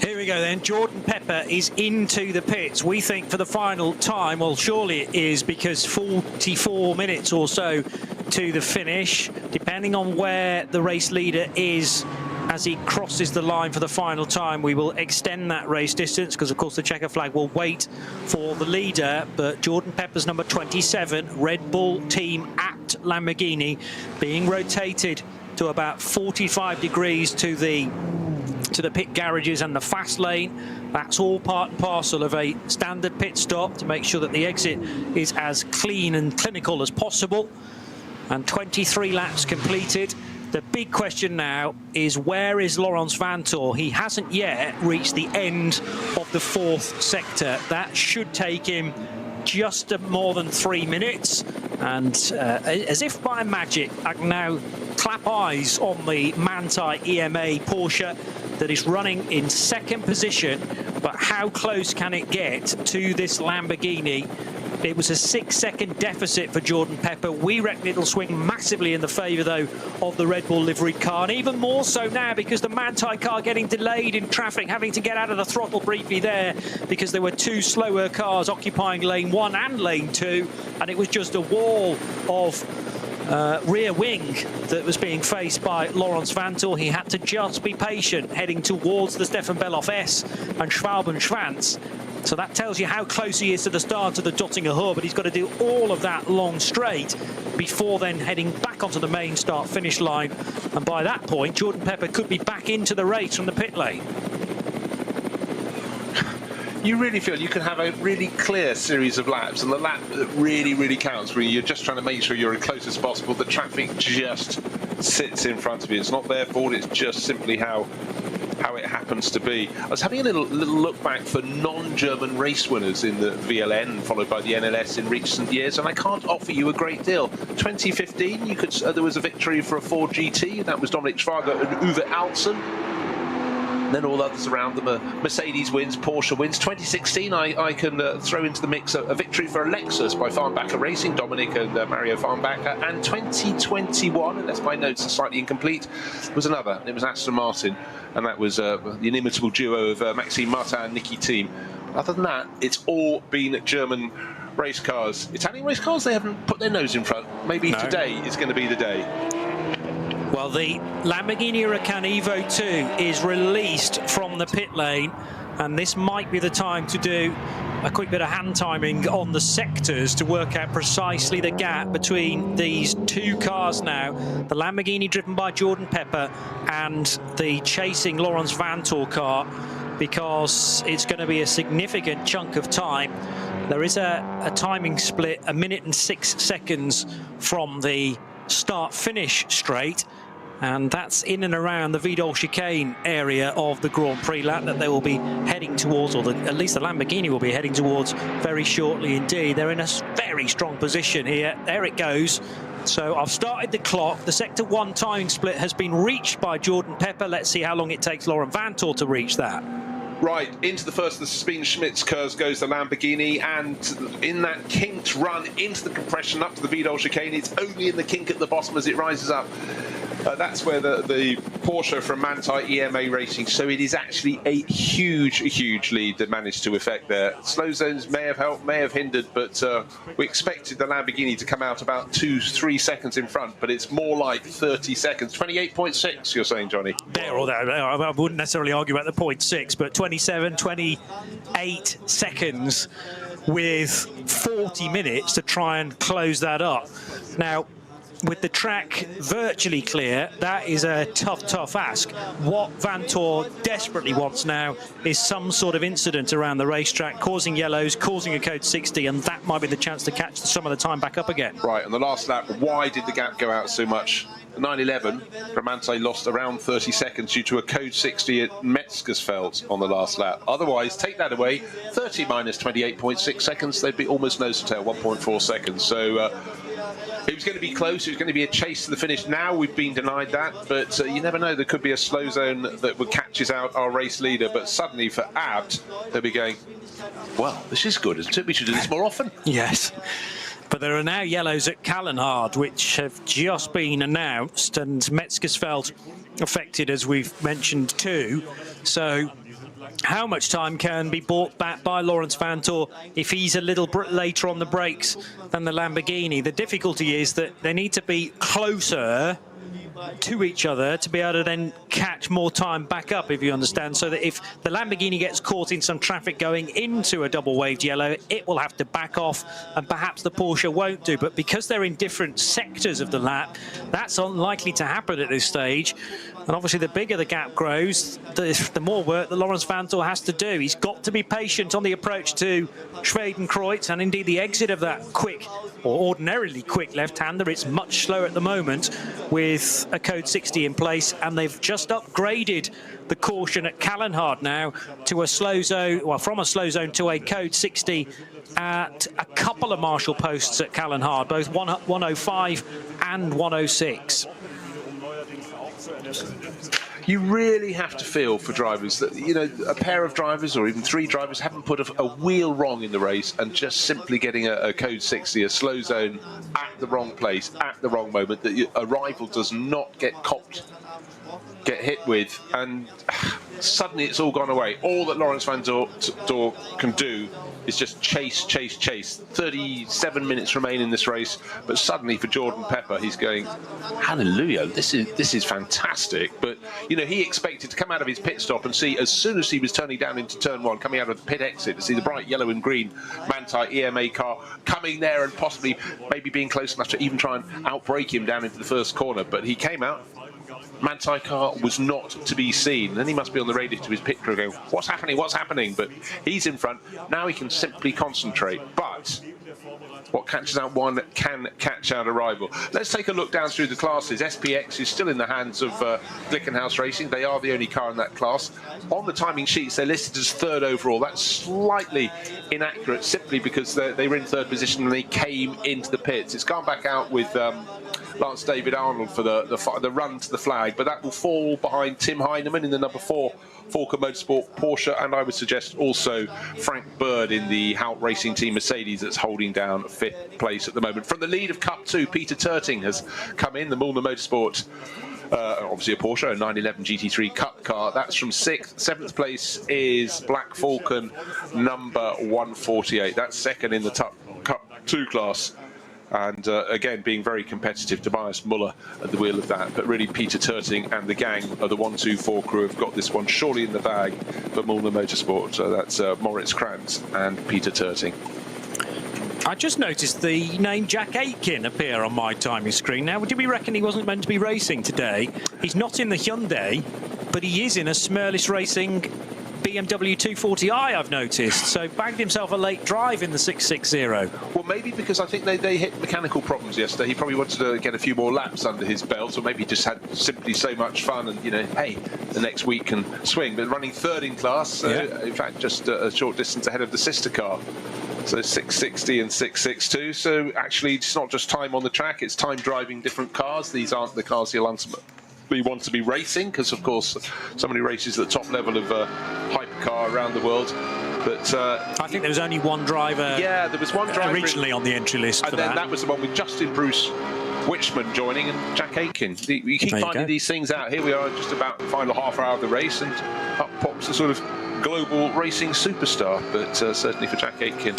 Here we go then. Jordan Pepper is into the pits. We think for the final time, well, surely it is, because 44 minutes or so to the finish, depending on where the race leader is as he crosses the line for the final time. We will extend that race distance because, of course, the checker flag will wait for the leader. But Jordan Pepper's number 27, Red Bull team at Lamborghini, being rotated to about 45 degrees to the pit garages and the fast lane. That's all part and parcel of a standard pit stop to make sure that the exit is as clean and clinical as possible. And 23 laps completed. The big question now is, where is Laurens Vanthoor? He hasn't yet reached the end of the 4th sector. That should take him just more than 3 minutes. And as if by magic, I can now clap eyes on the Manthey EMA Porsche that is running in 2nd position. But how close can it get to this Lamborghini? It was a 6-second deficit for Jordan Pepper. We reckon it'll swing massively in the favour, though, of the Red Bull livery car, and even more so now because the Manthey car getting delayed in traffic, having to get out of the throttle briefly there because there were 2 slower cars occupying lane 1 and lane 2, and it was just a wall of rear wing that was being faced by Laurens Vanthoor. He had to just be patient heading towards the Stefan Bellof S and Schwalben-Schwanz. So that tells you how close he is to the start of the Dottinger Hohe, but he's got to do all of that long straight before then heading back onto the main start-finish line. And by that point, Jordan Pepper could be back into the race from the pit lane. You really feel you can have a really clear series of laps, and the lap that really, really counts, where you're just trying to make sure you're as close as possible. The traffic just sits in front of you. It's not their fault, it's just simply how it happens to be. I was having a little look back for non-German race winners in the VLN, followed by the NLS in recent years, and I can't offer you a great deal. 2015, there was a victory for a Ford GT, that was Dominik Schwager and Uwe Alsen. Then all others around them are Mercedes wins, Porsche wins. 2016, I can throw into the mix a victory for a Lexus by Farnbacher Racing, Dominic and Mario Farnbacher. And 2021, unless my notes are slightly incomplete, was another. It was Aston Martin, and that was the inimitable duo of Maxime Martin and Niki Team. Other than that, it's all been German race cars. Italian race cars, they haven't put their nose in front. Maybe today is going to be the day. Well, the Lamborghini Huracan Evo 2 is released from the pit lane, and this might be the time to do a quick bit of hand timing on the sectors to work out precisely the gap between these 2 cars now. The Lamborghini driven by Jordan Pepper and the chasing Laurens Vanthoor car, because it's going to be a significant chunk of time. There is a timing split, 1 minute and 6 seconds from the start-finish straight, and that's in and around the Vidal chicane area of the Grand Prix lap that they will be heading towards, or at least the Lamborghini will be heading towards very shortly indeed. They're in a very strong position here. There it goes. So I've started the clock. The Sector 1 timing split has been reached by Jordan Pepper. Let's see how long it takes Laurens Vanthoor to reach that. Right, into the first of the Spin Schmitz curves goes the Lamborghini, and in that kinked run into the compression up to the Vidal chicane, it's only in the kink at the bottom as it rises up. That's where the Porsche from Manthey EMA Racing, so it is actually a huge lead that managed to effect there. Slow zones may have helped, may have hindered, but we expected the Lamborghini to come out about 2-3 seconds in front, but it's more like 30 seconds. 28.6, you're saying, Johnny? There or there. I wouldn't necessarily argue about the 0.6, but 27, 28 seconds with 40 minutes to try and close that up. Now, with the track virtually clear, that is a tough ask. What Vantor desperately wants now is some sort of incident around the racetrack, causing yellows, causing a code 60, and that might be the chance to catch some of the time back up again. Right, on the last lap, why did the gap go out so much? 9:11, Bramante lost around 30 seconds due to a code 60 at Metzgersfeld on the last lap. Otherwise, take that away, 30 minus 28.6 seconds, they'd be almost nose to tail, 1.4 seconds. So it was going to be close, it was going to be a chase to the finish. Now we've been denied that, but you never know, there could be a slow zone that would catches out our race leader. But suddenly for Abt, they'll be going, well, this is good, isn't it? We should do this more often. Yes. But there are now yellows at Kallenhard, which have just been announced, and Metzgersfeld affected, as we've mentioned, too. So how much time can be bought back by Laurens Vantor if he's a little later on the brakes than the Lamborghini? The difficulty is that they need to be closer to each other to be able to then catch more time back up, if you understand, so that if the Lamborghini gets caught in some traffic going into a double waved yellow, it will have to back off, and perhaps the Porsche won't do. But because they're in different sectors of the lap, that's unlikely to happen at this stage. And obviously the bigger the gap grows, the more work that Laurens Vantor has to do. He's got to be patient on the approach to Schwedenkreuz, and indeed the exit of that quick, or ordinarily quick left-hander. It's much slower at the moment with a code 60 in place, and they've just upgraded the caution at Kallenhard now to a slow zone, well, from a slow zone to a code 60 at a couple of marshal posts at Kallenhard, both 105 and 106. You really have to feel for drivers that, you know, a pair of drivers or even three drivers haven't put a wheel wrong in the race, and just simply getting a code 60, a slow zone at the wrong place, at the wrong moment, that a rival does not get copped, get hit with, and suddenly it's all gone away. All that Laurens Vantor can do is just chase. 37 minutes remain in this race, but suddenly for Jordan Pepper, he's going, hallelujah, this is fantastic. But you know, he expected to come out of his pit stop and see, as soon as he was turning down into turn one, coming out of the pit exit, to see the bright yellow and green Manthey EMA car coming there and possibly maybe being close enough to even try and outbrake him down into the first corner. But he came out, Manthey car was not to be seen. Then he must be on the radio to his pit crew going, what's happening? But he's in front. Now he can simply concentrate. But what catches out one can catch out a rival. Let's take a look down through the classes. SPX is still in the hands of Glickenhaus Racing. They are the only car in that class. On the timing sheets, they're listed as third overall. That's slightly inaccurate, simply because they were in third position and they came into the pits. It's gone back out with Lance David Arnold for the run to the flag, but that will fall behind Tim Heinemann in the number 4 Falker Motorsport Porsche, and I would suggest also Frank Bird in the Hout Racing Team Mercedes that's holding down 5th place at the moment. From the lead of Cup 2, Peter Terting has come in, the Mullner Motorsport, obviously a Porsche, a 911 GT3 Cup car. That's from 6th. 7th place is Black Falcon, number 148. That's second in the Cup 2 class. And again, being very competitive. Tobias Muller at the wheel of that, but really Peter Terting and the gang of the 124 crew have got this one surely in the bag for Mullner Motorsport. So that's Moritz Kranz and Peter Terting. I just noticed the name Jack Aitken appear on my timing screen. Now, do we reckon he wasn't meant to be racing today? He's not in the Hyundai, but he is in a Smurlis Racing BMW 240i, I've noticed. So bagged himself a late drive in the 660. Well, maybe because I think they hit mechanical problems yesterday. He probably wanted to get a few more laps under his belt, or maybe just had simply so much fun and, you know, hey, the next week can swing. But running third in class, in fact, just a short distance ahead of the sister car. So 660 and 662. So actually, it's not just time on the track, it's time driving different cars. These aren't the cars he'll ultimately want to be racing, because of course so many races at the top level of hypercar around the world. But I think there was only one driver. Yeah, there was one driver originally on the entry list, and then that was the one with Justin Bruce Witchman joining and Jack Aitken. We keep finding these things out. Here we are, just about the final half hour of the race, and up pops a sort of global racing superstar. But certainly for Jack Aitken,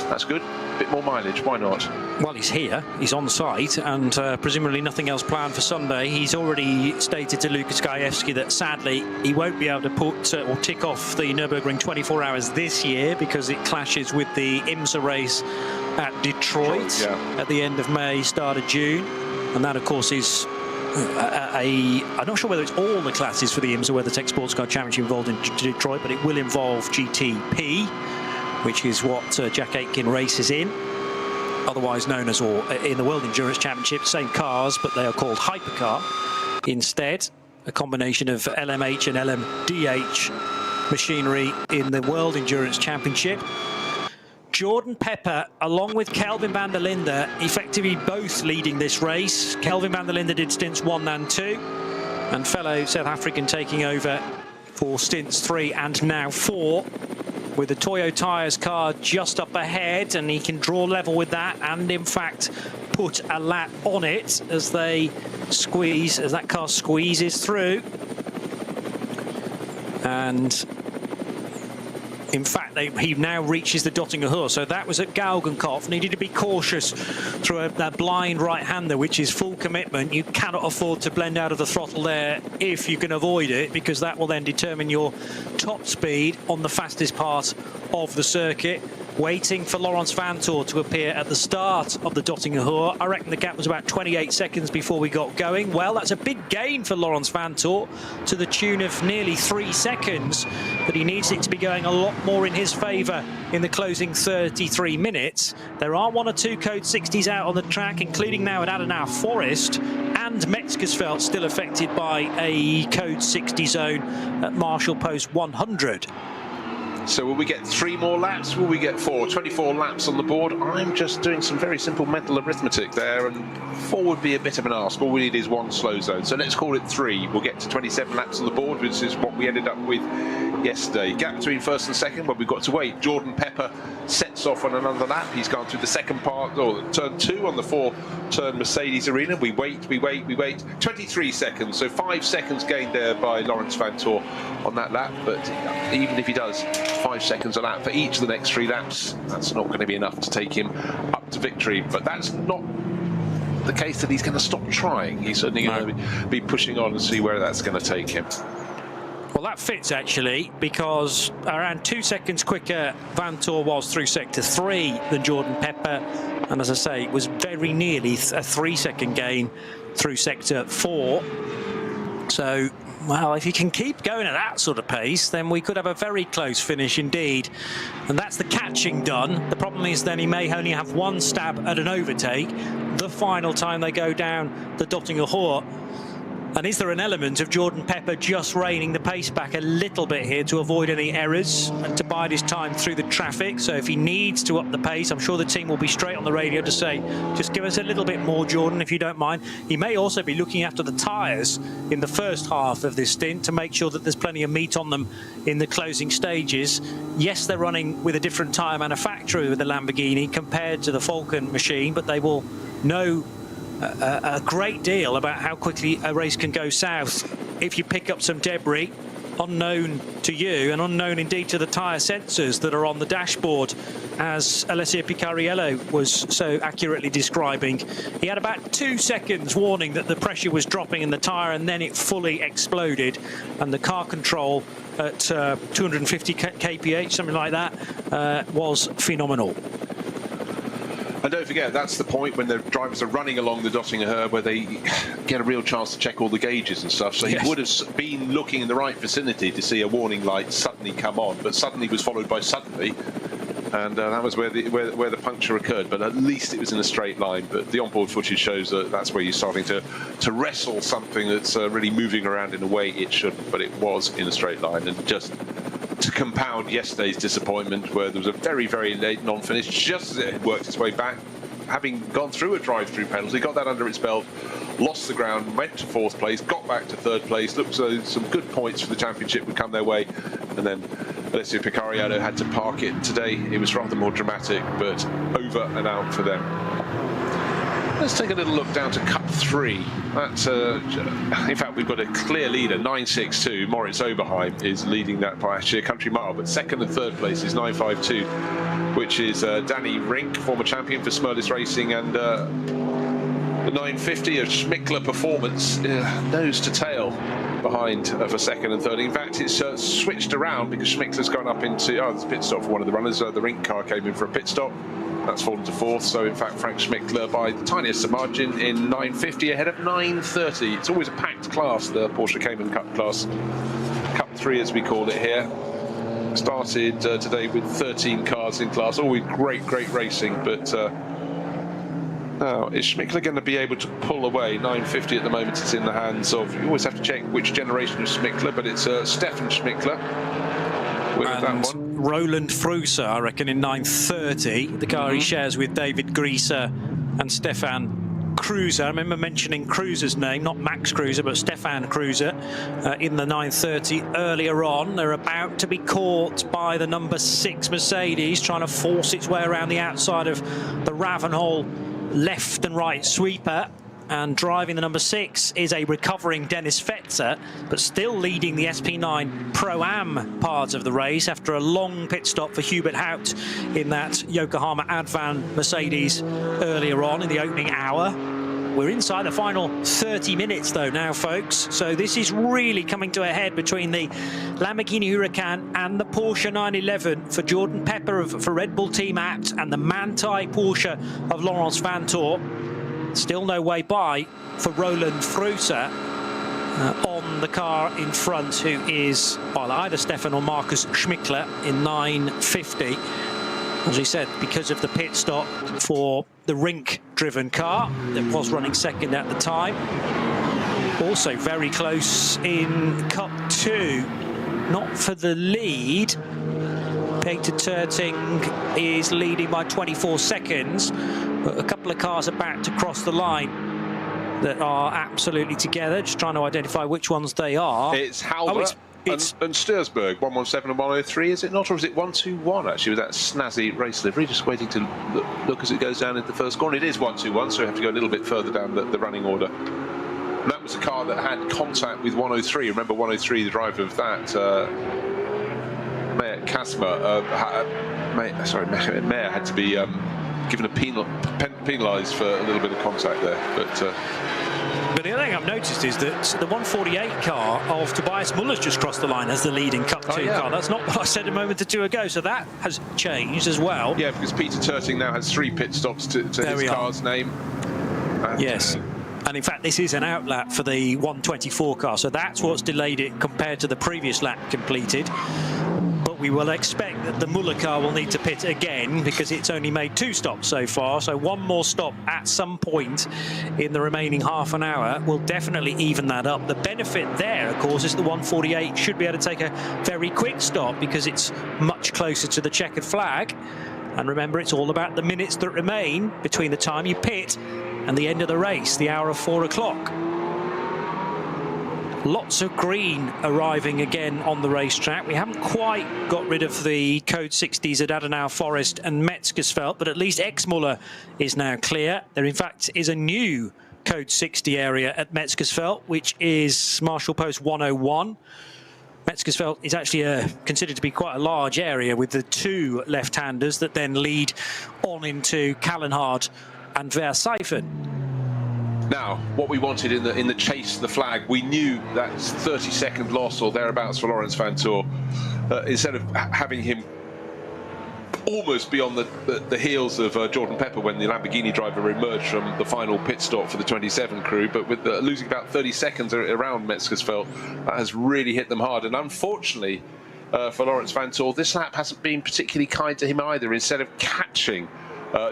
that's good. A bit more mileage, why not? Well, he's here, he's on site, and presumably nothing else planned for Sunday. He's already stated to Lukas Gajewski that sadly he won't be able to put or tick off the Nürburgring 24 hours this year because it clashes with the IMSA race at Detroit at the end of May, start of June. And that, of course, is I'm not sure whether it's all the classes for the IMSA WeatherTech Sports Car Championship involved in Detroit, but it will involve GTP, which is what Jack Aitken races in, otherwise known as, or in the World Endurance Championship, same cars, but they are called hypercar instead. A combination of LMH and LMDH machinery in the World Endurance Championship. Jordan Pepper, along with Kelvin van der Linde, effectively both leading this race. Kelvin van der Linde did stints 1 and 2, and fellow South African taking over for stints 3 and now 4, with the Toyo Tyres car just up ahead, and he can draw level with that, and in fact put a lap on it as they squeeze, as that car squeezes through. And in fact, he now reaches the Dottinger Hoor. So that was at Galgenkopf. Needed to be cautious through a blind right-hander, which is full commitment. You cannot afford to blend out of the throttle there if you can avoid it, because that will then determine your top speed on the fastest part of the circuit. Waiting for Laurens Vanthoor to appear at the start of the Dottinger Hoor. I reckon the gap was about 28 seconds before we got going. Well, that's a big gain for Laurens Vanthoor, to the tune of nearly 3 seconds, but he needs it to be going a lot more in his favour in the closing 33 minutes. There are 1 or 2 code 60s out on the track, including now at Adenauer Forest, and Metzgersfeld still affected by a code 60 zone at Marshall Post 100. So will we get 3 more laps? Will we get 4? 24 laps on the board. I'm just doing some very simple mental arithmetic there, and 4 would be a bit of an ask. All we need is 1 slow zone. So let's call it 3. We'll get to 27 laps on the board, which is what we ended up with yesterday. Gap between first and second, but we've got to wait. Jordan Pepper sets off on another lap. He's gone through the second part, or turn 2 on the 4-turn Mercedes arena. We wait. 23 seconds, so 5 seconds gained there by Laurens Vanthoor on that lap. But even if he does 5 seconds a lap for each of the next 3 laps, that's not going to be enough to take him up to victory. But that's not the case that he's going to stop trying. He's certainly going to be pushing on and see where that's going to take him. Well, that fits actually, because around 2 seconds quicker Vanthoor was through sector 3 than Jordan Pepper, and as I say, it was very nearly a 3-second gain through sector 4. So, well, if you can keep going at that sort of pace, then we could have a very close finish indeed. And that's the catching done. The problem is then he may only have 1 stab at an overtake the final time they go down the Dottinger Hoor. And is there an element of Jordan Pepper just reining the pace back a little bit here to avoid any errors and to bide his time through the traffic? So if he needs to up the pace, I'm sure the team will be straight on the radio to say, just give us a little bit more, Jordan, if you don't mind. He may also be looking after the tyres in the first half of this stint to make sure that there's plenty of meat on them in the closing stages. Yes, they're running with a different tyre manufacturer with the Lamborghini compared to the Falcon machine, but they will know a great deal about how quickly a race can go south if you pick up some debris unknown to you and unknown indeed to the tyre sensors that are on the dashboard, as Alessio Picariello was so accurately describing. He had about 2 seconds warning that the pressure was dropping in the tyre, and then it fully exploded, and the car control at 250 kph, something like that, was phenomenal. And don't forget, that's the point when the drivers are running along the Dottinger Hoor where they get a real chance to check all the gauges and stuff. So he would have been looking in the right vicinity to see a warning light suddenly come on, but suddenly was followed by suddenly, and that was where the puncture occurred. But at least it was in a straight line. But the onboard footage shows that that's where you're starting to wrestle something that's really moving around in a way it shouldn't. But it was in a straight line, and just to compound yesterday's disappointment, where there was a very, very late non-finish, just as it had worked its way back, having gone through a drive-through penalty, got that under its belt, lost the ground, went to 4th place, got back to 3rd place, looked as though some good points for the championship would come their way, and then Alessio Picariello had to park it. Today it was rather more dramatic, but over and out for them. Let's take a little look down to Cup 3. That's, in fact, we've got a clear leader, 962. Moritz Oberheim is leading that by actually a country mile, but 2nd and 3rd place is 952, which is Danny Rink, former champion for Smurlis Racing, and the 950 of Schmickler Performance, nose to tail behind for 2nd and 3rd. In fact, it's switched around because Schmickler's gone up into, there's a pit stop for one of the runners. The Rink car came in for a pit stop. That's fallen to 4th, so in fact Frank Schmickler by the tiniest of margin in 9.50 ahead of 9.30. It's always a packed class, the Porsche Cayman Cup class. Cup 3 as we call it here. Started today with 13 cars in class, all with great racing, but now is Schmickler going to be able to pull away? 9.50 at the moment, it's in the hands of, you always have to check which generation of Schmickler, but it's Stefan Schmickler with that one. Roland Fruser, I reckon, in 9.30. The car he shares with David Grieser and Stefan Kreuser. I remember mentioning Kreuser's name, not Max Kreuser, but Stefan Kreuser in the 9.30 earlier on. They're about to be caught by the number 6 Mercedes, trying to force its way around the outside of the Ravenhall left and right sweeper. And driving the number 6 is a recovering Dennis Fetzer, but still leading the SP9 Pro-Am part of the race after a long pit stop for Hubert Haupt in that Yokohama Advan Mercedes earlier on in the opening hour. We're inside the final 30 minutes though now, folks, so this is really coming to a head between the Lamborghini Huracan and the Porsche 911 for Jordan Pepper for Red Bull Team Abt and the Manthey Porsche of Laurens Vanthoor. Still no way by for Roland Fruser on the car in front, who is either Stefan or Markus Schmickler in 9.50. As we said, because of the pit stop for the rink-driven car that was running second at the time. Also very close in Cup 2, not for the lead. Peter Terting is leading by 24 seconds, but a couple of cars are back to cross the line that are absolutely together, just trying to identify which ones they are. It's Halber and Stursberg, 117 and 103, is it not? Or is it 121 actually, with that snazzy race livery? Just waiting to look as it goes down into the first corner. It is 121, so we have to go a little bit further down the running order. And that was a car that had contact with 103. Remember 103, the driver of that, Mayer Kasmer, Mayer had to be given a penalised for a little bit of contact there. But the other thing I've noticed is that the 148 car of Tobias Muller's just crossed the line as the leading Cup 2 car. That's not what I said a moment or two ago, so that has changed as well. Yeah, because Peter Terting now has 3 pit stops to his car's name. And, yes. And in fact, this is an out lap for the 124 car, so that's what's delayed it compared to the previous lap completed. But we will expect that the Muller car will need to pit again because it's only made 2 stops so far. So one more stop at some point in the remaining half an hour will definitely even that up. The benefit there, of course, is the 148 should be able to take a very quick stop because it's much closer to the checkered flag. And remember, it's all about the minutes that remain between the time you pit and the end of the race, the hour of 4 o'clock. Lots of green arriving again on the racetrack. We haven't quite got rid of the Code 60s at Adenauer Forest and Metzgersfeld, but at least Exmuller is now clear. There, in fact, is a new Code 60 area at Metzgersfeld, which is Marshall Post 101. Metzgersfeld is actually considered to be quite a large area with the 2 left-handers that then lead on into Kallenhard and Verseifen. Now, what we wanted in the chase to the flag, we knew that 30-second loss or thereabouts for Laurens Vanthoor. Instead of having him almost be on the heels of Jordan Pepper when the Lamborghini driver emerged from the final pit stop for the 27 crew, but with losing about 30 seconds around Metzgersfeld, that has really hit them hard. And unfortunately for Laurens Vanthoor, this lap hasn't been particularly kind to him either. Instead of catching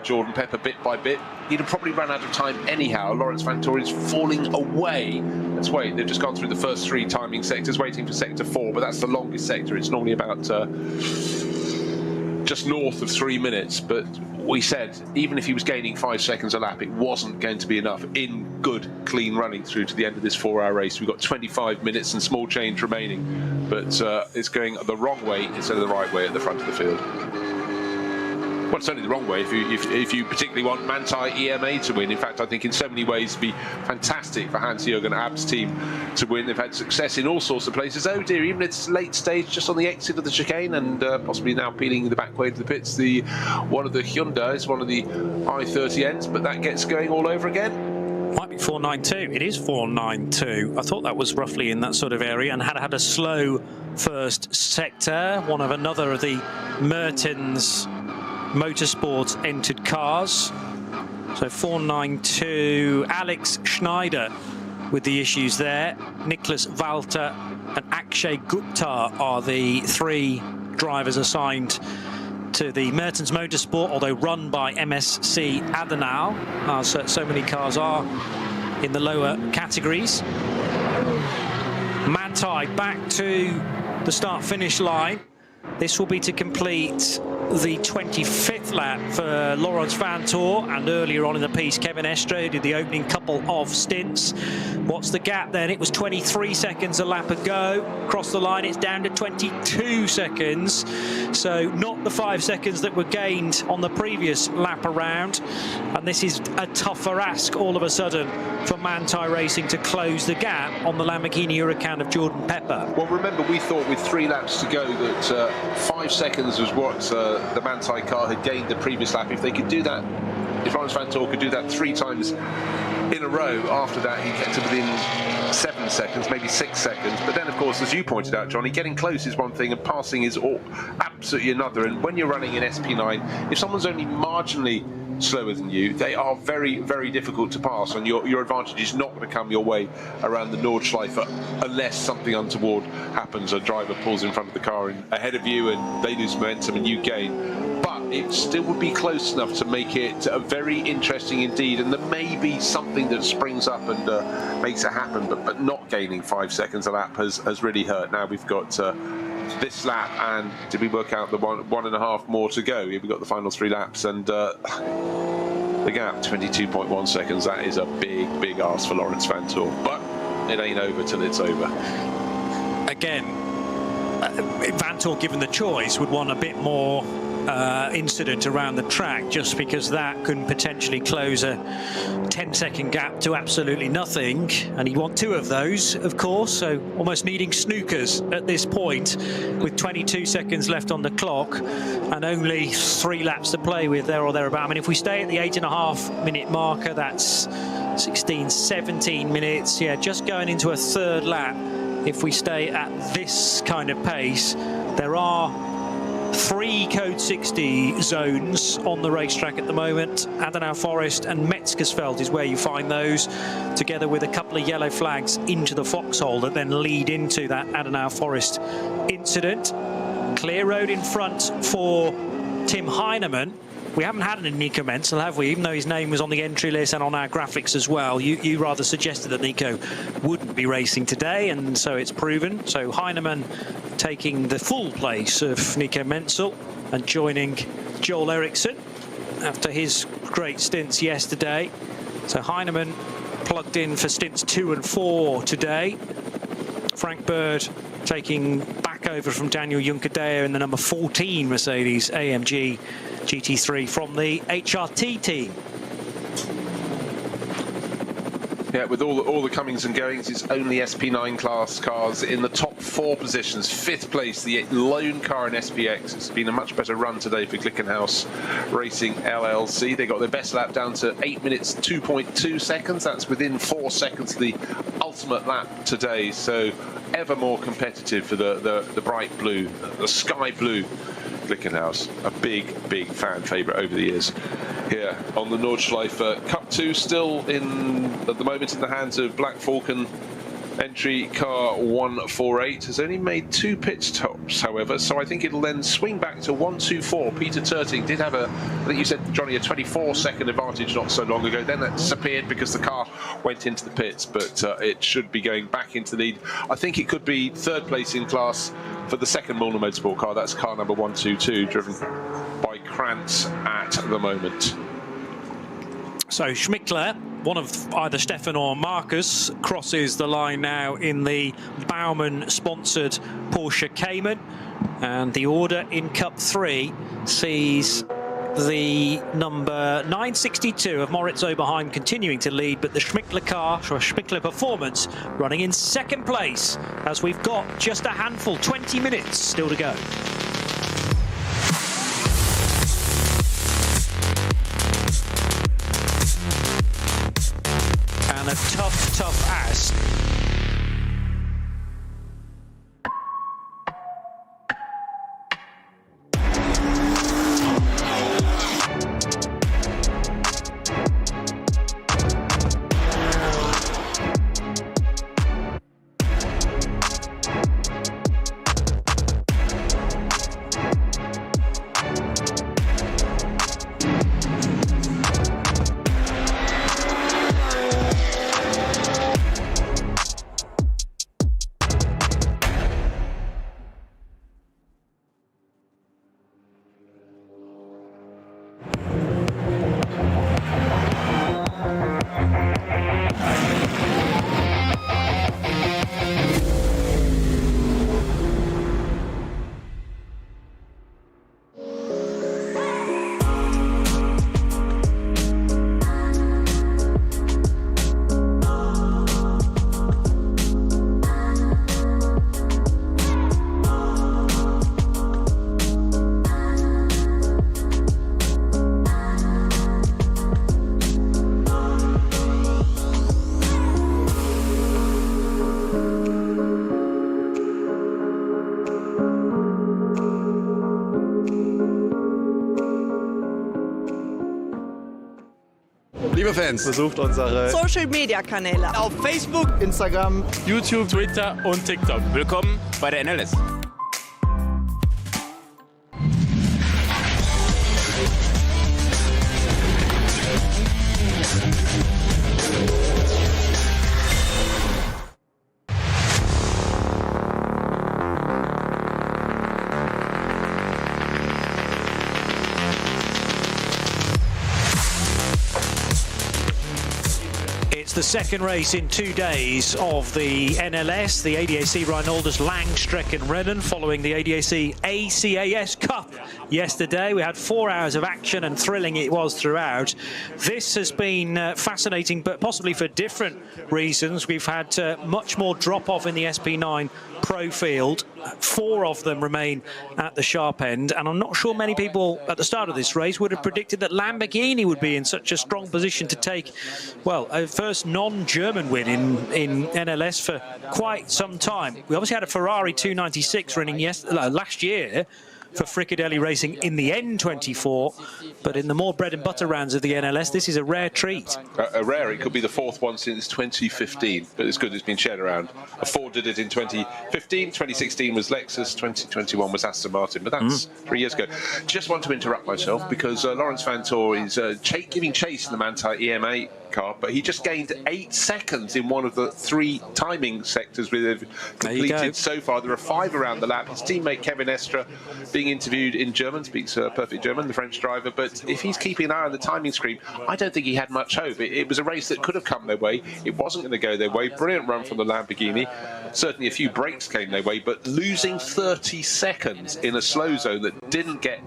Jordan Pepper bit by bit, he'd have probably run out of time anyhow. Laurens Vanthoor is falling away. Let's wait, they've just gone through the first 3 timing sectors, waiting for sector 4, but that's the longest sector. It's normally about just north of 3 minutes, but we said even if he was gaining 5 seconds a lap, it wasn't going to be enough in good, clean running through to the end of this 4-hour race. We've got 25 minutes and small change remaining, but it's going the wrong way instead of the right way at the front of the field. Well, it's only the wrong way if you particularly want Manthey EMA to win. In fact, I think in so many ways it'd be fantastic for Hans-Jürgen Abt's team to win. They've had success in all sorts of places. Oh dear, even at this late stage, just on the exit of the chicane, and possibly now peeling the back way to the pits, one of the Hyundais, one of the i30Ns, but that gets going all over again. Might be 492. It is 492. I thought that was roughly in that sort of area, and had a slow first sector. Another of the Mertens Motorsport entered cars. So 492, Alex Schneider with the issues there. Nicholas Walter and Akshay Gupta are the 3 drivers assigned to the Mertens Motorsport, although run by MSC Adenau. So many cars are in the lower categories. Manthey back to the start-finish line. This will be to complete the 25th lap for Laurens Vanthoor, and earlier on in the piece Kevin Estre, who did the opening couple of stints. What's the gap then? It was 23 seconds a lap ago. Across the line it's down to 22 seconds, so not the 5 seconds that were gained on the previous lap around, and this is a tougher ask all of a sudden for Manthey Racing to close the gap on the Lamborghini Huracan of Jordan Pepper. Well, remember, we thought with 3 laps to go that 5 seconds was what the Manthey car had gained the previous lap. If they could do that, if Laurens Vanthoor could do that 3 times in a row, after that he gets to within 7 seconds, maybe 6 seconds. But then, of course, as you pointed out, Johnny, getting close is one thing and passing is absolutely another. And when you're running an SP9, if someone's only marginally slower than you, they are very, very difficult to pass, and your advantage is not going to come your way around the Nordschleife unless something untoward happens. A driver pulls in front of the car ahead of you and they lose momentum and you gain. But it still would be close enough to make it very interesting indeed, and there may be something that springs up and makes it happen, but not gaining 5 seconds a lap has really hurt. Now we've got this lap, and did we work out the one and a half more to go? We've got the final 3 laps, and the gap 22.1 seconds. That is a big ask for Laurens Vanthoor, but it ain't over till it's over. Again, Vanthoor, given the choice, would want a bit more incident around the track, just because that can potentially close a 10-second gap to absolutely nothing, and he'd want 2 of those, of course, so almost needing snookers at this point with 22 seconds left on the clock and only 3 laps to play with there or thereabout. I mean, if we stay at the 8.5 minute marker, that's 17 minutes, yeah, just going into a 3rd lap. If we stay at this kind of pace, there are 3 Code 60 zones on the racetrack at the moment. Adenau Forest and Metzgersfeld is where you find those, together with a couple of yellow flags into the foxhole that then lead into that Adenau Forest incident. Clear road in front for Tim Heinemann. We haven't had an Nico Menzel, have we? Even though his name was on the entry list and on our graphics as well. You rather suggested that Nico wouldn't be racing today, and so it's proven. So Heinemann taking the full place of Nico Menzel and joining Joel Eriksson after his great stints yesterday. So Heinemann plugged in for stints 2 and 4 today. Frank Bird taking back over from Daniel Juncadeo in the number 14 Mercedes AMG GT3 from the HRT team. Yeah, with all the comings and goings, it's only SP9 class cars in the top 4 positions. 5th place, the lone car in SPX. It's been a much better run today for Glickenhaus Racing LLC. They got their best lap down to 8 minutes 2.2 seconds. That's within 4 seconds of the ultimate lap today. So ever more competitive for the bright blue, the sky blue Glickenhaus. A big fan favourite over the years here on the Nordschleife. Cup 2 still at the moment in the hands of Black Falcon. Entry car 148 has only made 2 pit stops, however, so I think it'll then swing back to 124. Peter Turting did have I think you said, Johnny, a 24-second advantage not so long ago. Then that disappeared because the car went into the pits, but it should be going back into the lead. I think it could be 3rd place in class for the second Milner Motorsport car. That's car number 122, driven by Krantz at the moment. So Schmickler, one of either Stefan or Marcus, crosses the line now in the Baumann-sponsored Porsche Cayman. And the order in Cup 3 sees the number 962 of Moritz Oberheim continuing to lead, but the Schmickler car, or Schmickler Performance, running in 2nd place, as we've got just a handful, 20 minutes still to go. And a tough ask. Liebe Fans, besucht unsere Social-Media-Kanäle auf Facebook, Instagram, YouTube, Twitter und TikTok. Willkommen bei der NLS. The second race in 2 days of the NLS, the ADAC Reinoldes Langstrecken-Rennen, following the ADAC ACAS Cup yesterday. We had 4 hours of action, and thrilling it was throughout. This has been fascinating, but possibly for different reasons. We've had much more drop-off in the SP9 Pro field. 4 of them remain at the sharp end, and I'm not sure many people at the start of this race would have predicted that Lamborghini would be in such a strong position to take, well, a first non-German win in NLS for quite some time. We obviously had a Ferrari 296 running last year for Fricadelli Racing in the N24, but in the more bread and butter rounds of the NLS, this is a rare treat. A rare, it could be the 4th one since 2015, but it's good it's been shared around. A Ford did it in 2015, 2016 was Lexus, 2021 was Aston Martin, but that's 3 years ago. Just want to interrupt myself because Laurens Vanthoor is giving chase in the Manthey EM8 car, but he just gained 8 seconds in one of the 3 timing sectors we've completed so far. There are 5 around the lap. His teammate Kevin Estre being interviewed in German, speaks perfect German, the French driver, but if he's keeping an eye on the timing screen, I don't think he had much hope. It was a race that could have come their way. It wasn't going to go their way. Brilliant run from the Lamborghini. Certainly a few breaks came their way, but losing 30 seconds in a slow zone that didn't get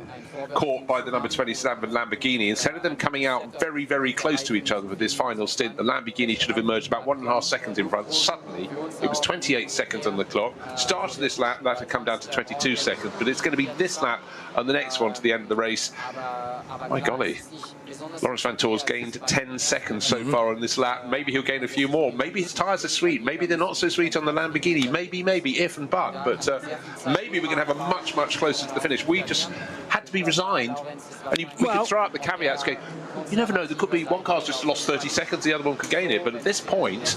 caught by the number 27 Lamborghini, instead of them coming out very, very close to each other for this final stint, the Lamborghini should have emerged about 1.5 seconds in front. Suddenly, it was 28 seconds on the clock. Started this lap, that had come down to 22 seconds, but it's going to be this lap and the next one to the end of the race. My golly. Laurens Vanthoor's gained 10 seconds so far on this lap. Maybe he'll gain a few more. Maybe his tyres are sweet. Maybe they're not so sweet on the Lamborghini. Maybe, if and but. But maybe we're going to have a much, much closer to the finish. We just had to be resigned. And we could throw out the caveats going, you never know, there could be one car's just lost 30 seconds, the other one could gain it. But at this point,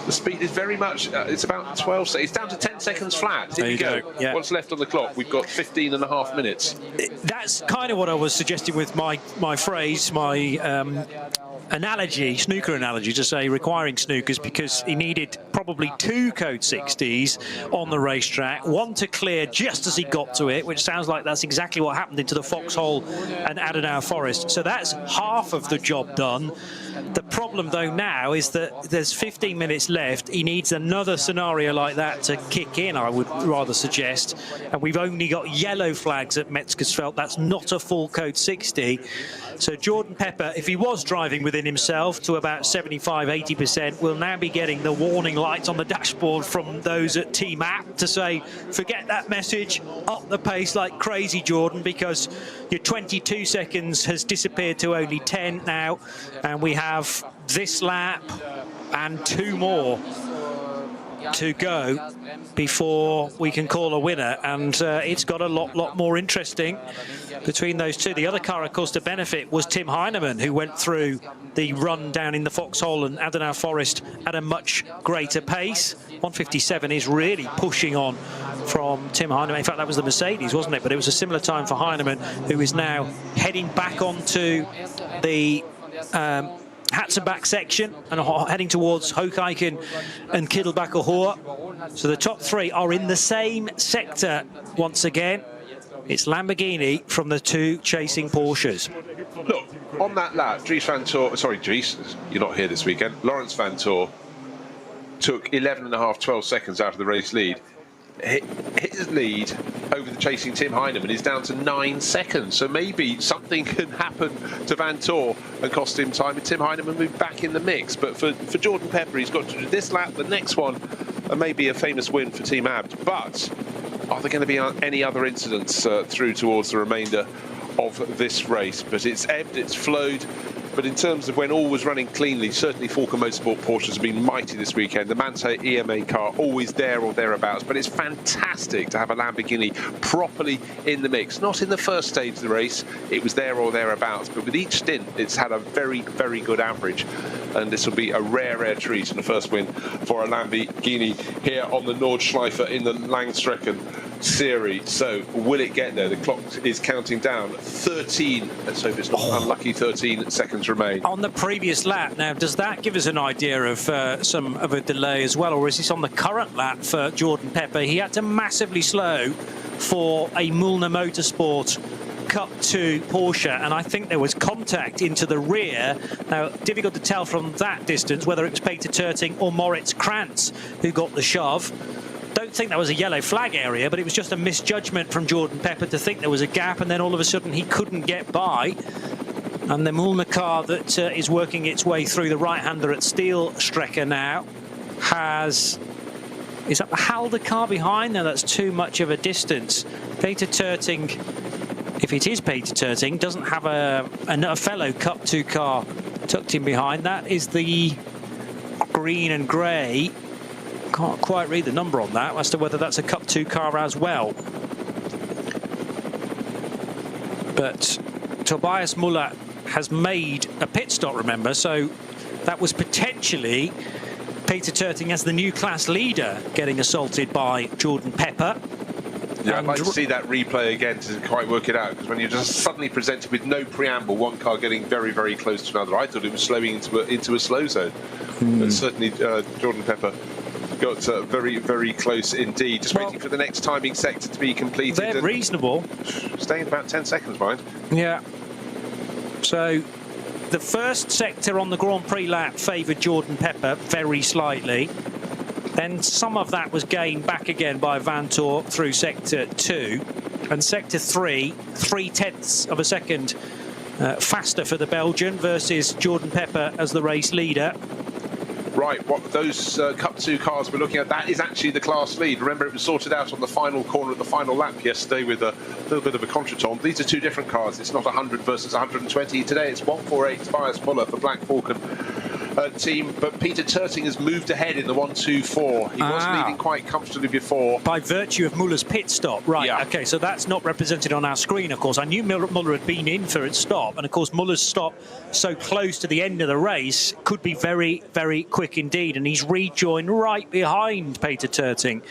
the speed is very much, it's about 12 seconds. It's down to 10 seconds flat. Here we go. Yeah. What's left on the clock? We've got 15.5 minutes. That's kind of what I was suggesting with my phrase, my analogy, snooker analogy, to say requiring snookers, because he needed probably 2 code 60s on the racetrack, one to clear just as he got to it, which sounds like that's exactly what happened into the Foxhole and Adenauer Forest. So that's half of the job done. The problem though now is that there's 15 minutes left. He needs another scenario like that to kick in, I would rather suggest, and we've only got yellow flags at Metzgersfeld. That's not a full code 60. So Jordan Pepper, if he was driving within himself to about 75–80%, will now be getting the warning lights on the dashboard from those at Team App to say, forget that message, up the pace like crazy, Jordan, because your 22 seconds has disappeared to only 10 now, and we have this lap and 2 more to go before we can call a winner, and it's got a lot more interesting between those two. The other car, of course, to benefit was Tim Heinemann, who went through the run down in the Foxhole and Adenauer Forest at a much greater pace. 1:57 is really pushing on from Tim Heinemann. In fact, that was the Mercedes, wasn't it? But it was a similar time for Heinemann, who is now heading back onto the Hatzenbach section and heading towards Hocheichen and Kittelbacher-Hohe. So the top 3 are in the same sector once again. It's Lamborghini from the 2 chasing Porsches. Look, on that lap, Dries Vanthoor, sorry, Dries, you're not here this weekend. Laurens Vanthoor took 11.5, 12 seconds out of the race lead. His lead over the chasing Tim Heinemann is down to 9 seconds, so maybe something can happen to Vanthoor and cost him time, and Tim Heinemann move back in the mix. But for Jordan Pepper, he's got to do this lap, the next one, and maybe a famous win for Team Abt. But are there going to be any other incidents through towards the remainder of this race? But it's ebbed, it's flowed. but in terms of when all was running cleanly, certainly Falcon Motorsport Porsches have been mighty this weekend. The Manto EMA car always there or thereabouts, but it's fantastic to have a Lamborghini properly in the mix. Not in the first stage of the race, it was there or thereabouts, but with each stint it's had a very, very good average, and this will be a rare treat and the first win for a Lamborghini here on the Nordschleife in the Langstrecken-Serie. So will it get there? The clock is counting down. 13, let's hope it's not unlucky, 13 seconds remain. On the previous lap, now does that give us an idea of some of a delay as well, or is this on the current lap for Jordan Pepper? He had to massively slow for a Müllner Motorsport Cup 2 Porsche, and I think there was contact into the rear. Now, difficult to tell from that distance whether it was Peter Terting or Moritz Krantz who got the shove. Don't think that was a yellow flag area, but it was just a misjudgment from Jordan Pepper to think there was a gap, and then all of a sudden he couldn't get by. And the Müllner car that is working its way through the right-hander at Steelstrecker now has... Is that the Halder car behind? No, that's too much of a distance. Peter Terting, if it is Peter Terting, doesn't have a fellow Cup 2 car tucked in behind. That is the green and grey. Can't quite read the number on that as to whether that's a Cup 2 car as well. But Tobias Müller has made a pit stop, remember, so that was potentially Peter Terting as the new class leader getting assaulted by Jordan Pepper. Yeah, I'd like to see that replay again to quite work it out, because when you're just suddenly presented with no preamble, one car getting very, very close to another, I thought it was slowing into a slow zone. But certainly Jordan Pepper got very, very close indeed. Just waiting for the next timing sector to be completed. They're reasonable. Staying about 10 seconds behind. Yeah. So the first sector on the Grand Prix lap favoured Jordan Pepper very slightly. Then some of that was gained back again by Vantor through sector 2. And sector 3, 3/10 of a second faster for the Belgian versus Jordan Pepper as the race leader. Right, what those Cup 2 cars we're looking at, that is actually the class lead. Remember, it was sorted out on the final corner of the final lap yesterday with a little bit of a contretemps. These are two different cars. It's not 100 versus 120. Today it's 148 Tobias Müller for Black Falcon team, but Peter Terting has moved ahead in the 124. He was leading quite comfortably before. By virtue of Müller's pit stop, right? Yeah. Okay, so that's not represented on our screen, of course. I knew Müller had been in for its stop, and of course Müller's stop so close to the end of the race could be very, very quick indeed, and he's rejoined right behind Peter Terting.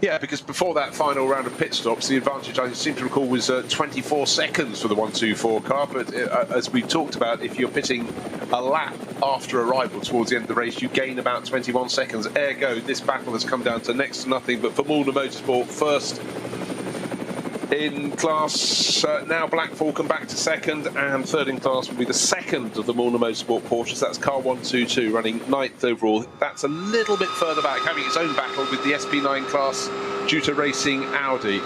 Yeah, because before that final round of pit stops, the advantage, I seem to recall, was 24 seconds for the 124 car. But as we talked about, if you're pitting a lap after arrival towards the end of the race, you gain about 21 seconds. Ergo, this battle has come down to next to nothing. But for Müllner Motorsport, first in class, now Black Falcon back to second, and third in class will be the second of the Müllner Motorsport Porsches. That's car 122, running 9th overall. That's a little bit further back, having its own battle with the SP9 class due to racing Audi.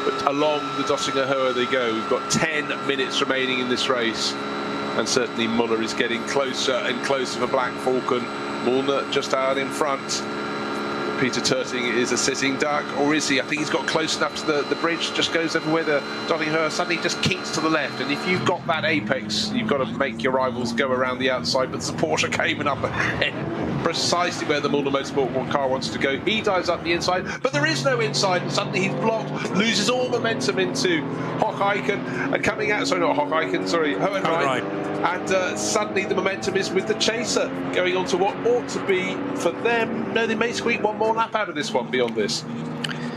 But along the Döttinger Höhe they go. We've got 10 minutes remaining in this race, and certainly Müller is getting closer and closer for Black Falcon. Müllner just out in front. Peter Terting is a sitting duck, or is he? I think he's got close enough to the bridge, just goes everywhere. The Döttinger Höhe suddenly just kinks to the left, and if you've got that apex, you've got to make your rivals go around the outside. But the Porsche came up ahead, precisely where the Müllner Motorsport car wants to go. He dives up the inside, but there is no inside, and suddenly he's blocked, loses all momentum into Hocheichen, and coming out, sorry, not Hocheichen, sorry, Hohenrein. And suddenly the momentum is with the chaser, going on to what ought to be for them. No, they may squeak one more lap out of this one beyond this.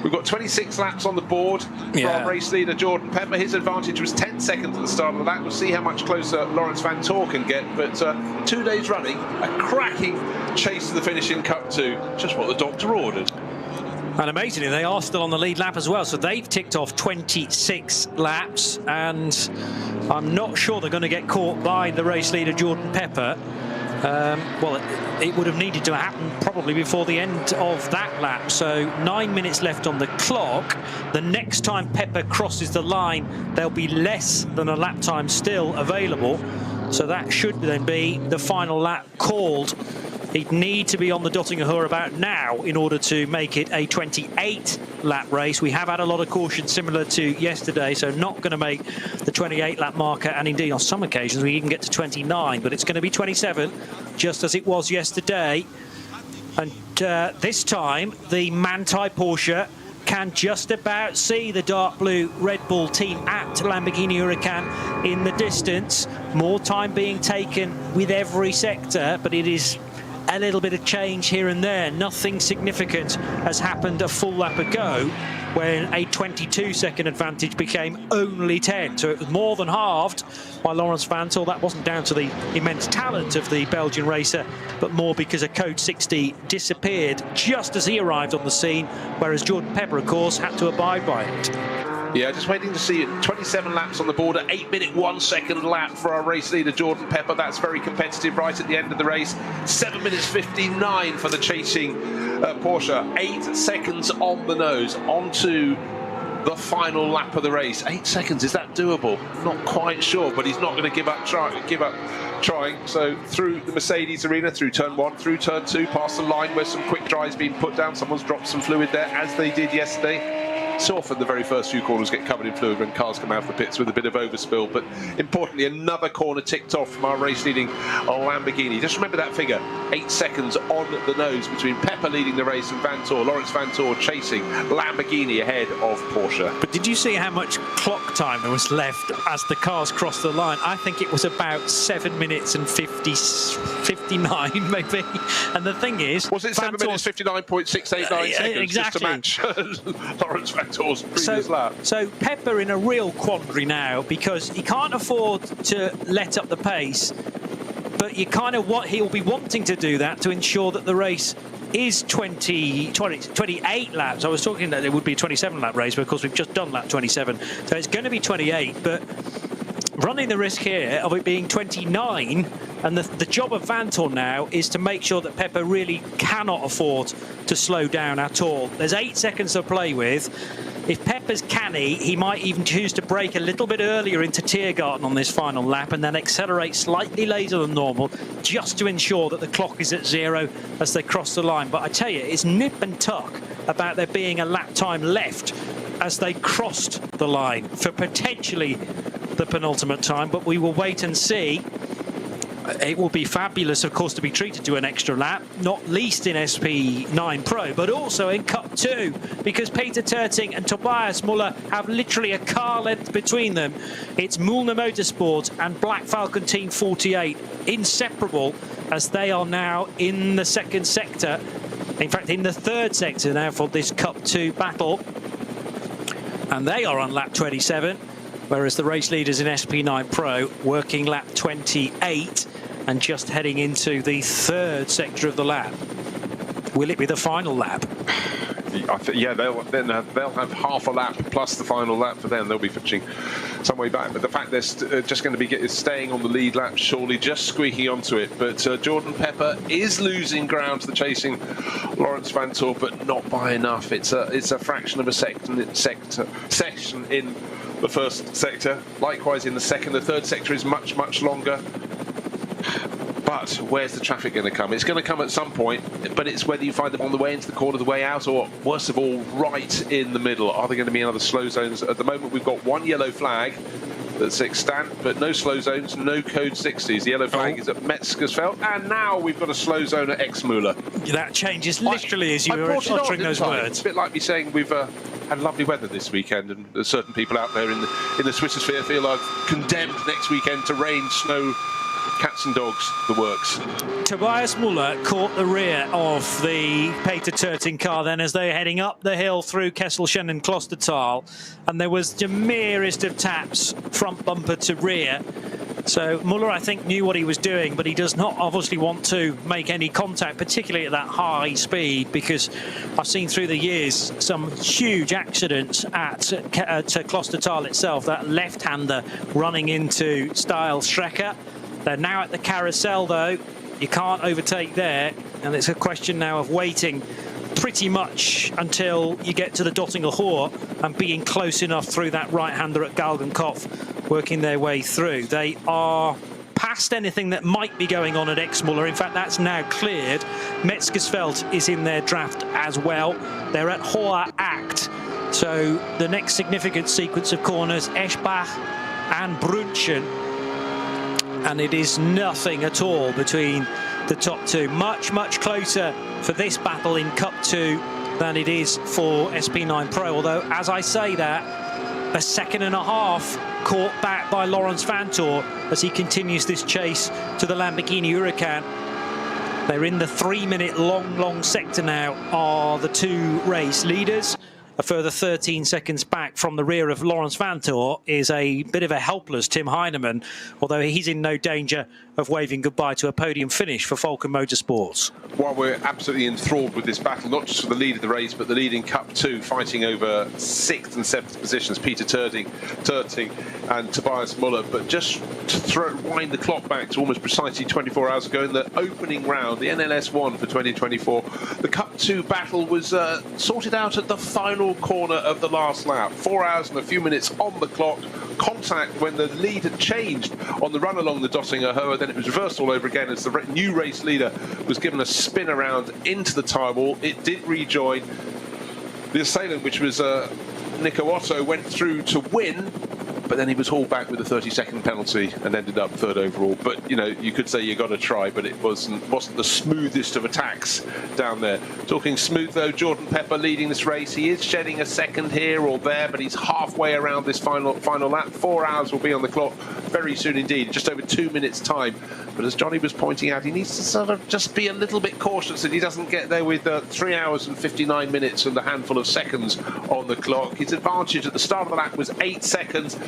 We've got 26 laps on the board for our race leader, Jordan Pepper. His advantage was 10 seconds at the start of the lap. We'll see how much closer Lawrence Vantor can get. But 2 days running, a cracking chase to the finish in Cup 2. Just what the doctor ordered. And amazingly, they are still on the lead lap as well. So they've ticked off 26 laps. And I'm not sure they're going to get caught by the race leader, Jordan Pepper. Well, it would have needed to happen probably before the end of that lap. So 9 minutes left on the clock. The next time Pepper crosses the line, there'll be less than a lap time still available. So that should then be the final lap called He'd need to be on the Dottinger Hoor about now in order to make it a 28-lap race. We have had a lot of caution similar to yesterday, so not going to make the 28-lap marker, and indeed on some occasions we even get to 29, but it's going to be 27, just as it was yesterday. And this time, the Manthey Porsche can just about see the dark blue Red Bull team at Lamborghini Huracan in the distance. More time being taken with every sector, but it is a little bit of change here and there. Nothing significant has happened a full lap ago when a 22-second advantage became only 10. So it was more than halved by Laurens Vanthoor. That wasn't down to the immense talent of the Belgian racer, but more because a code 60 disappeared just as he arrived on the scene, whereas Jordan Pepper, of course, had to abide by it. Yeah, just waiting to see it. 27 laps on the board, 8-minute 1 second lap for our race leader, Jordan Pepper. That's very competitive right at the end of the race. 7 minutes 59 for the chasing Porsche. 8 seconds on the nose, onto the final lap of the race. 8 seconds, is that doable? Not quite sure, but he's not going to give up trying. So through the Mercedes arena, through turn 1, through turn 2, past the line where some quick dry's been put down. Someone's dropped some fluid there, as they did yesterday. So often the very first few corners get covered in fluid when cars come out of the pits with a bit of overspill, but importantly another corner ticked off from our race leading Lamborghini. Just remember that figure, 8 seconds on the nose between Pepper leading the race and Vanthoor, Laurens Vanthoor chasing Lamborghini ahead of Porsche. But did you see how much clock time there was left as the cars crossed the line? I think it was about 7 minutes and 59 maybe. And the thing is, was it 7 minutes 59.689 seconds exactly. just to match Laurens Vanthoor's previous lap? So Pepper in a real quandary now, because he can't afford to let up the pace, but you kind of he'll be wanting to do that to ensure that the race is 28 laps. I was talking that it would be a 27-lap race, but of course we've just done lap 27, so it's going to be 28, but running the risk here of it being 29, and the job of Vanthoor now is to make sure that Pepper really cannot afford to slow down at all. There's 8 seconds to play with. If Pepper's canny, he might even choose to brake a little bit earlier into Tiergarten on this final lap and then accelerate slightly later than normal, just to ensure that the clock is at 0 as they cross the line. But I tell you, it's nip and tuck about there being a lap time left as they crossed the line for potentially the penultimate time, but we will wait and see. It will be fabulous, of course, to be treated to an extra lap, not least in SP9 Pro, but also in Cup 2, because Peter Terting and Tobias Muller have literally a car length between them. It's Müllner Motorsport and Black Falcon Team 48, inseparable, as they are now in the second sector. In fact, in the third sector now for this Cup 2 battle. And they are on lap 27. Whereas the race leaders in SP9 Pro working lap 28 and just heading into the third sector of the lap. Will it be the final lap? Yeah, they'll have half a lap plus the final lap for them. They'll be finishing some way back. But the fact they're just going to be staying on the lead lap, surely just squeaking onto it. But Jordan Pepper is losing ground to the chasing Laurens Vanthoor, but not by enough. It's a fraction of a section in the first sector. Likewise in the second. The third sector is much, much longer. But where's the traffic going to come? It's going to come at some point, but it's whether you find them on the way into the corner, the way out, or worst of all, right in the middle. Are there going to be another slow zones? At the moment, we've got one yellow flag that's extant, but no slow zones, no code 60s. The yellow flag is at Metzgersfeld, and now we've got a slow zone at Exmüller. That changes literally as you were uttering those words. It's a bit like me saying we've had lovely weather this weekend, and there's certain people out there in the Swissosphere feel I've condemned next weekend to rain, snow, cats and dogs, the works. Tobias Muller caught the rear of the Peter Terting car then as they were heading up the hill through Kesselchen and Klostertal, and there was the merest of taps front bumper to rear. So Muller, I think, knew what he was doing, but he does not obviously want to make any contact, particularly at that high speed, because I've seen through the years some huge accidents at Klostertal itself. That left-hander running into Style Schrecker. They're now at the carousel, though. You can't overtake there, and it's a question now of waiting pretty much until you get to the Dottinger Hoor and being close enough through that right-hander at Galgenkopf, working their way through. They are past anything that might be going on at Exmuller. In fact, that's now cleared. Metzgersfeld is in their draft as well. They're at Hoher Acht. So the next significant sequence of corners, Eschbach and Brunchen. And it is nothing at all between the top two. Much, much closer for this battle in Cup 2 than it is for SP9 Pro. Although, as I say that, a second and a half caught back by Laurens Vanthoor as he continues this chase to the Lamborghini Huracan. They're in the 3-minute long sector now, are the two race leaders. A further 13 seconds back from the rear of Laurens Vanthoor is a bit of a helpless Tim Heinemann, although he's in no danger of waving goodbye to a podium finish for Falken Motorsports. While we're absolutely enthralled with this battle, not just for the lead of the race, but the lead in Cup 2, fighting over 6th and 7th positions, Peter Turting and Tobias Muller. But just to wind the clock back to almost precisely 24 hours ago in the opening round, the NLS 1 for 2024, the Cup 2 battle was sorted out at the final corner of the last lap. 4 hours and a few minutes on the clock. Contact when the lead had changed on the run along the Dottinger Höhe, then it was reversed all over again as the new race leader was given a spin around into the tyre wall. It did rejoin. The assailant, which was Nico Otto, went through to win, but then he was hauled back with a 30-second penalty and ended up third overall. But you know, you could say you got to try, but it wasn't the smoothest of attacks down there. Talking smooth though, Jordan Pepper leading this race. He is shedding a second here or there, but he's halfway around this final lap. 4 hours will be on the clock very soon indeed, just over 2 minutes time. But as Johnny was pointing out, he needs to sort of just be a little bit cautious that he doesn't get there with 3 hours and 59 minutes and a handful of seconds on the clock. His advantage at the start of the lap was 8 seconds.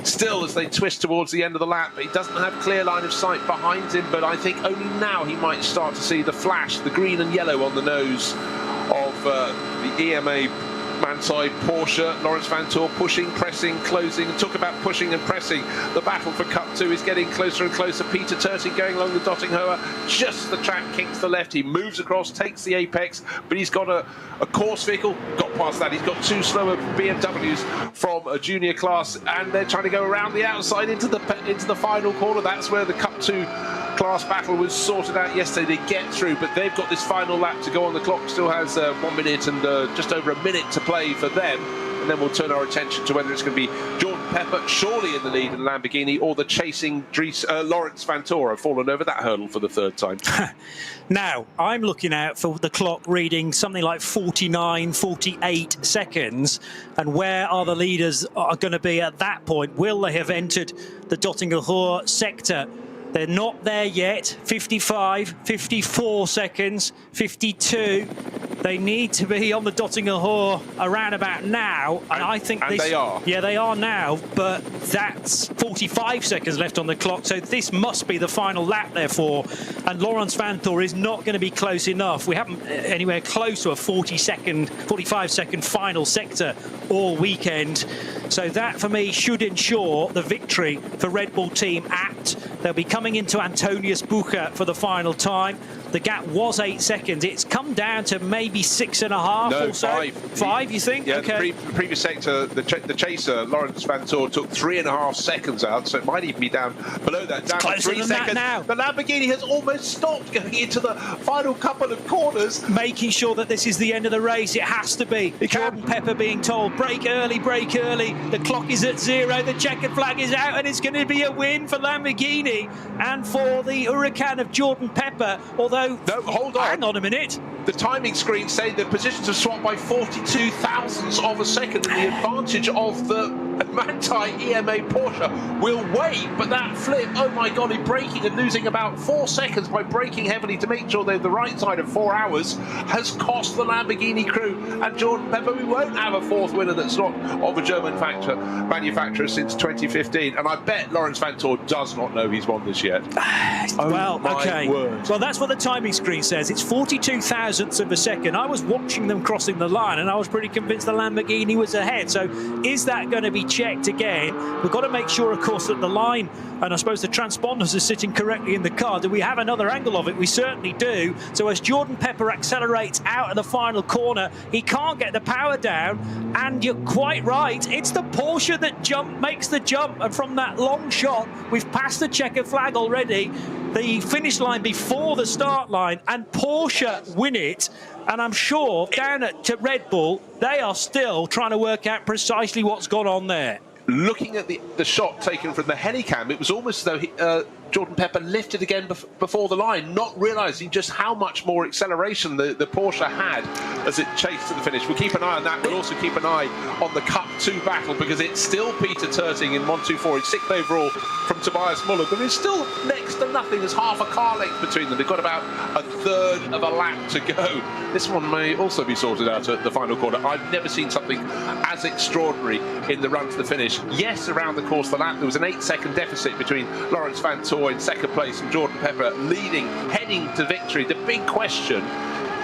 Still, as they twist towards the end of the lap, he doesn't have clear line of sight behind him, but I think only now he might start to see the flash, the green and yellow on the nose of the EMA Manthey Porsche. Laurens Vanthoor pushing, pressing, closing. And talk about pushing and pressing. The battle for Cup 2 is getting closer and closer. Peter Turting going along the Dottinger Höhe. Just the track kinks to the left. He moves across, takes the apex, but he's got a course vehicle. Got past that. He's got 2 slower BMWs from a junior class, and they're trying to go around the outside into the final corner. That's where the Cup 2 class battle was sorted out yesterday. They get through, but they've got this final lap to go on. The clock still has 1 minute and just over a minute to play for them, and then we'll turn our attention to whether it's going to be Jordan Pepper surely in the lead in the Lamborghini, or the chasing Laurens Vanthoor have fallen over that hurdle for the 3rd time. Now, I'm looking out for the clock reading something like 49, 48 seconds. And where are the leaders are going to be at that point? Will they have entered the Dottinger Höhe sector? They're not there yet. 55, 54 seconds, 52. They need to be on the Dottinger Höhe around about now. And I think they are. Yeah, they are now, but that's 45 seconds left on the clock. So this must be the final lap, therefore. And Laurens Vanthoor is not going to be close enough. We haven't anywhere close to a 45-second final sector all weekend. So that, for me, should ensure the victory for Red Bull Team Abt. They'll be coming into Antonius Bucher for the final time. The gap was 8 seconds. It's come down to maybe 6.5 or so. 5. 5, you think? Yeah, okay. The previous sector, the chaser, Laurens Vanthoor, took 3.5 seconds out, so it might even be down below that. Down to 3 seconds. Now. The Lamborghini has almost stopped going into the final couple of corners. Making sure that this is the end of the race. It has to be. Jordan Pepper being told, brake early, brake early. The clock is at 0. The checkered flag is out, and it's going to be a win for Lamborghini and for the Huracan of Jordan Pepper. Although, no, hold on. Hang on a minute. The timing screen say the positions have swapped by 42 thousandths of a second, and the advantage of the Manthey EMA Porsche will wait. But that flip, oh my God, in braking and losing about 4 seconds by braking heavily to make sure they're the right side of 4 hours, has cost the Lamborghini crew and Jordan Pepper. We won't have a 4th winner that's not of a German manufacturer since 2015. And I bet Laurens Vanthoor does not know he's won this yet. Well, okay. Word. Well, that's what the timing screen says. It's 42 thousandths of a second. I was watching them crossing the line, and I was pretty convinced the Lamborghini was ahead. So is that going to be checked again. We've got to make sure, of course, that the line and I suppose the transponders are sitting correctly in the car. Do we have another angle of it? We certainly do. So as Jordan Pepper accelerates out of the final corner, he can't get the power down. And you're quite right. It's the Porsche that makes the jump. And from that long shot, we've passed the checkered flag already. The finish line before the start line, and Porsche win it. And I'm sure down at Red Bull, they are still trying to work out precisely what's gone on there. Looking at the shot taken from the helicam, it was almost as though Jordan Pepper lifted again before the line, not realising just how much more acceleration the Porsche had as it chased to the finish. We'll keep an eye on that. We'll also keep an eye on the Cup 2 battle, because it's still Peter Terting in 1-2-4 in 6th overall from Tobias Muller. There is still next to nothing. There's half a car length between them. They've got about a third of a lap to go. This one may also be sorted out at the final corner. I've never seen something as extraordinary in the run to the finish. Yes, around the course of the lap, there was an 8-second deficit between Lawrence Van Tor in second place and Jordan Pepper leading, heading to victory. The big question,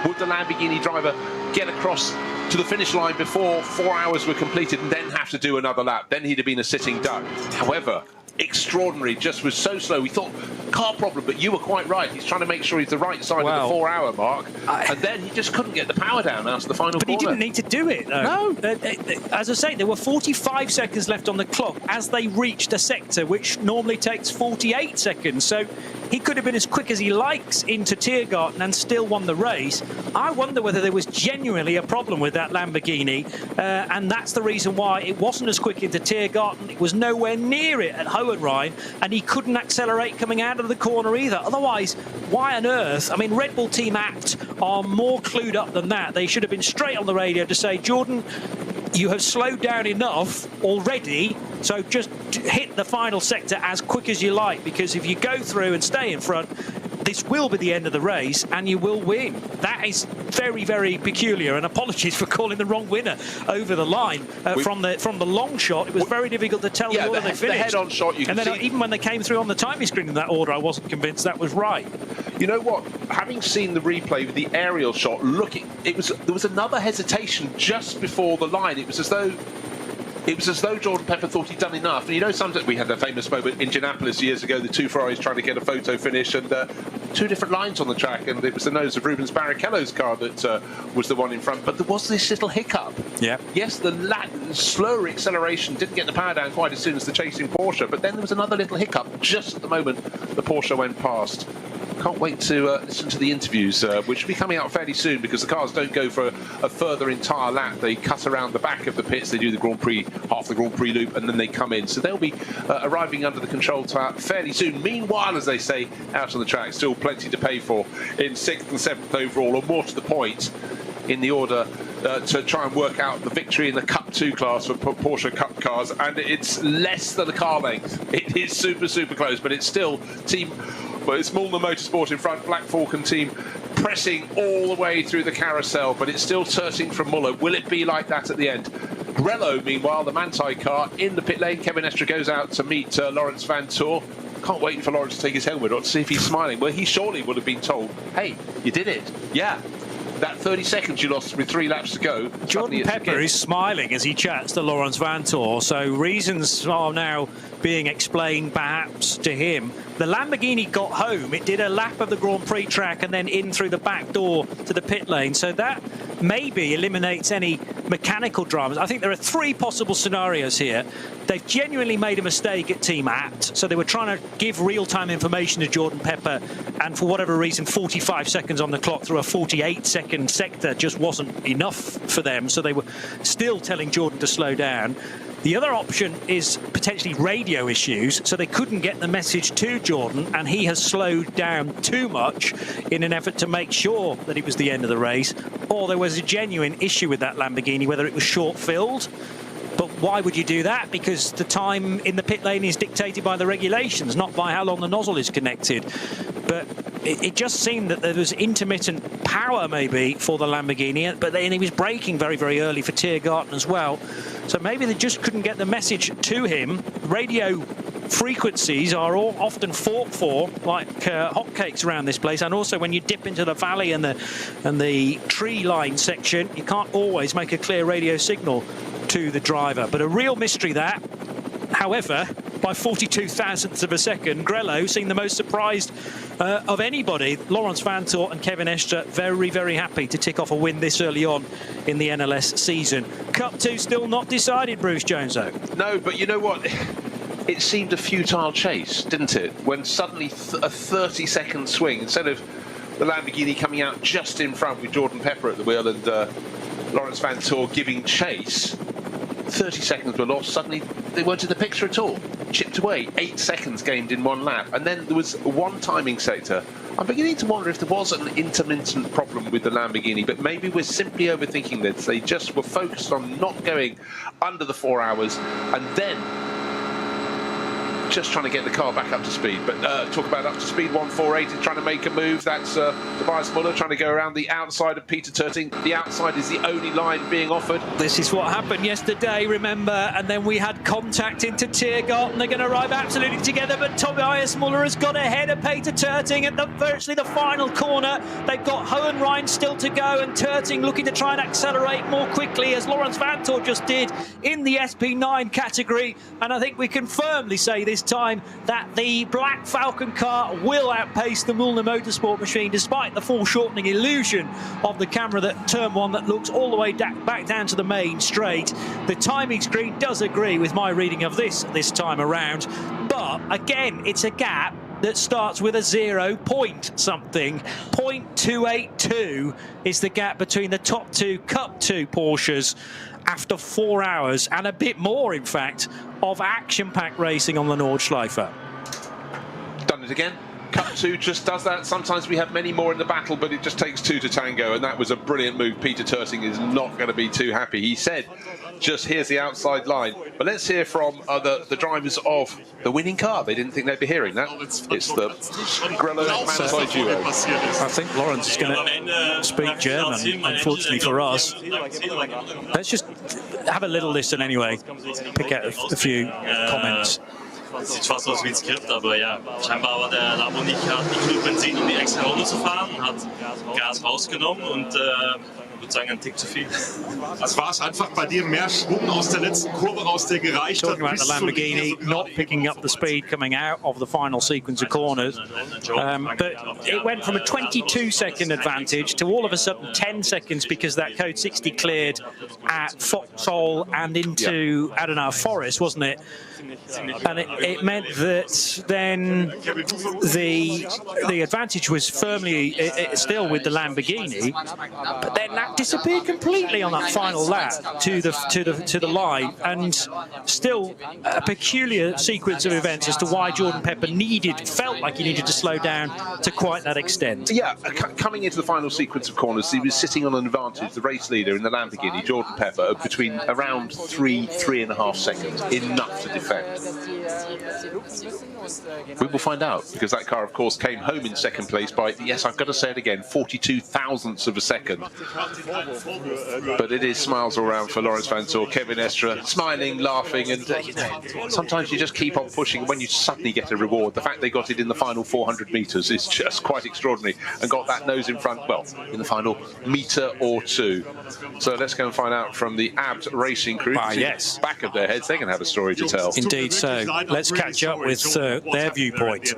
would the Lamborghini driver get across to the finish line before 4 hours were completed and then have to do another lap? Then he'd have been a sitting duck. However, extraordinary, just was so slow. We thought car problem, but you were quite right. He's trying to make sure he's the right side of the 4 hour mark, and then he just couldn't get the power down after the final corner. But he didn't need to do it, though. No. As I say, there were 45 seconds left on the clock as they reached a sector which normally takes 48 seconds. So he could have been as quick as he likes into Tiergarten and still won the race. I wonder whether there was genuinely a problem with that Lamborghini, and that's the reason why it wasn't as quick into Tiergarten. It was nowhere near it at Hohenrhein, and he couldn't accelerate coming out of the corner either. Otherwise, why on earth? I mean, Red Bull Team Apt are more clued up than that. They should have been straight on the radio to say, Jordan, you have slowed down enough already, so just hit the final sector as quick as you like, because if you go through and stay in front, this will be the end of the race and you will win. That is very, very peculiar, and apologies for calling the wrong winner over the line. From the long shot, it was very difficult to tell the order they finished. The head-on shot, you can see. Even when they came through on the timing screen in that order, I wasn't convinced that was right. You know what? Having seen the replay with the aerial shot, there was another hesitation just before the line. It was as though Jordan Pepper thought he'd done enough. And you know, sometimes we had a famous moment in Indianapolis years ago, the two Ferraris trying to get a photo finish, and two different lines on the track, and it was the nose of Rubens Barrichello's car that was the one in front. But there was this little hiccup. Yeah. Yes, the slower acceleration didn't get the power down quite as soon as the chasing Porsche, but then there was another little hiccup just at the moment the Porsche went past. Can't wait to listen to the interviews, which will be coming out fairly soon, because the cars don't go for a further entire lap. They cut around the back of the pits, they do the Grand Prix, half the Grand Prix loop, and then they come in. So they'll be arriving under the control tower fairly soon. Meanwhile, as they say, out on the track, still plenty to pay for in 6th and 7th overall, or more to the point, in the order to try and work out the victory in the Cup 2 class for Porsche Cup cars. And it's less than a car length. It is super, super close, but it's still it's Mullner Motorsport in front, Black Falcon team pressing all the way through the carousel, but it's still Terting from Muller. Will it be like that at the end? Grello, meanwhile, the Manthey car in the pit lane. Kevin Estre goes out to meet Lawrence Van Tor. Can't wait for Lawrence to take his helmet off to see if he's smiling. Well, he surely would have been told, hey, you did it. Yeah. That 30 seconds you lost with 3 laps to go. Jordan Pepper is smiling as he chats to Lawrence Van Tor, so reasons are now being explained perhaps to him. The Lamborghini got home. It did a lap of the Grand Prix track and then in through the back door to the pit lane, so that maybe eliminates any mechanical dramas. I think there are 3 possible scenarios here. They've genuinely made a mistake at Team Apt, so they were trying to give real-time information to Jordan Pepper, and for whatever reason 45 seconds on the clock through a 48-second sector just wasn't enough for them, so they were still telling Jordan to slow down. The other option is potentially radio issues, so they couldn't get the message to Jordan, and he has slowed down too much in an effort to make sure that it was the end of the race. Or there was a genuine issue with that Lamborghini, whether it was short-filled. But why would you do that? Because the time in the pit lane is dictated by the regulations, not by how long the nozzle is connected. But it just seemed that there was intermittent power maybe for the Lamborghini, but then he was braking very, very early for Tiergarten as well. So maybe they just couldn't get the message to him. Radio frequencies are all often fought for like hotcakes around this place, and also when you dip into the valley and the tree line section, you can't always make a clear radio signal. to the driver. But a real mystery that. However, by 42 thousandths of a second, Grello seemed the most surprised of anybody. Laurens Vanthoor and Kevin Estre very, very happy to tick off a win this early on in the NLS season. Cup 2 still not decided, Bruce Jones, though. No, but you know what? It seemed a futile chase, didn't it? When suddenly a 30-second swing, instead of the Lamborghini coming out just in front with Jordan Pepper at the wheel and Laurens Vanthoor giving chase, 30 seconds were lost. Suddenly they weren't in the picture at all. Chipped away, 8 seconds gained in one lap. And then there was one timing sector. I'm beginning to wonder if there was an intermittent problem with the Lamborghini, but maybe we're simply overthinking this. They just were focused on not going under the 4 hours and then just trying to get the car back up to speed. But talk about up to speed, 148 is trying to make a move. That's Tobias Muller trying to go around the outside of Peter Turting. The outside is the only line being offered. This is what happened yesterday, remember, and then we had contact into Tiergart, and they're going to arrive absolutely together, but Tobias Muller has got ahead of Peter Turting at virtually the final corner. They've got Hohenrein still to go, and Turting looking to try and accelerate more quickly, as Laurens Vanthoor just did in the SP9 category. And I think we can firmly say this time that the Black Falcon car will outpace the Müllner Motorsport machine, despite the foreshortening illusion of the camera that turn one that looks all the way back down to the main straight. The timing screen does agree with my reading of this time around, but again, it's a gap that starts with a 0 point something. 0.282 is the gap between the top two Cup 2 Porsches after 4 hours and a bit more, in fact, of action-packed racing on the Nordschleife. Done it again. Cup 2 just does that. Sometimes we have many more in the battle, but it just takes 2 to tango, and that was a brilliant move. Peter Turting is not going to be too happy. He said, just here's the outside line. But let's hear from the drivers of the winning car. They didn't think they'd be hearing that. It's the Grello Mansai duo. I think Laurens is going to speak German, unfortunately for us. Let's just have a little listen anyway, pick out a few comments. Sieht fast aus wie ein Skript, aber ja, scheinbar aber der Labo nicht genug Benzin, um die extra Runde zu fahren, hat Gas rausgenommen und ich würde sagen, ein Tick zu viel. Es war einfach bei dir mehr Schwung aus der letzten Kurve raus, der gereicht hat. Talking about the Lamborghini not picking up the speed coming out of the final sequence of corners. But it went from a 22-second advantage to all of a sudden 10 seconds because that Code 60 cleared at Foxhole and into, I don't know, Forest, wasn't it? And it meant that then the advantage was firmly still with the Lamborghini, but then that disappeared completely on that final lap to the line, and still a peculiar sequence of events as to why Jordan Pepper felt like he needed to slow down to quite that extent. Yeah, coming into the final sequence of corners, he was sitting on an advantage, the race leader in the Lamborghini, Jordan Pepper, between around 3.5 seconds, enough to defend. We will find out, because that car, of course, came home in second place by, yes, I've got to say it again, 42 thousandths of a second. But it is smiles all around for Laurens Vanthoor, Kevin Estre, smiling, laughing, and sometimes you just keep on pushing when you suddenly get a reward. The fact they got it in the final 400 metres is just quite extraordinary, and got that nose in front, well, in the final metre or two. So let's go and find out from the ABT racing crew. Yes. Back of their heads, they're going to have a story to tell. Indeed so. Let's catch up with their viewpoint.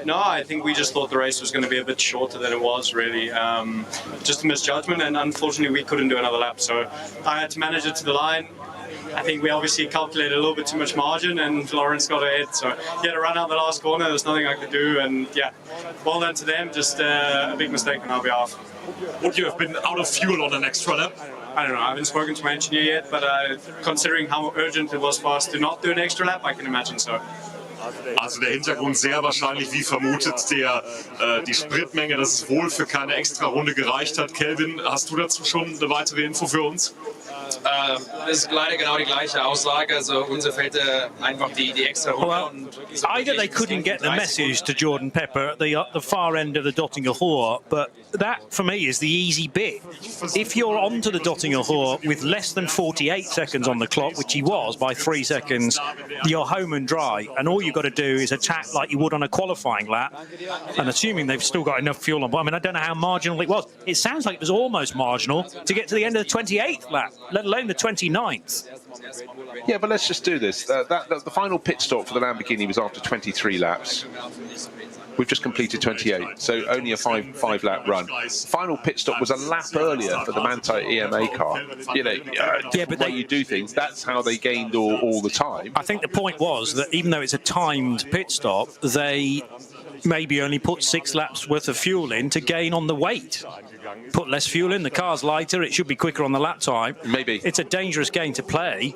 No, I think we just thought the race was going to be a bit shorter than it was, really. Just a misjudgment, and unfortunately we couldn't do another lap, so I had to manage it to the line. I think we obviously calculated a little bit too much margin, and Laurens got ahead, so he had to run out the last corner. There's nothing I could do, and yeah, well done to them. Just a big mistake on our behalf. Would you have been out of fuel on an extra lap? I don't know, I haven't spoken to my engineer yet, but considering how urgent it was for us to not do an extra lap, I can imagine so. Also der Hintergrund sehr wahrscheinlich, wie vermutet, die Spritmenge, dass es wohl für keine extra Runde gereicht hat. Kelvin, hast du dazu schon eine weitere Info für uns? Das ist leider genau die gleiche Aussage. Also uns fehlte einfach die extra Runde. Well, either they couldn't get the message to Jordan Pepper at the far end of the Dottinger Hohe, but that for me is the easy bit. If you're onto the Dottinger Hohe with less than 48 seconds on the clock, which he was by 3 seconds, you're home and dry, and all you've got to do is attack like you would on a qualifying lap, and assuming they've still got enough fuel on. I mean, I don't know how marginal it was. It sounds like it was almost marginal to get to the end of the 28th lap, let alone the 29th. Yeah, but let's just do this. The final pit stop for the Lamborghini was after 23 laps. We've just completed 28, so only a five lap run. Final pit stop was a lap earlier for the Manthey EMA car. You know, yeah, but the way you do things, that's how they gained all the time. I think the point was that even though it's a timed pit stop, they maybe only put 6 laps worth of fuel in to gain on the weight. Put less fuel in, the car's lighter, it should be quicker on the lap time. Maybe. It's a dangerous game to play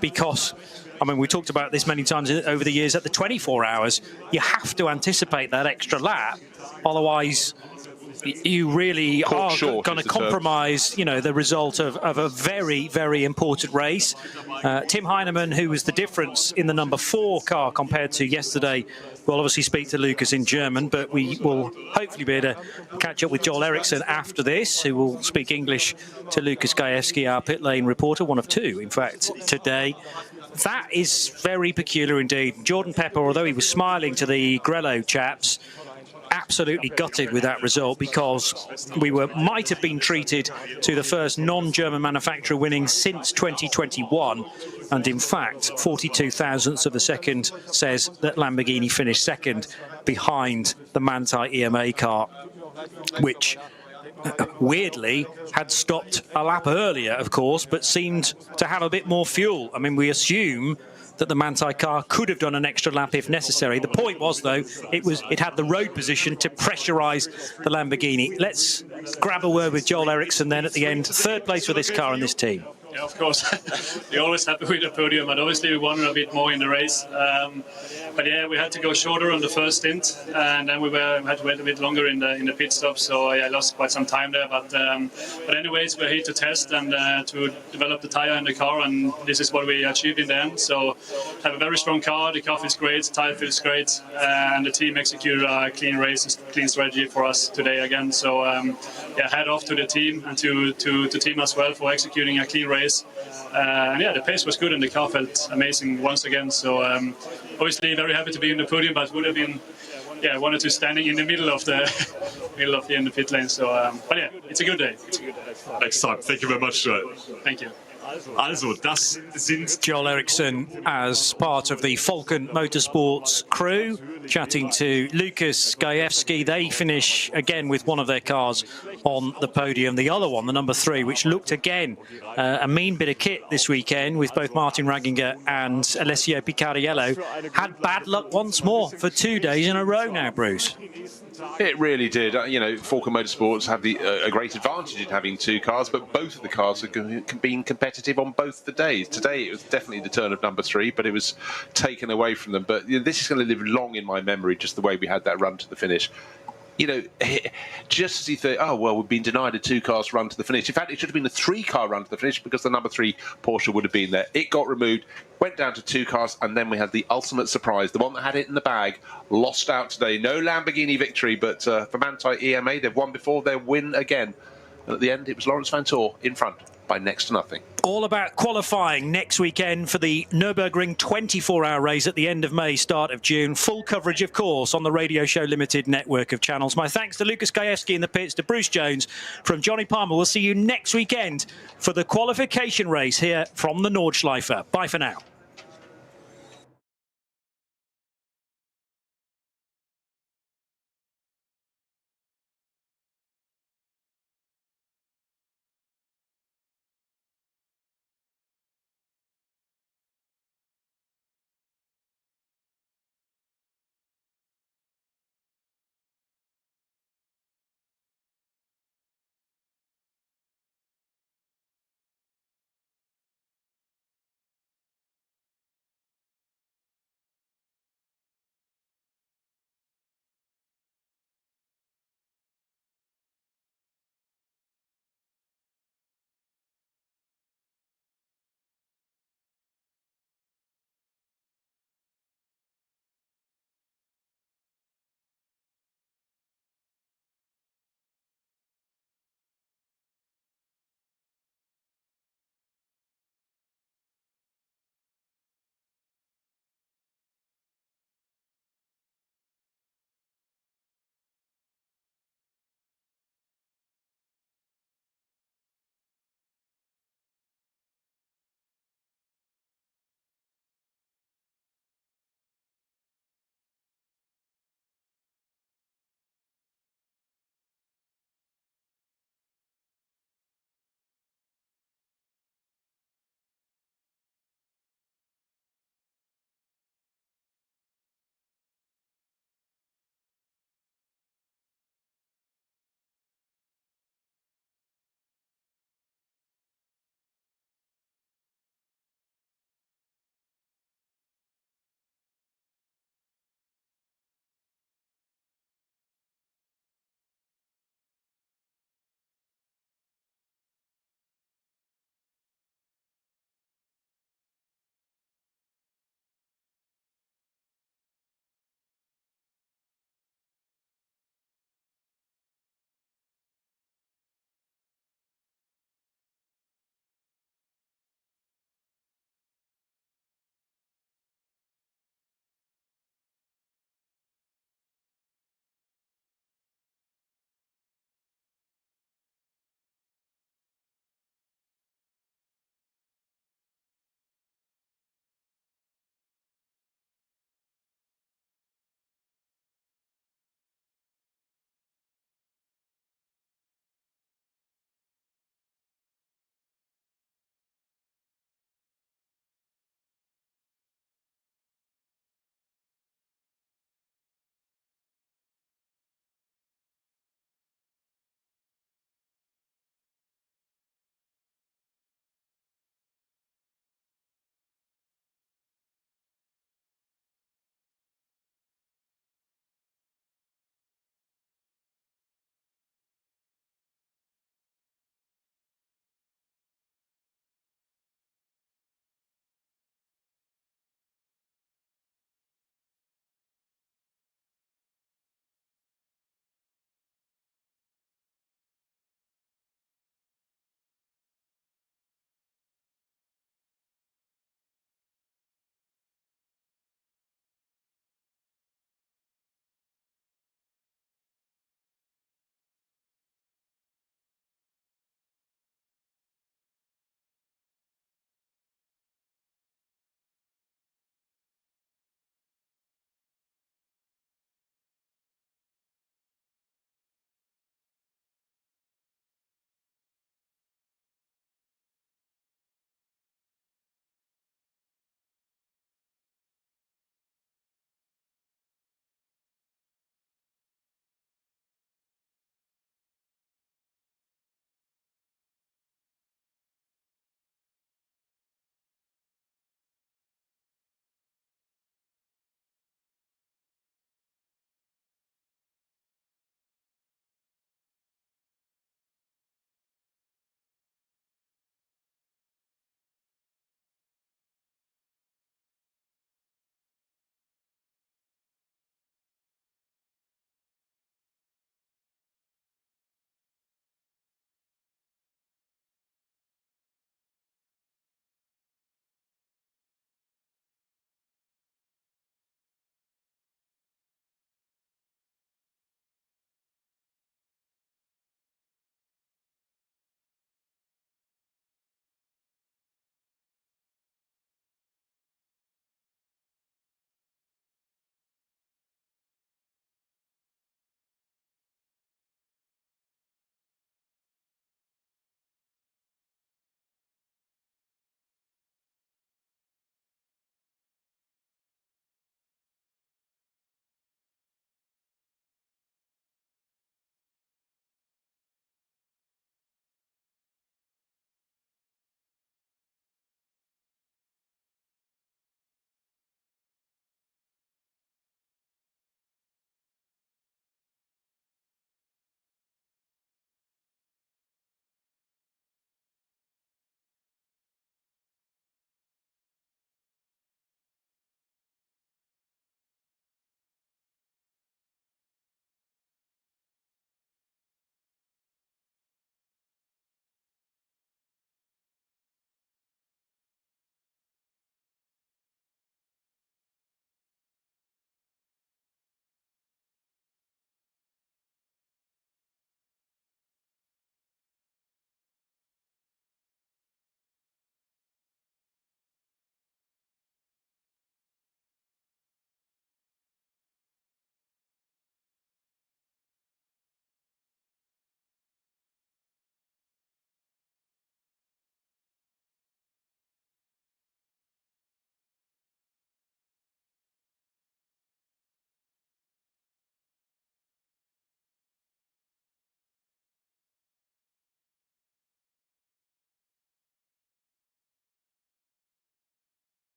because, I mean, we talked about this many times over the years, at the 24 hours, you have to anticipate that extra lap, otherwise you really are going to compromise, you know, the result of a very, very important race. Tim Heinemann, who was the difference in the number 4 car compared to yesterday, will obviously speak to Lucas in German, but we will hopefully be able to catch up with Joel Eriksson after this, who will speak English to Lucas Gajewski, our pit lane reporter, one of 2, in fact, today. That is very peculiar indeed. Jordan Pepper, although he was smiling to the Grello chaps, absolutely gutted with that result, because we might have been treated to the first non-German manufacturer winning since 2021, and in fact 42 thousandths of a second says that Lamborghini finished second behind the Manthey EMA car, which weirdly had stopped a lap earlier, of course, but seemed to have a bit more fuel. I mean, we assume that the Manthey car could have done an extra lap if necessary. The point was, though, it had the road position to pressurise the Lamborghini. Let's grab a word with Joel Eriksson then at the end. 3rd place for this car and this team. Yeah, of course. We're always happy with the podium, but obviously we wanted a bit more in the race. But yeah, we had to go shorter on the first stint, and then we had to wait a bit longer in the pit stop. So I lost quite some time there. But anyways, we're here to test and to develop the tire in the car, and this is what we achieved in the end. So have a very strong car. The car feels great, the tire feels great, and the team executed a clean race, clean strategy for us today again. So yeah, head off to the team and to the team as well for executing a clean race. And yeah, the pace was good and the car felt amazing once again. So obviously very happy to be in the podium, but would have been wanted to standing in the middle of the pit lane. So but yeah, it's a good day. Next time. Thank you very much, Joel. Thank you. Also, das sind Joel Eriksson as part of the Falcon Motorsports crew, chatting to Lucas Gajewski. They finish again with one of their cars on the podium. The other one, the number 3, which looked again a mean bit of kit this weekend with both Martin Raginger and Alessio Picariello, had bad luck once more for 2 days in a row now, Bruce. It really did. You know, Falcon Motorsports have a great advantage in having 2 cars, but both of the cars have been competitive on both the days. Today it was definitely the turn of number 3, but it was taken away from them. But you know, this is going to live long in my memory, just the way we had that run to the finish. You know, just as you think, oh, well, we've been denied a 2-car run to the finish. In fact, it should have been a 3-car run to the finish because the number 3 Porsche would have been there. It got removed, went down to 2 cars, and then we had the ultimate surprise. The one that had it in the bag lost out today. No Lamborghini victory, but for Manthey EMA, they've won before, they'll win again. And at the end, it was Laurens Vanthoor in front by next to nothing. All about qualifying next weekend for the Nürburgring 24-hour race at the end of May, start of June. Full coverage, of course, on the Radio Show Limited network of channels. My thanks to Lucas Gajewski in the pits, to Bruce Jones, from Johnny Palmer. We'll see you next weekend for the qualification race here from the Nordschleife. Bye for now.